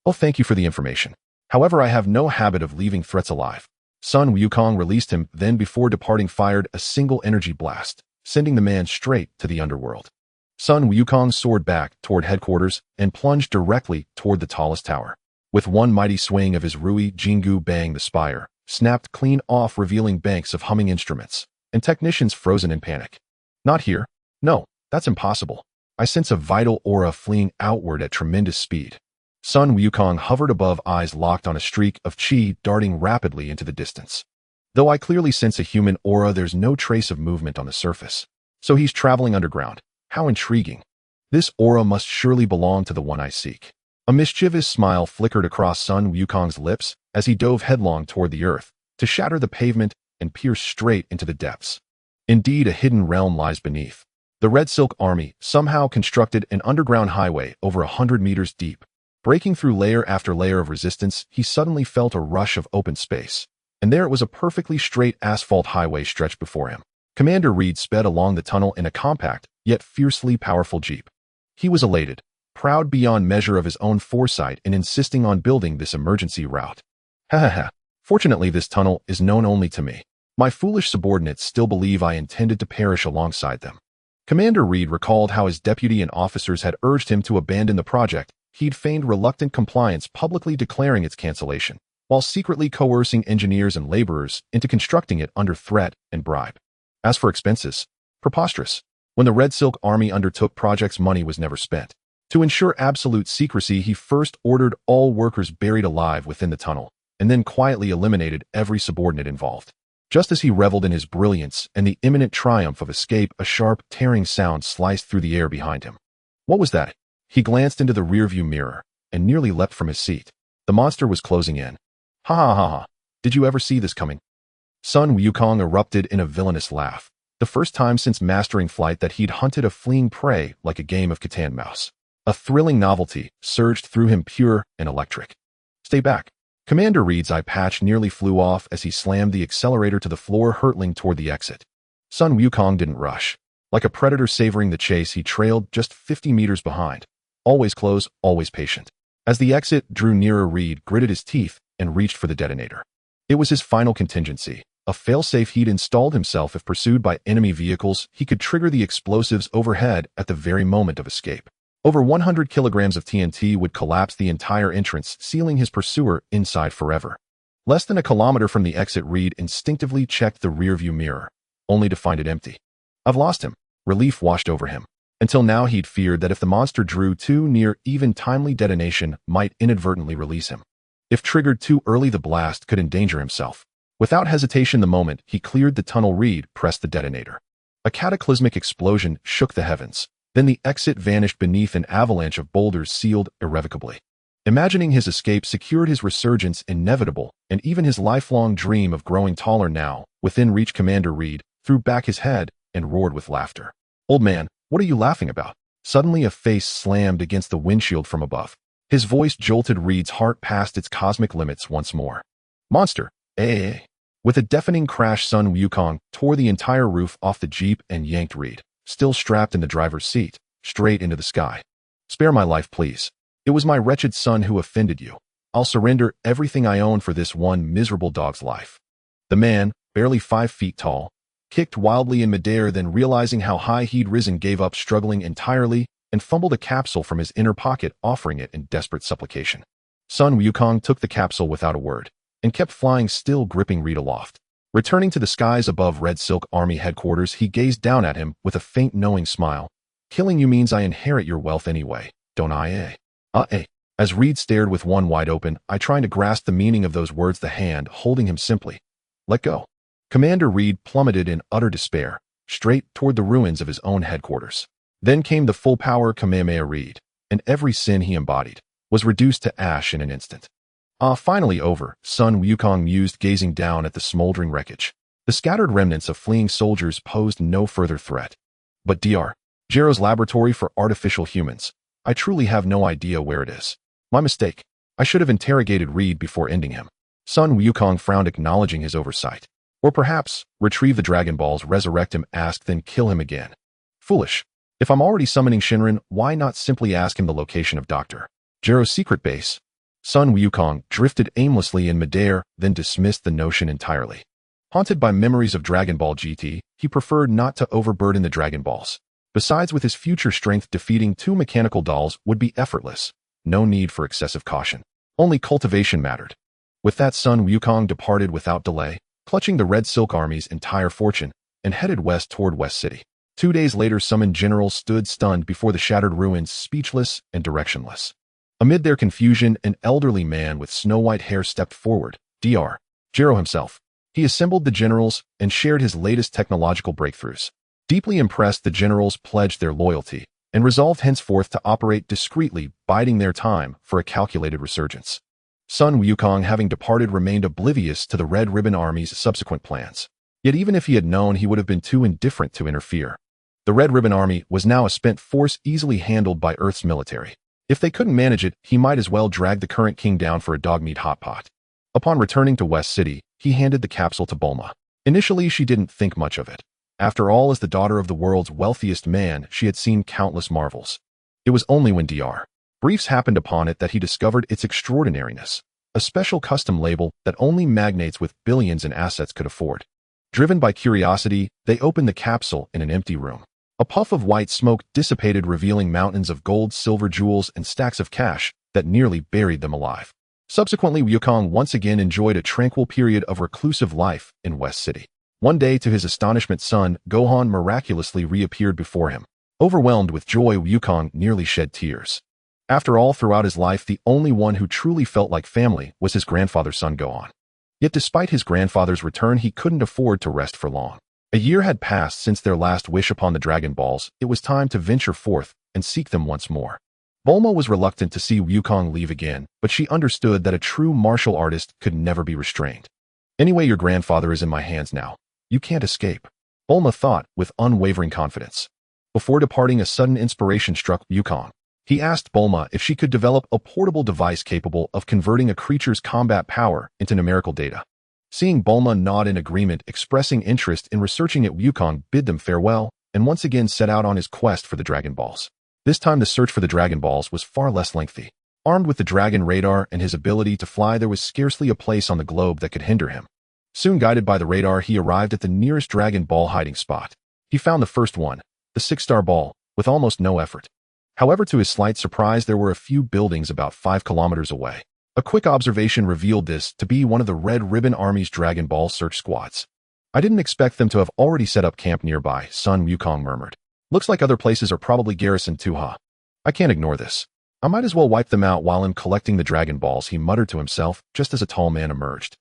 Oh, thank you for the information. However, I have no habit of leaving threats alive. Sun Wukong released him, then before departing fired a single energy blast, sending the man straight to the underworld. Sun Wukong soared back toward headquarters and plunged directly toward the tallest tower. With one mighty swing of his Rui Jingu Bang, the spire snapped clean off, revealing banks of humming instruments and technicians frozen in panic. Not here. No, that's impossible. I sense a vital aura fleeing outward at tremendous speed. Sun Wukong hovered above, eyes locked on a streak of chi darting rapidly into the distance. Though I clearly sense a human aura, there's no trace of movement on the surface. So he's traveling underground. How intriguing. This aura must surely belong to the one I seek. A mischievous smile flickered across Sun Wukong's lips as he dove headlong toward the earth, to shatter the pavement and pierce straight into the depths. Indeed, a hidden realm lies beneath. The Red Silk Army somehow constructed an underground highway over 100 meters deep. Breaking through layer after layer of resistance, he suddenly felt a rush of open space. And there it was, a perfectly straight asphalt highway stretched before him. Commander Reed sped along the tunnel in a compact, yet fiercely powerful jeep. He was elated, proud beyond measure of his own foresight in insisting on building this emergency route. Ha ha ha. Fortunately, this tunnel is known only to me. My foolish subordinates still believe I intended to perish alongside them. Commander Reed recalled how his deputy and officers had urged him to abandon the project. He'd feigned reluctant compliance, publicly declaring its cancellation, while secretly coercing engineers and laborers into constructing it under threat and bribe. As for expenses, preposterous. When the Red Silk Army undertook projects, money was never spent. To ensure absolute secrecy, he first ordered all workers buried alive within the tunnel, and then quietly eliminated every subordinate involved. Just as he reveled in his brilliance and the imminent triumph of escape, a sharp, tearing sound sliced through the air behind him. What was that? He glanced into the rearview mirror and nearly leapt from his seat. The monster was closing in. Ha ha ha ha. Did you ever see this coming? Sun Wukong erupted in a villainous laugh. The first time since mastering flight that he'd hunted a fleeing prey like a game of cat and mouse. A thrilling novelty surged through him, pure and electric. Stay back. Commander Reed's eye patch nearly flew off as he slammed the accelerator to the floor, hurtling toward the exit. Sun Wukong didn't rush. Like a predator savoring the chase, he trailed just 50 meters behind. Always close, always patient. As the exit drew nearer, Reed gritted his teeth and reached for the detonator. It was his final contingency, a failsafe he'd installed himself. If pursued by enemy vehicles, he could trigger the explosives overhead at the very moment of escape. Over 100 kilograms of TNT would collapse the entire entrance, sealing his pursuer inside forever. Less than a kilometer from the exit, Reed instinctively checked the rearview mirror, only to find it empty. I've lost him. Relief washed over him. Until now, he'd feared that if the monster drew too near, even timely detonation might inadvertently release him. If triggered too early, the blast could endanger himself. Without hesitation, the moment he cleared the tunnel, Reed pressed the detonator. A cataclysmic explosion shook the heavens. Then the exit vanished beneath an avalanche of boulders, sealed irrevocably. Imagining his escape secured his resurgence inevitable, and even his lifelong dream of growing taller now, within reach. Commander Reed threw back his head and roared with laughter. Old man, what are you laughing about? Suddenly a face slammed against the windshield from above. His voice jolted Reed's heart past its cosmic limits once more. Monster, eh? With a deafening crash, Sun Wukong tore the entire roof off the Jeep and yanked Reed, still strapped in the driver's seat, straight into the sky. Spare my life, please. It was my wretched son who offended you. I'll surrender everything I own for this one miserable dog's life. The man, barely 5 feet tall, kicked wildly in midair, then realizing how high he'd risen, gave up struggling entirely and fumbled a capsule from his inner pocket, offering it in desperate supplication. Sun Wukong took the capsule without a word and kept flying, still gripping Reed aloft. Returning to the skies above Red Silk Army headquarters, he gazed down at him with a faint, knowing smile. Killing you means I inherit your wealth anyway, don't I, eh? As Reed stared with one wide open eye, trying to grasp the meaning of those words, the hand holding him simply let go. Commander Reed plummeted in utter despair, straight toward the ruins of his own headquarters. Then came the full-power Kamehameha Reed, and every sin he embodied was reduced to ash in an instant. Finally over, Sun Wukong mused, gazing down at the smoldering wreckage. The scattered remnants of fleeing soldiers posed no further threat. But Dr. Gero's laboratory for artificial humans, I truly have no idea where it is. My mistake. I should have interrogated Reed before ending him. Sun Wukong frowned, acknowledging his oversight. Or perhaps, retrieve the Dragon Balls, resurrect him, ask, then kill him again. Foolish. If I'm already summoning Shinran, why not simply ask him the location of Dr. Gero's secret base? Sun Wukong drifted aimlessly in midair, then dismissed the notion entirely. Haunted by memories of Dragon Ball GT, he preferred not to overburden the Dragon Balls. Besides, with his future strength, defeating 2 mechanical dolls would be effortless. No need for excessive caution. Only cultivation mattered. With that, Sun Wukong departed without delay, clutching the Red Silk Army's entire fortune, and headed west toward West City. 2 days later, summoned generals stood stunned before the shattered ruins, speechless and directionless. Amid their confusion, an elderly man with snow-white hair stepped forward, Dr. Gero himself. He assembled the generals and shared his latest technological breakthroughs. Deeply impressed, the generals pledged their loyalty and resolved henceforth to operate discreetly, biding their time for a calculated resurgence. Sun Wukong, having departed, remained oblivious to the Red Ribbon Army's subsequent plans. Yet even if he had known, he would have been too indifferent to interfere. The Red Ribbon Army was now a spent force, easily handled by Earth's military. If they couldn't manage it, he might as well drag the current king down for a dogmeat hot pot. Upon returning to West City, he handed the capsule to Bulma. Initially, she didn't think much of it. After all, as the daughter of the world's wealthiest man, she had seen countless marvels. It was only when Dr. Briefs happened upon it that he discovered its extraordinariness, a special custom label that only magnates with billions in assets could afford. Driven by curiosity, they opened the capsule in an empty room. A puff of white smoke dissipated, revealing mountains of gold, silver, jewels, and stacks of cash that nearly buried them alive. Subsequently, Wukong once again enjoyed a tranquil period of reclusive life in West City. One day, to his astonishment, son Gohan miraculously reappeared before him. Overwhelmed with joy, Wukong nearly shed tears. After all, throughout his life, the only one who truly felt like family was his grandfather's son Gohan. Yet despite his grandfather's return, he couldn't afford to rest for long. A year had passed since their last wish upon the Dragon Balls. It was time to venture forth and seek them once more. Bulma was reluctant to see Wukong leave again, but she understood that a true martial artist could never be restrained. Anyway, your grandfather is in my hands now. You can't escape. Bulma thought with unwavering confidence. Before departing, a sudden inspiration struck Wukong. He asked Bulma if she could develop a portable device capable of converting a creature's combat power into numerical data. Seeing Bulma nod in agreement, expressing interest in researching it, Wukong bid them farewell and once again set out on his quest for the Dragon Balls. This time the search for the Dragon Balls was far less lengthy. Armed with the Dragon Radar and his ability to fly, there was scarcely a place on the globe that could hinder him. Soon guided by the radar, he arrived at the nearest Dragon Ball hiding spot. He found the first one, the 6-star ball, with almost no effort. However, to his slight surprise, there were a few buildings about 5 kilometers away. A quick observation revealed this to be one of the Red Ribbon Army's Dragon Ball search squads. I didn't expect them to have already set up camp nearby, Sun Wukong murmured. Looks like other places are probably garrisoned too, huh? I can't ignore this. I might as well wipe them out while I'm collecting the Dragon Balls, he muttered to himself just as a tall man emerged.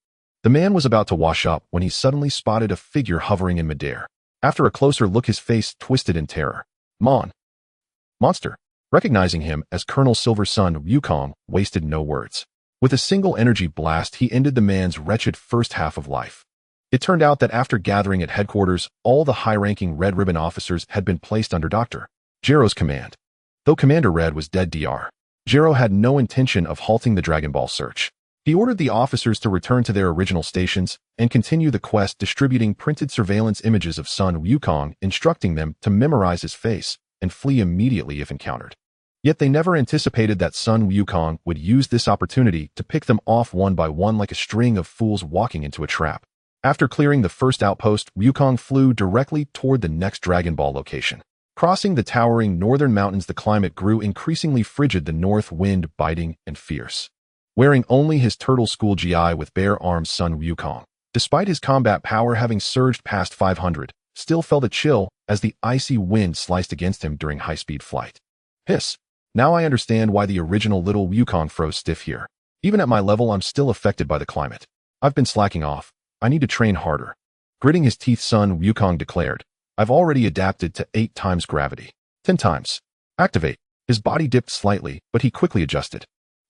The man was about to wash up when he suddenly spotted a figure hovering in midair. After a closer look, his face twisted in terror. Monster. Recognizing him as Colonel Silver's son, Wukong wasted no words. With a single energy blast, he ended the man's wretched first half of life. It turned out that after gathering at headquarters, all the high-ranking Red Ribbon officers had been placed under Dr. Gero's command. Though Commander Red was dead, Dr. Gero had no intention of halting the Dragon Ball search. He ordered the officers to return to their original stations and continue the quest, distributing printed surveillance images of Sun Wukong, instructing them to memorize his face and flee immediately if encountered. Yet they never anticipated that Sun Wukong would use this opportunity to pick them off one by one like a string of fools walking into a trap. After clearing the first outpost, Wukong flew directly toward the next Dragon Ball location. Crossing the towering northern mountains, the climate grew increasingly frigid, the north wind biting and fierce. Wearing only his turtle school GI with bare arms, Sun Wukong, despite his combat power having surged past 500, still felt a chill as the icy wind sliced against him during high-speed flight. Hiss. Now I understand why the original little Wukong froze stiff here. Even at my level, I'm still affected by the climate. I've been slacking off. I need to train harder. Gritting his teeth, Sun Wukong declared, I've already adapted to 8 times gravity. 10 times. Activate. His body dipped slightly, but he quickly adjusted.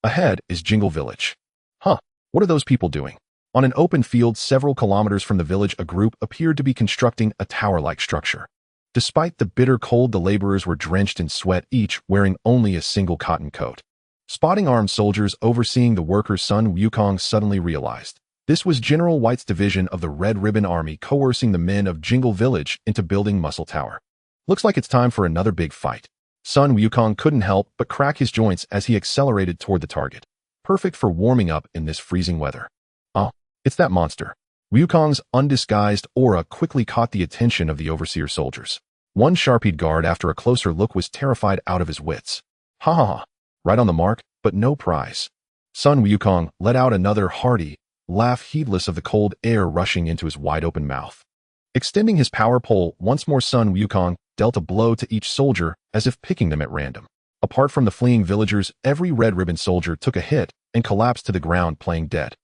Ahead is Jingle Village. Huh, what are those people doing? On an open field several kilometers from the village, a group appeared to be constructing a tower-like structure. Despite the bitter cold, the laborers were drenched in sweat, each wearing only a single cotton coat. Spotting armed soldiers overseeing the workers, Sun Wukong suddenly realized. This was General White's division of the Red Ribbon Army coercing the men of Jingle Village into building Muscle Tower. Looks like it's time for another big fight. Sun Wukong couldn't help but crack his joints as he accelerated toward the target. Perfect for warming up in this freezing weather. Oh, it's that monster. Wukong's undisguised aura quickly caught the attention of the overseer soldiers. One sharp-eyed guard, after a closer look, was terrified out of his wits. Ha ha ha. Right on the mark, but no prize. Sun Wukong let out another hearty laugh, heedless of the cold air rushing into his wide-open mouth. Extending his power pole once more, Sun Wukong dealt a blow to each soldier as if picking them at random. Apart from the fleeing villagers, every Red Ribbon soldier took a hit and collapsed to the ground, playing dead.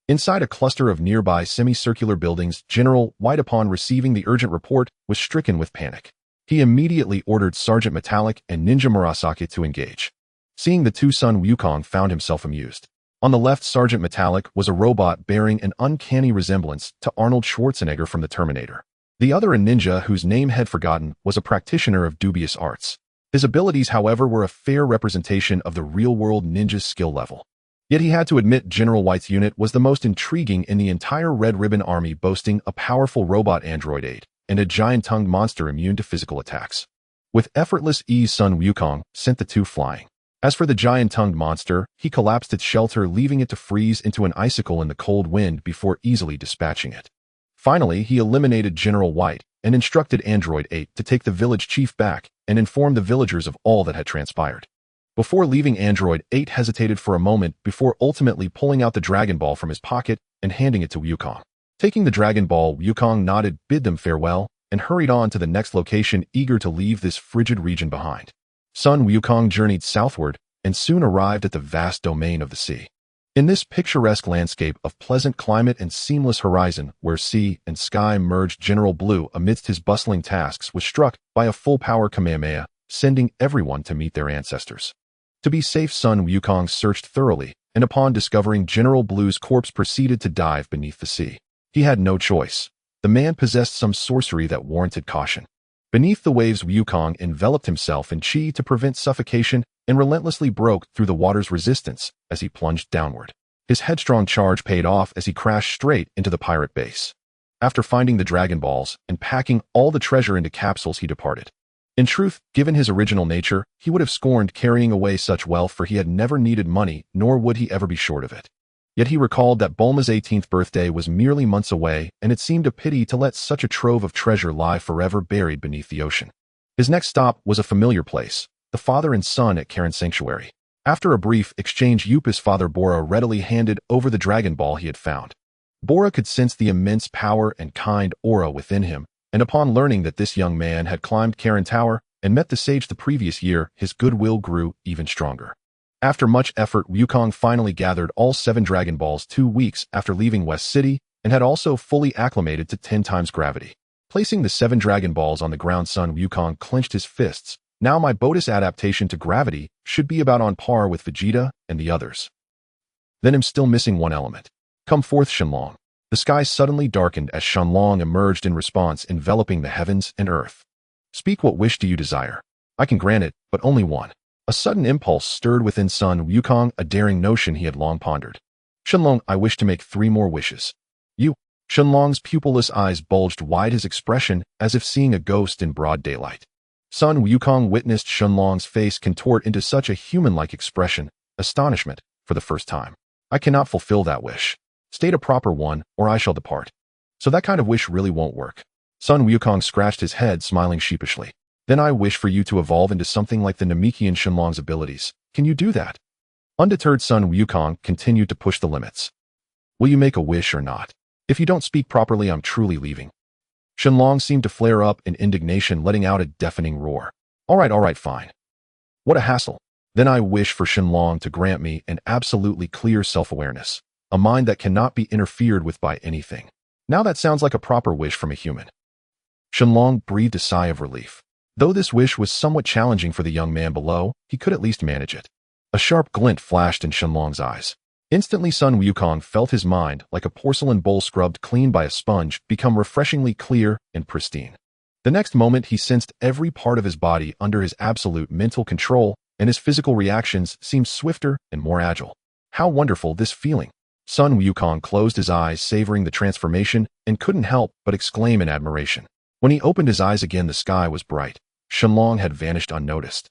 Inside a cluster of nearby semicircular buildings, General White, upon receiving the urgent report, was stricken with panic. He immediately ordered Sergeant Metallic and Ninja Murasaki to engage. Seeing the two, Sun Wukong found himself amused. On the left, Sergeant Metallic was a robot bearing an uncanny resemblance to Arnold Schwarzenegger from the Terminator. The other, a ninja whose name had forgotten, was a practitioner of dubious arts. His abilities, however, were a fair representation of the real-world ninja's skill level. Yet he had to admit General White's unit was the most intriguing in the entire Red Ribbon Army, boasting a powerful robot android aide and a giant-tongued monster immune to physical attacks. With effortless ease, Sun Wukong sent the two flying. As for the giant-tongued monster, he collapsed its shelter, leaving it to freeze into an icicle in the cold wind before easily dispatching it. Finally, he eliminated General White and instructed Android 8 to take the village chief back and inform the villagers of all that had transpired. Before leaving, Android 8 hesitated for a moment before ultimately pulling out the Dragon Ball from his pocket and handing it to Wukong. Taking the Dragon Ball, Wukong nodded, bid them farewell, and hurried on to the next location, eager to leave this frigid region behind. Sun Wukong journeyed southward and soon arrived at the vast domain of the sea. In this picturesque landscape of pleasant climate and seamless horizon where sea and sky merged, General Blue, amidst his bustling tasks, was struck by a full-power Kamehameha, sending everyone to meet their ancestors. To be safe, Sun Wukong searched thoroughly, and upon discovering General Blue's corpse, proceeded to dive beneath the sea. He had no choice. The man possessed some sorcery that warranted caution. Beneath the waves, Wukong enveloped himself in chi to prevent suffocation and relentlessly broke through the water's resistance as he plunged downward. His headstrong charge paid off as he crashed straight into the pirate base. After finding the Dragon Balls and packing all the treasure into capsules, he departed. In truth, given his original nature, he would have scorned carrying away such wealth, for he had never needed money, nor would he ever be short of it. Yet he recalled that Bulma's 18th birthday was merely months away, and it seemed a pity to let such a trove of treasure lie forever buried beneath the ocean. His next stop was a familiar place, the father and son at Karen's sanctuary. After a brief exchange, Yupa's father Bora readily handed over the Dragon Ball he had found. Bora could sense the immense power and kind aura within him, and upon learning that this young man had climbed Karen Tower and met the sage the previous year, his goodwill grew even stronger. After much effort, Wukong finally gathered all 7 Dragon Balls 2 weeks after leaving West City and had also fully acclimated to 10 times gravity. Placing the 7 Dragon Balls on the ground, son Wukong clenched his fists. Now my Bodhi's adaptation to gravity should be about on par with Vegeta and the others. Then I'm still missing one element. Come forth, Shenlong. The sky suddenly darkened as Shenlong emerged in response, enveloping the heavens and earth. Speak, what wish do you desire? I can grant it, but only one. A sudden impulse stirred within son Wukong, a daring notion he had long pondered. Shenlong, I wish to make 3 more wishes. You. Shenlong's pupilless eyes bulged wide, his expression as if seeing a ghost in broad daylight. Son Wukong witnessed Shenlong's face contort into such a human-like expression, astonishment, for the first time. I cannot fulfill that wish. State a proper one, or I shall depart. So that kind of wish really won't work. Son Wukong scratched his head, smiling sheepishly. Then I wish for you to evolve into something like the Namekian Shenlong's abilities. Can you do that? Undeterred, son Wukong continued to push the limits. Will you make a wish or not? If you don't speak properly, I'm truly leaving. Shenlong seemed to flare up in indignation, letting out a deafening roar. All right, fine. What a hassle. Then I wish for Shenlong to grant me an absolutely clear self-awareness, a mind that cannot be interfered with by anything. Now that sounds like a proper wish from a human. Shenlong breathed a sigh of relief. Though this wish was somewhat challenging for the young man below, he could at least manage it. A sharp glint flashed in Shenlong's eyes. Instantly, son Wukong felt his mind, like a porcelain bowl scrubbed clean by a sponge, become refreshingly clear and pristine. The next moment, he sensed every part of his body under his absolute mental control, and his physical reactions seemed swifter and more agile. How wonderful this feeling! Son Wukong closed his eyes, savoring the transformation, and couldn't help but exclaim in admiration. When he opened his eyes again, the sky was bright. Shenlong had vanished unnoticed.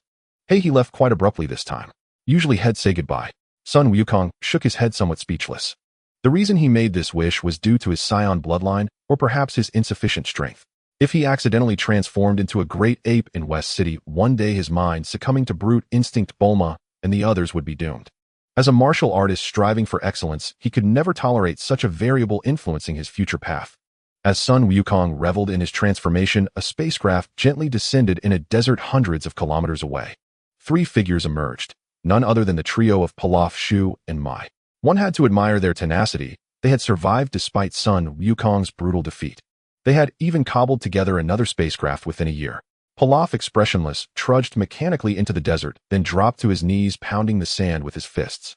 Hey, he left quite abruptly this time. Usually he'd say goodbye. Son Wukong shook his head, somewhat speechless. The reason he made this wish was due to his Saiyan bloodline, or perhaps his insufficient strength. If he accidentally transformed into a great ape in West City, one day his mind succumbing to brute instinct, Bulma and the others would be doomed. As a martial artist striving for excellence, he could never tolerate such a variable influencing his future path. As son Wukong reveled in his transformation, a spacecraft gently descended in a desert hundreds of kilometers away. 3 figures emerged. None other than the trio of Pilaf, Shu, and Mai. One had to admire their tenacity. They had survived despite son Wukong's brutal defeat. They had even cobbled together another spacecraft within a year. Pilaf, expressionless, trudged mechanically into the desert, then dropped to his knees, pounding the sand with his fists.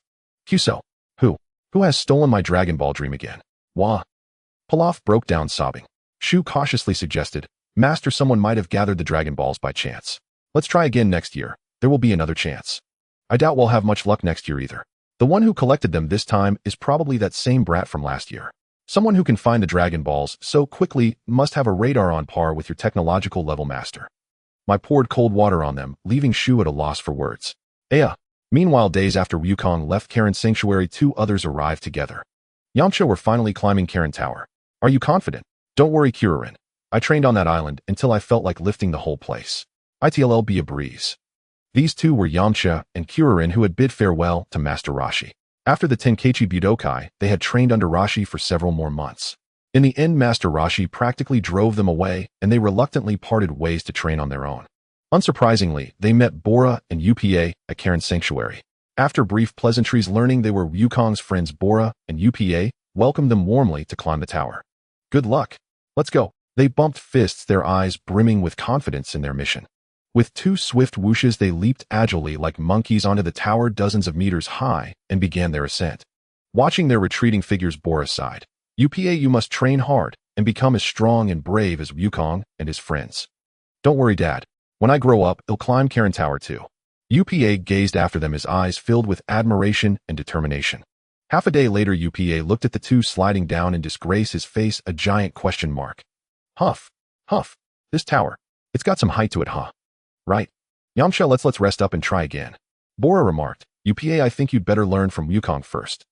Kyuso. Who has stolen my Dragon Ball dream again? Wah. Pilaf broke down sobbing. Shu cautiously suggested, Master, someone might have gathered the Dragon Balls by chance. Let's try again next year. There will be another chance. I doubt we'll have much luck next year either. The one who collected them this time is probably that same brat from last year. Someone who can find the Dragon Balls so quickly must have a radar on par with your technological level master. I poured cold water on them, leaving Shu at a loss for words. Meanwhile, days after Wukong left Karen's sanctuary, 2 others arrived together. Yamcha were finally climbing Karen Tower. Are you confident? Don't worry, Kuririn. I trained on that island until I felt like lifting the whole place. It'll be a breeze. These 2 were Yamcha and Kuririn, who had bid farewell to Master Roshi. After the Tenkaichi Budokai, they had trained under Roshi for several more months. In the end, Master Roshi practically drove them away, and they reluctantly parted ways to train on their own. Unsurprisingly, they met Bora and Upa at Karen's sanctuary. After brief pleasantries, learning they were Wukong's friends, Bora and Upa welcomed them warmly to climb the tower. Good luck. Let's go. They bumped fists, their eyes brimming with confidence in their mission. With 2 swift whooshes, they leaped agilely like monkeys onto the tower dozens of meters high and began their ascent. Watching their retreating figures, Bora sighed. Upa, you must train hard. and become as strong and brave as Wukong and his friends. Don't worry, Dad. When I grow up, I'll climb Karen Tower too. UPA gazed after them, his eyes filled with admiration and determination. Half a day later, UPA looked at the two sliding down in disgrace, his face a giant question mark. Huff. Huff. This tower. It's got some height to it, huh? Right. Yamcha, let's rest up and try again. Bora remarked. UPA, I think you'd better learn from Wukong first.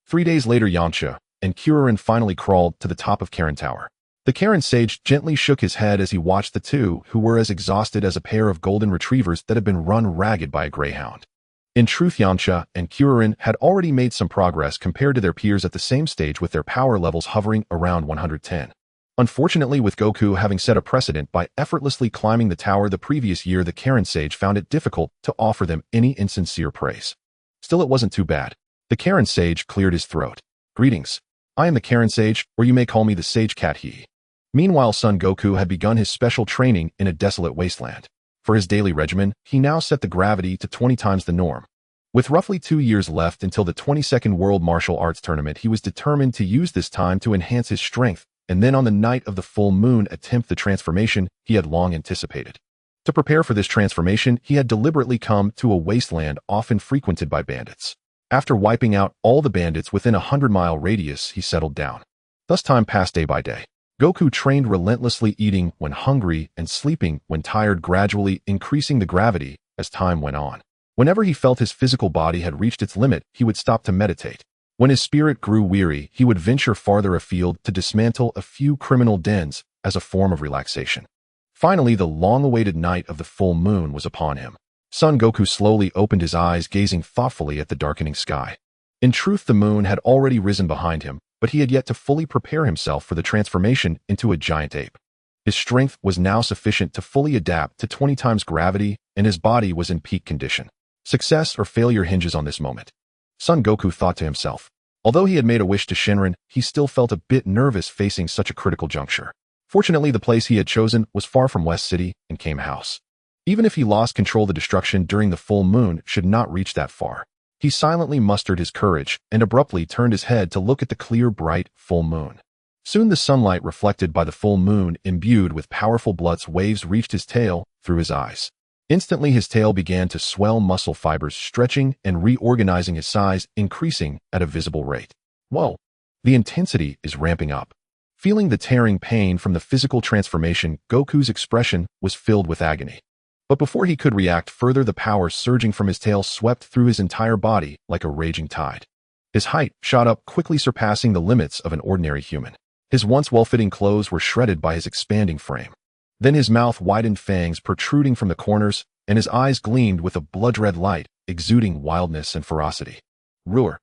3 days later, Yamcha and Kuririn finally crawled to the top of Karen Tower. The Karen sage gently shook his head as he watched the two, who were as exhausted as a pair of golden retrievers that had been run ragged by a greyhound. In truth, Yamcha and Kuririn had already made some progress compared to their peers at the same stage, with their power levels hovering around 110. Unfortunately, with Goku having set a precedent by effortlessly climbing the tower the previous year, the Karen sage found it difficult to offer them any insincere praise. Still, it wasn't too bad. The Karen sage cleared his throat. Greetings. I am the Karen sage, or you may call me the Sage Cat He. Meanwhile, Son Goku had begun his special training in a desolate wasteland. For his daily regimen, he now set the gravity to 20 times the norm. With roughly 2 years left until the 22nd World Martial Arts Tournament, he was determined to use this time to enhance his strength, and then on the night of the full moon attempt the transformation he had long anticipated. To prepare for this transformation, he had deliberately come to a wasteland often frequented by bandits. After wiping out all the bandits within a 100-mile radius, he settled down. Thus time passed day by day. Goku trained relentlessly, eating when hungry and sleeping when tired, gradually increasing the gravity as time went on. Whenever he felt his physical body had reached its limit, he would stop to meditate. When his spirit grew weary, he would venture farther afield to dismantle a few criminal dens as a form of relaxation. Finally, the long-awaited night of the full moon was upon him. Son Goku slowly opened his eyes, gazing thoughtfully at the darkening sky. In truth, the moon had already risen behind him, but he had yet to fully prepare himself for the transformation into a giant ape. His strength was now sufficient to fully adapt to 20 times gravity, and his body was in peak condition. Success or failure hinges on this moment. Son Goku thought to himself. Although he had made a wish to Shinran, he still felt a bit nervous facing such a critical juncture. Fortunately, the place he had chosen was far from West City and Kame House. Even if he lost control, the destruction during the full moon should not reach that far. He silently mustered his courage and abruptly turned his head to look at the clear, bright, full moon. Soon the sunlight reflected by the full moon, imbued with powerful blood waves, reached his tail through his eyes. Instantly, his tail began to swell, muscle fibers stretching and reorganizing, his size increasing at a visible rate. Whoa! The intensity is ramping up. Feeling the tearing pain from the physical transformation, Goku's expression was filled with agony. But before he could react further, the power surging from his tail swept through his entire body like a raging tide. His height shot up, quickly surpassing the limits of an ordinary human. His once well-fitting clothes were shredded by his expanding frame. Then his mouth widened, fangs protruding from the corners, and his eyes gleamed with a blood-red light, exuding wildness and ferocity. Roar!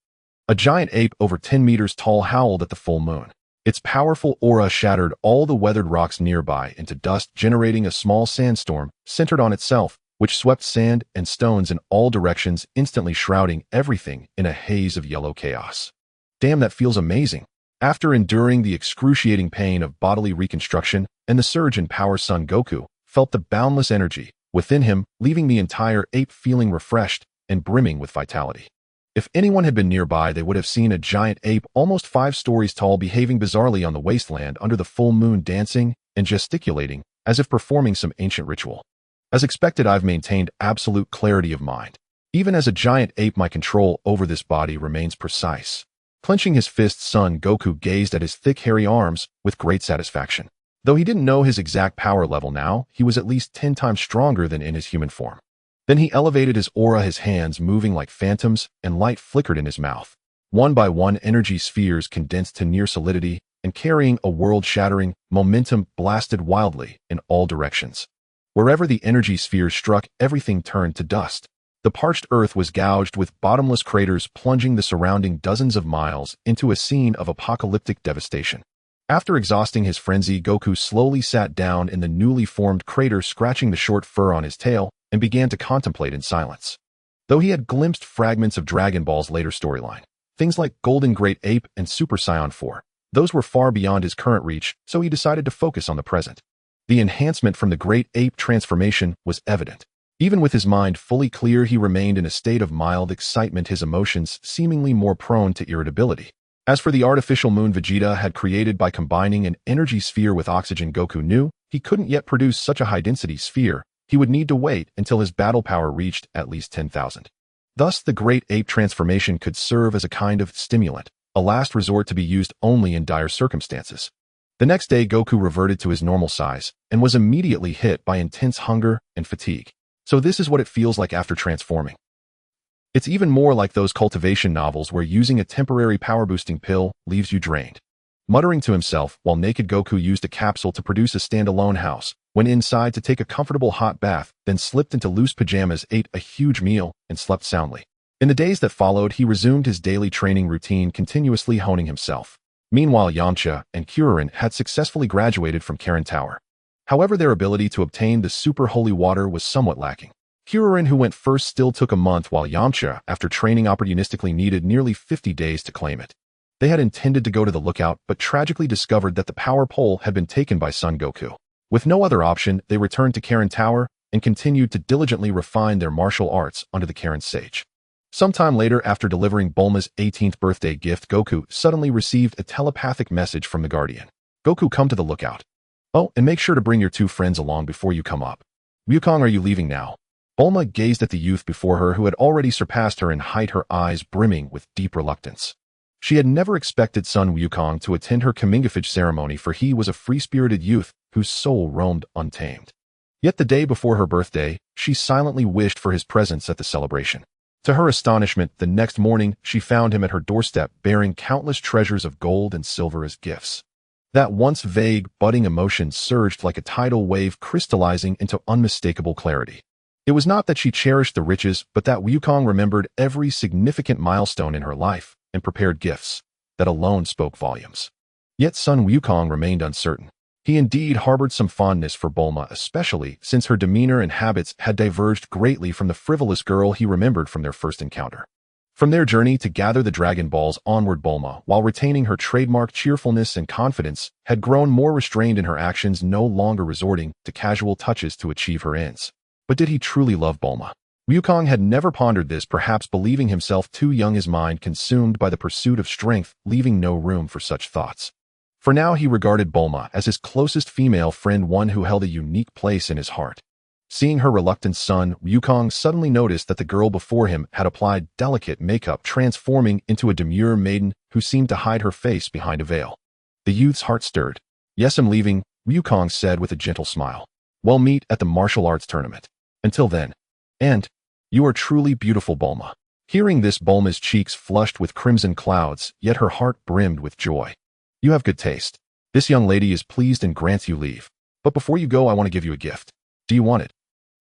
A giant ape over 10 meters tall howled at the full moon. Its powerful aura shattered all the weathered rocks nearby into dust, generating a small sandstorm centered on itself, which swept sand and stones in all directions, instantly shrouding everything in a haze of yellow chaos. Damn, that feels amazing. After enduring the excruciating pain of bodily reconstruction and the surge in power, Son Goku felt the boundless energy within him, leaving the entire ape feeling refreshed and brimming with vitality. If anyone had been nearby, they would have seen a giant ape almost 5 stories tall behaving bizarrely on the wasteland under the full moon, dancing and gesticulating as if performing some ancient ritual. As expected, I've maintained absolute clarity of mind. Even as a giant ape, my control over this body remains precise. Clenching his fists, Son Goku gazed at his thick, hairy arms with great satisfaction. Though he didn't know his exact power level now, he was at least 10 times stronger than in his human form. Then he elevated his aura, his hands moving like phantoms, and light flickered in his mouth. One by one, energy spheres condensed to near solidity, and carrying a world-shattering momentum blasted wildly in all directions. Wherever the energy spheres struck, everything turned to dust. The parched earth was gouged with bottomless craters, plunging the surrounding dozens of miles into a scene of apocalyptic devastation. After exhausting his frenzy, Goku slowly sat down in the newly formed crater, scratching the short fur on his tail, and began to contemplate in silence. Though he had glimpsed fragments of Dragon Ball's later storyline, things like Golden Great Ape and Super Saiyan 4, those were far beyond his current reach, so he decided to focus on the present. The enhancement from the Great Ape transformation was evident. Even with his mind fully clear, he remained in a state of mild excitement, his emotions seemingly more prone to irritability. As for the artificial moon Vegeta had created by combining an energy sphere with oxygen, Goku knew he couldn't yet produce such a high-density sphere. He would need to wait until his battle power reached at least 10,000. Thus, the Great Ape transformation could serve as a kind of stimulant, a last resort to be used only in dire circumstances. The next day, Goku reverted to his normal size and was immediately hit by intense hunger and fatigue. So this is what it feels like after transforming. It's even more like those cultivation novels where using a temporary power-boosting pill leaves you drained. Muttering to himself while naked, Goku used a capsule to produce a standalone house, went inside to take a comfortable hot bath, then slipped into loose pajamas, ate a huge meal, and slept soundly. In the days that followed, he resumed his daily training routine, continuously honing himself. Meanwhile, Yamcha and Kuririn had successfully graduated from Karin Tower. However, their ability to obtain the super holy water was somewhat lacking. Kuririn, who went first, still took a month, while Yamcha, after training opportunistically, needed nearly 50 days to claim it. They had intended to go to the lookout, but tragically discovered that the power pole had been taken by Son Goku. With no other option, they returned to Karin Tower and continued to diligently refine their martial arts under the Karin Sage. Sometime later, after delivering Bulma's 18th birthday gift, Goku suddenly received a telepathic message from the Guardian. Goku, come to the lookout. Oh, and make sure to bring your 2 friends along before you come up. Wukong, are you leaving now? Bulma gazed at the youth before her, who had already surpassed her in height, her eyes brimming with deep reluctance. She had never expected Sun Wukong to attend her Kamehameha ceremony, for he was a free-spirited youth whose soul roamed untamed. Yet the day before her birthday, she silently wished for his presence at the celebration. To her astonishment, the next morning she found him at her doorstep, bearing countless treasures of gold and silver as gifts. That once vague, budding emotion surged like a tidal wave, crystallizing into unmistakable clarity. It was not that she cherished the riches, but that Wukong remembered every significant milestone in her life and prepared gifts that alone spoke volumes. Yet Sun Wukong remained uncertain. He indeed harbored some fondness for Bulma, especially since her demeanor and habits had diverged greatly from the frivolous girl he remembered from their first encounter. From their journey to gather the Dragon Balls onward, Bulma, while retaining her trademark cheerfulness and confidence, had grown more restrained in her actions, no longer resorting to casual touches to achieve her ends. But did he truly love Bulma? Wukong had never pondered this, perhaps believing himself too young, his mind consumed by the pursuit of strength, leaving no room for such thoughts. For now he regarded Bulma as his closest female friend, one who held a unique place in his heart. Seeing her reluctant son, Wukong suddenly noticed that the girl before him had applied delicate makeup, transforming into a demure maiden who seemed to hide her face behind a veil. The youth's heart stirred. Yes, I'm leaving, Wukong said with a gentle smile. We'll meet at the martial arts tournament. Until then. And you are truly beautiful, Bulma. Hearing this, Bulma's cheeks flushed with crimson clouds, yet her heart brimmed with joy. You have good taste. This young lady is pleased and grants you leave. But before you go, I want to give you a gift. Do you want it?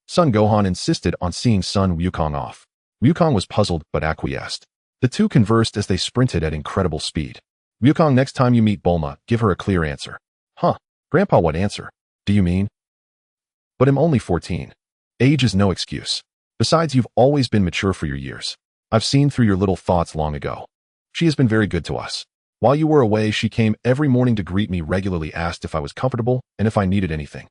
Son Gohan insisted on seeing Sun Wukong off. Wukong was puzzled but acquiesced. The two conversed as they sprinted at incredible speed. Wukong, next time you meet Bulma, give her a clear answer. Huh, Grandpa, what answer do you mean? But I'm only 14. Age is no excuse. Besides, you've always been mature for your years. I've seen through your little thoughts long ago. She has been very good to us. While you were away, she came every morning to greet me, regularly asked if I was comfortable and if I needed anything.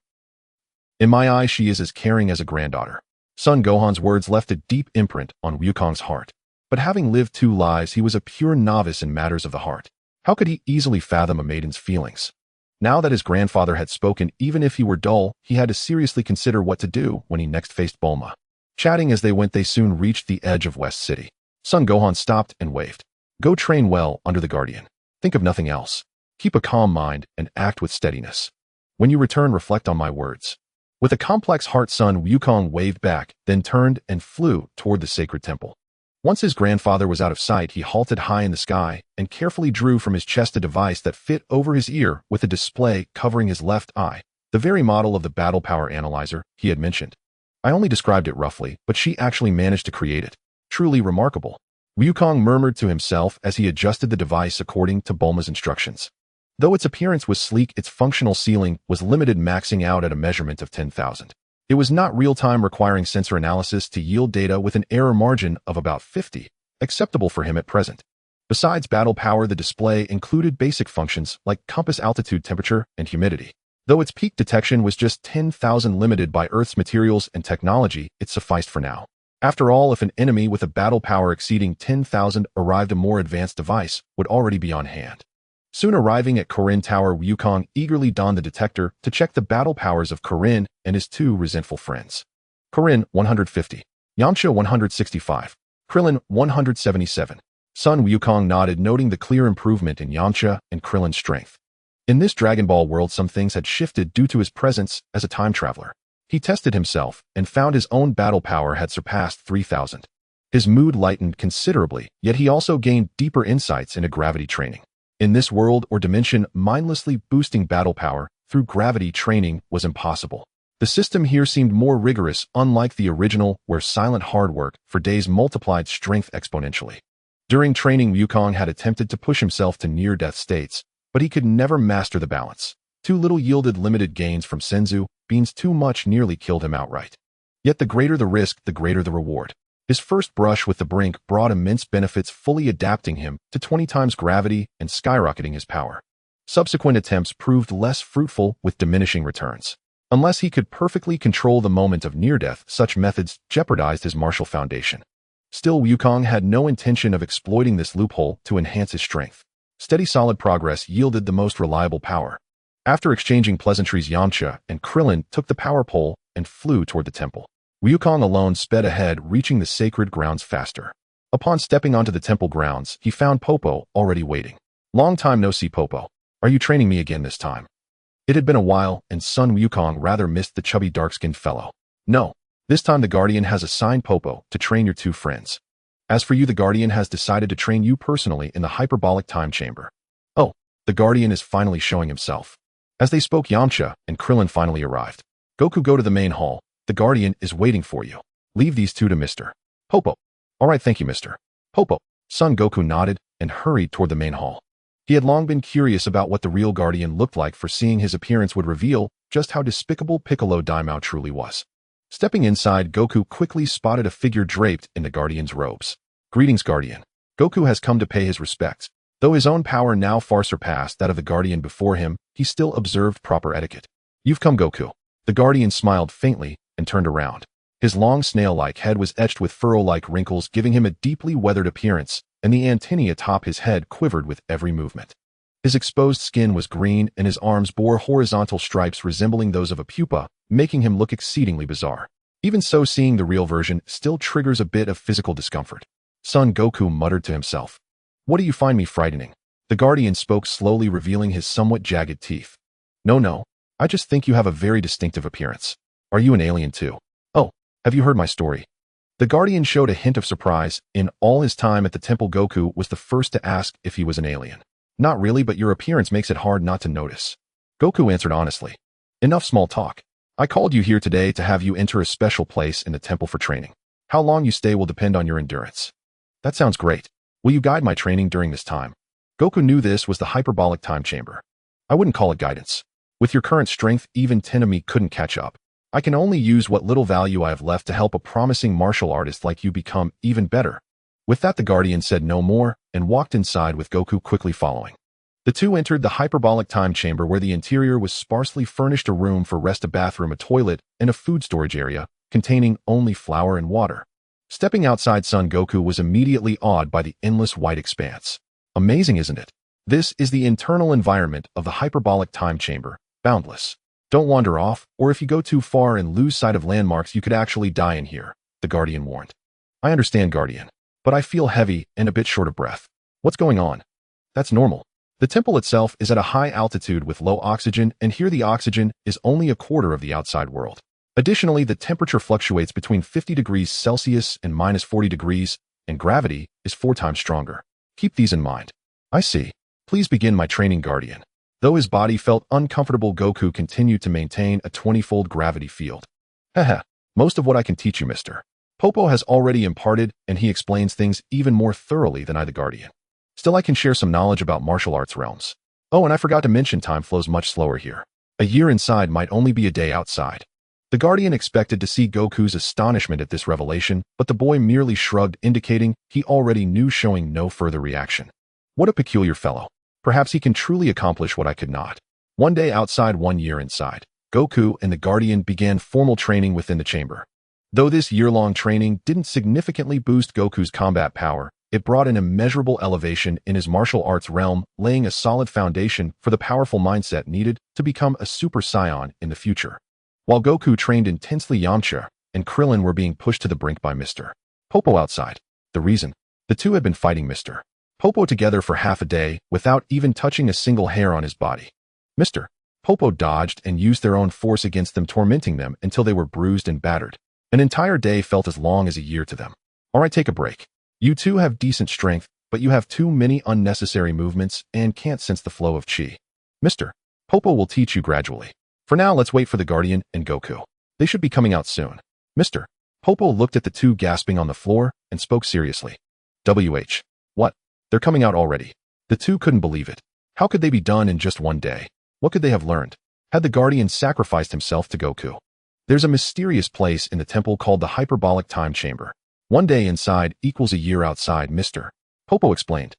In my eyes, she is as caring as a granddaughter. Son Gohan's words left a deep imprint on Wukong's heart. But having lived 2 lives, he was a pure novice in matters of the heart. How could he easily fathom a maiden's feelings? Now that his grandfather had spoken, even if he were dull, he had to seriously consider what to do when he next faced Bulma. Chatting as they went, they soon reached the edge of West City. Son Gohan stopped and waved. Go train well under the Guardian. Think of nothing else. Keep a calm mind and act with steadiness. When you return, reflect on my words. With a complex heart, Son Wukong waved back, then turned and flew toward the sacred temple. Once his grandfather was out of sight, he halted high in the sky and carefully drew from his chest a device that fit over his ear, with a display covering his left eye, the very model of the battle power analyzer he had mentioned. I only described it roughly, but she actually managed to create it. Truly remarkable. Wukong murmured to himself as he adjusted the device according to Bulma's instructions. Though its appearance was sleek, its functional ceiling was limited, maxing out at a measurement of 10,000. It was not real-time, requiring sensor analysis to yield data with an error margin of about 50, acceptable for him at present. Besides battle power, the display included basic functions like compass, altitude, temperature, and humidity. Though its peak detection was just 10,000, limited by Earth's materials and technology, it sufficed for now. After all, if an enemy with a battle power exceeding 10,000 arrived, a more advanced device would already be on hand. Soon arriving at Corinne Tower, Wukong eagerly donned the detector to check the battle powers of Corinne and his two resentful friends. Corinne, 150. Yamcha, 165. Krillin, 177. Sun Wukong nodded, noting the clear improvement in Yamcha and Krillin's strength. In this Dragon Ball world, some things had shifted due to his presence as a time traveler. He tested himself and found his own battle power had surpassed 3,000. His mood lightened considerably, yet he also gained deeper insights into gravity training. In this world or dimension, mindlessly boosting battle power through gravity training was impossible. The system here seemed more rigorous, unlike the original, where silent hard work for days multiplied strength exponentially. During training, Wukong had attempted to push himself to near-death states, but he could never master the balance. Too little yielded limited gains from Senzu, beans too much nearly killed him outright. Yet the greater the risk, the greater the reward. His first brush with the brink brought immense benefits, fully adapting him to 20 times gravity and skyrocketing his power. Subsequent attempts proved less fruitful with diminishing returns. Unless he could perfectly control the moment of near-death, such methods jeopardized his martial foundation. Still, Wukong had no intention of exploiting this loophole to enhance his strength. Steady, solid progress yielded the most reliable power. After exchanging pleasantries, Yamcha and Krillin took the power pole and flew toward the temple. Wukong alone sped ahead, reaching the sacred grounds faster. Upon stepping onto the temple grounds, he found Popo already waiting. Long time no see, Popo. Are you training me again this time? It had been a while, and Sun Wukong rather missed the chubby dark-skinned fellow. No, this time the Guardian has assigned Popo to train your two friends. As for you, the Guardian has decided to train you personally in the hyperbolic time chamber. Oh, the Guardian is finally showing himself. As they spoke, Yamcha and Krillin finally arrived. Goku, go to the main hall. The Guardian is waiting for you. Leave these two to Mr. Popo. All right, thank you, Mr. Popo. Son Goku nodded and hurried toward the main hall. He had long been curious about what the real Guardian looked like, for seeing his appearance would reveal just how despicable Piccolo Daimao truly was. Stepping inside, Goku quickly spotted a figure draped in the Guardian's robes. Greetings, Guardian. Goku has come to pay his respects. Though his own power now far surpassed that of the Guardian before him, he still observed proper etiquette. You've come, Goku. The Guardian smiled faintly and turned around. His long snail-like head was etched with furrow-like wrinkles, giving him a deeply weathered appearance, and the antennae atop his head quivered with every movement. His exposed skin was green, and his arms bore horizontal stripes resembling those of a pupa, making him look exceedingly bizarre. Even so, seeing the real version still triggers a bit of physical discomfort. Son Goku muttered to himself. What do you find me frightening? The Guardian spoke slowly, revealing his somewhat jagged teeth. No, I just think you have a very distinctive appearance. Are you an alien too? Oh, have you heard my story? The Guardian showed a hint of surprise. In all his time at the temple, Goku was the first to ask if he was an alien. Not really, but your appearance makes it hard not to notice. Goku answered honestly. Enough small talk. I called you here today to have you enter a special place in the temple for training. How long you stay will depend on your endurance. That sounds great. Will you guide my training during this time? Goku knew this was the hyperbolic time chamber. I wouldn't call it guidance. With your current strength, even 10 of me couldn't catch up. I can only use what little value I have left to help a promising martial artist like you become even better. With that, the Guardian said no more and walked inside, with Goku quickly following. The two entered the hyperbolic time chamber, where the interior was sparsely furnished: a room for rest, a bathroom, a toilet, and a food storage area containing only flour and water. Stepping outside, Son Goku was immediately awed by the endless white expanse. Amazing, isn't it? This is the internal environment of the hyperbolic time chamber, boundless. Don't wander off, or if you go too far and lose sight of landmarks, you could actually die in here, the Guardian warned. I understand, Guardian, but I feel heavy and a bit short of breath. What's going on? That's normal. The temple itself is at a high altitude with low oxygen, and here the oxygen is only a quarter of the outside world. Additionally, the temperature fluctuates between 50 degrees Celsius and minus 40 degrees, and gravity is 4 times stronger. Keep these in mind. I see. Please begin my training, Guardian. Though his body felt uncomfortable, Goku continued to maintain a 20-fold gravity field. Haha, most of what I can teach you, Mr. Popo has already imparted, and he explains things even more thoroughly than I, the Guardian. Still, I can share some knowledge about martial arts realms. Oh, and I forgot to mention, time flows much slower here. A year inside might only be a day outside. The Guardian expected to see Goku's astonishment at this revelation, but the boy merely shrugged, indicating he already knew, showing no further reaction. What a peculiar fellow. Perhaps he can truly accomplish what I could not. One day outside, 1 year inside. Goku and the Guardian began formal training within the chamber. Though this year-long training didn't significantly boost Goku's combat power, it brought an immeasurable elevation in his martial arts realm, laying a solid foundation for the powerful mindset needed to become a Super Saiyan in the future. While Goku trained intensely, Yamcha and Krillin were being pushed to the brink by Mr. Popo outside. The reason? The two had been fighting Mr. Popo together for half a day without even touching a single hair on his body. Mr. Popo dodged and used their own force against them, tormenting them until they were bruised and battered. An entire day felt as long as a year to them. Alright, take a break. You two have decent strength, but you have too many unnecessary movements and can't sense the flow of chi. Mr. Popo will teach you gradually. For now, let's wait for the Guardian and Goku. They should be coming out soon. Mr. Popo looked at the two gasping on the floor and spoke seriously. What? They're coming out already. The two couldn't believe it. How could they be done in just one day? What could they have learned? Had the Guardian sacrificed himself to Goku? There's a mysterious place in the temple called the Hyperbolic Time Chamber. One day inside equals a year outside, Mr. Popo explained.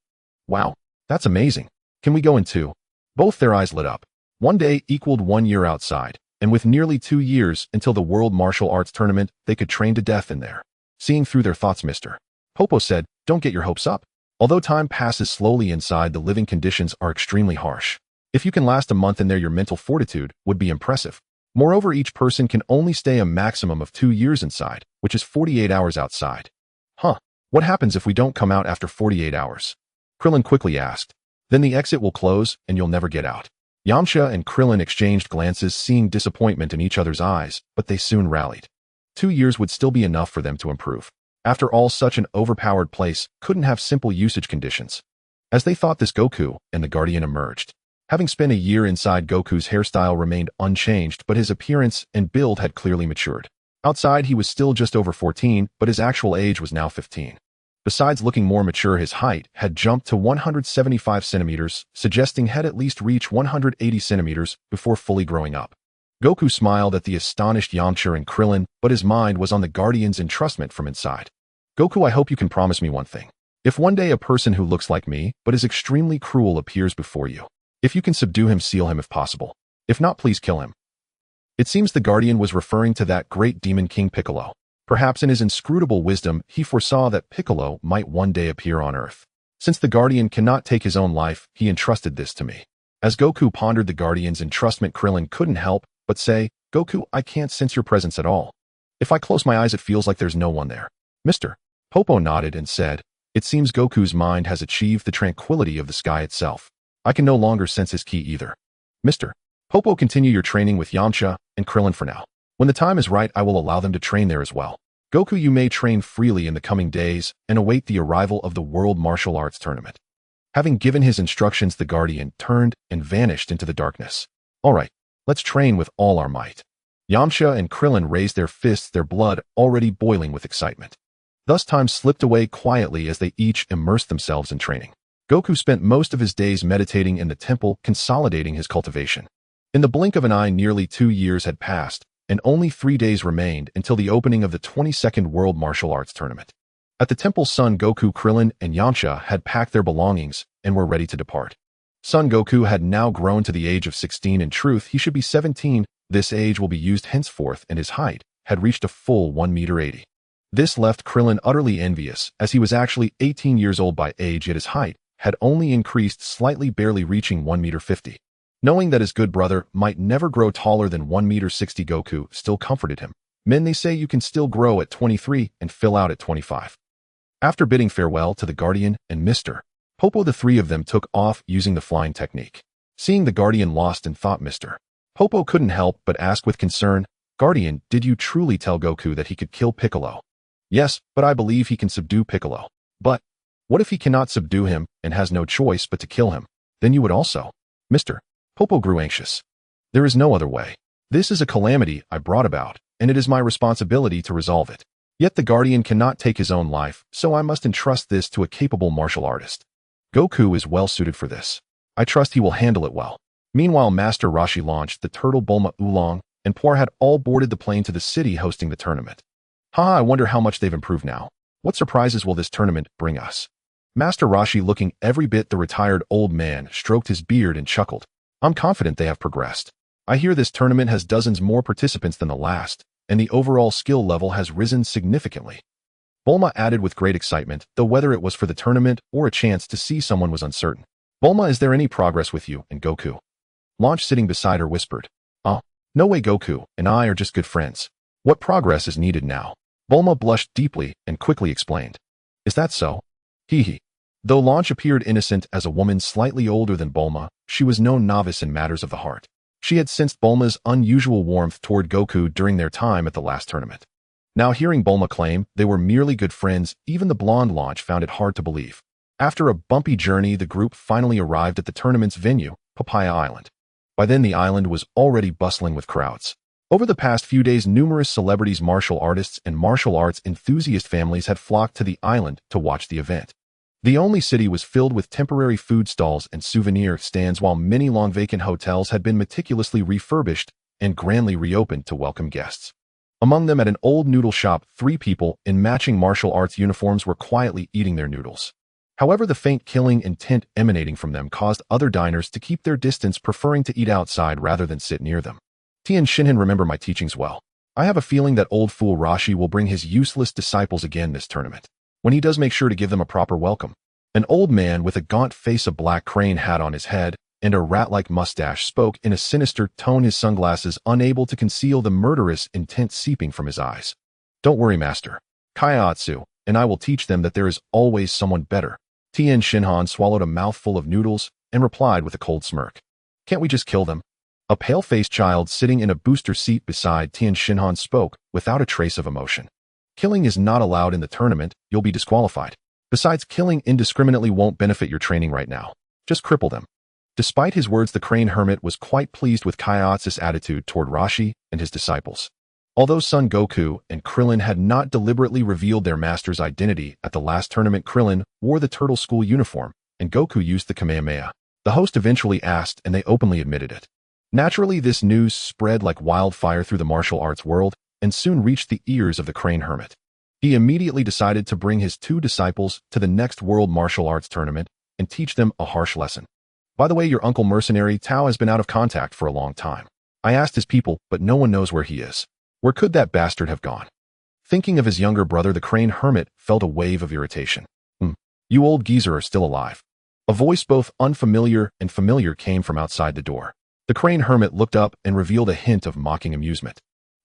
Wow, that's amazing. Can we go in too? Both their eyes lit up. One day equaled 1 year outside, and with nearly 2 years until the World Martial Arts Tournament, they could train to death in there. Seeing through their thoughts, Mr. Popo said, don't get your hopes up. Although time passes slowly inside, the living conditions are extremely harsh. If you can last a month in there, your mental fortitude would be impressive. Moreover, each person can only stay a maximum of 2 years inside, which is 48 hours outside. Huh, what happens if we don't come out after 48 hours? Krillin quickly asked. Then the exit will close and you'll never get out. Yamcha and Krillin exchanged glances, seeing disappointment in each other's eyes, but they soon rallied. 2 years would still be enough for them to improve. After all, such an overpowered place couldn't have simple usage conditions. As they thought this, Goku and the Guardian emerged. Having spent a year inside, Goku's hairstyle remained unchanged, but his appearance and build had clearly matured. Outside, he was still just over 14, but his actual age was now 15. Besides looking more mature, his height had jumped to 175 centimeters, suggesting he'd at least reach 180 centimeters before fully growing up. Goku smiled at the astonished Yamcha and Krillin, but his mind was on the Guardian's entrustment from inside. Goku, I hope you can promise me one thing. If one day a person who looks like me, but is extremely cruel, appears before you, if you can subdue him, seal him if possible. If not, please kill him. It seems the Guardian was referring to that great demon King Piccolo. Perhaps in his inscrutable wisdom, he foresaw that Piccolo might one day appear on Earth. Since the Guardian cannot take his own life, he entrusted this to me. As Goku pondered the Guardian's entrustment, Krillin couldn't help but say, Goku, I can't sense your presence at all. If I close my eyes, it feels like there's no one there. Mr. Popo nodded and said, it seems Goku's mind has achieved the tranquility of the sky itself. I can no longer sense his ki either. Mr. Popo, continue your training with Yamcha and Krillin for now. When the time is right, I will allow them to train there as well. Goku, you may train freely in the coming days and await the arrival of the World Martial Arts Tournament. Having given his instructions, the Guardian turned and vanished into the darkness. All right, let's train with all our might. Yamcha and Krillin raised their fists, their blood already boiling with excitement. Thus time slipped away quietly as they each immersed themselves in training. Goku spent most of his days meditating in the temple, consolidating his cultivation. In the blink of an eye, nearly 2 years had passed, and only 3 days remained until the opening of the 22nd World Martial Arts Tournament. At the temple's Son Goku, Krillin, and Yamcha had packed their belongings and were ready to depart. Son Goku had now grown to the age of 16. In truth, he should be 17. This age will be used henceforth, and his height had reached a full 1.80 m. This left Krillin utterly envious, as he was actually 18 years old by age, yet his height had only increased slightly, barely reaching 1.50 m. Knowing that his good brother might never grow taller than 1.60 m, Goku still comforted him. Men, they say you can still grow at 23 and fill out at 25. After bidding farewell to the Guardian and Mr. Popo, the three of them took off using the flying technique. Seeing the Guardian lost in thought, Mr. Popo couldn't help but ask with concern, Guardian, did you truly tell Goku that he could kill Piccolo? Yes, but I believe he can subdue Piccolo. But what if he cannot subdue him and has no choice but to kill him? Then you would also. Mr. Popo grew anxious. There is no other way. This is a calamity I brought about, and it is my responsibility to resolve it. Yet the Guardian cannot take his own life, so I must entrust this to a capable martial artist. Goku is well suited for this. I trust he will handle it well. Meanwhile, Master Roshi launched the turtle Bulma Oolong, and Poir had all boarded the plane to the city hosting the tournament. I wonder how much they've improved now. What surprises will this tournament bring us? Master Roshi, looking every bit the retired old man, stroked his beard and chuckled. I'm confident they have progressed. I hear this tournament has dozens more participants than the last, and the overall skill level has risen significantly. Bulma added with great excitement, though whether it was for the tournament or a chance to see someone was uncertain. Bulma, is there any progress with you and Goku? Launch, sitting beside her, whispered. Oh, no way, Goku and I are just good friends. What progress is needed now? Bulma blushed deeply and quickly explained. Is that so? Hee hee. Though Launch appeared innocent as a woman slightly older than Bulma, she was no novice in matters of the heart. She had sensed Bulma's unusual warmth toward Goku during their time at the last tournament. Now hearing Bulma claim they were merely good friends, even the blonde Launch found it hard to believe. After a bumpy journey, the group finally arrived at the tournament's venue, Papaya Island. By then the island was already bustling with crowds. Over the past few days, numerous celebrities, martial artists, and martial arts enthusiast families had flocked to the island to watch the event. The only city was filled with temporary food stalls and souvenir stands, while many long-vacant hotels had been meticulously refurbished and grandly reopened to welcome guests. Among them, at an old noodle shop, 3 people in matching martial arts uniforms were quietly eating their noodles. However, the faint killing intent emanating from them caused other diners to keep their distance, preferring to eat outside rather than sit near them. Tien Shinhan, remember my teachings well. I have a feeling that old fool Rashi will bring his useless disciples again this tournament. When he does, make sure to give them a proper welcome. An old man with a gaunt face, a black crane hat on his head, and a rat-like mustache spoke in a sinister tone, his sunglasses unable to conceal the murderous intent seeping from his eyes. Don't worry, Master Kaiatsu, and I will teach them that there is always someone better. Tien Shinhan swallowed a mouthful of noodles and replied with a cold smirk. Can't we just kill them? A pale-faced child sitting in a booster seat beside Tien Shinhan spoke without a trace of emotion. Killing is not allowed in the tournament, you'll be disqualified. Besides, killing indiscriminately won't benefit your training right now. Just cripple them. Despite his words, the Crane Hermit was quite pleased with Kaiatsu's attitude toward Rashi and his disciples. Although Son Goku and Krillin had not deliberately revealed their master's identity at the last tournament, Krillin wore the Turtle School uniform, and Goku used the Kamehameha. The host eventually asked, and they openly admitted it. Naturally, this news spread like wildfire through the martial arts world, and soon reached the ears of the Crane Hermit. He immediately decided to bring his 2 disciples to the next World Martial Arts Tournament and teach them a harsh lesson. By the way, your uncle mercenary Tao has been out of contact for a long time. I asked his people, but no one knows where he is. Where could that bastard have gone? Thinking of his younger brother, the Crane Hermit felt a wave of irritation. You old geezer are still alive. A voice both unfamiliar and familiar came from outside the door. The Crane Hermit looked up and revealed a hint of mocking amusement.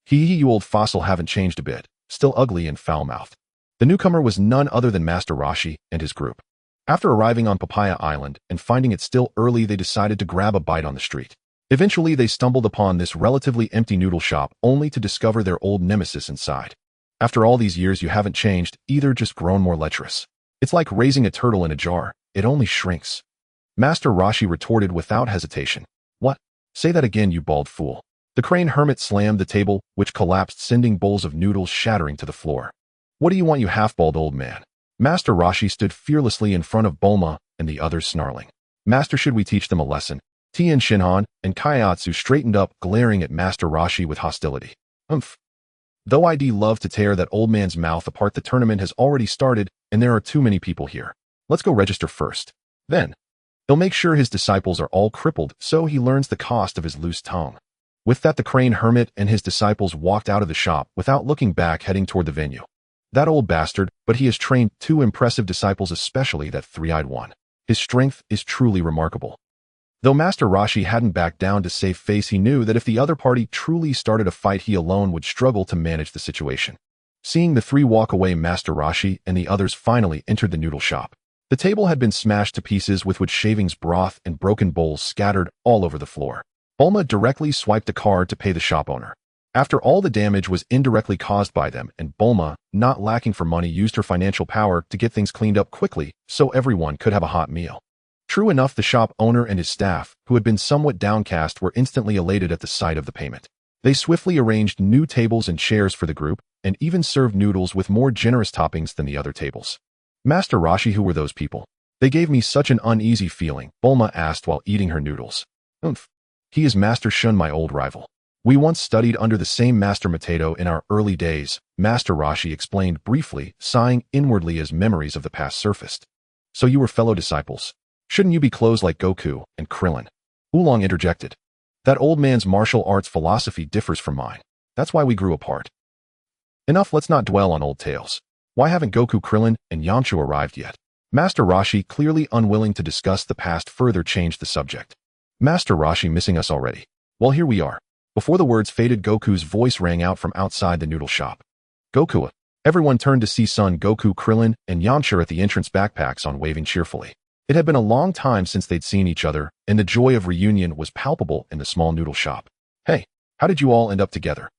You old fossil haven't changed a bit, still ugly and foul-mouthed. The newcomer was none other than Master Rashi and his group. After arriving on Papaya Island and finding it still early, they decided to grab a bite on the street. Eventually, they stumbled upon this relatively empty noodle shop, only to discover their old nemesis inside. After all these years, you haven't changed, either, just grown more lecherous. It's like raising a turtle in a jar, it only shrinks. Master Rashi retorted without hesitation. What? Say that again, you bald fool. The Crane Hermit slammed the table, which collapsed, sending bowls of noodles shattering to the floor. What do you want, you half-bald old man? Master Rashi stood fearlessly in front of Bulma and the others, snarling. Master, should we teach them a lesson? Tien Shinhan and Kaiatsu straightened up, glaring at Master Rashi with hostility. Though I'd love to tear that old man's mouth apart, the tournament has already started and there are too many people here. Let's go register first. Then, he'll make sure his disciples are all crippled so he learns the cost of his loose tongue. With that, the Crane Hermit and his disciples walked out of the shop without looking back, heading toward the venue. That old bastard, but he has trained 2 impressive disciples, especially that 3-eyed one. His strength is truly remarkable. Though Master Rashi hadn't backed down to save face, he knew that if the other party truly started a fight, he alone would struggle to manage the situation. Seeing the 3 walk away, Master Rashi and the others finally entered the noodle shop. The table had been smashed to pieces, with wood shavings, broth, and broken bowls scattered all over the floor. Bulma directly swiped a card to pay the shop owner. After all, the damage was indirectly caused by them, and Bulma, not lacking for money, used her financial power to get things cleaned up quickly so everyone could have a hot meal. True enough, the shop owner and his staff, who had been somewhat downcast, were instantly elated at the sight of the payment. They swiftly arranged new tables and chairs for the group, and even served noodles with more generous toppings than the other tables. Master Rashi, who were those people? They gave me such an uneasy feeling, Bulma asked while eating her noodles. He is Master Shun, my old rival. We once studied under the same Master Mateto in our early days, Master Rashi explained briefly, sighing inwardly as memories of the past surfaced. So you were fellow disciples. Shouldn't you be close like Goku and Krillin? Oolong interjected. That old man's martial arts philosophy differs from mine. That's why we grew apart. Enough, let's not dwell on old tales. Why haven't Goku, Krillin, and Yamcha arrived yet? Master Roshi, clearly unwilling to discuss the past, further changed the subject. Master Roshi, missing us already? Well, here we are. Before the words faded, Goku's voice rang out from outside the noodle shop. Goku. Everyone turned to see Son Goku, Krillin, and Yamcha at the entrance, backpacks on, waving cheerfully. It had been a long time since they'd seen each other, and the joy of reunion was palpable in the small noodle shop. Hey, how did you all end up together?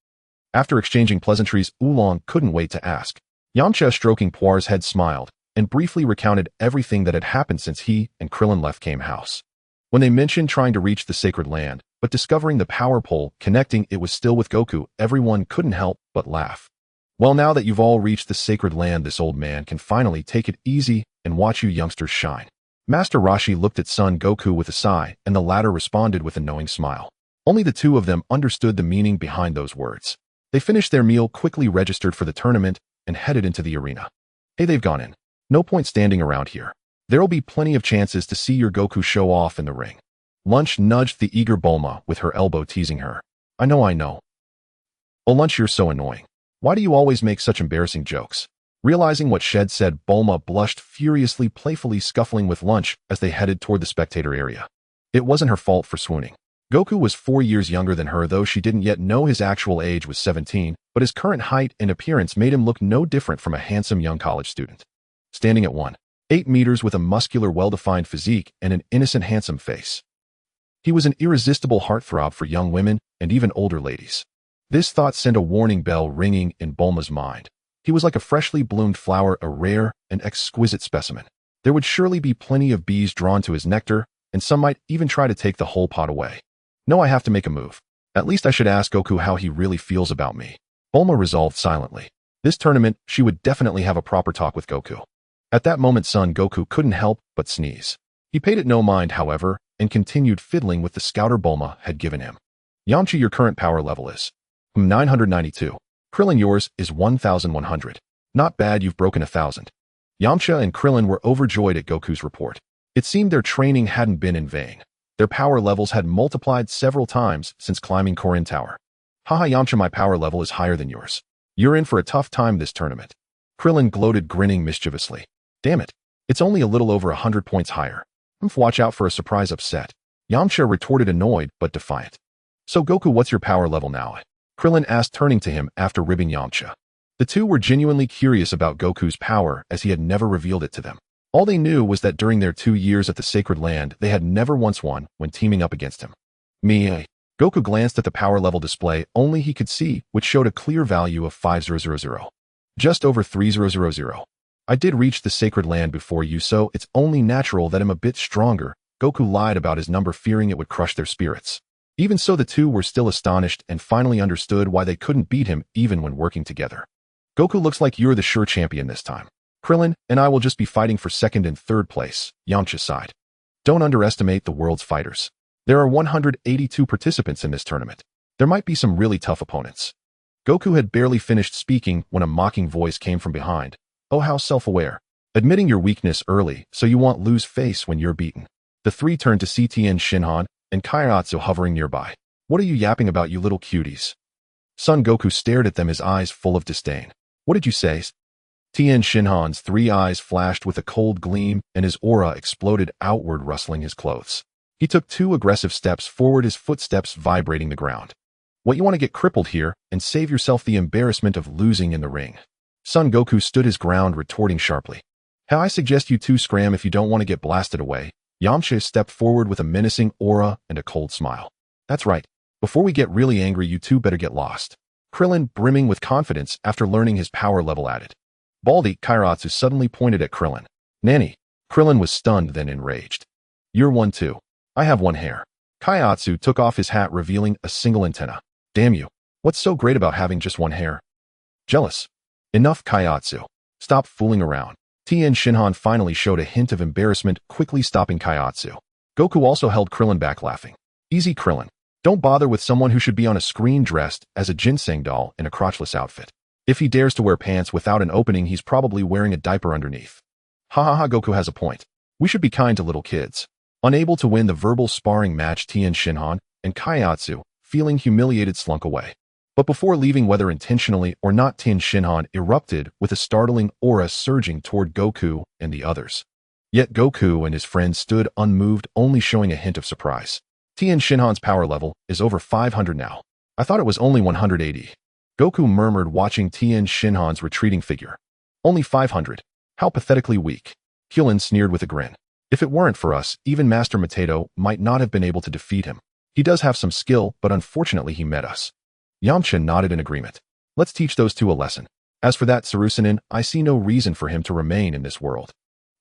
After exchanging pleasantries, Oolong couldn't wait to ask. Yamcha, stroking Puar's head, smiled, and briefly recounted everything that had happened since he and Krillin left Kame House. When they mentioned trying to reach the sacred land, but discovering the power pole connecting it was still with Goku, everyone couldn't help but laugh. Well, now that you've all reached the sacred land, this old man can finally take it easy and watch you youngsters shine. Master Roshi looked at Son Goku with a sigh, and the latter responded with a knowing smile. Only the two of them understood the meaning behind those words. They finished their meal, quickly registered for the tournament, and headed into the arena. Hey, they've gone in. No point standing around here. There'll be plenty of chances to see your Goku show off in the ring. Lunch nudged the eager Bulma with her elbow, teasing her. I know. Oh, Lunch, you're so annoying. Why do you always make such embarrassing jokes? Realizing what Shed said, Bulma blushed furiously, playfully scuffling with Lunch as they headed toward the spectator area. It wasn't her fault for swooning. Goku was 4 years younger than her, though she didn't yet know his actual age was 17, but his current height and appearance made him look no different from a handsome young college student. Standing at 1.8 meters with a muscular, well-defined physique and an innocent, handsome face. He was an irresistible heartthrob for young women and even older ladies. This thought sent a warning bell ringing in Bulma's mind. He was like a freshly bloomed flower, a rare and exquisite specimen. There would surely be plenty of bees drawn to his nectar, and some might even try to take the whole pot away. No, I have to make a move. At least I should ask Goku how he really feels about me. Bulma resolved silently. This tournament, she would definitely have a proper talk with Goku. At that moment, Son Goku couldn't help but sneeze. He paid it no mind, however, and continued fiddling with the scouter Bulma had given him. Yamcha, your current power level is 992. Krillin, yours is 1100. Not bad, you've broken 1,000. Yamcha and Krillin were overjoyed at Goku's report. It seemed their training hadn't been in vain. Their power levels had multiplied several times since climbing Korin Tower. Haha, Yamcha, my power level is higher than yours. You're in for a tough time this tournament. Krillin gloated, grinning mischievously. Damn it. It's only a little over 100 points higher. Watch out for a surprise upset. Yamcha retorted, annoyed but defiant. So Goku, what's your power level now? Krillin asked, turning to him after ribbing Yamcha. The two were genuinely curious about Goku's power, as he had never revealed it to them. All they knew was that during their 2 years at the Sacred Land, they had never once won when teaming up against him. Goku glanced at the power level display only he could see, which showed a clear value of 5000. Just over 3000. I did reach the Sacred Land before you, so it's only natural that I'm a bit stronger. Goku lied about his number, fearing it would crush their spirits. Even so, the two were still astonished and finally understood why they couldn't beat him even when working together. Goku, looks like you're the sure champion this time. Krillin and I will just be fighting for second and third place, Yamcha sighed. Don't underestimate the world's fighters. There are 182 participants in this tournament. There might be some really tough opponents. Goku had barely finished speaking when a mocking voice came from behind. Oh, how self-aware. Admitting your weakness early so you won't lose face when you're beaten. The three turned to see Tien Shinhan and Kairatsu hovering nearby. What are you yapping about, you little cuties? Son Goku stared at them, his eyes full of disdain. What did you say? Tien Shinhan's 3 eyes flashed with a cold gleam and his aura exploded outward, rustling his clothes. He took 2 aggressive steps forward, his footsteps vibrating the ground. What, you want to get crippled here and save yourself the embarrassment of losing in the ring? Son Goku stood his ground, retorting sharply. How I suggest you two scram if you don't want to get blasted away. Yamcha stepped forward with a menacing aura and a cold smile. That's right. Before we get really angry, you two better get lost. Krillin, brimming with confidence after learning his power level, added. Baldy, Kairatsu suddenly pointed at Krillin. Nanny. Krillin was stunned, then enraged. You're one too. I have 1 hair. Kairatsu took off his hat, revealing a single antenna. Damn you. What's so great about having just 1 hair? Jealous. Enough, Kairatsu. Stop fooling around. Tien Shinhan finally showed a hint of embarrassment, quickly stopping Kairatsu. Goku also held Krillin back, laughing. Easy, Krillin. Don't bother with someone who should be on a screen dressed as a ginseng doll in a crotchless outfit. If he dares to wear pants without an opening, he's probably wearing a diaper underneath. Ha ha ha, Goku has a point. We should be kind to little kids. Unable to win the verbal sparring match, Tien Shinhan and Kairatsu, feeling humiliated, slunk away. But before leaving, whether intentionally or not, Tien Shinhan erupted with a startling aura surging toward Goku and the others. Yet Goku and his friends stood unmoved, only showing a hint of surprise. Tien Shinhan's power level is over 500 now. I thought it was only 180. Goku murmured, watching Tien Shinhan's retreating figure. Only 500. How pathetically weak. Krillin sneered with a grin. If it weren't for us, even Master Potato might not have been able to defeat him. He does have some skill, but unfortunately he met us. Yamcha nodded in agreement. Let's teach those two a lesson. As for that Tsurusenin, I see no reason for him to remain in this world.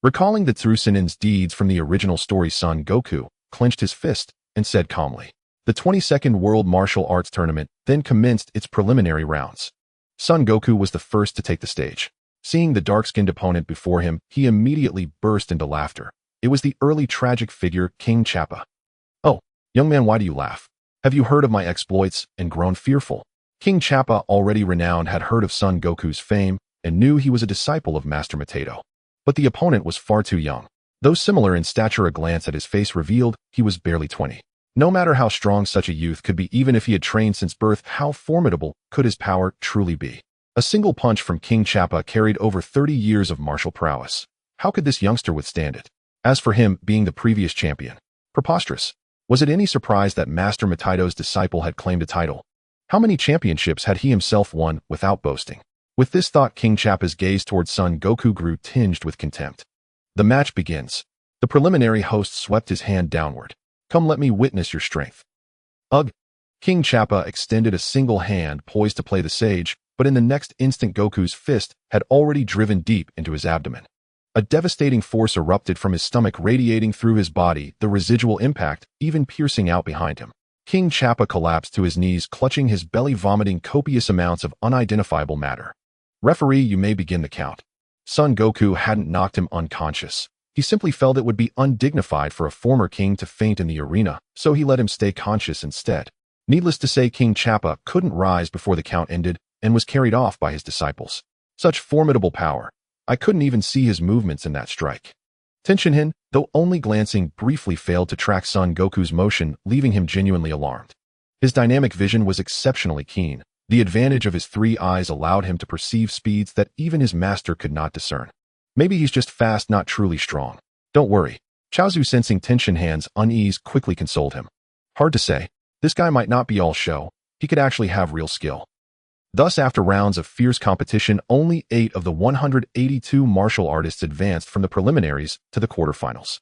Recalling the Tsurusenin's deeds from the original story, Son Goku clenched his fist and said calmly. The 22nd World Martial Arts Tournament then commenced its preliminary rounds. Son Goku was the first to take the stage. Seeing the dark-skinned opponent before him, he immediately burst into laughter. It was the early tragic figure King Chappa. Oh, young man, why do you laugh? Have you heard of my exploits and grown fearful? King Chappa, already renowned, had heard of Son Goku's fame and knew he was a disciple of Master Potato. But the opponent was far too young. Though similar in stature, a glance at his face revealed he was barely 20. No matter how strong such a youth could be, even if he had trained since birth, how formidable could his power truly be? A single punch from King Chappa carried over 30 years of martial prowess. How could this youngster withstand it? As for him being the previous champion, preposterous. Was it any surprise that Master Potato's disciple had claimed a title? How many championships had he himself won without boasting? With this thought, King Chappa's gaze towards Son Goku grew tinged with contempt. The match begins. The preliminary host swept his hand downward. Come, let me witness your strength. Ugh. King Chappa extended a single hand, poised to play the sage, but in the next instant Goku's fist had already driven deep into his abdomen. A devastating force erupted from his stomach, radiating through his body, the residual impact even piercing out behind him. King Chappa collapsed to his knees, clutching his belly, vomiting copious amounts of unidentifiable matter. Referee, you may begin the count. Son Goku hadn't knocked him unconscious. He simply felt it would be undignified for a former king to faint in the arena, so he let him stay conscious instead. Needless to say, King Chappa couldn't rise before the count ended and was carried off by his disciples. Such formidable power. I couldn't even see his movements in that strike. Tenshinhan, though only glancing briefly, failed to track Son Goku's motion, leaving him genuinely alarmed. His dynamic vision was exceptionally keen. The advantage of his 3 eyes allowed him to perceive speeds that even his master could not discern. Maybe he's just fast, not truly strong. Don't worry. Chaozu, sensing Tenshinhan's unease, quickly consoled him. Hard to say. This guy might not be all show. He could actually have real skill. Thus, after rounds of fierce competition, only 8 of the 182 martial artists advanced from the preliminaries to the quarterfinals.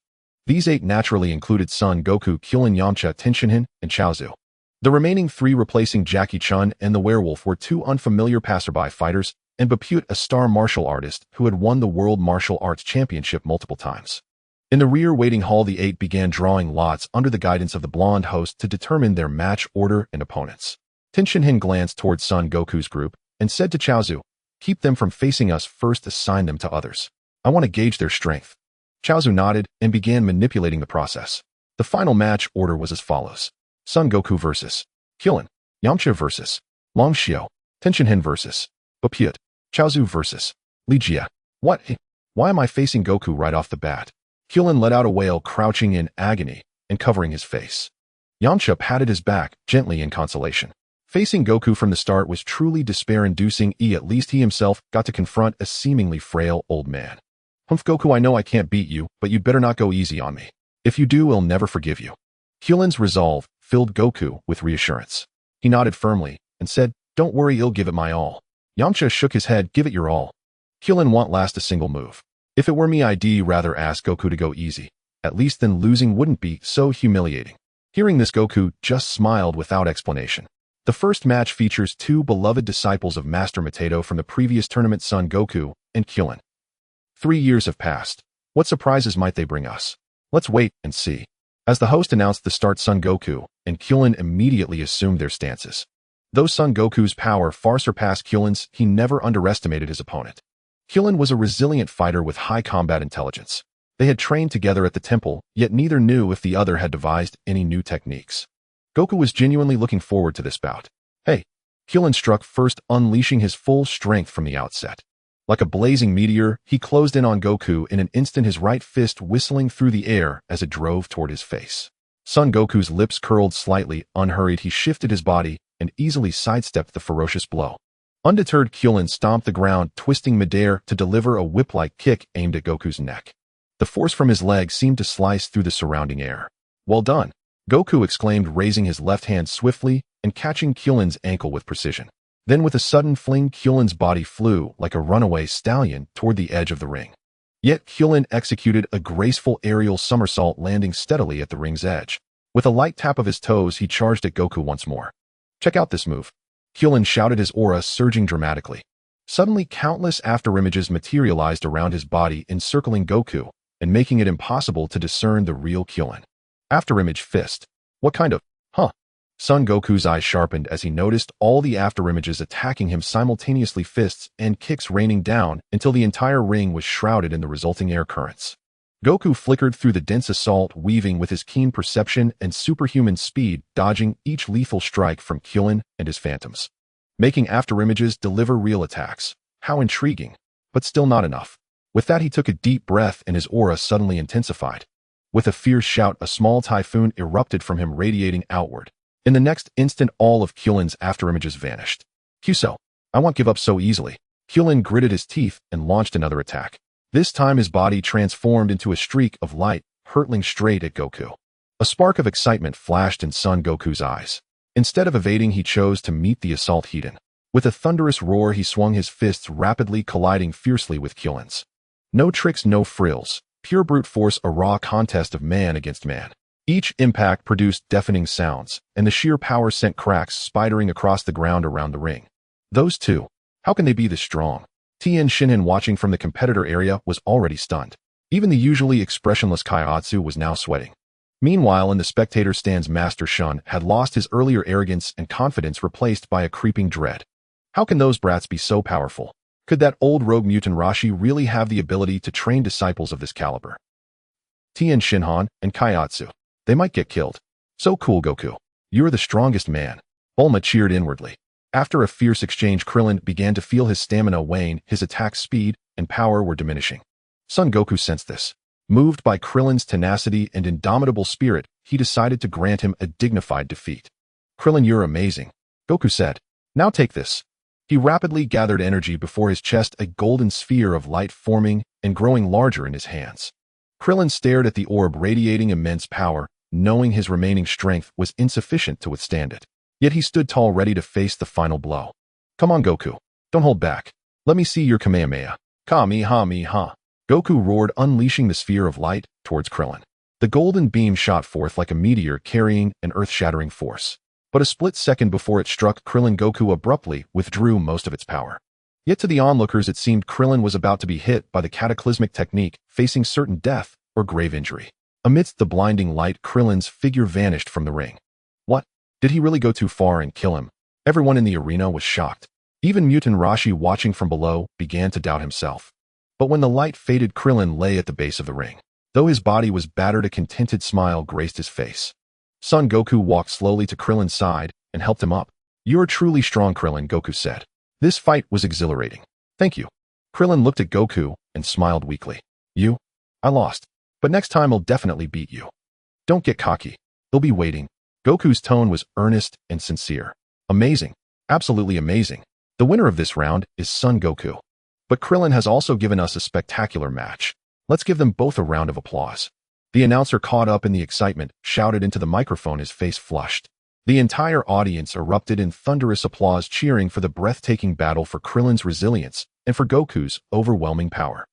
These 8 naturally included Son Goku, Krillin, Yamcha, Tenshinhan, and Chaozu. The remaining 3, replacing Jackie Chun and the werewolf, were 2 unfamiliar passerby fighters and Bapute, a star martial artist who had won the World Martial Arts Championship multiple times. In the rear waiting hall, the 8 began drawing lots under the guidance of the blonde host to determine their match order and opponents. Tenshinhan glanced towards Son Goku's group and said to Chaozu, keep them from facing us first, assign them to others. I want to gauge their strength. Chaozu nodded and began manipulating the process. The final match order was as follows. Son Goku versus Krillin, Yamcha versus Long Xiao, Tenshinhan versus Bapute, Chaozu versus Li Jie. What? Why am I facing Goku right off the bat? Krillin let out a wail, crouching in agony and covering his face. Yamcha patted his back gently in consolation. Facing Goku from the start was truly despair-inducing. At least he himself got to confront a seemingly frail old man. Humph, Goku, I know I can't beat you, but you'd better not go easy on me. If you do, I'll never forgive you. Krillin's resolve filled Goku with reassurance. He nodded firmly and said, don't worry, I'll give it my all. Yamcha shook his head, give it your all. Krillin won't last a single move. If it were me, I'd rather ask Goku to go easy. At least then losing wouldn't be so humiliating. Hearing this, Goku just smiled without explanation. The first match features 2 beloved disciples of Master Potato from the previous tournament, Son Goku and Krillin. 3 years have passed. What surprises might they bring us? Let's wait and see. As the host announced the start, Son Goku and Krillin immediately assumed their stances. Though Son Goku's power far surpassed Krillin's, he never underestimated his opponent. Krillin was a resilient fighter with high combat intelligence. They had trained together at the temple, yet neither knew if the other had devised any new techniques. Goku was genuinely looking forward to this bout. Hey! Krillin struck first, unleashing his full strength from the outset. Like a blazing meteor, he closed in on Goku in an instant, his right fist whistling through the air as it drove toward his face. Son Goku's lips curled slightly. Unhurried, he shifted his body and easily sidestepped the ferocious blow. Undeterred, Kyulin stomped the ground, twisting midair to deliver a whip-like kick aimed at Goku's neck. The force from his leg seemed to slice through the surrounding air. "Well done," Goku exclaimed, raising his left hand swiftly and catching Kyulin's ankle with precision. Then with a sudden fling, Kyulin's body flew like a runaway stallion toward the edge of the ring. Yet Kyulin executed a graceful aerial somersault, landing steadily at the ring's edge. With a light tap of his toes, he charged at Goku once more. "Check out this move," Kyulin shouted, his aura surging dramatically. Suddenly, countless afterimages materialized around his body, encircling Goku and making it impossible to discern the real Kyulin. Afterimage fist. What kind of, Son Goku's eyes sharpened as he noticed all the afterimages attacking him simultaneously, fists and kicks raining down until the entire ring was shrouded in the resulting air currents. Goku flickered through the dense assault, weaving with his keen perception and superhuman speed, dodging each lethal strike from Kyulin and his phantoms. Making afterimages deliver real attacks. How intriguing. But still not enough. With that, he took a deep breath and his aura suddenly intensified. With a fierce shout, a small typhoon erupted from him, radiating outward. In the next instant, all of Kyulin's afterimages vanished. "Kyuso, I won't give up so easily." Kyulin gritted his teeth and launched another attack. This time his body transformed into a streak of light, hurtling straight at Goku. A spark of excitement flashed in Son Goku's eyes. Instead of evading, he chose to meet the assault head-on. With a thunderous roar, he swung his fists rapidly, colliding fiercely with Kyulin's. No tricks, no frills. Pure brute force, a raw contest of man against man. Each impact produced deafening sounds, and the sheer power sent cracks spidering across the ground around the ring. Those two, how can they be this strong? Tien Shinhan, watching from the competitor area, was already stunned. Even the usually expressionless Kaiatsu was now sweating. Meanwhile, in the spectator stands, Master Shun had lost his earlier arrogance and confidence, replaced by a creeping dread. How can those brats be so powerful? Could that old rogue mutant Rashi really have the ability to train disciples of this caliber? Tien Shinhan and Kaiatsu. They might get killed. So cool, Goku. You're the strongest man. Bulma cheered inwardly. After a fierce exchange, Krillin began to feel his stamina wane, his attack speed and power were diminishing. Son Goku sensed this. Moved by Krillin's tenacity and indomitable spirit, he decided to grant him a dignified defeat. "Krillin, you're amazing," Goku said. "Now take this." He rapidly gathered energy before his chest, a golden sphere of light forming and growing larger in his hands. Krillin stared at the orb, radiating immense power, knowing his remaining strength was insufficient to withstand it. Yet he stood tall, ready to face the final blow. "Come on, Goku. Don't hold back. Let me see your Kamehameha." Kamehameha. Goku roared, unleashing the sphere of light towards Krillin. The golden beam shot forth like a meteor, carrying an earth-shattering force. But a split second before it struck Krillin, Goku abruptly withdrew most of its power. Yet to the onlookers, it seemed Krillin was about to be hit by the cataclysmic technique, facing certain death or grave injury. Amidst the blinding light, Krillin's figure vanished from the ring. What? Did he really go too far and kill him? Everyone in the arena was shocked. Even mutant Rashi, watching from below, began to doubt himself. But when the light faded, Krillin lay at the base of the ring. Though his body was battered, a contented smile graced his face. Son Goku walked slowly to Krillin's side and helped him up. "You're truly strong, Krillin," Goku said. "This fight was exhilarating." "Thank you." Krillin looked at Goku and smiled weakly. "You? I lost. But next time I'll definitely beat you. Don't get cocky. They'll be waiting." Goku's tone was earnest and sincere. "Amazing. Absolutely amazing. The winner of this round is Son Goku. But Krillin has also given us a spectacular match. Let's give them both a round of applause." The announcer, caught up in the excitement, shouted into the microphone, his face flushed. The entire audience erupted in thunderous applause, cheering for the breathtaking battle, for Krillin's resilience, and for Goku's overwhelming power.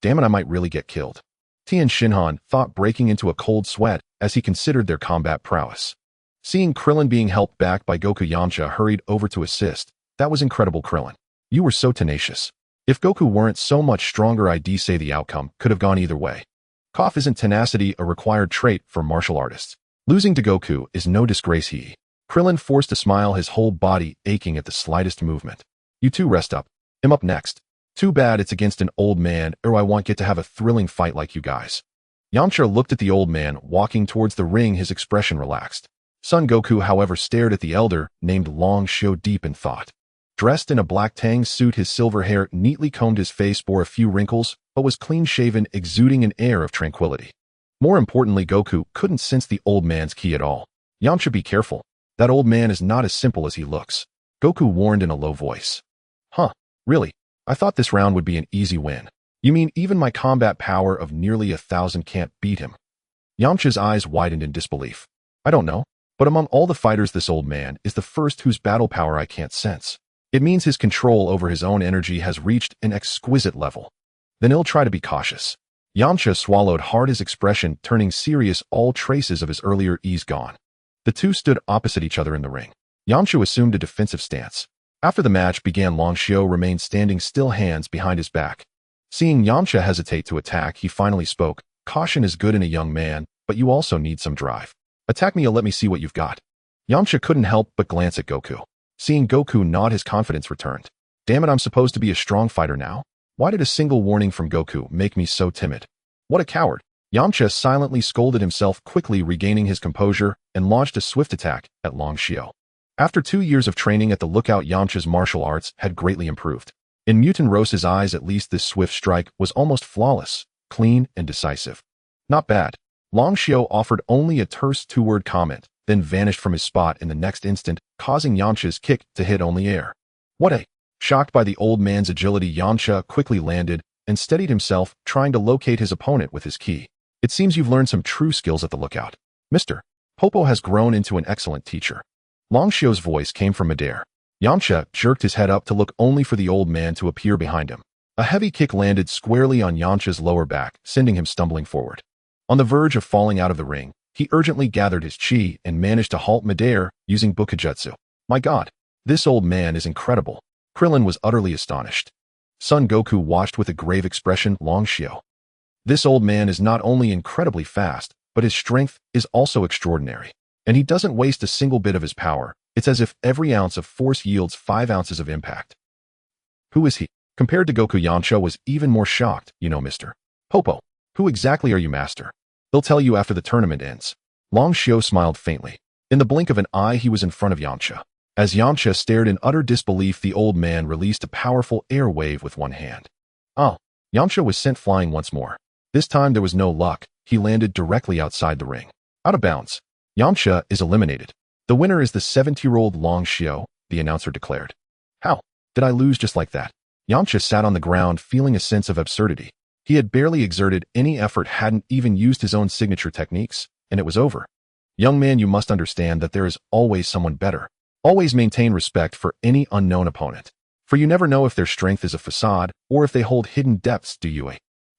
"Damn it, I might really get killed," Tien Shinhan thought, breaking into a cold sweat as he considered their combat prowess. Seeing Krillin being helped back by Goku, Yamcha hurried over to assist. "That was incredible, Krillin. You were so tenacious. If Goku weren't so much stronger, I'd say the outcome could have gone either way." Isn't tenacity a required trait for martial artists? Losing to Goku is no disgrace, Krillin forced a smile, his whole body aching at the slightest movement. "You two rest up. I'm up next. Too bad it's against an old man, or I won't get to have a thrilling fight like you guys." Yamcha looked at the old man walking towards the ring, his expression relaxed. Son Goku, however, stared at the elder, named Long Shou, deep in thought. Dressed in a black tang suit, his silver hair neatly combed, his face bore a few wrinkles, but was clean-shaven, exuding an air of tranquility. More importantly, Goku couldn't sense the old man's ki at all. "Yamcha, be careful. That old man is not as simple as he looks, Goku warned in a low voice. Huh, really? I thought this round would be an easy win. You mean even my combat power of nearly 1,000 can't beat him? Yamcha's eyes widened in disbelief. I don't know, but among all the fighters this old man is the first whose battle power I can't sense. It means his control over his own energy has reached an exquisite level. Then he'll try to be cautious. Yamcha swallowed hard, his expression turning serious, all traces of his earlier ease gone. The two stood opposite each other in the ring. Yamcha assumed a defensive stance. After the match began, Long Xiao remained standing still, hands behind his back. Seeing Yamcha hesitate to attack, he finally spoke. Caution is good in a young man, but you also need some drive. Attack me and let me see what you've got. Yamcha couldn't help but glance at Goku. Seeing Goku nod, his confidence returned. Damn it, I'm supposed to be a strong fighter now? Why did a single warning from Goku make me so timid? What a coward. Yamcha silently scolded himself, quickly regaining his composure, and launched a swift attack at Long Xiao. After 2 years of training at the lookout, Yamcha's martial arts had greatly improved. In Mutant Rose's eyes, at least, this swift strike was almost flawless, clean and decisive. Not bad. Long Xiao offered only a terse 2-word comment, then vanished from his spot in the next instant, causing Yamcha's kick to hit only air. What a... Shocked by the old man's agility, Yamcha quickly landed and steadied himself, trying to locate his opponent with his ki. It seems you've learned some true skills at the lookout. Mr. Popo has grown into an excellent teacher. Long Xiao's voice came from midair. Yamcha jerked his head up to look, only for the old man to appear behind him. A heavy kick landed squarely on Yamcha's lower back, sending him stumbling forward. On the verge of falling out of the ring, he urgently gathered his chi and managed to halt midair using Bukijutsu. My god, this old man is incredible. Krillin was utterly astonished. Son Goku watched with a grave expression. Long Xiao. This old man is not only incredibly fast, but his strength is also extraordinary. And he doesn't waste a single bit of his power. It's as if every ounce of force yields 5 ounces of impact. Who is he? Compared to Goku, Yamcha was even more shocked. You know, Mr. Popo. Who exactly are you, master? They'll tell you after the tournament ends. Long Xiao smiled faintly. In the blink of an eye, he was in front of Yamcha. As Yamcha stared in utter disbelief, the old man released a powerful air wave with one hand. Oh, Yamcha was sent flying once more. This time there was no luck. He landed directly outside the ring. Out of bounds. Yamcha is eliminated. The winner is the 70-year-old Long Xiao, the announcer declared. How did I lose just like that? Yamcha sat on the ground, feeling a sense of absurdity. He had barely exerted any effort, hadn't even used his own signature techniques, and it was over. Young man, you must understand that there is always someone better. Always maintain respect for any unknown opponent, for you never know if their strength is a facade or if they hold hidden depths, do you?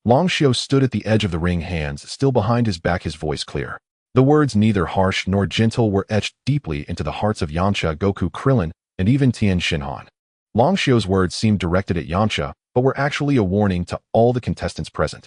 Long Xiao stood at the edge of the ring, hands still behind his back, his voice clear. The words, neither harsh nor gentle, were etched deeply into the hearts of Yamcha, Goku, Krillin, and even Tien Shinhan. Long Xiao's words seemed directed at Yamcha, but were actually a warning to all the contestants present.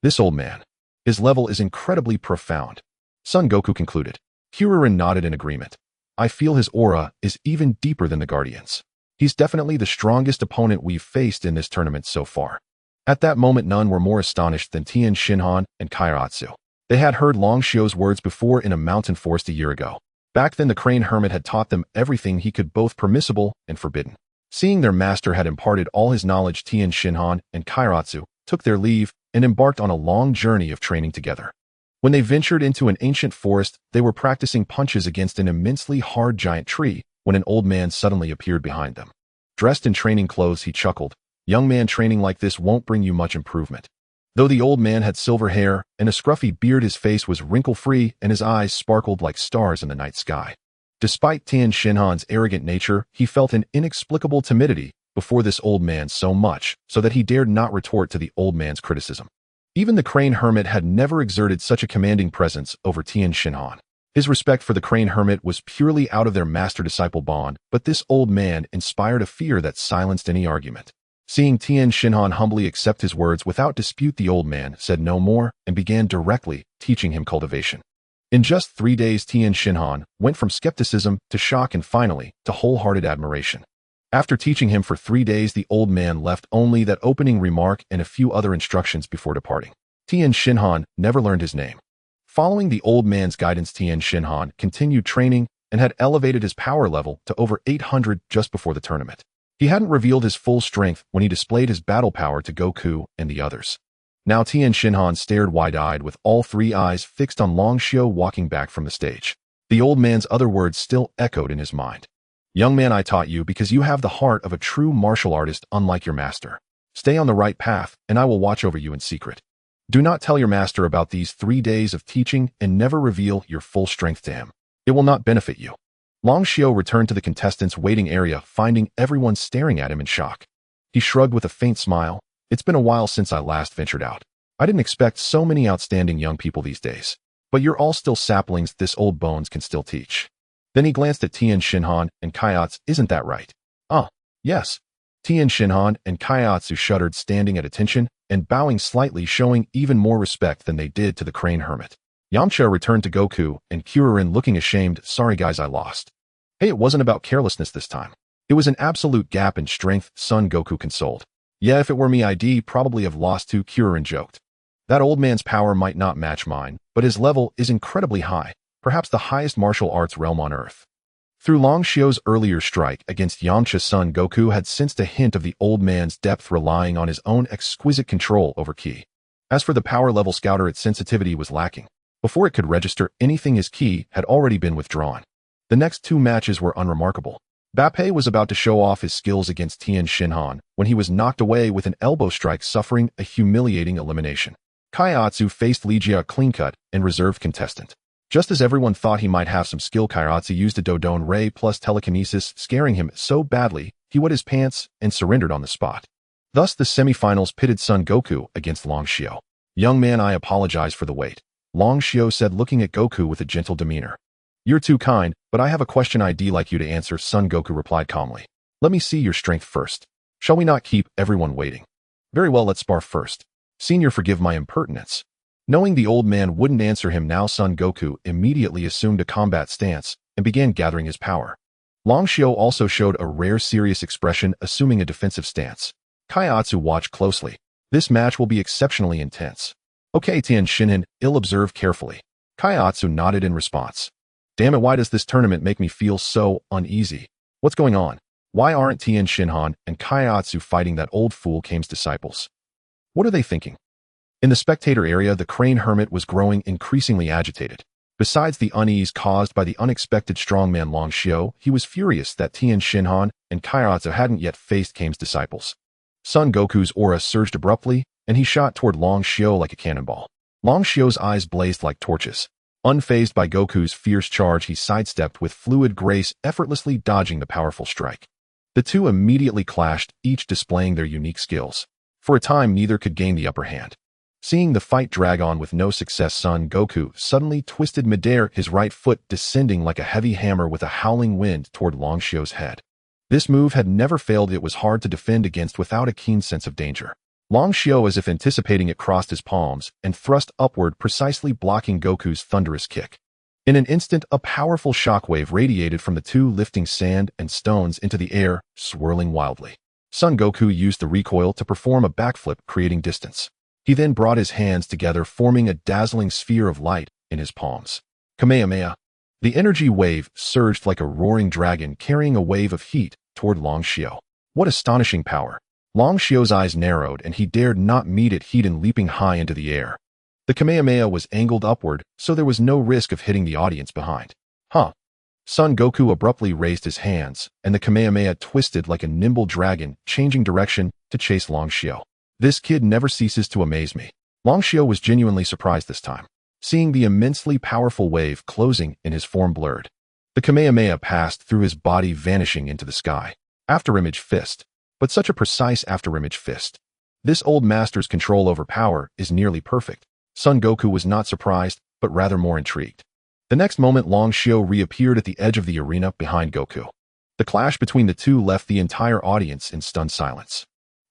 This old man. His level is incredibly profound. Son Goku concluded. Kuririn nodded in agreement. I feel his aura is even deeper than the Guardians. He's definitely the strongest opponent we've faced in this tournament so far. At that moment, none were more astonished than Tien Shinhan and Kairatsu. They had heard Long Xiao's words before in a mountain forest a year ago. Back then, the Crane Hermit had taught them everything he could, both permissible and forbidden. Seeing their master had imparted all his knowledge, Tien Shinhan and Kairatsu took their leave and embarked on a long journey of training together. When they ventured into an ancient forest, they were practicing punches against an immensely hard giant tree when an old man suddenly appeared behind them. Dressed in training clothes, he chuckled. Young man, training like this won't bring you much improvement. Though the old man had silver hair and a scruffy beard, his face was wrinkle-free and his eyes sparkled like stars in the night sky. Despite Tien Shinhan's arrogant nature, he felt an inexplicable timidity before this old man, so much so that he dared not retort to the old man's criticism. Even the Crane Hermit had never exerted such a commanding presence over Tien Shinhan. His respect for the Crane Hermit was purely out of their master-disciple bond, but this old man inspired a fear that silenced any argument. Seeing Tien Shinhan humbly accept his words without dispute, the old man said no more and began directly teaching him cultivation. In just 3 days, Tien Shinhan went from skepticism to shock and finally to wholehearted admiration. After teaching him for 3 days, the old man left only that opening remark and a few other instructions before departing. Tien Shinhan never learned his name. Following the old man's guidance, Tien Shinhan continued training and had elevated his power level to over 800 just before the tournament. He hadn't revealed his full strength when he displayed his battle power to Goku and the others. Now Tien Shinhan stared wide-eyed with all 3 eyes fixed on Long Xiao walking back from the stage. The old man's other words still echoed in his mind. Young man, I taught you because you have the heart of a true martial artist unlike your master. Stay on the right path, and I will watch over you in secret. Do not tell your master about these 3 days of teaching and never reveal your full strength to him. It will not benefit you. Long Xiao returned to the contestants' waiting area, finding everyone staring at him in shock. He shrugged with a faint smile. It's been a while since I last ventured out. I didn't expect so many outstanding young people these days. But you're all still saplings this old bones can still teach. Then he glanced at Tian Xinhan and Kaiatsu. Isn't that right? Ah, yes. Tian Xinhan and Kaiatsu shuddered, standing at attention and bowing slightly, showing even more respect than they did to the crane hermit. Yamcha returned to Goku and Kuririn, looking ashamed. Sorry guys, I lost. Hey, it wasn't about carelessness this time. It was an absolute gap in strength, son, Goku consoled. Yeah, if it were me, I'd probably have lost too, Kuririn joked. That old man's power might not match mine, but his level is incredibly high, perhaps the highest martial arts realm on Earth. Through Long Xiao's earlier strike against Yamcha's son, Goku had sensed a hint of the old man's depth, relying on his own exquisite control over ki. As for the power level scouter, its sensitivity was lacking. Before it could register anything, his ki had already been withdrawn. The next 2 matches were unremarkable. Bape was about to show off his skills against Tian Xinhan when he was knocked away with an elbow strike, suffering a humiliating elimination. Kaiatsu faced Ligia, a clean-cut and reserved contestant. Just as everyone thought he might have some skill, Kaiatsu used a Dodon Ray plus telekinesis, scaring him so badly he wet his pants and surrendered on the spot. Thus the semifinals pitted Son Goku against Long Xiao. Young man, I apologize for the wait, Long Xiao said, looking at Goku with a gentle demeanor. You're too kind, but I have a question I'd like you to answer, son, Goku replied calmly. Let me see your strength first. Shall we not keep everyone waiting? Very well, let's spar first. Senior, forgive my impertinence. Knowing the old man wouldn't answer him now, Son Goku immediately assumed a combat stance and began gathering his power. Long Xiao also showed a rare serious expression, assuming a defensive stance. Kaiatsu watched closely. This match will be exceptionally intense. Okay, Tian Xinhan, observe carefully. Kaiatsu nodded in response. Damn it, why does this tournament make me feel so uneasy? What's going on? Why aren't Tian Xinhan and Kaiatsu fighting that old fool Kame's disciples? What are they thinking? In the spectator area, the crane hermit was growing increasingly agitated. Besides the unease caused by the unexpected strongman Long Xiao, he was furious that Tian Xinhan and Kaiatsu hadn't yet faced Kame's disciples. Son Goku's aura surged abruptly, and he shot toward Long Xiao like a cannonball. Long Xiao's eyes blazed like torches. Unfazed by Goku's fierce charge, he sidestepped with fluid grace, effortlessly dodging the powerful strike. The two immediately clashed, each displaying their unique skills. For a time, neither could gain the upper hand. Seeing the fight drag on with no success, Son Goku suddenly twisted midair, his right foot descending like a heavy hammer with a howling wind toward Long Xiao's head. This move had never failed. It was hard to defend against without a keen sense of danger. Long Xiao, as if anticipating it, crossed his palms and thrust upward, precisely blocking Goku's thunderous kick. In an instant, a powerful shockwave radiated from the two, lifting sand and stones into the air, swirling wildly. Son Goku used the recoil to perform a backflip, creating distance. He then brought his hands together, forming a dazzling sphere of light in his palms. Kamehameha. The energy wave surged like a roaring dragon, carrying a wave of heat toward Long Xiao. What astonishing power! Long Xiao's eyes narrowed, and he dared not meet it, heat and leaping high into the air. The Kamehameha was angled upward, so there was no risk of hitting the audience behind. Huh. Son Goku abruptly raised his hands, and the Kamehameha twisted like a nimble dragon, changing direction to chase Long Xiao. This kid never ceases to amaze me. Long Xiao was genuinely surprised this time, seeing the immensely powerful wave closing and his form blurred. The Kamehameha passed through his body, vanishing into the sky. Afterimage fist. But such a precise afterimage fist. This old master's control over power is nearly perfect. Son Goku was not surprised, but rather more intrigued. The next moment, Long Xiao reappeared at the edge of the arena behind Goku. The clash between the two left the entire audience in stunned silence.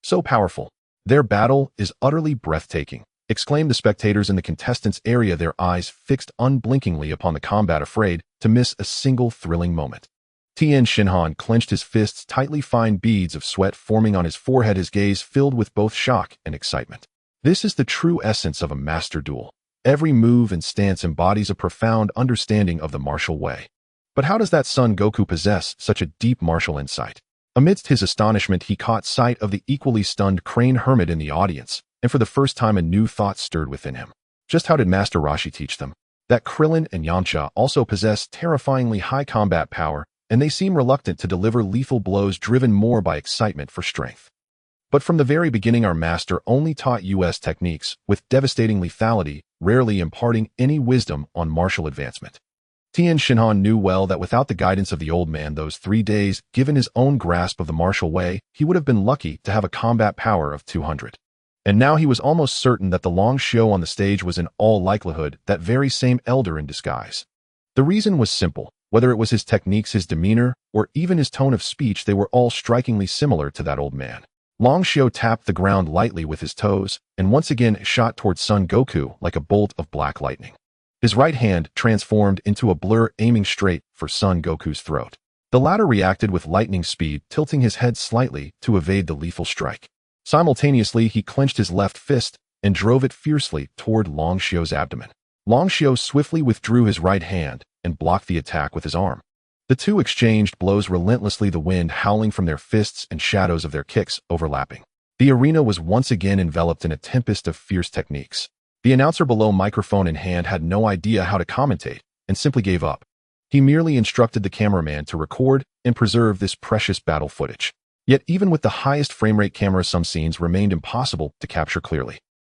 So powerful. Their battle is utterly breathtaking, exclaimed the spectators in the contestants' area, their eyes fixed unblinkingly upon the combat, afraid to miss a single thrilling moment. Tian Xinhan clenched his fists tightly, fine beads of sweat forming on his forehead, his gaze filled with both shock and excitement. This is the true essence of a master duel. Every move and stance embodies a profound understanding of the martial way. But how does that Son Goku possess such a deep martial insight? Amidst his astonishment, he caught sight of the equally stunned crane hermit in the audience, and for the first time a new thought stirred within him. Just how did Master Roshi teach them? that Krillin and Yamcha also possess terrifyingly high combat power, and they seem reluctant to deliver lethal blows driven more by excitement for strength. But from the very beginning our master only taught US techniques, with devastating lethality, rarely imparting any wisdom on martial advancement. Tien Shinhan knew well that without the guidance of the old man those 3 days, given his own grasp of the martial way, he would have been lucky to have a combat power of 200. And now he was almost certain that the long show on the stage was in all likelihood that very same elder in disguise. The reason was simple. Whether it was his techniques, his demeanor, or even his tone of speech, they were all strikingly similar to that old man. Long Shio tapped the ground lightly with his toes, and once again shot towards Son Goku like a bolt of black lightning. His right hand transformed into a blur aiming straight for Son Goku's throat. The latter reacted with lightning speed, tilting his head slightly to evade the lethal strike. Simultaneously, he clenched his left fist and drove it fiercely toward Long Shio's abdomen. Long Shio swiftly withdrew his right hand and blocked the attack with his arm. The two exchanged blows relentlessly, the wind howling from their fists and shadows of their kicks overlapping. The arena was once again enveloped in a tempest of fierce techniques. The announcer below, microphone in hand, had no idea how to commentate and simply gave up. He merely instructed the cameraman to record and preserve this precious battle footage. Yet even with the highest frame rate camera, some scenes remained impossible to capture clearly.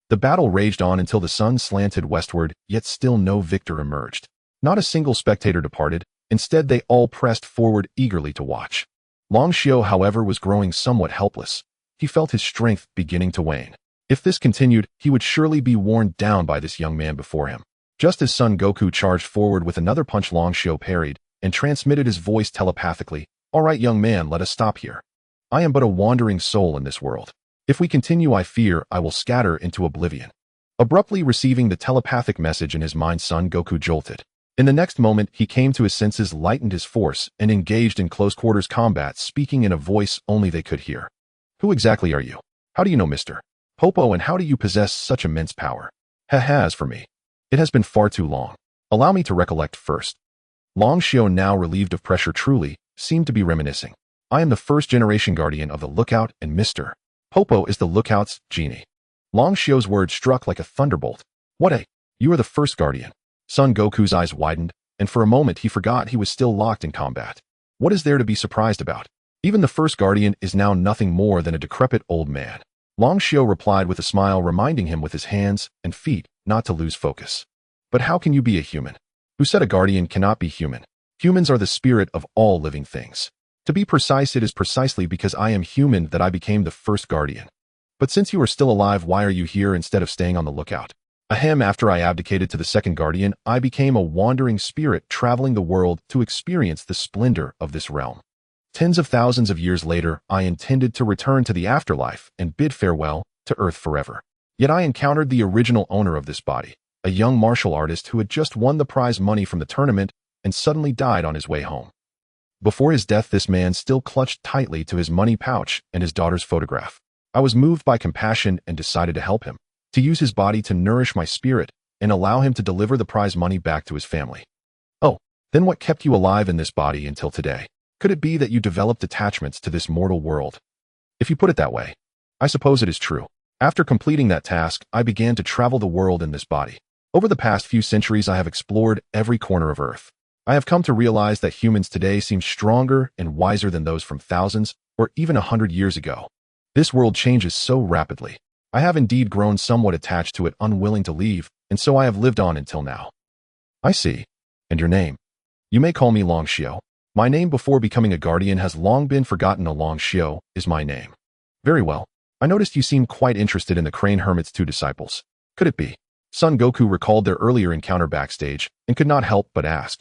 The battle raged on until the sun slanted westward, yet still no victor emerged. Not a single spectator departed. Instead, they all pressed forward eagerly to watch. Long Shio, however, was growing somewhat helpless. He felt his strength beginning to wane. If this continued, he would surely be worn down by this young man before him. Just as Son Goku charged forward with another punch, Long Shio parried and transmitted his voice telepathically. "All right, young man, let us stop here. I am but a wandering soul in this world. If we continue, I fear I will scatter into oblivion." Abruptly receiving the telepathic message in his mind, Son Goku jolted. In the next moment, he came to his senses, lightened his force, and engaged in close-quarters combat, speaking in a voice only they could hear. "Who exactly are you? How do you know Mr. Popo, and how do you possess such immense power?" As for me, it has been far too long. Allow me to recollect first." Long Shio, now relieved of pressure, truly seemed to be reminiscing. "I am the first-generation guardian of the Lookout, and Mr. Popo is the Lookout's genie." Long Shio's words struck like a thunderbolt. You are the first guardian." Son Goku's eyes widened, and for a moment he forgot he was still locked in combat. What is there to be surprised about? Even the first guardian is now nothing more than a decrepit old man. Long Shio replied with a smile, reminding him with his hands and feet not to lose focus. "But how can you be a human? Who said a guardian cannot be human? Humans are the spirit of all living things. To be precise, it is precisely because I am human that I became the first guardian. But since you are still alive, why are you here instead of staying on the lookout?" After I abdicated to the second guardian, I became a wandering spirit traveling the world to experience the splendor of this realm. Tens of thousands of years later, I intended to return to the afterlife and bid farewell to Earth forever. Yet I encountered the original owner of this body, a young martial artist who had just won the prize money from the tournament and suddenly died on his way home. Before his death, this man still clutched tightly to his money pouch and his daughter's photograph. I was moved by compassion and decided to help him, to use his body to nourish my spirit and allow him to deliver the prize money back to his family. "Oh, then what kept you alive in this body until today? Could it be that you developed attachments to this mortal world?" "If you put it that way, I suppose it is true. After completing that task, I began to travel the world in this body. Over the past few centuries, I have explored every corner of Earth. I have come to realize that humans today seem stronger and wiser than those from thousands or even 100 years ago. This world changes so rapidly. I have indeed grown somewhat attached to it, unwilling to leave, and so I have lived on until now." "I see. And your name?" "You may call me Long Shio. My name before becoming a guardian has long been forgotten. Long Shio is my name." "Very well. I noticed you seem quite interested in the Crane Hermit's 2 disciples. Could it be?" Son Goku recalled their earlier encounter backstage and could not help but ask.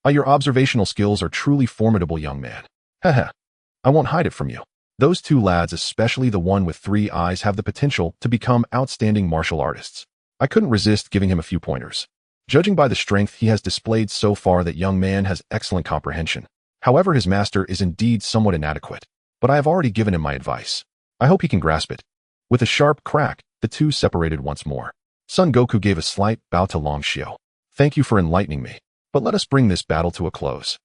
Your observational skills are truly formidable, young man." "I won't hide it from you. Those 2 lads, especially the one with 3 eyes, have the potential to become outstanding martial artists." I couldn't resist giving him a few pointers. Judging by the strength he has displayed so far, that young man has excellent comprehension. However, his master is indeed somewhat inadequate, but I have already given him my advice. I hope he can grasp it. With a sharp crack, the 2 separated once more. Son Goku gave a slight bow to Long Shio. "Thank you for enlightening me, but let us bring this battle to a close."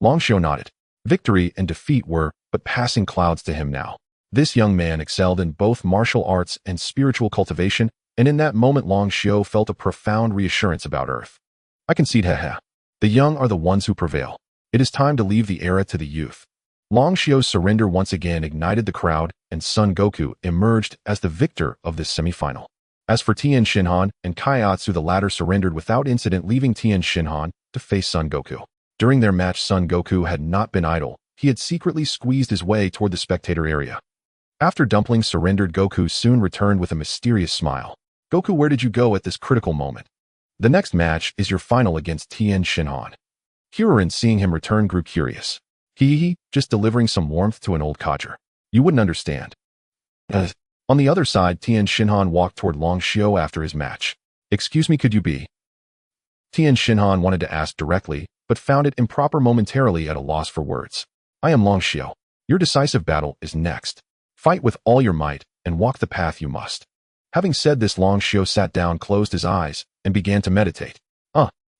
Long Shio nodded. Victory and defeat were but passing clouds to him now. This young man excelled in both martial arts and spiritual cultivation, and in that moment Long Shio felt a profound reassurance about Earth. I concede, haha. The young are the ones who prevail. It is time to leave the era to the youth. Long Xiao's surrender once again ignited the crowd, and Son Goku emerged as the victor of this semifinal. As for Tien Shinhan and Kaiatsu, the latter surrendered without incident, leaving Tien Shinhan to face Son Goku. During their match, Son Goku had not been idle. He had secretly squeezed his way toward the spectator area. After Dumpling surrendered, Goku soon returned with a mysterious smile. Goku, where did you go at this critical moment? The next match is your final against Tien Shinhan. Hirurin, seeing him return, grew curious. Just delivering some warmth to an old codger. You wouldn't understand. On the other side, Tien Shinhan walked toward Long Xiao after his match. Excuse me, could you be? Tien Shinhan wanted to ask directly, but found it improper, momentarily at a loss for words. I am Long Xiao. Your decisive battle is next. Fight with all your might, and walk the path you must. Having said this, Long Xiao sat down, closed his eyes, and began to meditate.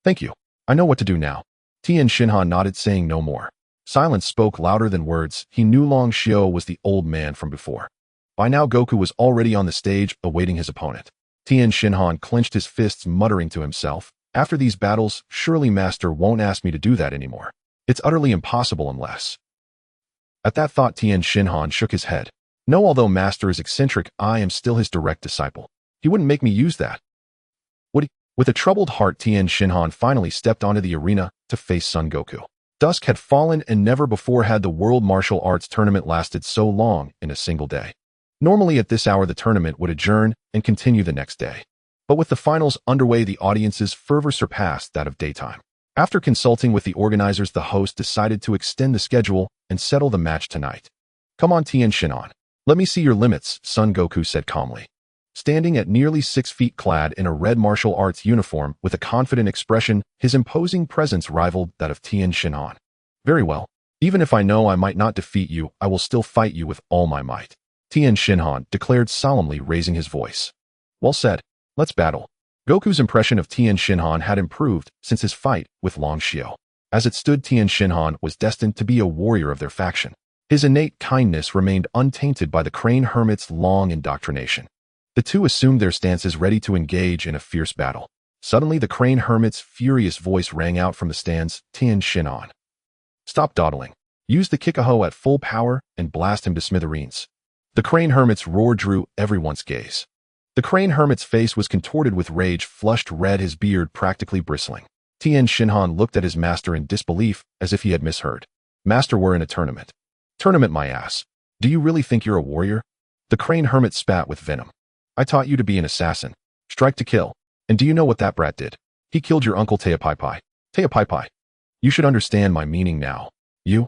Thank you. I know what to do now. Tien Shinhan nodded, saying no more. Silence spoke louder than words. He knew Long Xiao was the old man from before. By now, Goku was already on the stage, awaiting his opponent. Tien Shinhan clenched his fists, muttering to himself, after these battles, surely Master won't ask me to do that anymore. It's utterly impossible unless... At that thought, Tien Shinhan shook his head. No, although Master is eccentric, I am still his direct disciple. He wouldn't make me use that. With a troubled heart, Tien Shinhan finally stepped onto the arena to face Son Goku. Dusk had fallen, and never before had the World Martial Arts Tournament lasted so long in a single day. Normally at this hour the tournament would adjourn and continue the next day. But with the finals underway, the audience's fervor surpassed that of daytime. After consulting with the organizers, the host decided to extend the schedule and settle the match tonight. Come on, Tien Shinhan. Let me see your limits, Son Goku said calmly. Standing at nearly 6 feet, clad in a red martial arts uniform with a confident expression, his imposing presence rivaled that of Tien Shinhan. Very well. Even if I know I might not defeat you, I will still fight you with all my might. Tien Shinhan declared solemnly, raising his voice. Well said. Let's battle. Goku's impression of Tien Shinhan had improved since his fight with Long Xiao. As it stood, Tien Shinhan was destined to be a warrior of their faction. His innate kindness remained untainted by the Crane Hermit's long indoctrination. The two assumed their stances, ready to engage in a fierce battle. Suddenly, the Crane Hermit's furious voice rang out from the stands. Tien Shinhan. Stop dawdling. Use the Kikaho at full power and blast him to smithereens. The Crane Hermit's roar drew everyone's gaze. The Crane Hermit's face was contorted with rage, flushed red, his beard practically bristling. Tien Shinhan looked at his master in disbelief, as if he had misheard. Master, we're in a tournament. Tournament, my ass. Do you really think you're a warrior? The Crane Hermit spat with venom. I taught you to be an assassin. Strike to kill. And do you know what that brat did? He killed your uncle Teapaipai. Teapaipai. You should understand my meaning now. You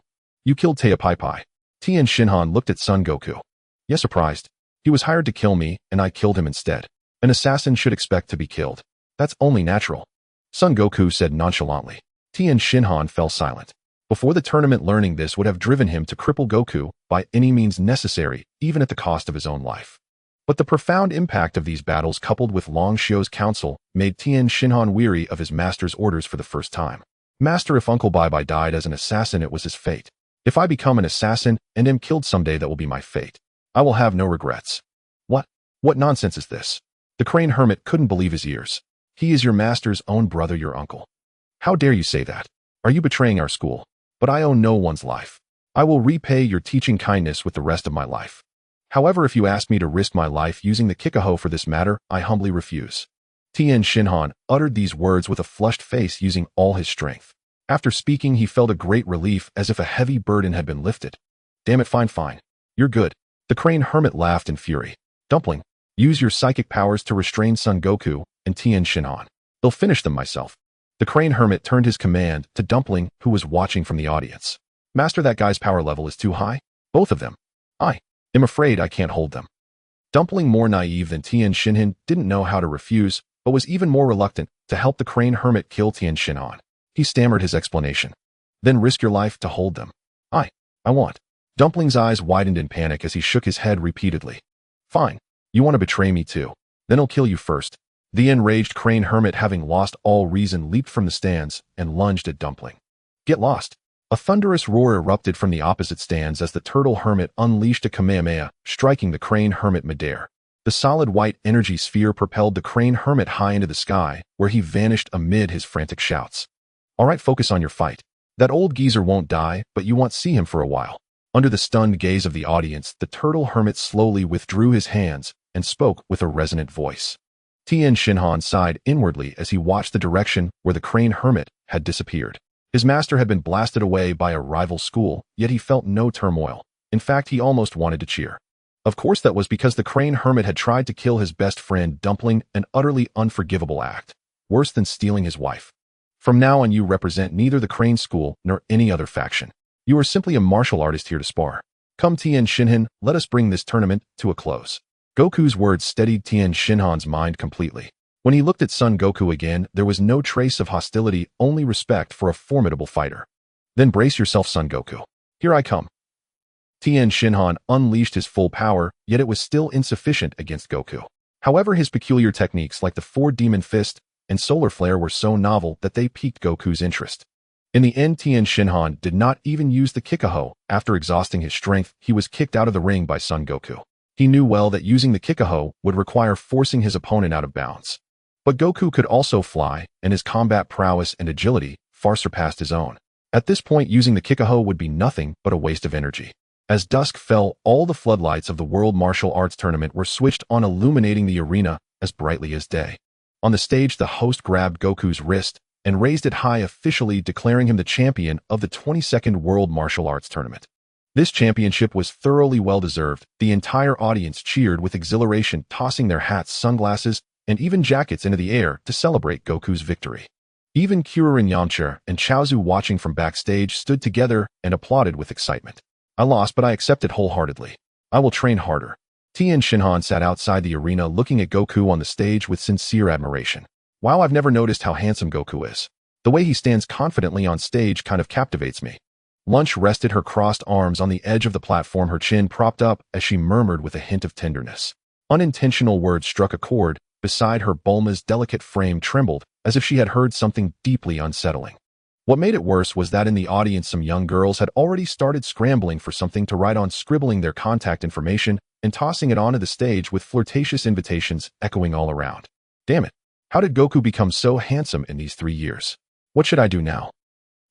killed Teapaipai. Tien Shinhan looked at Son Goku. Yes, surprised. He was hired to kill me, and I killed him instead. An assassin should expect to be killed. That's only natural. Son Goku said nonchalantly. Tien Shinhan fell silent. Before the tournament, learning this would have driven him to cripple Goku by any means necessary, even at the cost of his own life. But the profound impact of these battles, coupled with Long Xiao's counsel, made Tien Shinhan weary of his master's orders for the first time. Master, if Uncle Bai Bai died as an assassin, it was his fate. If I become an assassin and am killed someday, that will be my fate. I will have no regrets. What nonsense is this? The Crane Hermit couldn't believe his ears. He is your master's own brother, your uncle. How dare you say that? Are you betraying our school? But I owe no one's life. I will repay your teaching kindness with the rest of my life. However, if you ask me to risk my life using the Kikaho for this matter, I humbly refuse. Tien Shinhan uttered these words with a flushed face, using all his strength. After speaking, he felt a great relief, as if a heavy burden had been lifted. Damn it, fine. You're good. The Crane Hermit laughed in fury. Dumpling, use your psychic powers to restrain Son Goku and Tien Shinhan. They'll finish them myself. The Crane Hermit turned his command to Dumpling, who was watching from the audience. Master, that guy's power level is too high. Both of them. I am afraid I can't hold them. Dumpling, more naive than Tien Shinhan, didn't know how to refuse, but was even more reluctant to help the Crane Hermit kill Tien Shinhan. He stammered his explanation. Then risk your life to hold them. I want. Dumpling's eyes widened in panic as he shook his head repeatedly. Fine. You want to betray me too. Then I'll kill you first. The enraged Crane Hermit, having lost all reason, leaped from the stands and lunged at Dumpling. Get lost. A thunderous roar erupted from the opposite stands as the Turtle Hermit unleashed a Kamehameha, striking the Crane Hermit midair. The solid white energy sphere propelled the crane hermit high into the sky, where he vanished amid his frantic shouts. All right, focus on your fight. That old geezer won't die, but you won't see him for a while. Under the stunned gaze of the audience, the turtle hermit slowly withdrew his hands and spoke with a resonant voice. Tien Shinhan sighed inwardly as he watched the direction where the crane hermit had disappeared. His master had been blasted away by a rival school, yet he felt no turmoil. In fact, he almost wanted to cheer. Of course, that was because the crane hermit had tried to kill his best friend, Dumpling, an utterly unforgivable act, worse than stealing his wife. From now on, you represent neither the crane school nor any other faction. You are simply a martial artist here to spar. Come, Tien Shinhan, let us bring this tournament to a close. Goku's words steadied Tien Shinhan's mind completely. When he looked at Son Goku again, there was no trace of hostility, only respect for a formidable fighter. Then brace yourself, Son Goku. Here I come. Tien Shinhan unleashed his full power, yet it was still insufficient against Goku. However, his peculiar techniques like the Four Demon Fist and Solar Flare were so novel that they piqued Goku's interest. In the end, Tien Shinhan did not even use the Kikaho. After exhausting his strength, he was kicked out of the ring by Son Goku. He knew well that using the Kikaho would require forcing his opponent out of bounds. But Goku could also fly, and his combat prowess and agility far surpassed his own. At this point, using the Kikaho would be nothing but a waste of energy. As dusk fell, all the floodlights of the World Martial Arts Tournament were switched on, illuminating the arena as brightly as day. On the stage, the host grabbed Goku's wrist and raised it high, officially declaring him the champion of the 22nd World Martial Arts Tournament. This championship was thoroughly well-deserved. The entire audience cheered with exhilaration, tossing their hats, sunglasses, and even jackets into the air to celebrate Goku's victory. Even Kuririn Yamcha and Chaozu, watching from backstage, stood together and applauded with excitement. I lost, but I accept it wholeheartedly. I will train harder. Tien Shinhan sat outside the arena looking at Goku on the stage with sincere admiration. Wow, I've never noticed how handsome Goku is. The way he stands confidently on stage kind of captivates me. Lunch rested her crossed arms on the edge of the platform, her chin propped up as she murmured with a hint of tenderness. Unintentional words struck a chord. Beside her, Bulma's delicate frame trembled as if she had heard something deeply unsettling. What made it worse was that in the audience some young girls had already started scrambling for something to write on, scribbling their contact information and tossing it onto the stage with flirtatious invitations echoing all around. Damn it. How did Goku become so handsome in these 3 years? What should I do now?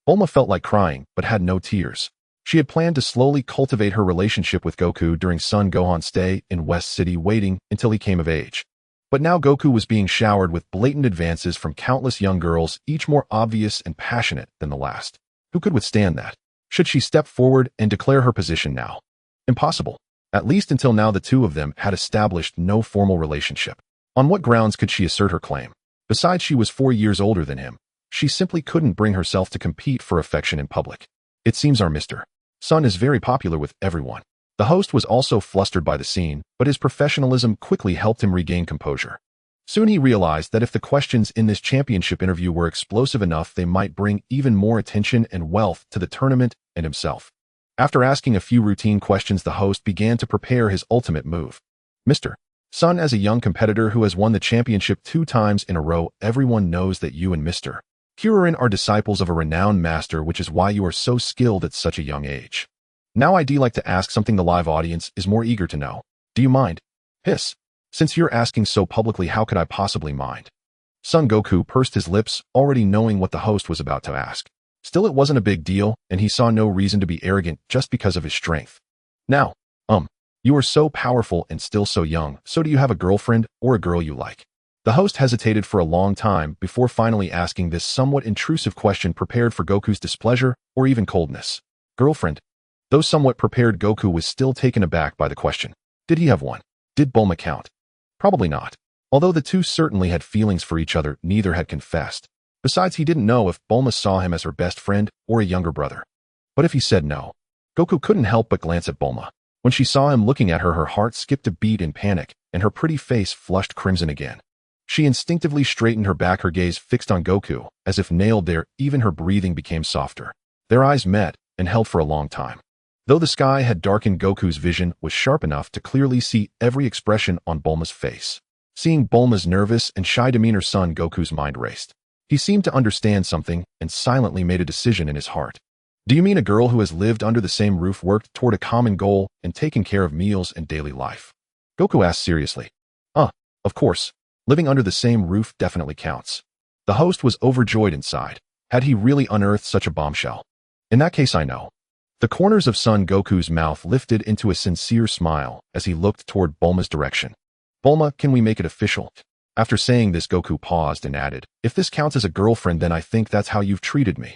Bulma felt like crying, but had no tears. She had planned to slowly cultivate her relationship with Goku during Son Gohan's stay in West City, waiting until he came of age. But now Goku was being showered with blatant advances from countless young girls, each more obvious and passionate than the last. Who could withstand that? Should she step forward and declare her position now? Impossible. At least until now, the two of them had established no formal relationship. On what grounds could she assert her claim? Besides, she was 4 years older than him. She simply couldn't bring herself to compete for affection in public. It seems our Mr. Son is very popular with everyone. The host was also flustered by the scene, but his professionalism quickly helped him regain composure. Soon he realized that if the questions in this championship interview were explosive enough, they might bring even more attention and wealth to the tournament and himself. After asking a few routine questions, the host began to prepare his ultimate move. Mr. Son, as a young competitor who has won the championship 2 times in a row, everyone knows that you and Mr. Kuririn are disciples of a renowned master, which is why you are so skilled at such a young age. Now I'd like to ask something the live audience is more eager to know. Do you mind? Hiss. Since you're asking so publicly, how could I possibly mind? Son Goku pursed his lips, already knowing what the host was about to ask. Still, it wasn't a big deal, and he saw no reason to be arrogant just because of his strength. Now, you are so powerful and still so young, so do you have a girlfriend or a girl you like? The host hesitated for a long time before finally asking this somewhat intrusive question, prepared for Goku's displeasure or even coldness. Girlfriend? Though somewhat prepared, Goku was still taken aback by the question. Did he have one? Did Bulma count? Probably not. Although the two certainly had feelings for each other, neither had confessed. Besides, he didn't know if Bulma saw him as her best friend or a younger brother. But if he said no, Goku couldn't help but glance at Bulma. When she saw him looking at her, her heart skipped a beat in panic, and her pretty face flushed crimson again. She instinctively straightened her back, her gaze fixed on Goku, as if nailed there. Even her breathing became softer. Their eyes met and held for a long time. Though the sky had darkened, Goku's vision was sharp enough to clearly see every expression on Bulma's face. Seeing Bulma's nervous and shy demeanor, Son Goku's mind raced. He seemed to understand something and silently made a decision in his heart. Do you mean a girl who has lived under the same roof, worked toward a common goal, and taken care of meals and daily life? Goku asked seriously. Of course, living under the same roof definitely counts. The host was overjoyed inside. Had he really unearthed such a bombshell? In that case, I know. The corners of Son Goku's mouth lifted into a sincere smile as he looked toward Bulma's direction. Bulma, can we make it official? After saying this, Goku paused and added, if this counts as a girlfriend, then I think that's how you've treated me.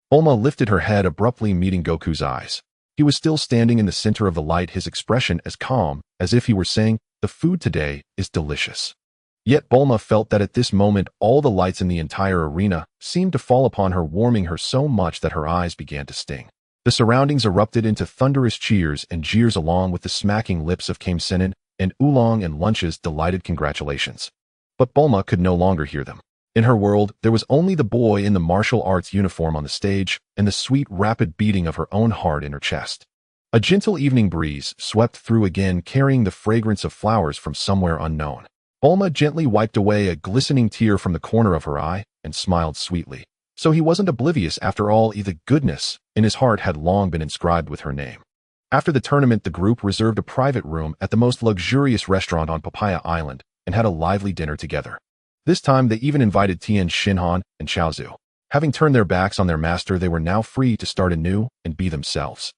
Bulma lifted her head, abruptly meeting Goku's eyes. He was still standing in the center of the light, his expression as calm as if he were saying, the food today is delicious. Yet Bulma felt that at this moment all the lights in the entire arena seemed to fall upon her, warming her so much that her eyes began to sting. The surroundings erupted into thunderous cheers and jeers, along with the smacking lips of Kamehameha and Oolong and Lunch's delighted congratulations. But Bulma could no longer hear them. In her world, there was only the boy in the martial arts uniform on the stage and the sweet, rapid beating of her own heart in her chest. A gentle evening breeze swept through again, carrying the fragrance of flowers from somewhere unknown. Bulma gently wiped away a glistening tear from the corner of her eye and smiled sweetly. So he wasn't oblivious after all. The goodness in his heart had long been inscribed with her name. After the tournament, the group reserved a private room at the most luxurious restaurant on Papaya Island and had a lively dinner together. This time, they even invited Tien Shinhan and Chaozu. Having turned their backs on their master, they were now free to start anew and be themselves.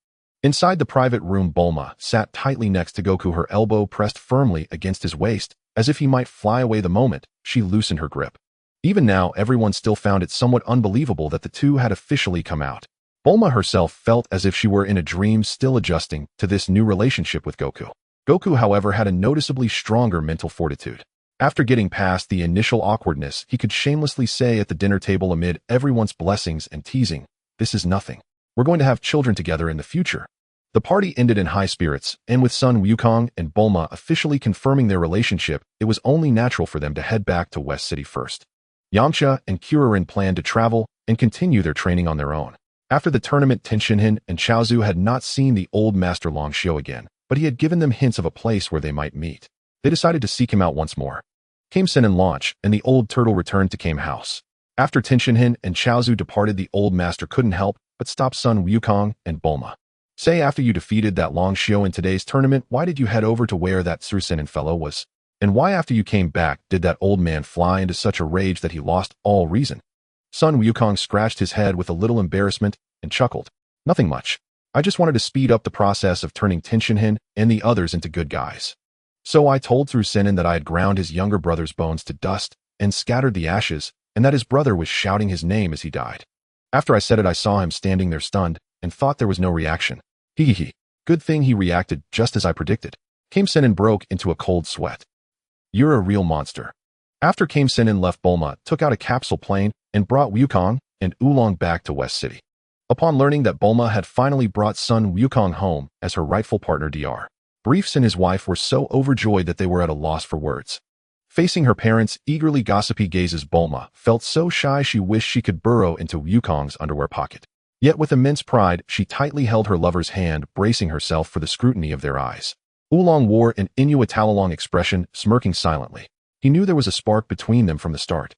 Inside the private room, Bulma sat tightly next to Goku, her elbow pressed firmly against his waist, as if he might fly away the moment she loosened her grip. Even now, everyone still found it somewhat unbelievable that the two had officially come out. Bulma herself felt as if she were in a dream, still adjusting to this new relationship with Goku. Goku, however, had a noticeably stronger mental fortitude. After getting past the initial awkwardness, he could shamelessly say at the dinner table amid everyone's blessings and teasing, "This is nothing. We're going to have children together in the future." The party ended in high spirits, and with Sun Wukong and Bulma officially confirming their relationship, it was only natural for them to head back to West City first. Yamcha and Kuririn planned to travel and continue their training on their own. After the tournament, Tenshinhan and Chaozu had not seen the old Master Long Shio again, but he had given them hints of a place where they might meet. They decided to seek him out once more. Kamehameha and Launch and the old turtle returned to Kame House. After Tenshinhan and Chaozu departed, the old master couldn't help but stop Sun Wukong and Bulma. Say, after you defeated that Long Shio in today's tournament, why did you head over to where that Susenin fellow was? And why, after you came back, did that old man fly into such a rage that he lost all reason? Sun Wukong scratched his head with a little embarrassment and chuckled. Nothing much. I just wanted to speed up the process of turning Tenshinhan and the others into good guys. So I told Susenin that I had ground his younger brother's bones to dust and scattered the ashes, and that his brother was shouting his name as he died. After I said it, I saw him standing there stunned and thought there was no reaction. Hee. Good thing he reacted just as I predicted. Kamehameha broke into a cold sweat. You're a real monster. After Kamehameha left, Bulma took out a capsule plane and brought Wukong and Oolong back to West City. Upon learning that Bulma had finally brought Sun Wukong home as her rightful partner, Dr. Briefs and his wife were so overjoyed that they were at a loss for words. Facing her parents' eagerly gossipy gazes, Bulma felt so shy she wished she could burrow into Wukong's underwear pocket. Yet with immense pride, she tightly held her lover's hand, bracing herself for the scrutiny of their eyes. Oolong wore an Inuit-Talalong expression, smirking silently. He knew there was a spark between them from the start.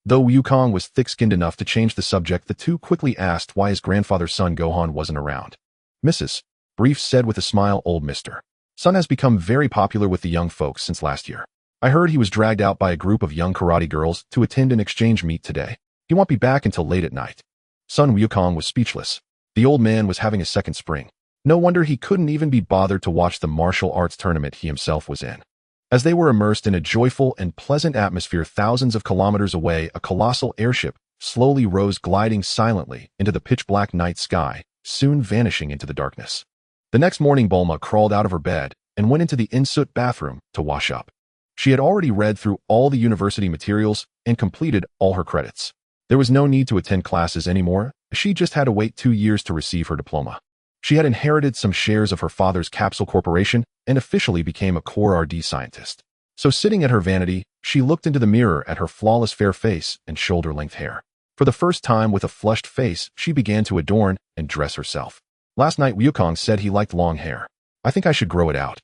Though Wukong was thick-skinned enough to change the subject, the two quickly asked why his grandfather's son Gohan wasn't around. Mrs. Brief said with a smile, "Old Mr. Son has become very popular with the young folks since last year. I heard he was dragged out by a group of young karate girls to attend an exchange meet today. He won't be back until late at night." Sun Wukong was speechless. The old man was having a second spring. No wonder he couldn't even be bothered to watch the martial arts tournament he himself was in. As they were immersed in a joyful and pleasant atmosphere thousands of kilometers away, a colossal airship slowly rose, gliding silently into the pitch-black night sky, soon vanishing into the darkness. The next morning, Bulma crawled out of her bed and went into the in-suit bathroom to wash up. She had already read through all the university materials and completed all her credits. There was no need to attend classes anymore. She just had to wait 2 years to receive her diploma. She had inherited some shares of her father's capsule corporation and officially became a core RD scientist. So sitting at her vanity, she looked into the mirror at her flawless fair face and shoulder-length hair. For the first time, with a flushed face, she began to adorn and dress herself. Last night, Wukong said he liked long hair. I think I should grow it out.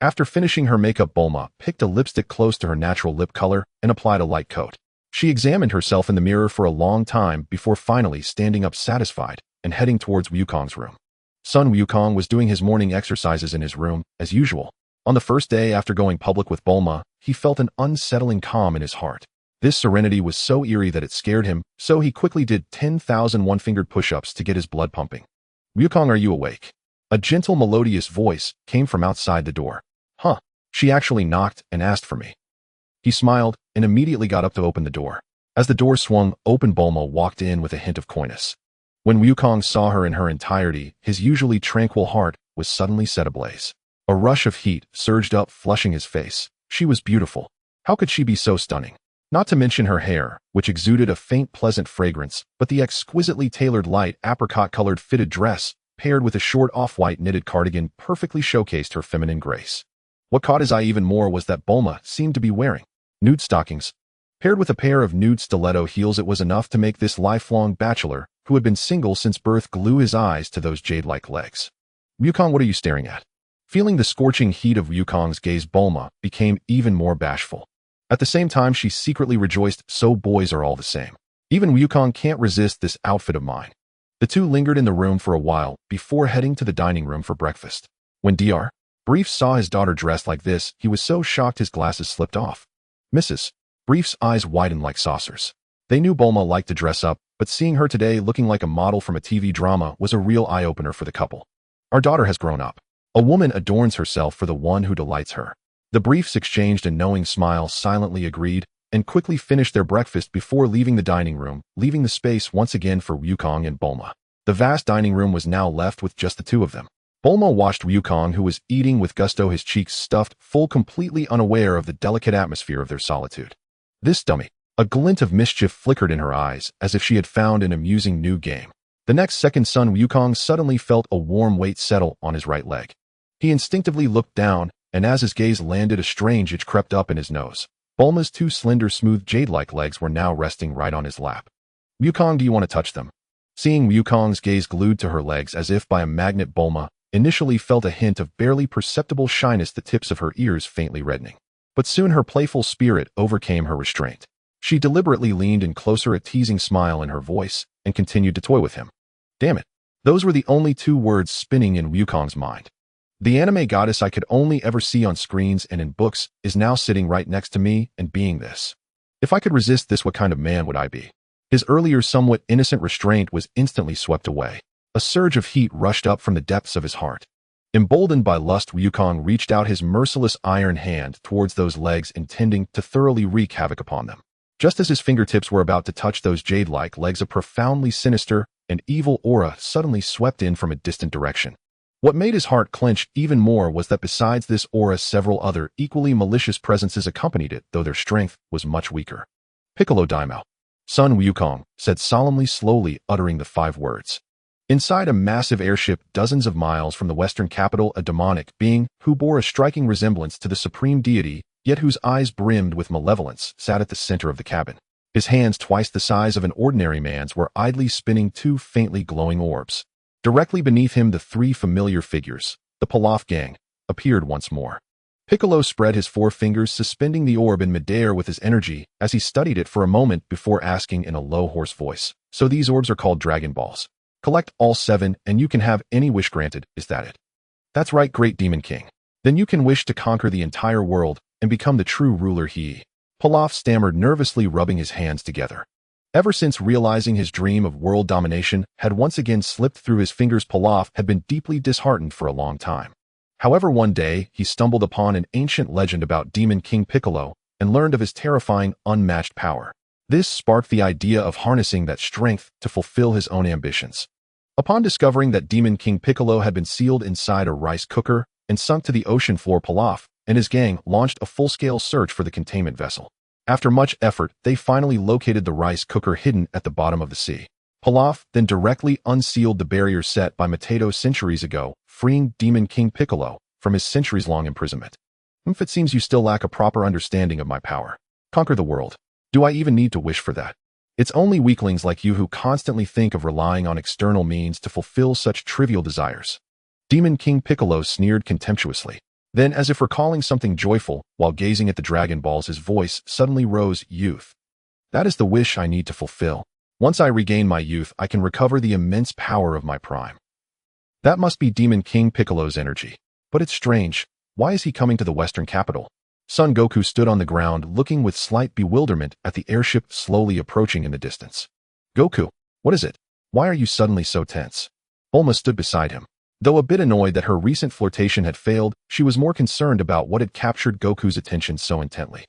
After finishing her makeup, Bulma picked a lipstick close to her natural lip color and applied a light coat. She examined herself in the mirror for a long time before finally standing up satisfied and heading towards Wukong's room. Sun Wukong was doing his morning exercises in his room, as usual. On the first day after going public with Bulma, he felt an unsettling calm in his heart. This serenity was so eerie that it scared him, so he quickly did 10,000 one-fingered push-ups to get his blood pumping. "Wukong, are you awake?" A gentle, melodious voice came from outside the door. "Huh, she actually knocked and asked for me." He smiled and immediately got up to open the door. As the door swung open, Bulma walked in with a hint of coyness. When Wukong saw her in her entirety, his usually tranquil heart was suddenly set ablaze. A rush of heat surged up, flushing his face. She was beautiful. How could she be so stunning? Not to mention her hair, which exuded a faint, pleasant fragrance, but the exquisitely tailored light apricot-colored fitted dress, paired with a short off-white knitted cardigan, perfectly showcased her feminine grace. What caught his eye even more was that Bulma seemed to be wearing nude stockings. Paired with a pair of nude stiletto heels, it was enough to make this lifelong bachelor, who had been single since birth, glue his eyes to those jade-like legs. "Wukong, what are you staring at?" Feeling the scorching heat of Wukong's gaze, Bulma became even more bashful. At the same time, she secretly rejoiced, so boys are all the same. Even Wukong can't resist this outfit of mine. The two lingered in the room for a while before heading to the dining room for breakfast. When Dr. Brief saw his daughter dressed like this, he was so shocked his glasses slipped off. Mrs. Brief's eyes widened like saucers. They knew Bulma liked to dress up, but seeing her today looking like a model from a TV drama was a real eye-opener for the couple. "Our daughter has grown up. A woman adorns herself for the one who delights her." The Briefs exchanged a knowing smile, silently agreed, and quickly finished their breakfast before leaving the dining room, leaving the space once again for Wukong and Bulma. The vast dining room was now left with just the two of them. Bulma watched Wukong, who was eating with gusto, his cheeks stuffed full, completely unaware of the delicate atmosphere of their solitude. This dummy. A glint of mischief flickered in her eyes, as if she had found an amusing new game. The next second, son Wukong suddenly felt a warm weight settle on his right leg. He instinctively looked down, and as his gaze landed, a strange itch crept up in his nose. Bulma's two slender, smooth, jade-like legs were now resting right on his lap. "Wukong, do you want to touch them?" Seeing Wukong's gaze glued to her legs as if by a magnet, Bulma initially felt a hint of barely perceptible shyness, the tips of her ears faintly reddening. But soon her playful spirit overcame her restraint. She deliberately leaned in closer, a teasing smile in her voice, and continued to toy with him. Damn it. Those were the only two words spinning in Wukong's mind. The anime goddess I could only ever see on screens and in books is now sitting right next to me and being this. If I could resist this, what kind of man would I be? His earlier somewhat innocent restraint was instantly swept away. A surge of heat rushed up from the depths of his heart. Emboldened by lust, Wukong reached out his merciless iron hand towards those legs, intending to thoroughly wreak havoc upon them. Just as his fingertips were about to touch those jade-like legs, a profoundly sinister and evil aura suddenly swept in from a distant direction. What made his heart clench even more was that besides this aura, several other equally malicious presences accompanied it, though their strength was much weaker. "Piccolo Daimyo," son Wukong said solemnly, slowly uttering the 5 words. Inside a massive airship dozens of miles from the western capital, a demonic being who bore a striking resemblance to the supreme deity, yet whose eyes brimmed with malevolence, sat at the center of the cabin. His hands, twice the size of an ordinary man's, were idly spinning 2 faintly glowing orbs. Directly beneath him, the 3 familiar figures, the Pilaf gang, appeared once more. Piccolo spread his 4 fingers, suspending the orb in midair with his energy as he studied it for a moment before asking in a low, hoarse voice, "So these orbs are called Dragon Balls. Collect all 7 and you can have any wish granted, is that it?" "That's right, great Demon King. Then you can wish to conquer the entire world and become the true ruler." Pilaf stammered, nervously rubbing his hands together. Ever since realizing his dream of world domination had once again slipped through his fingers, Pilaf had been deeply disheartened for a long time. However, one day he stumbled upon an ancient legend about Demon King Piccolo and learned of his terrifying, unmatched power. This sparked the idea of harnessing that strength to fulfill his own ambitions. Upon discovering that Demon King Piccolo had been sealed inside a rice cooker and sunk to the ocean floor, Pilaf and his gang launched a full-scale search for the containment vessel. After much effort, they finally located the rice cooker hidden at the bottom of the sea. Pilaf then directly unsealed the barrier set by Mateto centuries ago, freeing Demon King Piccolo from his centuries-long imprisonment. If it seems you still lack a proper understanding of my power. Conquer the world. Do I even need to wish for that? It's only weaklings like you who constantly think of relying on external means to fulfill such trivial desires. Demon King Piccolo sneered contemptuously. Then, as if recalling something joyful, while gazing at the Dragon Balls, his voice suddenly rose, "Youth. That is the wish I need to fulfill. Once I regain my youth, I can recover the immense power of my prime." That must be Demon King Piccolo's energy. But it's strange. Why is he coming to the Western capital? Son Goku stood on the ground looking with slight bewilderment at the airship slowly approaching in the distance. Goku, what is it? Why are you suddenly so tense? Bulma stood beside him. Though a bit annoyed that her recent flirtation had failed, she was more concerned about what had captured Goku's attention so intently.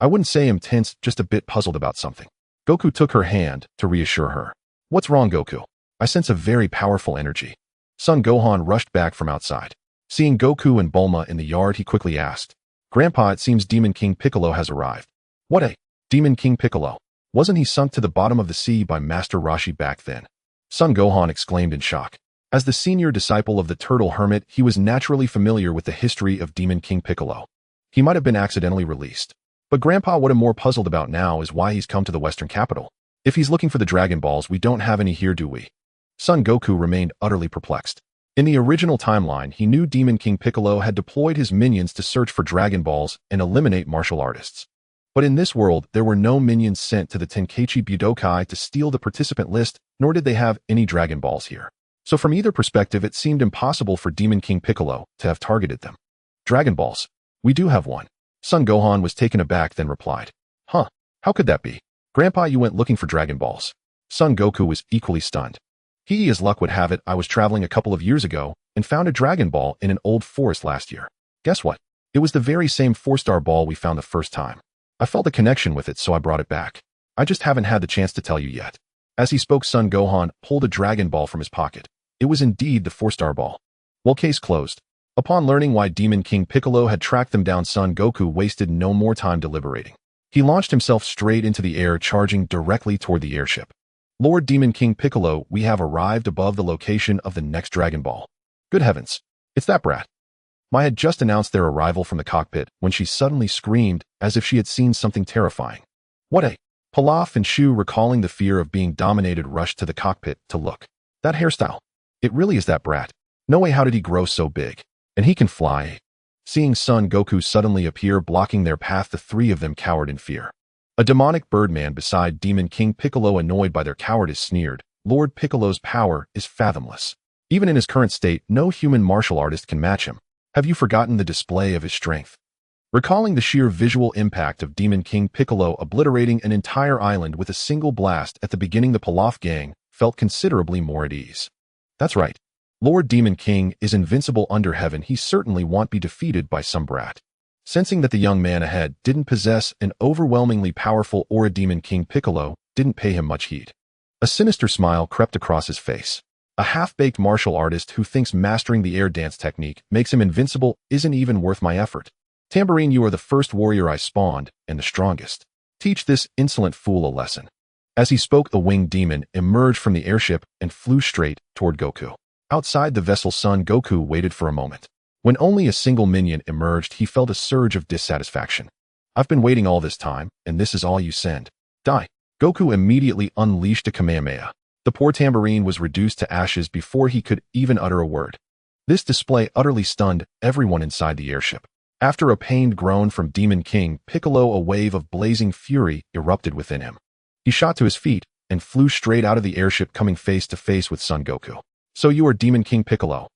I wouldn't say I'm tense, just a bit puzzled about something. Goku took her hand to reassure her. What's wrong, Goku? I sense a very powerful energy. Son Gohan rushed back from outside. Seeing Goku and Bulma in the yard, he quickly asked, Grandpa, it seems Demon King Piccolo has arrived. What a Demon King Piccolo? Wasn't he sunk to the bottom of the sea by Master Roshi back then? Son Gohan exclaimed in shock. As the senior disciple of the Turtle Hermit, he was naturally familiar with the history of Demon King Piccolo. He might have been accidentally released. But Grandpa, what I'm more puzzled about now is why he's come to the Western capital. If he's looking for the Dragon Balls, we don't have any here, do we? Son Goku remained utterly perplexed. In the original timeline, he knew Demon King Piccolo had deployed his minions to search for Dragon Balls and eliminate martial artists. But in this world, there were no minions sent to the Tenkaichi Budokai to steal the participant list, nor did they have any Dragon Balls here. So from either perspective, it seemed impossible for Demon King Piccolo to have targeted them. Dragon Balls. We do have one. Son Gohan was taken aback, then replied. Huh, how could that be? Grandpa, you went looking for Dragon Balls. Son Goku was equally stunned. As luck would have it, I was traveling a couple of years ago and found a Dragon Ball in an old forest last year. Guess what? It was the very same 4-star ball we found the first time. I felt a connection with it, so I brought it back. I just haven't had the chance to tell you yet. As he spoke, Son Gohan pulled a Dragon Ball from his pocket. It was indeed the 4-star ball. Well, case closed. Upon learning why Demon King Piccolo had tracked them down, Son Goku wasted no more time deliberating. He launched himself straight into the air, charging directly toward the airship. Lord Demon King Piccolo, we have arrived above the location of the next Dragon Ball. Good heavens, it's that brat. Mai had just announced their arrival from the cockpit when she suddenly screamed as if she had seen something terrifying. What a... Pilaf and Shu, recalling the fear of being dominated, rushed to the cockpit to look. That hairstyle. It really is that brat. No way, how did he grow so big? And he can fly. Seeing Son Goku suddenly appear blocking their path, the three of them cowered in fear. A demonic birdman beside Demon King Piccolo, annoyed by their cowardice, sneered, Lord Piccolo's power is fathomless. Even in his current state, no human martial artist can match him. Have you forgotten the display of his strength? Recalling the sheer visual impact of Demon King Piccolo obliterating an entire island with a single blast at the beginning, the Pilaf gang felt considerably more at ease. That's right. Lord Demon King is invincible under heaven. He certainly won't be defeated by some brat. Sensing that the young man ahead didn't possess an overwhelmingly powerful aura, Demon King Piccolo didn't pay him much heed. A sinister smile crept across his face. A half-baked martial artist who thinks mastering the air dance technique makes him invincible isn't even worth my effort. Tambourine, you are the first warrior I spawned, and the strongest. Teach this insolent fool a lesson. As he spoke, the winged demon emerged from the airship and flew straight toward Goku. Outside the vessel, Son Goku waited for a moment. When only a single minion emerged, he felt a surge of dissatisfaction. I've been waiting all this time, and this is all you send. Die. Goku immediately unleashed a Kamehameha. The poor tambourine was reduced to ashes before he could even utter a word. This display utterly stunned everyone inside the airship. After a pained groan from Demon King Piccolo, a wave of blazing fury erupted within him. He shot to his feet and flew straight out of the airship, coming face to face with Son Goku. So you are Demon King Piccolo?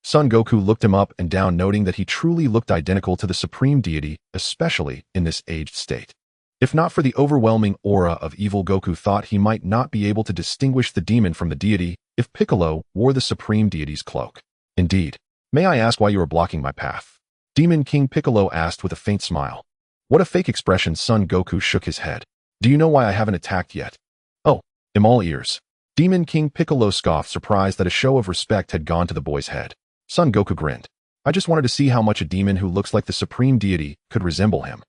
Son Goku looked him up and down, noting that he truly looked identical to the supreme deity, especially in this aged state. If not for the overwhelming aura of evil, Goku thought he might not be able to distinguish the demon from the deity if Piccolo wore the supreme deity's cloak. Indeed. May I ask why you are blocking my path? Demon King Piccolo asked with a faint smile. What a fake expression. Son Goku shook his head. Do you know why I haven't attacked yet? Oh, I'm all ears. Demon King Piccolo scoffed, surprised that a show of respect had gone to the boy's head. Son Goku grinned. I just wanted to see how much a demon who looks like the supreme deity could resemble him.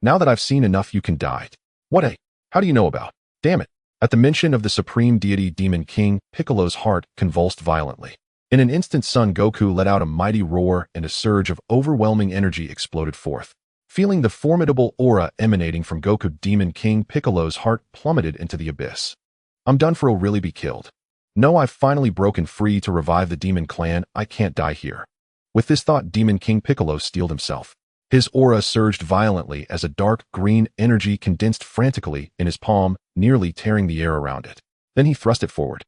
Now that I've seen enough, you can die. What a... How do you know about? Damn it. At the mention of the supreme deity, Demon King Piccolo's heart convulsed violently. In an instant, Son Goku let out a mighty roar and a surge of overwhelming energy exploded forth. Feeling the formidable aura emanating from Goku, Demon King Piccolo's heart plummeted into the abyss. I'm done for. I'll really be killed. No, I've finally broken free to revive the demon clan. I can't die here. With this thought, Demon King Piccolo steeled himself. His aura surged violently as a dark green energy condensed frantically in his palm, nearly tearing the air around it. Then he thrust it forward.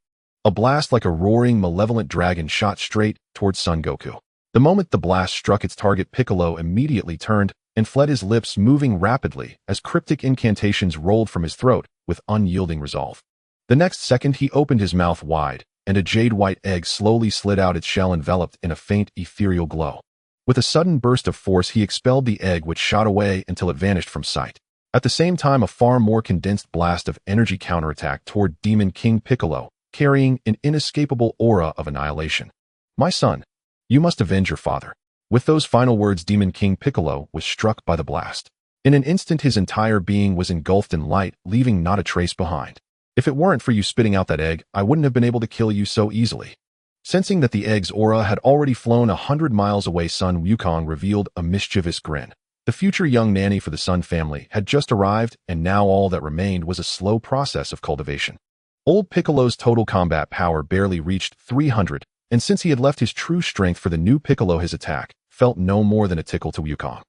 A blast like a roaring, malevolent dragon shot straight towards Son Goku. The moment the blast struck its target, Piccolo immediately turned and fled, his lips moving rapidly as cryptic incantations rolled from his throat with unyielding resolve. The next second, he opened his mouth wide, and a jade-white egg slowly slid out, its shell enveloped in a faint, ethereal glow. With a sudden burst of force, he expelled the egg, which shot away until it vanished from sight. At the same time, a far more condensed blast of energy counterattacked toward Demon King Piccolo, carrying an inescapable aura of annihilation. "My son, you must avenge your father." With those final words, Demon King Piccolo was struck by the blast. In an instant, his entire being was engulfed in light, leaving not a trace behind. "If it weren't for you spitting out that egg, I wouldn't have been able to kill you so easily." Sensing that the egg's aura had already flown 100 miles away, Sun Wukong revealed a mischievous grin. The future young nanny for the Sun family had just arrived, and now all that remained was a slow process of cultivation. Old Piccolo's total combat power barely reached 300, and since he had left his true strength for the new Piccolo, his attack felt no more than a tickle to Wukong.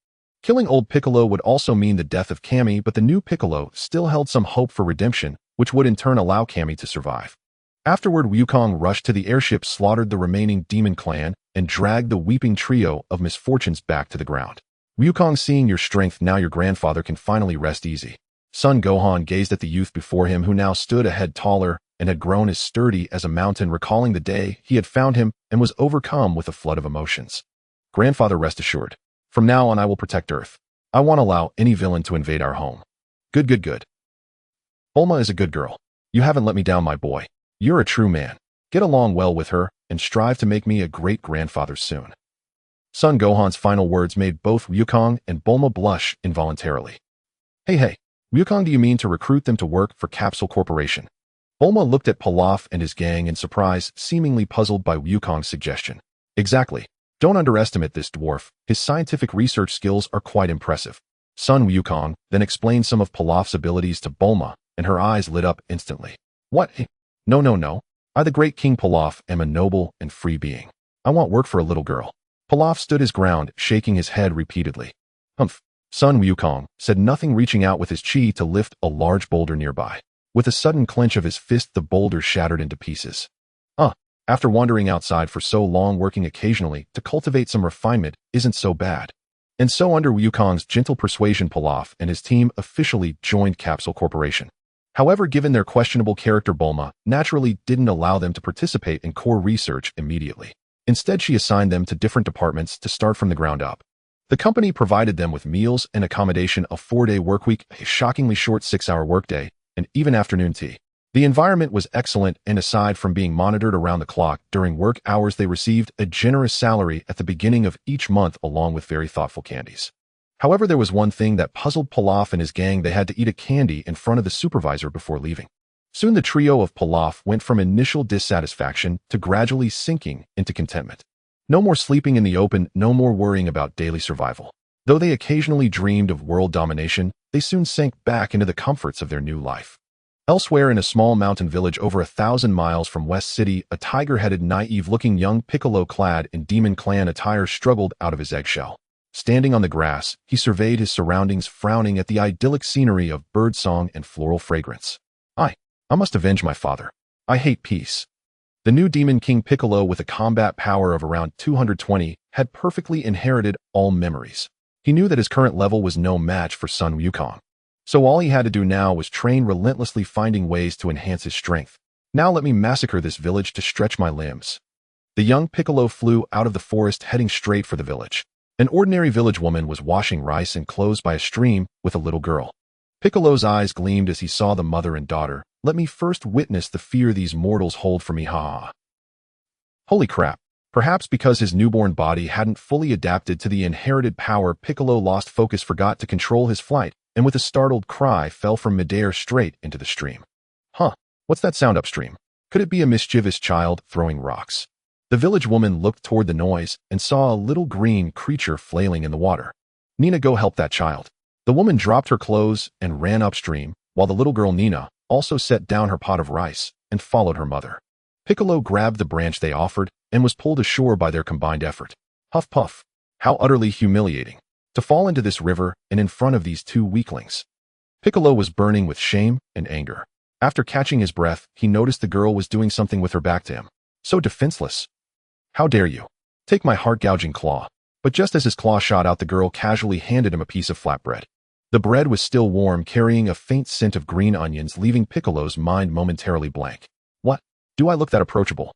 Killing old Piccolo would also mean the death of Kami, but the new Piccolo still held some hope for redemption, which would in turn allow Kami to survive. Afterward, Wukong rushed to the airship, slaughtered the remaining demon clan, and dragged the weeping trio of misfortunes back to the ground. "Wukong, seeing your strength, now your grandfather can finally rest easy." Son Gohan gazed at the youth before him, who now stood a head taller and had grown as sturdy as a mountain, recalling the day he had found him, and was overcome with a flood of emotions. "Grandfather, rest assured. From now on, I will protect Earth. I won't allow any villain to invade our home." Good, good, good. "Bulma is a good girl. You haven't let me down, my boy. You're a true man. Get along well with her, and strive to make me a great grandfather soon." Son Gohan's final words made both Wukong and Bulma blush involuntarily. Hey, Wukong, do you mean to recruit them to work for Capsule Corporation?" Bulma looked at Pilaf and his gang in surprise, seemingly puzzled by Wukong's suggestion. "Exactly. Don't underestimate this dwarf. His scientific research skills are quite impressive." Son Wukong then explained some of Pilaf's abilities to Bulma, and her eyes lit up instantly. "What? No. I, the great King Pilaf, am a noble and free being. I want work for a little girl." Pilaf stood his ground, shaking his head repeatedly. "Humph." Son Wukong said nothing, reaching out with his chi to lift a large boulder nearby. With a sudden clench of his fist, the boulder shattered into pieces. After wandering outside for so long, working occasionally to cultivate some refinement isn't so bad." And so, under Wukong's gentle persuasion, Pilaf and his team officially joined Capsule Corporation. However, given their questionable character, Bulma naturally didn't allow them to participate in core research immediately. Instead, she assigned them to different departments to start from the ground up. The company provided them with meals and accommodation, a 4-day workweek, a shockingly short 6-hour workday, and even afternoon tea. The environment was excellent, and aside from being monitored around the clock during work hours, they received a generous salary at the beginning of each month, along with very thoughtful candies. However, there was one thing that puzzled Pilaf and his gang. They had to eat a candy in front of the supervisor before leaving. Soon the trio of Pilaf went from initial dissatisfaction to gradually sinking into contentment. No more sleeping in the open, no more worrying about daily survival. Though they occasionally dreamed of world domination, they soon sank back into the comforts of their new life. Elsewhere, in a small mountain village over 1,000 miles from West City, a tiger-headed, naive-looking young Piccolo clad in Demon Clan attire struggled out of his eggshell. Standing on the grass, he surveyed his surroundings, frowning at the idyllic scenery of birdsong and floral fragrance. I must avenge my father. I hate peace." The new Demon King Piccolo, with a combat power of around 220, had perfectly inherited all memories. He knew that his current level was no match for Sun Wukong. So all he had to do now was train relentlessly, finding ways to enhance his strength. "Now let me massacre this village to stretch my limbs." The young Piccolo flew out of the forest, heading straight for the village. An ordinary village woman was washing rice and clothes by a stream with a little girl. Piccolo's eyes gleamed as he saw the mother and daughter. "Let me first witness the fear these mortals hold for me, ha." Holy crap. Perhaps because his newborn body hadn't fully adapted to the inherited power, Piccolo lost focus, forgot to control his flight, and with a startled cry fell from midair straight into the stream. What's that sound upstream? Could it be a mischievous child throwing rocks? The village woman looked toward the noise and saw a little green creature flailing in the water. "Nina, go help that child." The woman dropped her clothes and ran upstream, while the little girl Nina also set down her pot of rice and followed her mother. Piccolo grabbed the branch they offered and was pulled ashore by their combined effort. Huff puff. How utterly humiliating. To fall into this river and in front of these two weaklings. Piccolo was burning with shame and anger. After catching his breath, he noticed the girl was doing something with her back to him. So defenseless. "How dare you?" Take my heart-gouging claw. But just as his claw shot out, the girl casually handed him a piece of flatbread. The bread was still warm, carrying a faint scent of green onions, leaving Piccolo's mind momentarily blank. What? Do I look that approachable?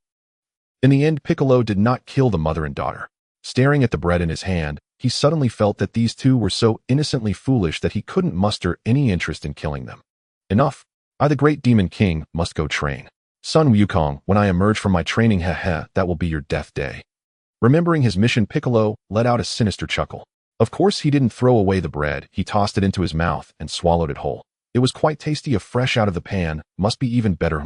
In the end, Piccolo did not kill the mother and daughter. Staring at the bread in his hand, he suddenly felt that these two were so innocently foolish that he couldn't muster any interest in killing them. Enough. I, the great demon king, must go train. Sun Wukong, when I emerge from my training, that will be your death day. Remembering his mission, Piccolo let out a sinister chuckle. Of course he didn't throw away the bread, he tossed it into his mouth and swallowed it whole. It was quite tasty, fresh out of the pan, must be even better.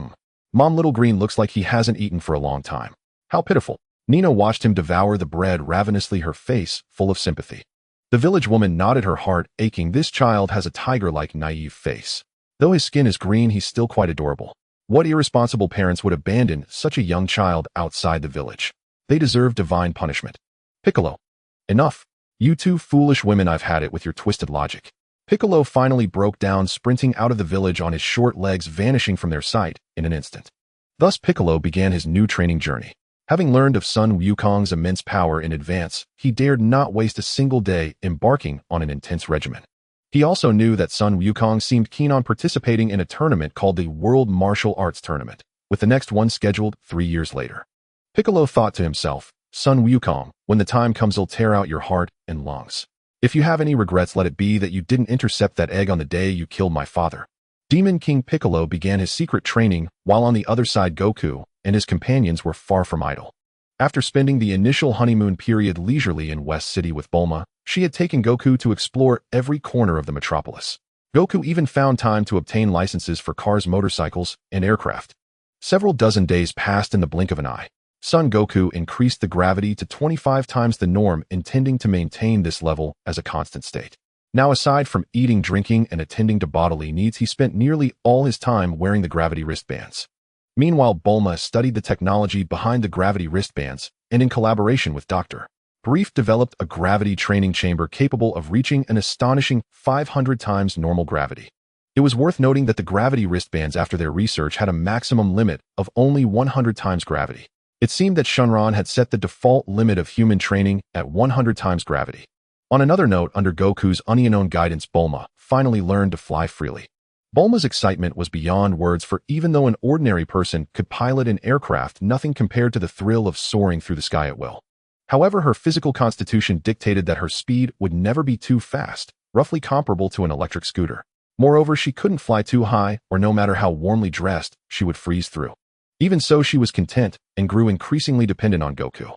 Mom, Little Green looks like he hasn't eaten for a long time. How pitiful. Nina watched him devour the bread ravenously, her face full of sympathy. The village woman nodded, her heart aching. This child has a tiger-like naive face. Though his skin is green, he's still quite adorable. What irresponsible parents would abandon such a young child outside the village? They deserve divine punishment. Piccolo. Enough. You two foolish women, I've had it with your twisted logic. Piccolo finally broke down, sprinting out of the village on his short legs, vanishing from their sight in an instant. Thus Piccolo began his new training journey. Having learned of Sun Wukong's immense power in advance, he dared not waste a single day embarking on an intense regimen. He also knew that Sun Wukong seemed keen on participating in a tournament called the World Martial Arts Tournament, with the next one scheduled 3 years later. Piccolo thought to himself, Sun Wukong, when the time comes, I'll tear out your heart and lungs. If you have any regrets, let it be that you didn't intercept that egg on the day you killed my father. Demon King Piccolo began his secret training, while on the other side Goku and his companions were far from idle. After spending the initial honeymoon period leisurely in West City with Bulma, she had taken Goku to explore every corner of the metropolis. Goku even found time to obtain licenses for cars, motorcycles, and aircraft. Several dozen days passed in the blink of an eye. Son Goku increased the gravity to 25 times the norm, intending to maintain this level as a constant state. Now, aside from eating, drinking, and attending to bodily needs, he spent nearly all his time wearing the gravity wristbands. Meanwhile, Bulma studied the technology behind the gravity wristbands, and in collaboration with Dr. Brief developed a gravity training chamber capable of reaching an astonishing 500 times normal gravity. It was worth noting that the gravity wristbands, after their research, had a maximum limit of only 100 times gravity. It seemed that Shenron had set the default limit of human training at 100 times gravity. On another note, under Goku's unknown guidance, Bulma finally learned to fly freely. Bulma's excitement was beyond words, for even though an ordinary person could pilot an aircraft, nothing compared to the thrill of soaring through the sky at will. However, her physical constitution dictated that her speed would never be too fast, roughly comparable to an electric scooter. Moreover, she couldn't fly too high, or no matter how warmly dressed, she would freeze through. Even so, she was content and grew increasingly dependent on Goku.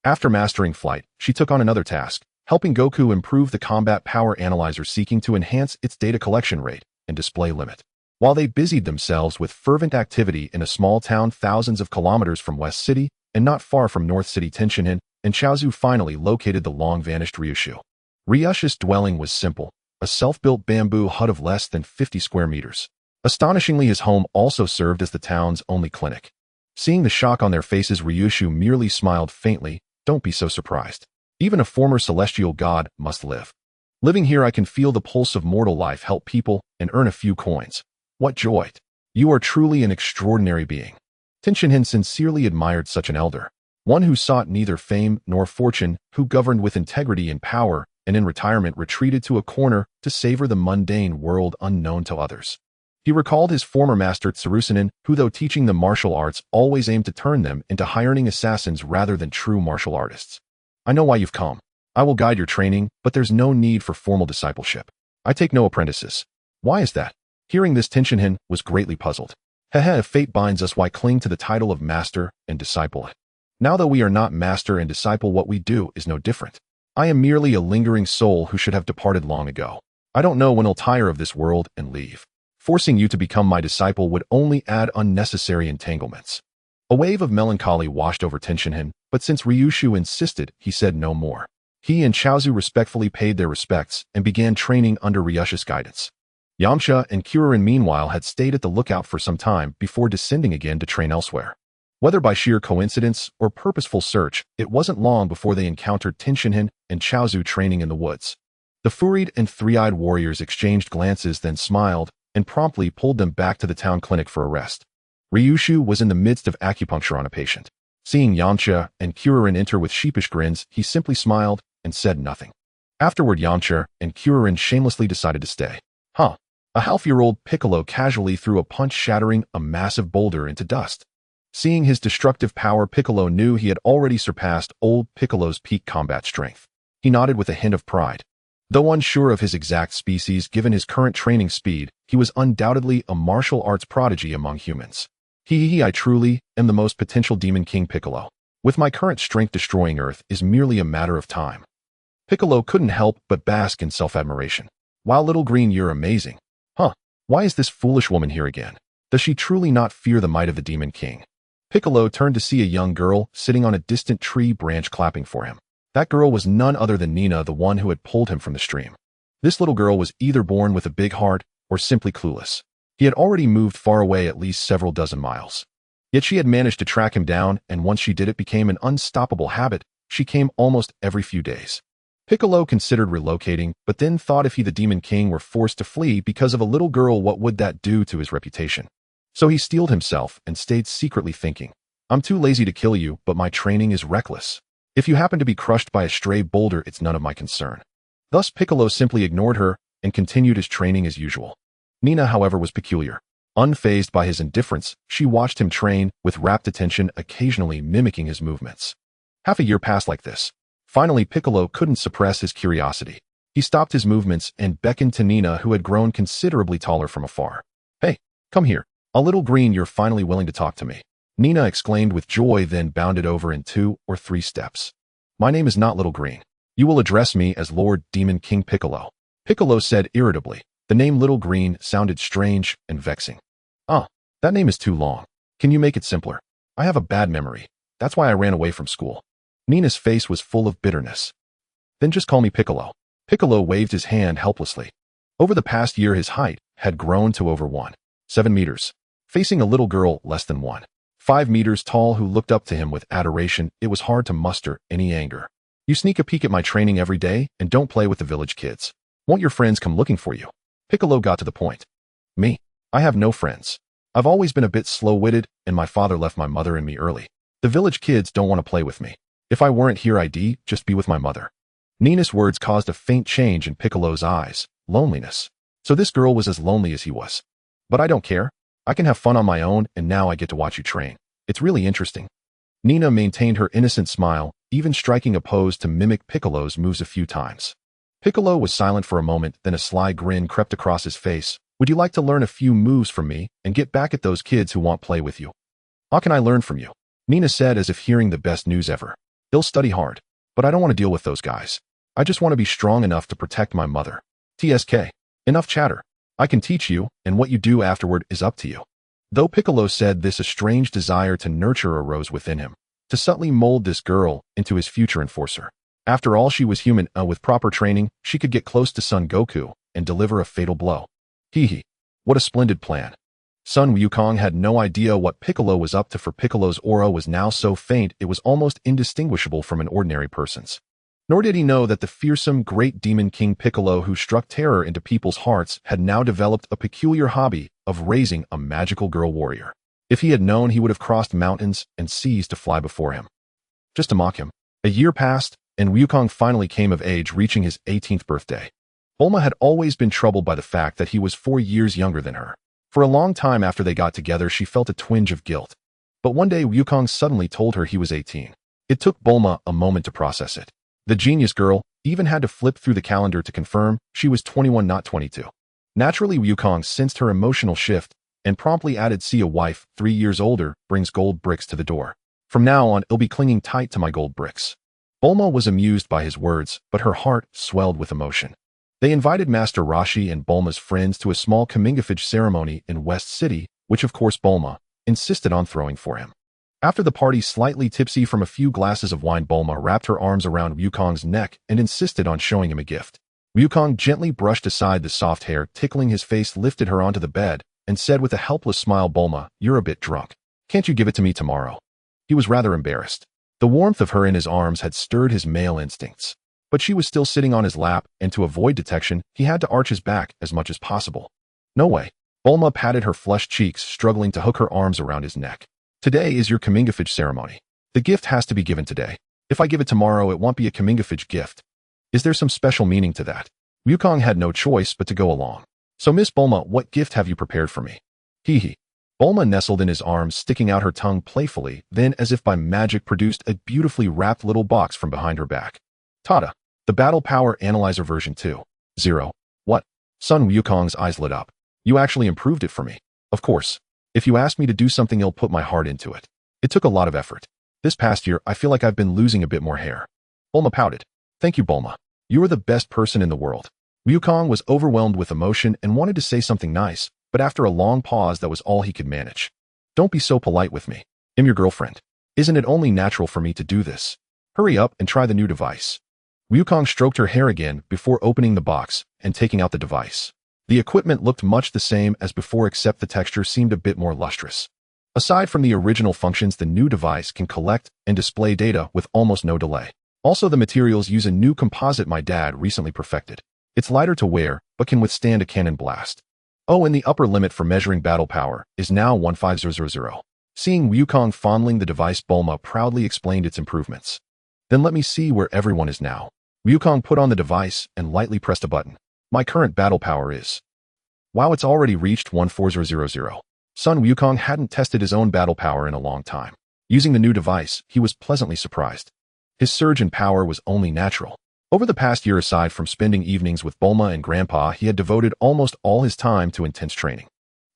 After mastering flight, she took on another task, helping Goku improve the combat power analyzer, seeking to enhance its data collection rate and display limit. While they busied themselves with fervent activity in a small town thousands of kilometers from West City and not far from North City, Tenshinhan and Chaozu finally located the long-vanished Ryushu. Ryushu's dwelling was simple, a self-built bamboo hut of less than 50 square meters. Astonishingly, his home also served as the town's only clinic. Seeing the shock on their faces, Ryushu merely smiled faintly. Don't be so surprised. Even a former celestial god must live. Living here, I can feel the pulse of mortal life, help people, and earn a few coins. What joy! You are truly an extraordinary being. Tenshinhan sincerely admired such an elder, one who sought neither fame nor fortune, who governed with integrity and power, and in retirement retreated to a corner to savor the mundane world unknown to others. He recalled his former master Tsurusunin, who, though teaching the martial arts, always aimed to turn them into hireling assassins rather than true martial artists. I know why you've come. I will guide your training, but there's no need for formal discipleship. I take no apprentices. Why is that? Hearing this, Tenshinhan was greatly puzzled. If fate binds us, why cling to the title of master and disciple? Now that we are not master and disciple, what we do is no different. I am merely a lingering soul who should have departed long ago. I don't know when I'll tire of this world and leave. Forcing you to become my disciple would only add unnecessary entanglements. A wave of melancholy washed over Tenshinhan, but since Ryushu insisted, he said no more. He and Chaozu respectfully paid their respects and began training under Ryushu's guidance. Yamcha and Kuririn, meanwhile, had stayed at the lookout for some time before descending again to train elsewhere. Whether by sheer coincidence or purposeful search, it wasn't long before they encountered Tenshinhan and Chaozu training in the woods. The furried and three-eyed warriors exchanged glances, then smiled, and promptly pulled them back to the town clinic for a rest. Ryushu was in the midst of acupuncture on a patient. Seeing Yamcha and Kuririn enter with sheepish grins, he simply smiled and said nothing. Afterward, Yamcha and Kuririn shamelessly decided to stay. Huh. A half-year-old Piccolo casually threw a punch shattering a massive boulder into dust. Seeing his destructive power, Piccolo knew he had already surpassed old Piccolo's peak combat strength. He nodded with a hint of pride. Though unsure of his exact species given his current training speed, he was undoubtedly a martial arts prodigy among humans. I truly am the most potential Demon King Piccolo. With my current strength, destroying Earth is merely a matter of time. Piccolo couldn't help but bask in self-admiration. Wow, little green, you're amazing. Huh, why is this foolish woman here again? Does she truly not fear the might of the Demon King? Piccolo turned to see a young girl sitting on a distant tree branch clapping for him. That girl was none other than Nina, the one who had pulled him from the stream. This little girl was either born with a big heart or simply clueless. He had already moved far away, at least several dozen miles. Yet she had managed to track him down, and once she did, it became an unstoppable habit. She came almost every few days. Piccolo considered relocating, but then thought if he, the Demon King, were forced to flee because of a little girl, what would that do to his reputation? So he steeled himself and stayed secretly thinking, I'm too lazy to kill you, but my training is reckless. If you happen to be crushed by a stray boulder, it's none of my concern. Thus Piccolo simply ignored her and continued his training as usual. Nina, however, was peculiar. Unfazed by his indifference, she watched him train with rapt attention, occasionally mimicking his movements. Half a year passed like this. Finally, Piccolo couldn't suppress his curiosity. He stopped his movements and beckoned to Nina, who had grown considerably taller, from afar. Hey, come here. A little green, you're finally willing to talk to me. Nina exclaimed with joy, then bounded over in 2 or 3 steps. My name is not Little Green. You will address me as Lord Demon King Piccolo. Piccolo said irritably. The name Little Green sounded strange and vexing. That name is too long. Can you make it simpler? I have a bad memory. That's why I ran away from school. Nina's face was full of bitterness. Then just call me Piccolo. Piccolo waved his hand helplessly. Over the past year, his height had grown to over 1.7 meters. Facing a little girl less than 1.5 meters tall who looked up to him with adoration, it was hard to muster any anger. You sneak a peek at my training every day and don't play with the village kids. Won't your friends come looking for you? Piccolo got to the point. Me? I have no friends. I've always been a bit slow-witted, and my father left my mother and me early. The village kids don't want to play with me. If I weren't here, I'd just be with my mother. Nina's words caused a faint change in Piccolo's eyes. Loneliness. So this girl was as lonely as he was. But I don't care. I can have fun on my own, and now I get to watch you train. It's really interesting. Nina maintained her innocent smile, even striking a pose to mimic Piccolo's moves a few times. Piccolo was silent for a moment, then a sly grin crept across his face. Would you like to learn a few moves from me and get back at those kids who won't play with you? How can I learn from you? Nina said, as if hearing the best news ever. They'll study hard, but I don't want to deal with those guys. I just want to be strong enough to protect my mother. TSK. Enough chatter. I can teach you, and what you do afterward is up to you. Though Piccolo said this, a strange desire to nurture arose within him, to subtly mold this girl into his future enforcer. After all, she was human. With proper training, she could get close to Son Goku and deliver a fatal blow. What a splendid plan. Son Wukong had no idea what Piccolo was up to, for Piccolo's aura was now so faint it was almost indistinguishable from an ordinary person's. Nor did he know that the fearsome great Demon King Piccolo, who struck terror into people's hearts, had now developed a peculiar hobby of raising a magical girl warrior. If he had known, he would have crossed mountains and seas to fly before him. Just to mock him. A year passed, and Wukong finally came of age, reaching his 18th birthday. Bulma had always been troubled by the fact that he was 4 years younger than her. For a long time after they got together, she felt a twinge of guilt. But one day Wukong suddenly told her he was 18. It took Bulma a moment to process it. The genius girl even had to flip through the calendar to confirm she was 21, not 22. Naturally, Wukong sensed her emotional shift and promptly added, "See, a wife 3 years older brings gold bricks to the door. From now on, I'll be clinging tight to my gold bricks." Bulma was amused by his words, but her heart swelled with emotion. They invited Master Roshi and Bulma's friends to a small Kamehameha ceremony in West City, which of course Bulma insisted on throwing for him. After the party, slightly tipsy from a few glasses of wine, Bulma wrapped her arms around Wukong's neck and insisted on showing him a gift. Wukong gently brushed aside the soft hair tickling his face, lifted her onto the bed, and said with a helpless smile, "Bulma, you're a bit drunk. Can't you give it to me tomorrow?" He was rather embarrassed. The warmth of her in his arms had stirred his male instincts. But she was still sitting on his lap, and to avoid detection, he had to arch his back as much as possible. "No way." Bulma patted her flushed cheeks, struggling to hook her arms around his neck. "Today is your Kamehameha ceremony. The gift has to be given today. If I give it tomorrow, it won't be a Kamingafage gift. Is there some special meaning to that? Wukong had no choice but to go along. So Miss Bulma, what gift have you prepared for me? Hee hee. Bulma nestled in his arms, sticking out her tongue playfully, then as if by magic produced a beautifully wrapped little box from behind her back. Tada! The Battle Power Analyzer version 2.0. What? Sun Wukong's eyes lit up. You actually improved it for me. Of course. If you ask me to do something, I'll put my heart into it. It took a lot of effort. This past year, I feel like I've been losing a bit more hair. Bulma pouted. Thank you, Bulma. You are the best person in the world. Wukong was overwhelmed with emotion and wanted to say something nice, but after a long pause, that was all he could manage. Don't be so polite with me. I'm your girlfriend. Isn't it only natural for me to do this? Hurry up and try the new device. Wukong stroked her hair again before opening the box and taking out the device. The equipment looked much the same as before, except the texture seemed a bit more lustrous. Aside from the original functions, the new device can collect and display data with almost no delay. Also, the materials use a new composite my dad recently perfected. It's lighter to wear, but can withstand a cannon blast. Oh, and the upper limit for measuring battle power is now 15000. Seeing Wukong fondling the device, Bulma proudly explained its improvements. Then let me see where everyone is now. Wukong put on the device and lightly pressed a button. My current battle power is... Wow, it's already reached 14000. Sun Wukong hadn't tested his own battle power in a long time. Using the new device, he was pleasantly surprised. His surge in power was only natural. Over the past year, aside from spending evenings with Bulma and Grandpa, he had devoted almost all his time to intense training.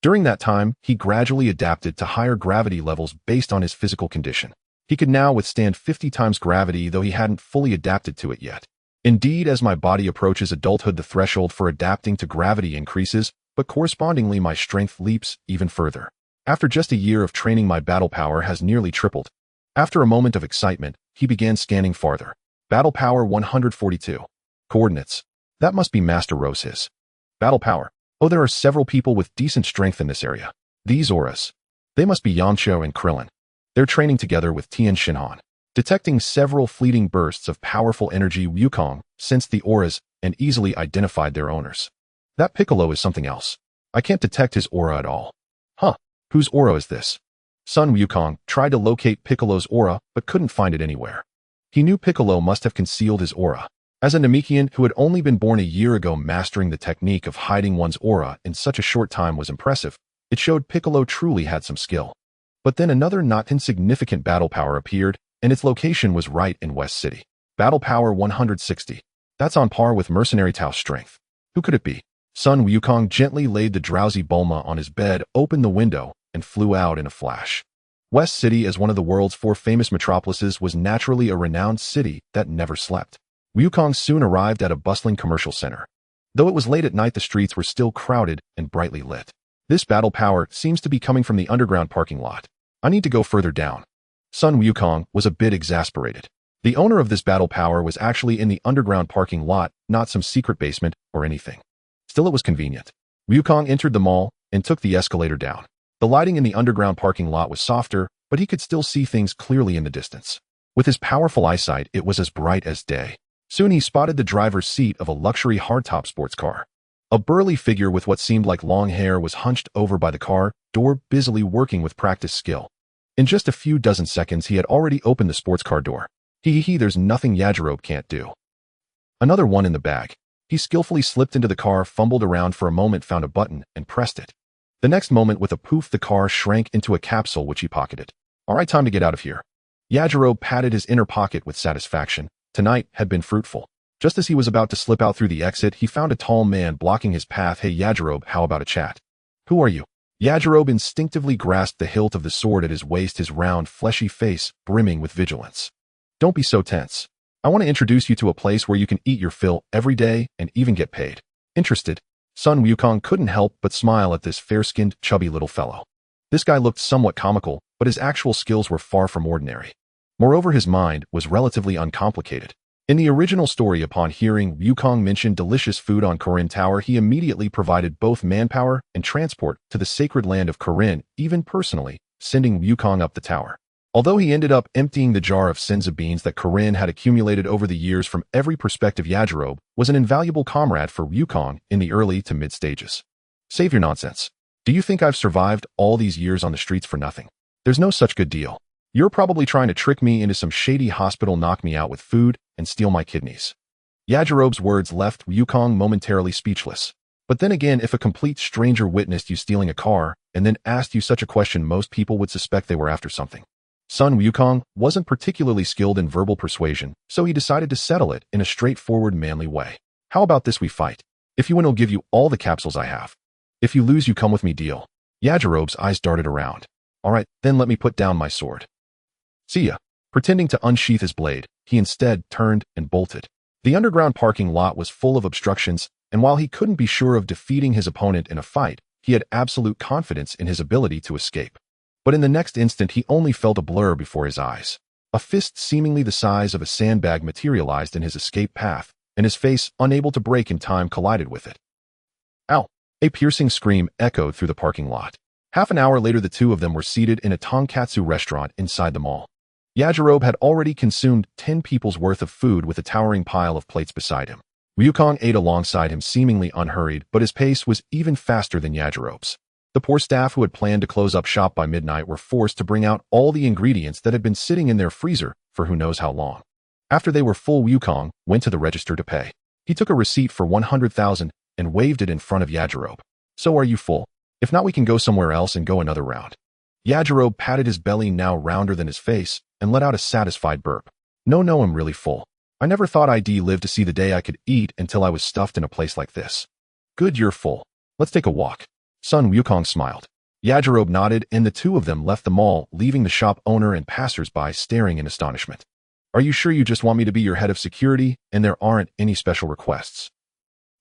During that time, he gradually adapted to higher gravity levels based on his physical condition. He could now withstand 50 times gravity, though he hadn't fully adapted to it yet. Indeed, as my body approaches adulthood, the threshold for adapting to gravity increases, but correspondingly my strength leaps even further. After just a year of training, my battle power has nearly tripled. After a moment of excitement, he began scanning farther. Battle power 142. Coordinates. That must be Master Rose's. Battle power. Oh, there are several people with decent strength in this area. These auras. They must be Yamcha and Krillin. They're training together with Tien Shinhan. Detecting several fleeting bursts of powerful energy, Wukong sensed the auras and easily identified their owners. That Piccolo is something else. I can't detect his aura at all. Huh, whose aura is this? Sun Wukong tried to locate Piccolo's aura, but couldn't find it anywhere. He knew Piccolo must have concealed his aura. As a Namekian who had only been born a year ago, mastering the technique of hiding one's aura in such a short time was impressive. It showed Piccolo truly had some skill. But then another not insignificant battle power appeared, and its location was right in West City. Battle power 160. That's on par with Mercenary Tao's strength. Who could it be? Sun Wukong gently laid the drowsy Bulma on his bed, opened the window, and flew out in a flash. West City, as one of the world's 4 famous metropolises, was naturally a renowned city that never slept. Wukong soon arrived at a bustling commercial center. Though it was late at night, the streets were still crowded and brightly lit. This battle power seems to be coming from the underground parking lot. I need to go further down. Sun Wukong was a bit exasperated. The owner of this battle power was actually in the underground parking lot, not some secret basement or anything. Still, it was convenient. Wukong entered the mall and took the escalator down. The lighting in the underground parking lot was softer, but he could still see things clearly in the distance. With his powerful eyesight, it was as bright as day. Soon he spotted the driver's seat of a luxury hardtop sports car. A burly figure with what seemed like long hair was hunched over by the car door, busily working with practiced skill. In just a few dozen seconds, he had already opened the sports car door. There's nothing Yajirobe can't do. Another one in the bag. He skillfully slipped into the car, fumbled around for a moment, found a button, and pressed it. The next moment, with a poof, the car shrank into a capsule which he pocketed. All right, time to get out of here. Yajirobe patted his inner pocket with satisfaction. Tonight had been fruitful. Just as he was about to slip out through the exit, he found a tall man blocking his path. Hey Yajirobe, how about a chat? Who are you? Yajirobe instinctively grasped the hilt of the sword at his waist, his round, fleshy face brimming with vigilance. Don't be so tense. I want to introduce you to a place where you can eat your fill every day and even get paid. Interested? Sun Wukong couldn't help but smile at this fair-skinned, chubby little fellow. This guy looked somewhat comical, but his actual skills were far from ordinary. Moreover, his mind was relatively uncomplicated. In the original story, upon hearing Wukong mention delicious food on Korin Tower, he immediately provided both manpower and transport to the sacred land of Korin, even personally, sending Wukong up the tower. Although he ended up emptying the jar of senza beans that Korin had accumulated over the years from every perspective, Yajirobe was an invaluable comrade for Wukong in the early to mid stages. Save your nonsense. Do you think I've survived all these years on the streets for nothing? There's no such good deal. You're probably trying to trick me into some shady hospital, knock me out with food, and steal my kidneys. Yajirobe's words left Wukong momentarily speechless. But then again, if a complete stranger witnessed you stealing a car and then asked you such a question, most people would suspect they were after something. Sun Wukong wasn't particularly skilled in verbal persuasion, so he decided to settle it in a straightforward, manly way. How about this, we fight? If you win, I'll give you all the capsules I have. If you lose, you come with me, deal. Yajirobe's eyes darted around. All right, then let me put down my sword. See ya. Pretending to unsheath his blade, he instead turned and bolted. The underground parking lot was full of obstructions, and while he couldn't be sure of defeating his opponent in a fight, he had absolute confidence in his ability to escape. But in the next instant, he only felt a blur before his eyes. A fist seemingly the size of a sandbag materialized in his escape path, and his face, unable to break in time, collided with it. Ow! A piercing scream echoed through the parking lot. Half an hour later, the two of them were seated in a tonkatsu restaurant inside the mall. Yajirobe had already consumed 10 people's worth of food with a towering pile of plates beside him. Wukong ate alongside him, seemingly unhurried, but his pace was even faster than Yajirobe's. The poor staff who had planned to close up shop by midnight were forced to bring out all the ingredients that had been sitting in their freezer for who knows how long. After they were full, Wukong went to the register to pay. He took a receipt for 100,000 and waved it in front of Yajirobe. So are you full? If not, we can go somewhere else and go another round. Yajirobe patted his belly, now rounder than his face, and let out a satisfied burp. No, I'm really full. I never thought I'd live to see the day I could eat until I was stuffed in a place like this. Good, you're full. Let's take a walk. Sun Wukong smiled. Yajirobe nodded, and the two of them left the mall, leaving the shop owner and passers-by staring in astonishment. Are you sure you just want me to be your head of security, and there aren't any special requests?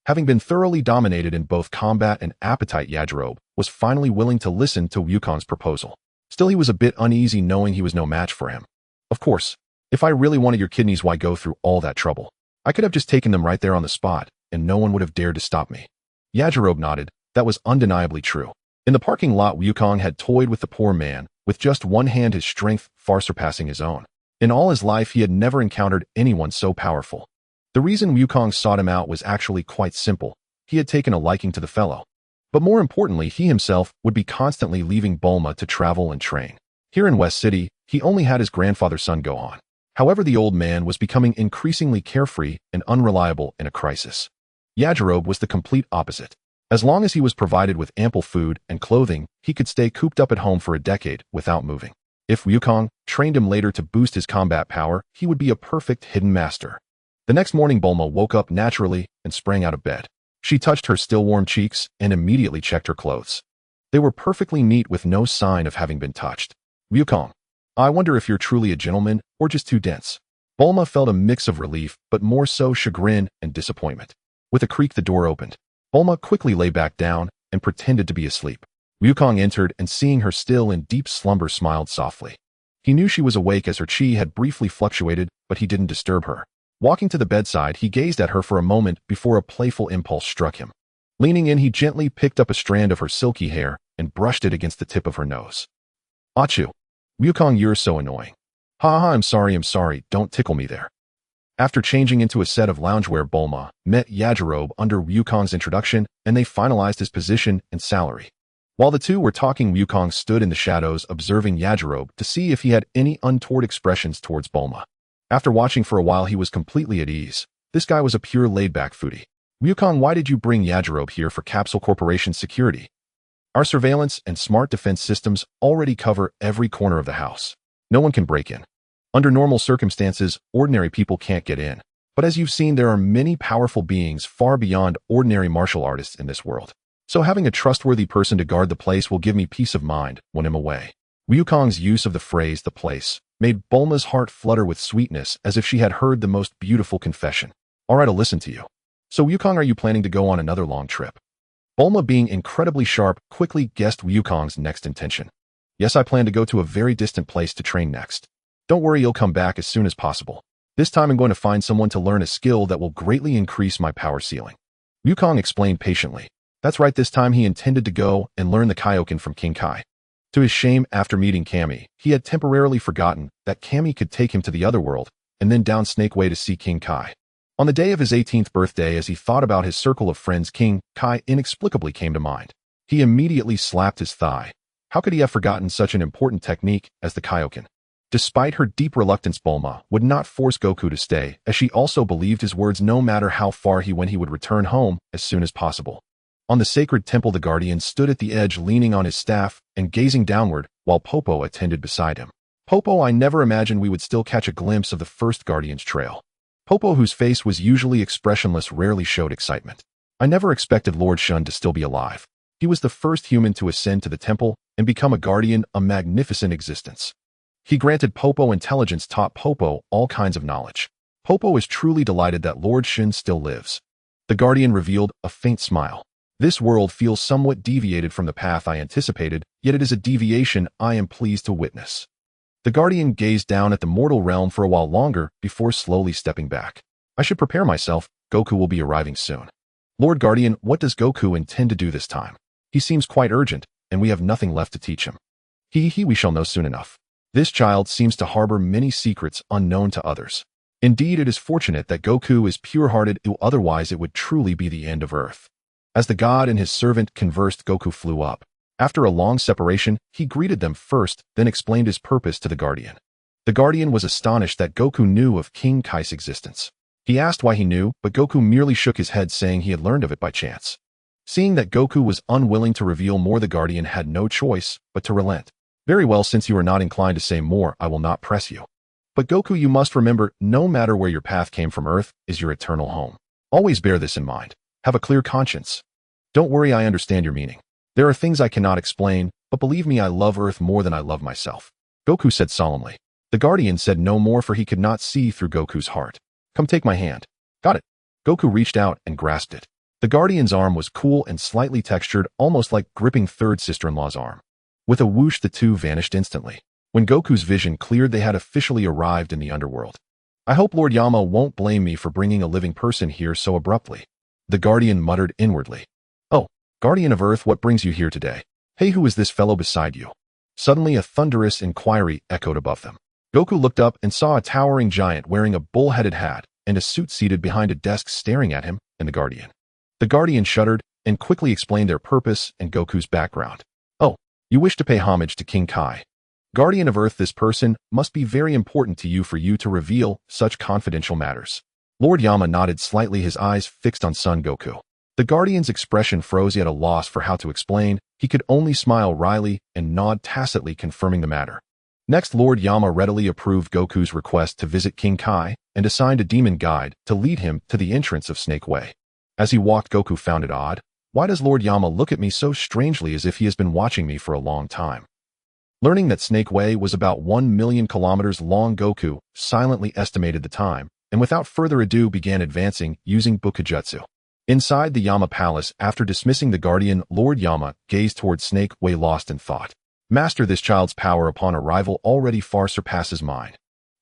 Having been thoroughly dominated in both combat and appetite, Yajirobe was finally willing to listen to Wukong's proposal. Still, he was a bit uneasy knowing he was no match for him. Of course, if I really wanted your kidneys, why go through all that trouble? I could have just taken them right there on the spot, and no one would have dared to stop me. Yajirobe nodded. That was undeniably true. In the parking lot, Wukong had toyed with the poor man, with just one hand, his strength far surpassing his own. In all his life, he had never encountered anyone so powerful. The reason Wukong sought him out was actually quite simple. He had taken a liking to the fellow. But more importantly, he himself would be constantly leaving Bulma to travel and train. Here in West City, he only had his grandfather's son go on. However, the old man was becoming increasingly carefree and unreliable in a crisis. Yajirobe was the complete opposite. As long as he was provided with ample food and clothing, he could stay cooped up at home for a decade without moving. If Wukong trained him later to boost his combat power, he would be a perfect hidden master. The next morning, Bulma woke up naturally and sprang out of bed. She touched her still warm cheeks and immediately checked her clothes. They were perfectly neat with no sign of having been touched. Wukong, I wonder if you're truly a gentleman or just too dense. Bulma felt a mix of relief, but more so chagrin and disappointment. With a creak, the door opened. Bulma quickly lay back down and pretended to be asleep. Wukong entered and, seeing her still in deep slumber, smiled softly. He knew she was awake as her chi had briefly fluctuated, but he didn't disturb her. Walking to the bedside, he gazed at her for a moment before a playful impulse struck him. Leaning in, he gently picked up a strand of her silky hair and brushed it against the tip of her nose. Achoo! Wukong, you're so annoying. Ha ha, I'm sorry, don't tickle me there. After changing into a set of loungewear, Bulma met Yajirobe under Wukong's introduction, and they finalized his position and salary. While the two were talking, Wukong stood in the shadows observing Yajirobe to see if he had any untoward expressions towards Bulma. After watching for a while, he was completely at ease. This guy was a pure laid-back foodie. Wukong, why did you bring Yajirobe here? For Capsule Corporation's security. Our surveillance and smart defense systems already cover every corner of the house. No one can break in. Under normal circumstances, ordinary people can't get in. But as you've seen, there are many powerful beings far beyond ordinary martial artists in this world. So having a trustworthy person to guard the place will give me peace of mind when I'm away. Wukong's use of the phrase "the place" made Bulma's heart flutter with sweetness, as if she had heard the most beautiful confession. All right, I'll listen to you. So Wukong, are you planning to go on another long trip? Bulma, being incredibly sharp, quickly guessed Wukong's next intention. Yes, I plan to go to a very distant place to train next. Don't worry, you'll come back as soon as possible. This time I'm going to find someone to learn a skill that will greatly increase my power ceiling. Wukong explained patiently. That's right, this time he intended to go and learn the Kaioken from King Kai. To his shame, after meeting Kami, he had temporarily forgotten that Kami could take him to the other world and then down Snake Way to see King Kai. On the day of his 18th birthday, as he thought about his circle of friends, King Kai inexplicably came to mind. He immediately slapped his thigh. How could he have forgotten such an important technique as the Kaioken? Despite her deep reluctance, Bulma would not force Goku to stay, as she also believed his words no matter how far he went he would return home as soon as possible. On the sacred temple, the guardian stood at the edge leaning on his staff and gazing downward while Popo attended beside him. Popo, I never imagined we would still catch a glimpse of the first guardian's trail. Popo, whose face was usually expressionless, rarely showed excitement. I never expected Lord Shun to still be alive. He was the first human to ascend to the temple and become a guardian, a magnificent existence. He granted Popo intelligence, taught Popo all kinds of knowledge. Popo is truly delighted that Lord Shun still lives. The guardian revealed a faint smile. This world feels somewhat deviated from the path I anticipated, yet it is a deviation I am pleased to witness. The guardian gazed down at the mortal realm for a while longer before slowly stepping back. I should prepare myself. Goku will be arriving soon. Lord Guardian, what does Goku intend to do this time? He seems quite urgent, and we have nothing left to teach him. We shall know soon enough. This child seems to harbor many secrets unknown to others. Indeed, it is fortunate that Goku is pure-hearted, otherwise it would truly be the end of Earth. As the god and his servant conversed, Goku flew up. After a long separation, he greeted them first, then explained his purpose to the guardian. The guardian was astonished that Goku knew of King Kai's existence. He asked why he knew, but Goku merely shook his head, saying he had learned of it by chance. Seeing that Goku was unwilling to reveal more, the guardian had no choice but to relent. Very well, since you are not inclined to say more, I will not press you. But Goku, you must remember, no matter where your path came from, Earth is your eternal home. Always bear this in mind. Have a clear conscience. Don't worry, I understand your meaning. There are things I cannot explain, but believe me, I love Earth more than I love myself. Goku said solemnly. The guardian said no more, for he could not see through Goku's heart. Come, take my hand. Got it. Goku reached out and grasped it. The guardian's arm was cool and slightly textured, almost like gripping third sister-in-law's arm. With a whoosh, the two vanished instantly. When Goku's vision cleared, they had officially arrived in the underworld. I hope Lord Yama won't blame me for bringing a living person here so abruptly. The guardian muttered inwardly. Oh, Guardian of Earth, what brings you here today? Hey, who is this fellow beside you? Suddenly a thunderous inquiry echoed above them. Goku looked up and saw a towering giant wearing a bull-headed hat and a suit seated behind a desk staring at him and the guardian. The guardian shuddered and quickly explained their purpose and Goku's background. Oh, you wish to pay homage to King Kai. Guardian of Earth, this person must be very important to you for you to reveal such confidential matters. Lord Yama nodded slightly, his eyes fixed on Son Goku. The guardian's expression froze, he at a loss for how to explain. He could only smile wryly and nod tacitly, confirming the matter. Next, Lord Yama readily approved Goku's request to visit King Kai and assigned a demon guide to lead him to the entrance of Snake Way. As he walked, Goku found it odd. Why does Lord Yama look at me so strangely, as if he has been watching me for a long time? Learning that Snake Way was about 1 million kilometers long, Goku silently estimated the time, and without further ado began advancing using Bukujutsu. Inside the Yama Palace, after dismissing the guardian, Lord Yama gazed toward Snake Way, lost in thought. Master, this child's power upon arrival already far surpasses mine.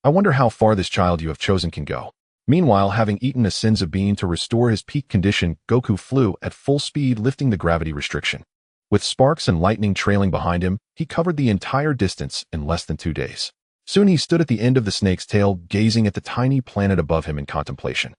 I wonder how far this child you have chosen can go. Meanwhile, having eaten a Senzu bean to restore his peak condition, Goku flew at full speed, lifting the gravity restriction. With sparks and lightning trailing behind him, he covered the entire distance in less than 2 days. Soon he stood at the end of the snake's tail, gazing at the tiny planet above him in contemplation.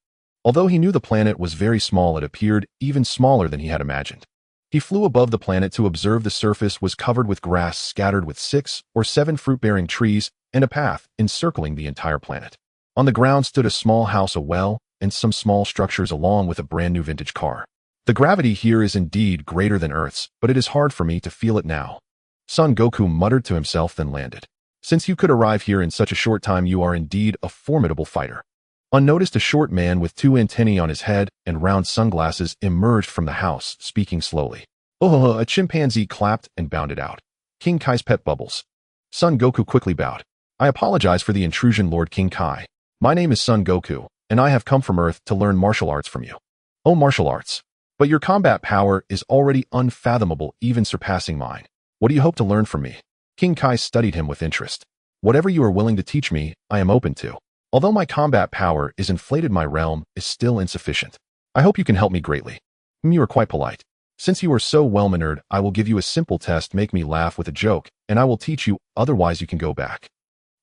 Although he knew the planet was very small, it appeared even smaller than he had imagined. He flew above the planet to observe. The surface was covered with grass scattered with 6 or 7 fruit-bearing trees and a path encircling the entire planet. On the ground stood a small house, a well, and some small structures along with a brand new vintage car. The gravity here is indeed greater than Earth's, but it is hard for me to feel it now. Son Goku muttered to himself, then landed. Since you could arrive here in such a short time, you are indeed a formidable fighter. Unnoticed, a short man with 2 antennae on his head and round sunglasses emerged from the house, speaking slowly. Oh, a chimpanzee clapped and bounded out. King Kai's pet Bubbles. Son Goku quickly bowed. I apologize for the intrusion, Lord King Kai. My name is Son Goku, and I have come from Earth to learn martial arts from you. Oh, martial arts. But your combat power is already unfathomable, even surpassing mine. What do you hope to learn from me? King Kai studied him with interest. Whatever you are willing to teach me, I am open to. Although my combat power is inflated, my realm is still insufficient. I hope you can help me greatly. You are quite polite. Since you are so well-mannered, I will give you a simple test. Make me laugh with a joke, and I will teach you, otherwise you can go back.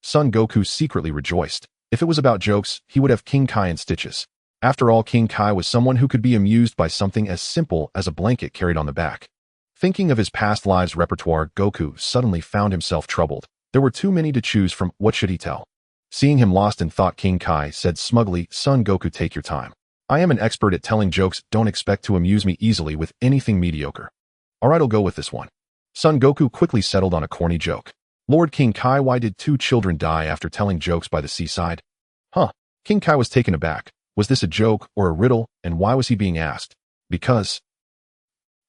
Son Goku secretly rejoiced. If it was about jokes, he would have King Kai in stitches. After all, King Kai was someone who could be amused by something as simple as a blanket carried on the back. Thinking of his past lives repertoire, Goku suddenly found himself troubled. There were too many to choose from. What should he tell? Seeing him lost in thought, King Kai said smugly, "Son Goku, take your time. I am an expert at telling jokes. Don't expect to amuse me easily with anything mediocre. Alright, I'll go with this one." Son Goku quickly settled on a corny joke. Lord King Kai, why did 2 children die after telling jokes by the seaside? Huh. King Kai was taken aback. Was this a joke or a riddle, and why was he being asked? Because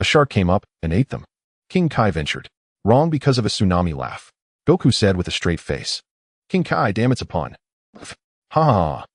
a shark came up and ate them. King Kai ventured. Wrong, because of a tsunami laugh. Goku said with a straight face. King Kai, damn, it's a pun. Ha ha.